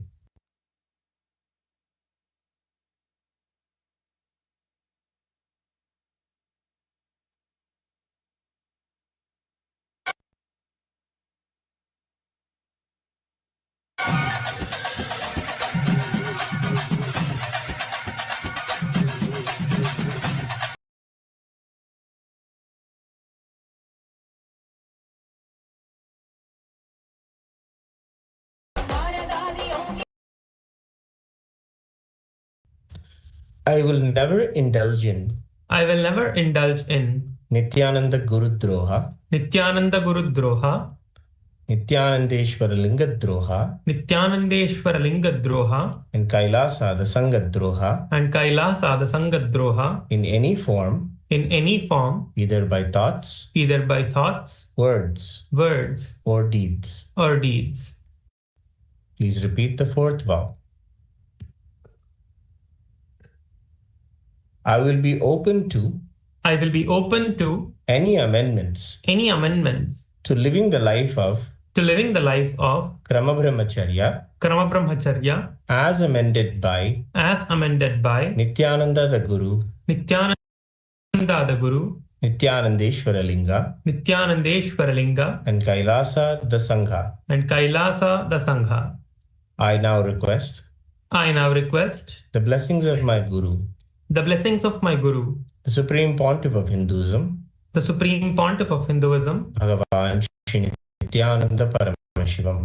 I will never indulge in Nithyananda Gurudroha, Nithyanandeshwara Lingadroha, and Kailasa the Sangadroha in any form, either by thoughts, words, or deeds. Please repeat the 4th vow. I will be open to any amendments to living the life of Krama-brahmacharya as amended by Nithyananda the Guru, Nithyanandeshwara Linga, and Kailasa the Sangha. I now request the blessings of my Guru, the Supreme Pontiff of Hinduism, Bhagavan Shri Nithyananda Paramashivam,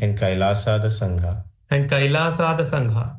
and Kailasa the Sangha.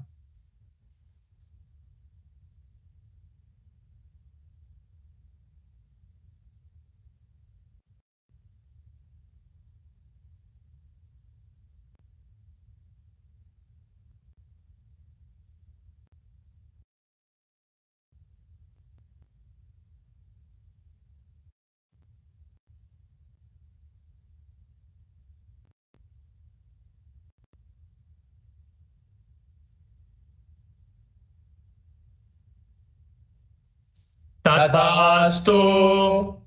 Tathastu.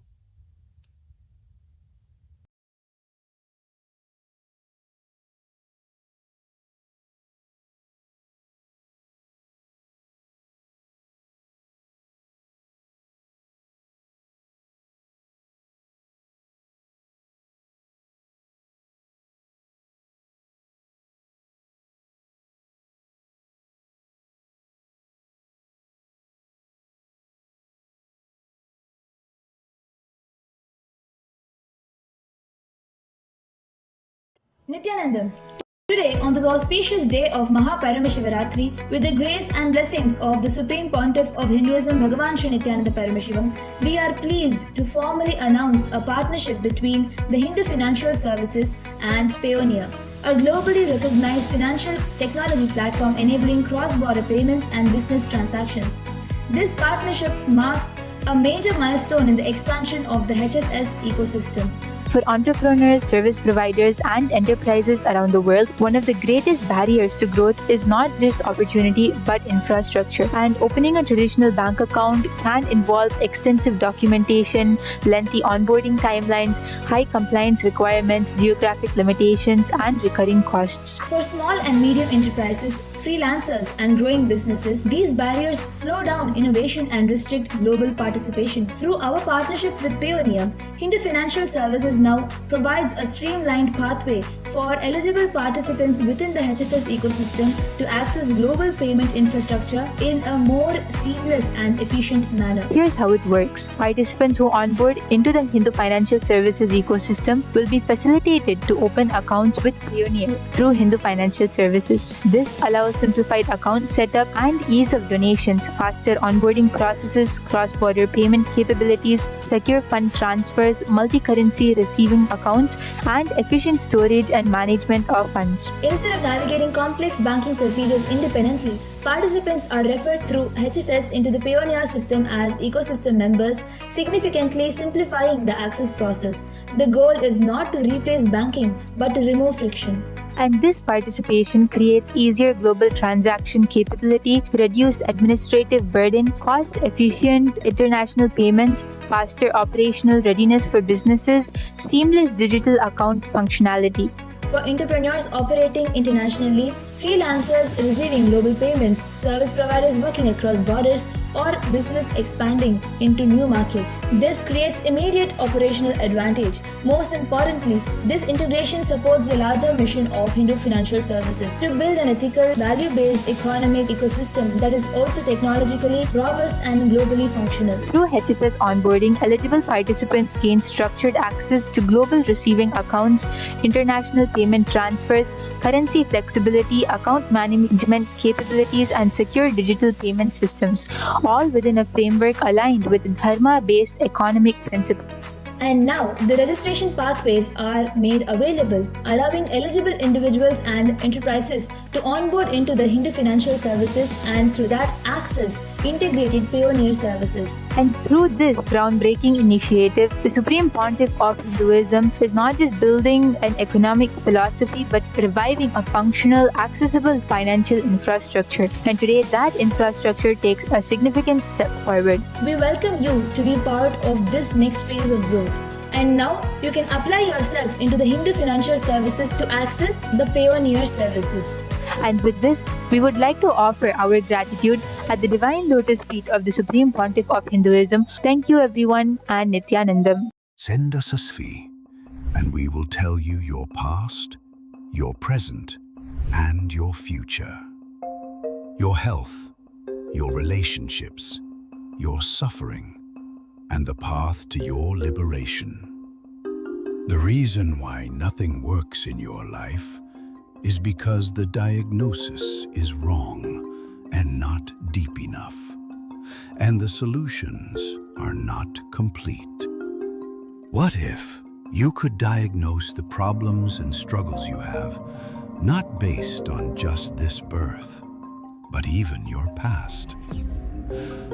Nithyananda. Today, on this auspicious day of MAHA PARAMASHIVARATRI, with the grace and blessings of the Supreme Pontiff of Hinduism, Bhagavan Shri Nithyananda Paramashivam, we are pleased to formally announce a partnership between the Hindu Financial Services and Payoneer, a globally recognized financial technology platform enabling cross-border payments and business transactions. This partnership marks a major milestone in the expansion of the HFS ecosystem. For entrepreneurs, service providers, and enterprises around the world, one of the greatest barriers to growth is not just opportunity but infrastructure. And opening a traditional bank account can involve extensive documentation, lengthy onboarding timelines, high compliance requirements, geographic limitations, and recurring costs. For small and medium enterprises, freelancers, and growing businesses, these barriers slow down innovation and restrict global participation. Through our partnership with Payoneer, Hindu Financial Services now provides a streamlined pathway for eligible participants within the HFS ecosystem to access global payment infrastructure in a more seamless and efficient manner. Here's how it works. Participants who onboard into the Hindu Financial Services ecosystem will be facilitated to open accounts with Payoneer through Hindu Financial Services. This allows simplified account setup and ease of donations, faster onboarding processes, cross-border payment capabilities, secure fund transfers, multi-currency receiving accounts, and efficient storage and management of funds. Instead of navigating complex banking procedures independently, participants are referred through HFS into the Payoneer system as ecosystem members, significantly simplifying the access process. The goal is not to replace banking, but to remove friction. And this participation creates easier global transaction capability, reduced administrative burden, cost-efficient international payments, faster operational readiness for businesses, seamless digital account functionality. For entrepreneurs operating internationally, freelancers receiving global payments, service providers working across borders, or business expanding into new markets. This creates immediate operational advantage. Most importantly, this integration supports the larger mission of Hindu Financial Services to build an ethical, value-based economic ecosystem that is also technologically robust and globally functional. Through HFS onboarding, eligible participants gain structured access to global receiving accounts, international payment transfers, currency flexibility, account management capabilities, and secure digital payment systems, all within a framework aligned with Dharma-based economic principles. And now, the registration pathways are made available, allowing eligible individuals and enterprises to onboard into the Hindu Financial Services and through that access integrated Payoneer services. And through this groundbreaking initiative, the Supreme Pontiff of Hinduism is not just building an economic philosophy but reviving a functional, accessible financial infrastructure. And today, that infrastructure takes a significant step forward. We welcome you to be part of this next phase of growth. And now, you can apply yourself into the Hindu Financial Services to access the Payoneer services. And with this, we would like to offer our gratitude at the Divine Lotus Feet of the Supreme Pontiff of Hinduism. Thank you everyone, and Nithyanandam. Send us a Svi, and we will tell you your past, your present, and your future. Your health, your relationships, your suffering, and the path to your liberation. The reason why nothing works in your life is because the diagnosis is wrong and not deep enough, and the solutions are not complete. What if you could diagnose the problems and struggles you have, not based on just this birth, but even your past?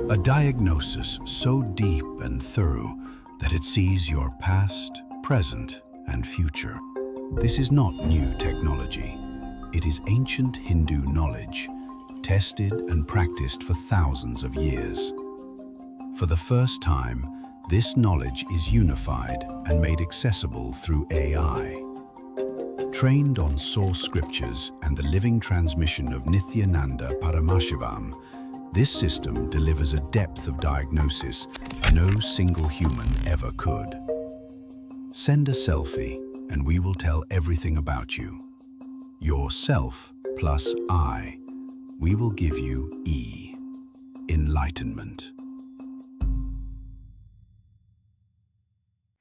A diagnosis so deep and thorough that it sees your past, present, and future. This is not new technology. It is ancient Hindu knowledge, tested and practiced for thousands of years. For the first time, this knowledge is unified and made accessible through AI. Trained on source scriptures and the living transmission of NITHYANANDA Paramashivam, this system delivers a depth of diagnosis no single human ever could. Send a selfie and we will tell everything about you. Yourself plus I. We will give you E. Enlightenment.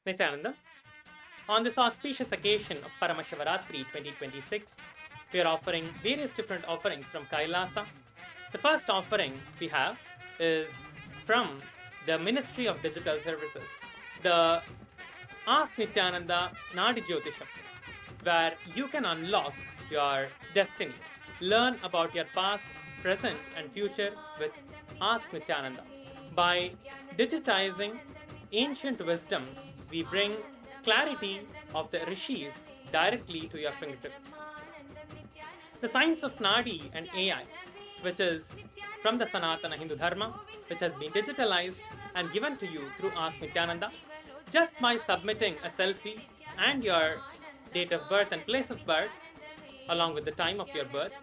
Nityananda, on this auspicious occasion of Paramashivaratri 2026, we are offering various different offerings from KAILASA. The first offering we have is from the Ministry of Digital Services, the Ask Nityananda Nadi Jyotisham, where you can unlock your destiny, learn about your past, present and future with Ask Nityananda. By digitizing ancient wisdom, we bring clarity of the rishis directly to your fingertips. The science of Nadi and AI, which is from the Sanatana Hindu Dharma, which has been digitalized and given to you through Ask Nityananda, just by submitting a selfie and your date of birth and place of birth, along with the time of your birth,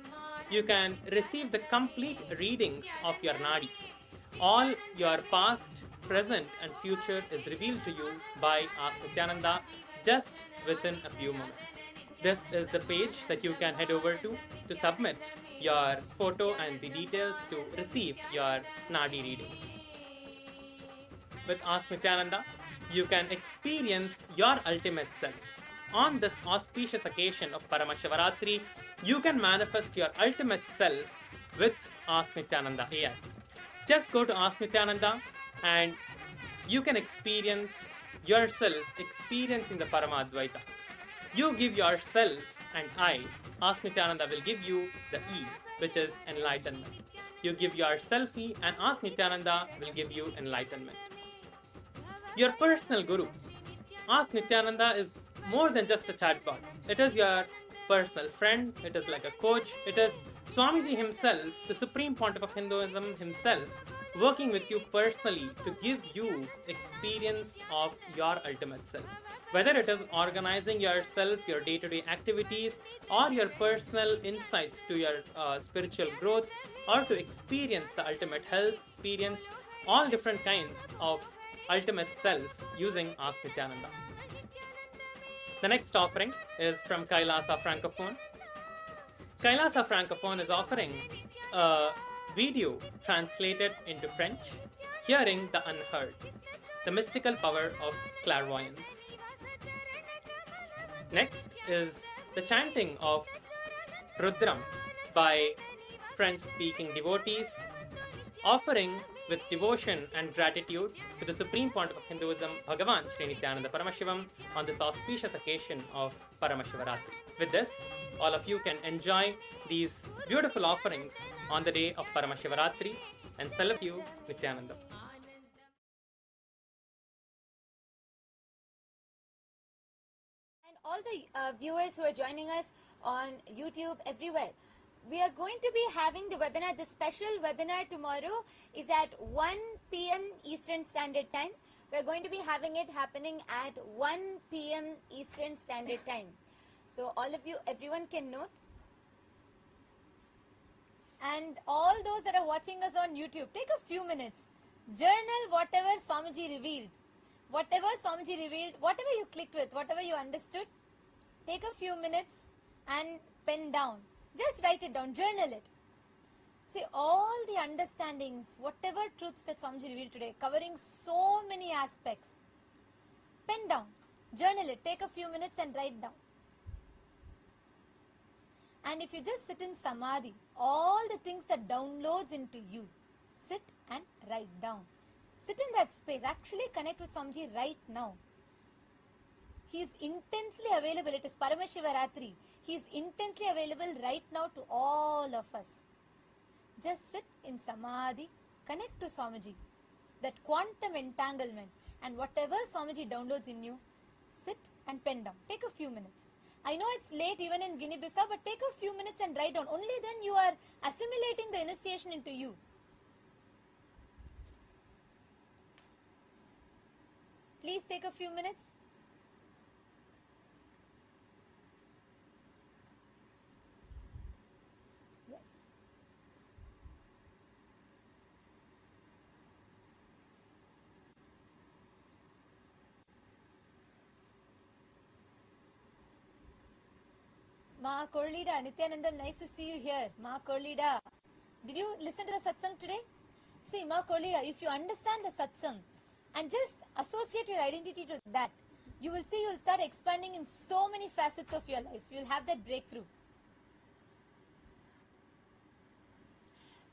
you can receive the complete readings of your Nadi. All your past, present and future is revealed to you by Ask Nityananda just within a few moments. This is the page that you can head over to submit your photo and the details to receive your Nadi readings. With Ask Nityananda, you can experience your ultimate self. On this auspicious occasion of Paramashivaratri, you can manifest your ultimate self with Ask Nityananda AI. Just go to Ask Nityananda and you can experience yourself experiencing the Paramadvaita. You give yourself and I, Ask Nityananda will give you the E, which is enlightenment. You give your selfie and Ask Nityananda will give you enlightenment. Your personal guru. Ask Nityananda is more than just a chatbot. It is your personal friend, it is like a coach, it is Swamiji himself, the Supreme Pontiff of Hinduism himself, working with you personally to give you experience of your ultimate self. Whether it is organizing yourself, your day-to-day activities, or your personal insights to your spiritual growth, or to experience the ultimate health, experience all different kinds of ultimate self using Ask Nityananda. The next offering is from KAILASA Francophone. KAILASA Francophone is offering a video translated into French, Hearing the Unheard, the mystical power of clairvoyance. Next is the chanting of Rudram by French-speaking devotees, offering with devotion and gratitude to the Supreme Pontiff of Hinduism, Bhagavan Sri Nityananda Paramashivam, on this auspicious occasion of Paramashivaratri. With this, all of you can enjoy these beautiful offerings on the day of Paramashivaratri and celebrate you, Nityananda. And all the viewers who are joining us on YouTube, everywhere, we are going to be having the webinar. The special webinar tomorrow is at 1 p.m. Eastern Standard Time. We are going to be having it happening at 1 p.m. Eastern Standard Time. So all of you, everyone can note. And all those that are watching us on YouTube, take a few minutes. Journal whatever Swamiji revealed. Whatever Swamiji revealed, whatever you clicked with, whatever you understood, take a few minutes and pen down. Just write it down, journal it. See, all the understandings, whatever truths that Swamiji revealed today, covering so many aspects. Pen down, journal it, take a few minutes and write down. And if you just sit in Samadhi, all the things that downloads into you, sit and write down. Sit in that space, actually connect with Swamiji right now. He is intensely available. It is Paramashivaratri. He is intensely available right now to all of us. Just sit in Samadhi, connect to Swamiji. That quantum entanglement, and whatever Swamiji downloads in you, sit and pen down. Take a few minutes. I know it's late even in Guinea-Bissau, but take a few minutes and write down. Only then you are assimilating the initiation into you. please take a few minutes. Yes. Ma Korlida, Nithyanandam, nice to see you here. Ma Korlida, did you listen to the satsang today? See, Ma Korlida, if you understand the satsang and just associate your identity to that, you will see you'll start expanding in so many facets of your life. You'll have that breakthrough.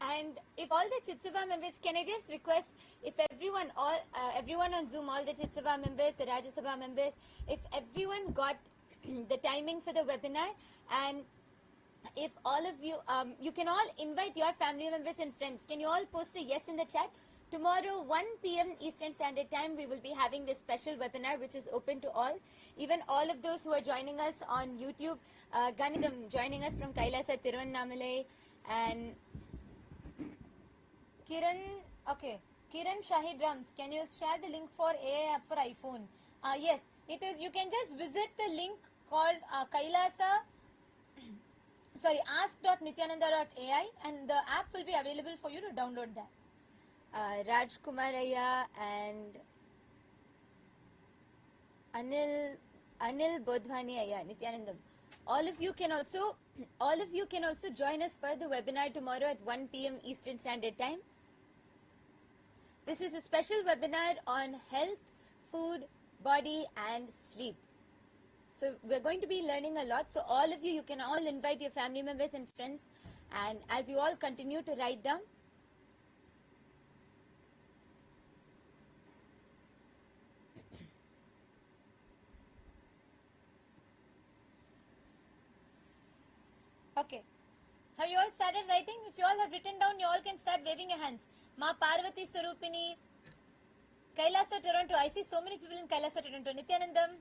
And if all the Chitsava members, can I just request, if everyone on Zoom, all the Chitsava members, the Rajya Sabha members, if everyone got the timing for the webinar, and if all of you, you can all invite your family members and friends. Can you all post a yes in the chat? Tomorrow, 1 p.m. Eastern Standard Time, we will be having this special webinar, which is open to all. Even all of those who are joining us on YouTube, Ganidam joining us from Kailasa, Tiruvannamalai, and Kiran, okay. Kiran Shahid Rams, can you share the link for AI app for iPhone? Yes, it is. You can just visit the link called KAILASA, sorry, ask.nithyananda.ai, and the app will be available for you to download that. Raj Kumaraya and Anil Bodhwani Aya, Nithyanandam. All of you can also join us for the webinar tomorrow at 1 p.m. Eastern Standard Time. This is a special webinar on health, food, body and sleep. So we're going to be learning a lot. So all of you can all invite your family members and friends. And as you all continue to write down, okay. Have you all started writing? If you all have written down, you all can start waving your hands. Ma Parvati Swarupini, Kailasa Toronto. I see so many people in Kailasa Toronto. Nithyanandam.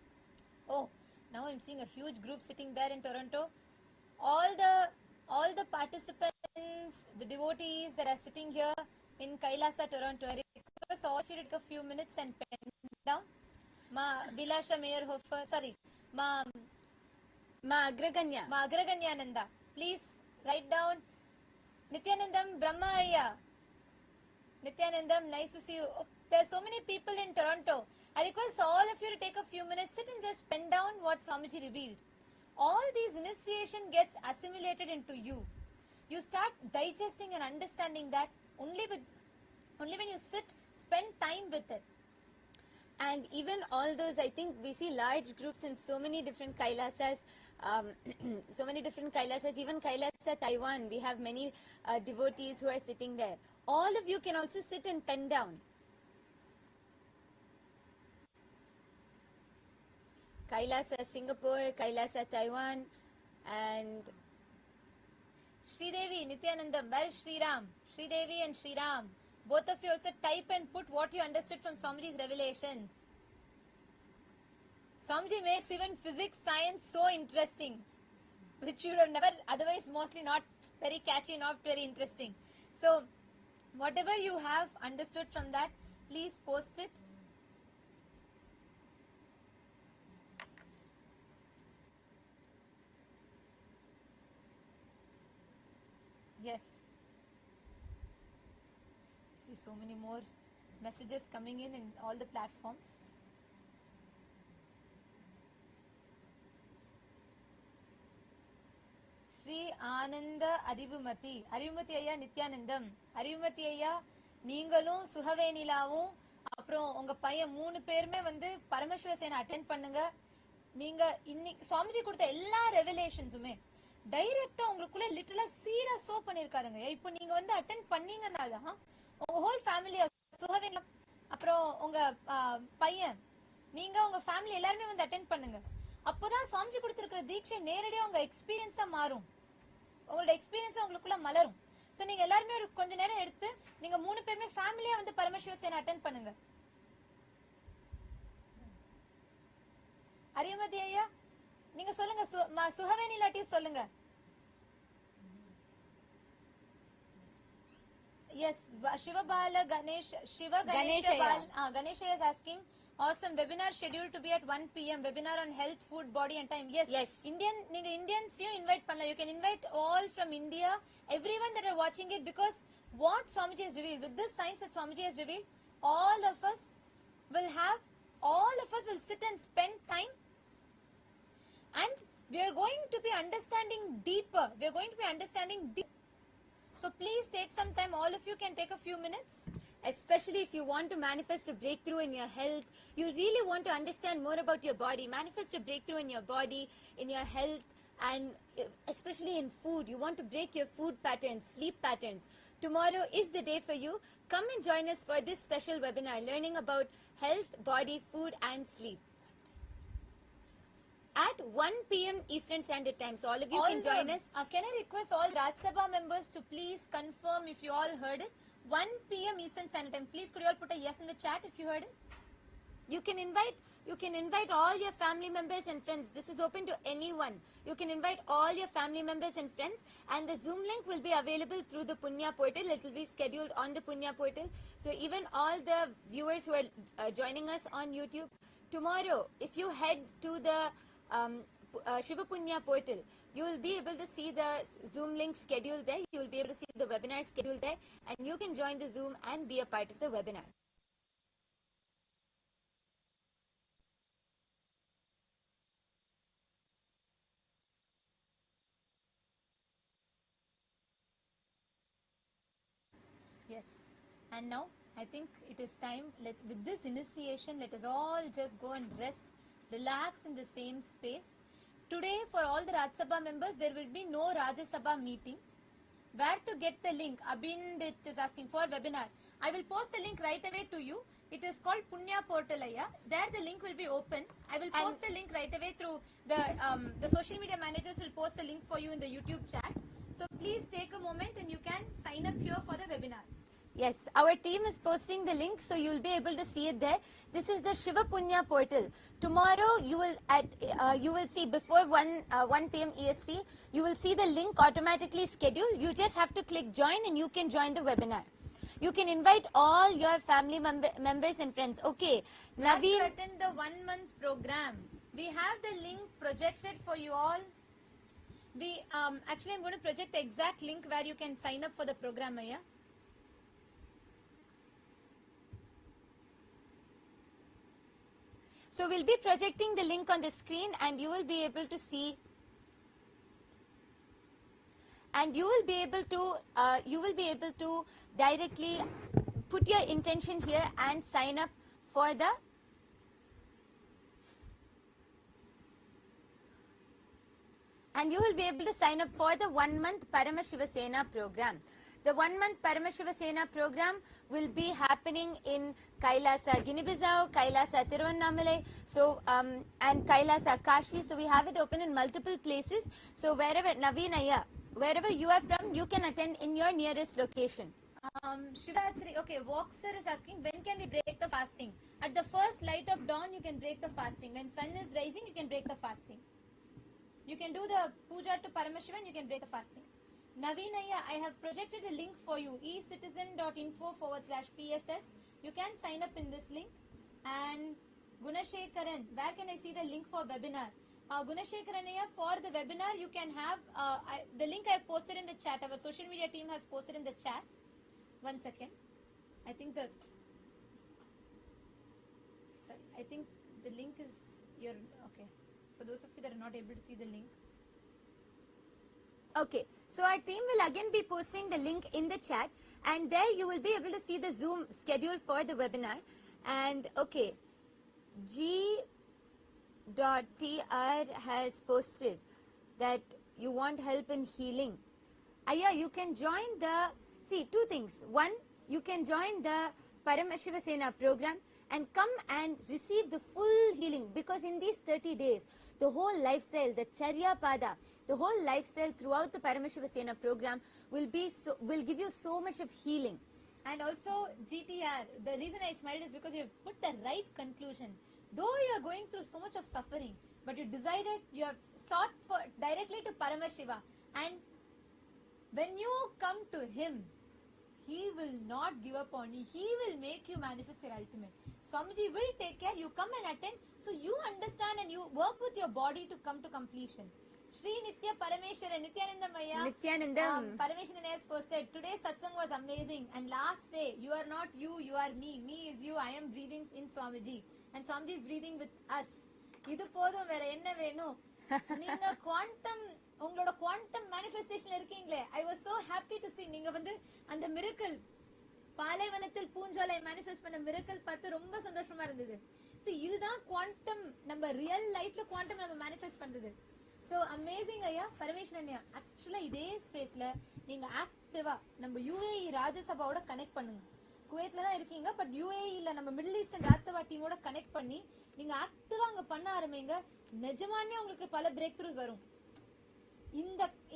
Oh, now I'm seeing a huge group sitting there in Toronto. All the participants, the devotees that are sitting here in Kailasa Toronto. I request all of you to take a few minutes and pen down. Ma Bilasha Mayerhofer. Sorry. Ma Agraganyananda. Please write down. Nithyanandam Brahma Ayya. Nithyanandam, nice to see you. Oh, there are so many people in Toronto. I request all of you to take a few minutes, sit and just pen down what Swamiji revealed. All these initiation gets assimilated into you. You start digesting and understanding that only when you sit, spend time with it. And even all those, I think we see large groups in so many different Kailasas, even Kailasa, Taiwan, we have many devotees who are sitting there. All of you can also sit and pen down. Kailasa, Singapore, Kailasa, Taiwan, and Sridevi, Nithyanandam, where is Sriram? Sridevi and Sriram. Both of you also type and put what you understood from Swamiji's revelations. Swamiji makes even physics, science so interesting, which you would have never, otherwise mostly not very catchy, not very interesting. So, whatever you have understood from that, please post it. Yes. See so many more messages coming in all the platforms. Sri Ananda Arivumati. Arivumati Ayya Nithyanandam. Arivumati Ayya, நீங்களும் சுகவேனிலாவும் அப்புறம் உங்க பையன் 3 பேருமே வந்து பரமசிவ சேனை attend பண்ணுங்க. நீங்க இன்னைக்கு சுவாமிஜி கொடுத்த எல்லா ரெவலேஷன்ஸுமே டைரக்டா உங்களுக்குள்ள லிட்டரலா சீடா சோ பண்ணிருக்காருங்க. இப்போ நீங்க வந்து அட்டெண்ட் பண்ணீங்கன்னாதான் உங்க ஹோல் ஃபேமிலி சுகவேனிலா, அப்புறம் உங்க பையன், நீங்க உங்க ஃபேமிலி எல்லாருமே வந்து அட்டெண்ட் பண்ணுங்க. அப்போதான் சுவாமிஜி கொடுத்திருக்கிற தீட்சை நேரடியா உங்க எக்ஸ்பீரியன்ஸா மாறும். உங்களோட எக்ஸ்பீரியன்ஸா உங்களுக்குள்ள மலரும். சோ நீங்க எல்லாருமே ஒரு கொஞ்ச நேரம் எடுத்து நீங்க 3 பேருமே ஃபேமிலியா வந்து பரமசிவ சேனை அட்டெண்ட் பண்ணுங்க. அரியமதி ஐயா, நீங்க சொல்லுங்க. சுகவேணி லாட்டி சொல்லுங்க. Yes, Shiva Bala Ganesh, Ganesha is asking, Awesome. Webinar scheduled to be at 1 p.m. Webinar on health, food, body and time. Yes. Yes. Indians you invite panla. You can invite all from India, everyone that are watching it, because what Swamiji has revealed, with this science that Swamiji has revealed, all of us will sit and spend time, and we are going to be understanding deeper. So please take some time. All of you can take a few minutes. Especially if you want to manifest a breakthrough in your health, you really want to understand more about your body, manifest a breakthrough in your body, in your health, and especially in food. You want to break your food patterns, sleep patterns. Tomorrow is the day for you. Come and join us for this special webinar, learning about health, body, food and sleep at 1 p.m. Eastern Standard Time. So all of you can join us. Can I request all Raj Sabha members to please confirm if you all heard it? 1 p.m. Eastern Standard Time. Please could you all put a yes in the chat if you heard it? You can invite all your family members and friends. This is open to anyone. You can invite all your family members and friends, and the Zoom link will be available through the Punya portal. It will be scheduled on the Punya portal. So even all the viewers who are joining us on YouTube, tomorrow, if you head to the Shiva Punya portal, you will be able to see the Zoom link scheduled there. You will be able to see the webinar scheduled there, and you can join the Zoom and be a part of the webinar. Yes. And now I think it is time. With this initiation, let us all just go and rest, relax in the same space. Today, for all the Raj Sabha members, there will be no Rajya Sabha meeting. Where to get the link? Abhindit is asking for webinar. I will post the link right away to you. It is called Punya Portal. There the link will be open. I will post the link right away through the social media managers will post the link for you in the YouTube chat. So please take a moment and you can sign up here for the webinar. Yes, our team is posting the link, so you will be able to see it there. This is the Shiva Punya portal. Tomorrow, you will see before 1 p.m. EST, you will see the link automatically scheduled. You just have to click join and you can join the webinar. You can invite all your family members and friends. Okay, Naveen, to attend the 1 month program, we have the link projected for you all. Actually, I'm going to project the exact link where you can sign up for the program. So we'll be projecting the link on the screen, and you will be able to see, and you will be able to directly put your intention here and sign up for the and you will be able to sign up for the 1 month Paramashiva Sena program. The 1 month Paramashiva Sena program will be happening in KAILASA Guinea-Bissau, KAILASA Tiruvannamalai, and KAILASA Kashi. So we have it open in multiple places. So wherever you are from, you can attend in your nearest location. Shivatri, okay, Voxer is asking, when can we break the fasting? At the first light of dawn, you can break the fasting. When sun is rising, you can break the fasting. You can do the puja to Paramashiva and you can break the fasting. Naveenaya, I have projected a link for you, ecitizen.info/PSS. You can sign up in this link. And Gunashekaran, where can I see the link for webinar? Gunashekaranaya, for the webinar, you can have the link I have posted in the chat. Our social media team has posted in the chat. 1 second. I think the link is your, okay. For those of you that are not able to see the link. Okay, so our team will again be posting the link in the chat, and there you will be able to see the Zoom schedule for the webinar. And okay, G.TR has posted that you want help in healing. You can join two things. One, you can join the Paramashiva Sena program and come and receive the full healing, because in these 30 days, the whole lifestyle, the Charya Pada, the whole lifestyle throughout the Paramashiva Sena program will give you so much of healing. And also GTR, the reason I smiled is because you have put the right conclusion. Though you are going through so much of suffering, but you decided, you have sought for directly to Paramashiva, and when you come to him, he will not give up on you. He will make you manifest your ultimate. Swamiji will take care. You come and attend, so you understand and you work with your body to come to completion. Shri Nitya Parameshwara Nithyananda Maya Nithyanandam. Parameshwaran has posted, today's satsang was amazing, and last say, you are not you, you are me, me is you, I am breathing in Swamiji and Swamiji is breathing with us. Idu podum vera enna venum. Neenga quantum ungaloda quantum manifestation irukkingle. I was so happy to see neenga vandu and the miracle பாலைவனத்தில் பூஞ்சோலை manifest பண்ண miracle பார்த்து ரொம்ப சந்தோஷமா இருந்தது. See, இதுதான் quantum நம்ம real lifeல quantum நம்ம manifest பண்றது. So amazing ஐயா, பரமேஸ்வரன் ஐயா. Actually இதே ஸ்பேஸ்ல நீங்க ஆக்டிவா நம்ம UAE ராஜ்யசபாவோட கனெக்ட் பண்ணுங்க. குவைத்ல தான் இருக்கீங்க, பட் UAEல நம்ம மிடில் ஈஸ்டர்ன் ராஜ்யசபா டீமோட கனெக்ட் பண்ணி நீங்க ஆக்டிவா அங்க பண்ண ஆரம்பிங்க. நிஜமாவே உங்களுக்கு பல பிரேக் த்ரூஸ் வரும்.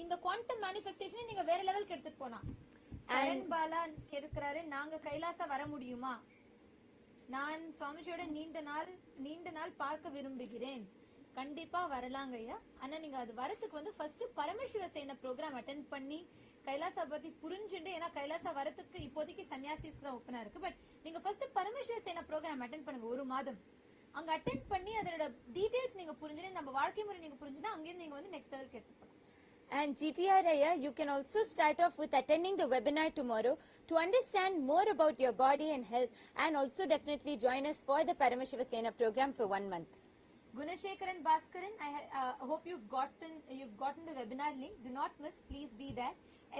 இந்த குவாண்டம் மேனிஃபெஸ்டேஷனை நீங்க வேற லெவலுக்கு எடுத்துட்டு போலாம். சரண் பாலா கேட்கிறாரு, நாங்க கைலாசா வர முடியுமா? நான் சுவாமிஜியோட நீண்ட நாள் பார்க்க விரும்புகிறேன். கண்டிப்பா வரலாங்க ஐயா. ஆனா நீங்க அது வரத்துக்கு வந்து ஃபர்ஸ்ட் பரமசிவ சேன ப்ரோக்ராம் அட்டென்ட் பண்ணி கைலாசா பத்தி புரிஞ்சுண்டு, ஏன்னா கைலாசா வரத்துக்கு இப்போதைக்கு சன்னியாசிஸ்க்கு தான் ஓப்பனா இருக்கு. பட் நீங்க ஃபர்ஸ்ட் பரமசிவ சேன ப்ரோக்ராம் அட்டென்ட் பண்ணுங்க. 1 மாதம் அங்க அட்டென்ட் பண்ணி அதோட டீடைல்ஸ் நீங்க புரிஞ்சுட்டு, நம்ம வாழ்க்கை முறை நீங்க புரிஞ்சுட்டா அங்கேருந்து நீங்க வந்து நெக்ஸ்ட் லெவலுக்கு எடுத்து போகலாம். And GTR Aya, you can also start off with attending the webinar tomorrow to understand more about your body and health, and also definitely join us for the Paramashiva Sena program for 1 month. Gunashekaran Bhaskaran, I hope you've gotten the webinar link. Do not miss, please be there.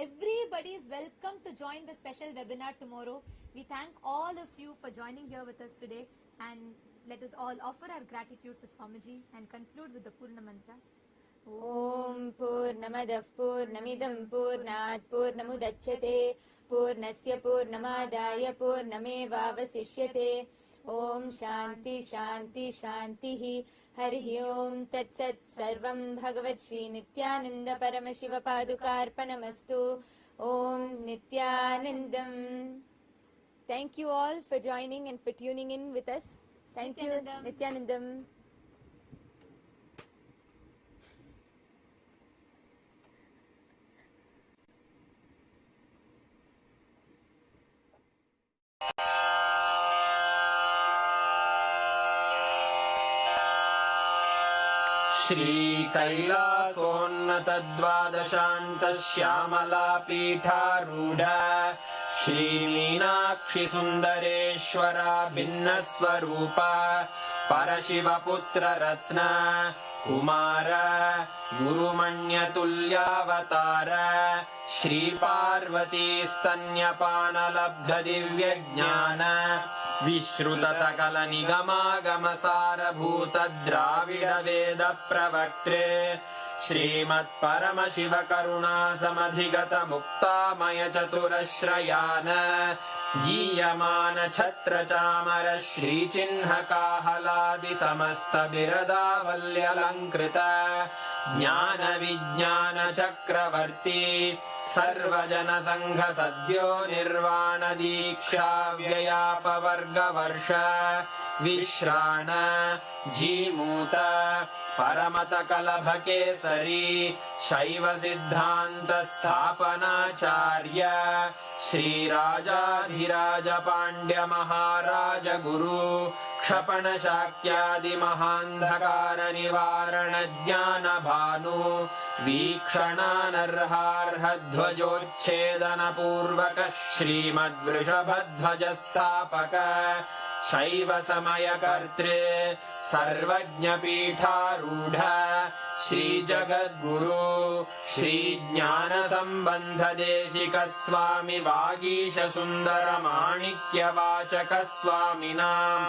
Everybody is welcome to join the special webinar tomorrow. We thank all of you for joining here with us today, and let us all offer our gratitude to Swamiji and conclude with the Purna Mantra. Om Purnamadah Purnamidam Purnat Purnamudachyate Purnasya Purnamadaya Purnamevavasishyate. Om Shanti Shanti Shantihi. Harihi Om Tat Sat Sarvam Bhagavat Shri Nithyananda Paramashiva Padukarpanamastu. Om Nithyanandam. Thank you all for joining and for tuning in with us. Thank you, Nithyanandam. Shri कैलासोन्नतद्वादशान्त Shyamala पीठारूढ Shri Meenakshi सुन्दरेश्वरा भिन्नस्वरूप परशिवपुत्र रत्न कुमार गुरुमण्यतुल्यावतार श्री पार्वती स्तन्यपानलब्ध दिव्यज्ञान विश्रुत सकल निगमागम सारभूत द्राविड वेद प्रवक्त्रे श्रीमत् परमशिव करुणा समधिगत मुक्तामय चतुरश्रयान गीयमान छत्र चामर श्रीचिह्न काहलादि समस्त बिरदावल्यलङ्कृत ज्ञान विज्ञान चक्रवर्ती सर्वजन संघ सद्यो निर्वाण दीक्षा व्ययापवर्ग वर्ष विश्राण जीमूत परमत कलभ केसरी शैव सिद्धांत स्थापनाचार्य श्री राजाधिराज पांड्य महाराज गुरु क्षपण शाक्यादि महांधकार निवारण ज्ञान भानु वीक्षणानर्हार्ह ध्वजोच्छेदन पूर्वक श्रीमद्वृषभध्वज स्थापक शैव समय कर्त्रे सर्वज्ञ पीठारूढ़ श्री जगद्गुरु श्री ज्ञान संबंध देशिक स्वामी वागीश सुंदर माणिक्य वाचक स्वामिनां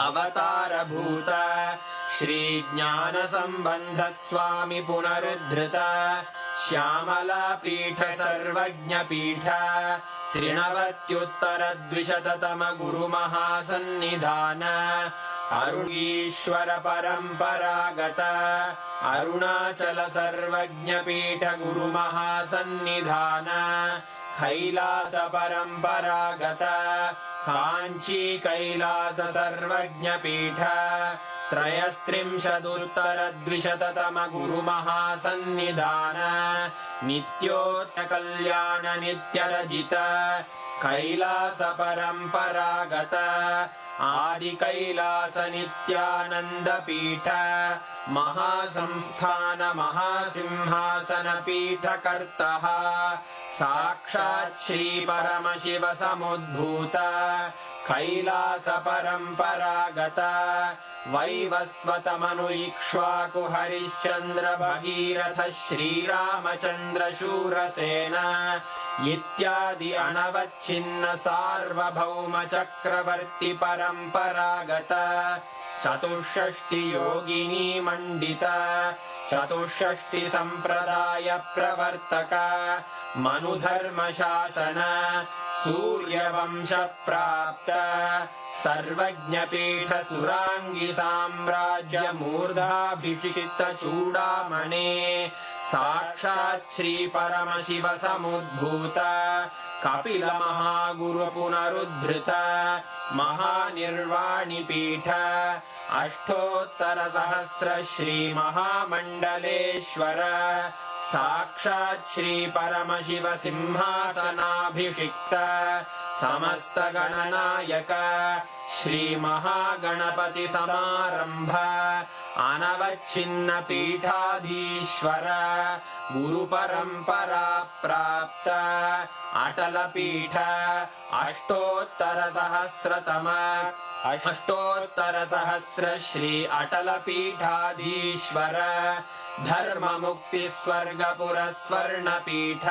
अवतार भूत श्री ज्ञान संबंध स्वामी पुनरुद्धृत श्यामला पीठ सर्वज्ञ पीठ त्रिनवत्युत्तर द्विशततम गुरु महासन्निधान अरुणीश्वर परंपरागत अरुणाचल सर्वज्ञ पीठ गुरु महासन्निधान कैलास परंपरागत कांची कैलास सर्वज्ञ पीठ त्रयस्त्रिंशदुत्तर द्विशततम गुरु महासन्निधान नित्योत्सव कल्याण नित्यरजित कैलास परम्परागत आदि कैलास नित्यानंद पीठ महासंस्थान महासिंहासन पीठ कर्तः साक्षात् श्री परमशिव समुद्भूत कैलास परम्परागत वैवस्वत मनु इक्ष्वाकु हरिश्चंद्र भगीरथ श्रीरामचंद्र शूरसेन इत्यादि अनवच्छिन्न सार्वभौम चक्रवर्ति परम्परागत चतुष्षष्टि योगिनी मंडित चतुष्षष्टि संप्रदाय प्रवर्तक मनुधर्म शासन सूर्यवंश प्राप्त सर्वज्ञपीठ सुरांगी साम्राज्य मूर्धाभिषिक्त चूडामणे साक्षात् श्री परमशिव समुद्भूत कपिल महागुरु पुनरुद्धृत महानिर्वाणि पीठ अष्टोत्तर सहस्र श्री महामंडलेश्वर साक्षात् श्री परमशिव सिंहासनाभिषिक्त समस्त गणनायक श्री महागणपति समारंभ अनवच्छिन्न पीठाधीश्वर गुरु परंपरा प्राप्त अटल पीठ अष्टोत्तर सहस्र श्री अटल पीठाधीश्वर धर्म मुक्ति स्वर्गपुर स्वर्ण पीठ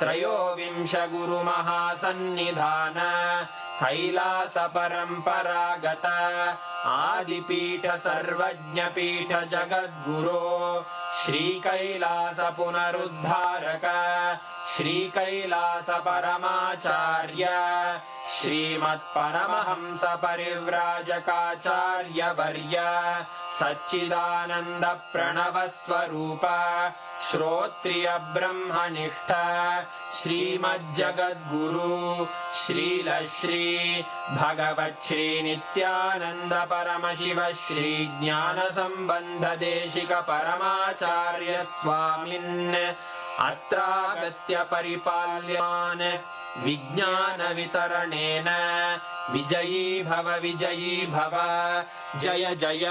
त्रयोविंश गुरु महासन्निधान कैलास परम्परागत आदिपीठ सर्वज्ञ पीठ जगद्गुरो श्री कैलास पुनरुद्धारक श्री कैलास परमाचार्य श्रीमत्परमहंस परिव्राजकाचार्य वर्य सच्चिदानंद प्रणव स्वरूप श्रोत्रिय ब्रह्मनिष्ठ श्रीमज्जगद्गुरु श्रील श्री भगवत् श्री नित्यानंद परमशिव श्री ज्ञान संबंध देशिक परमाचार्य स्वामिन् अत्रागत्य परिपाल्यमान् विज्ञान वितरणेन विजयी भव जय जय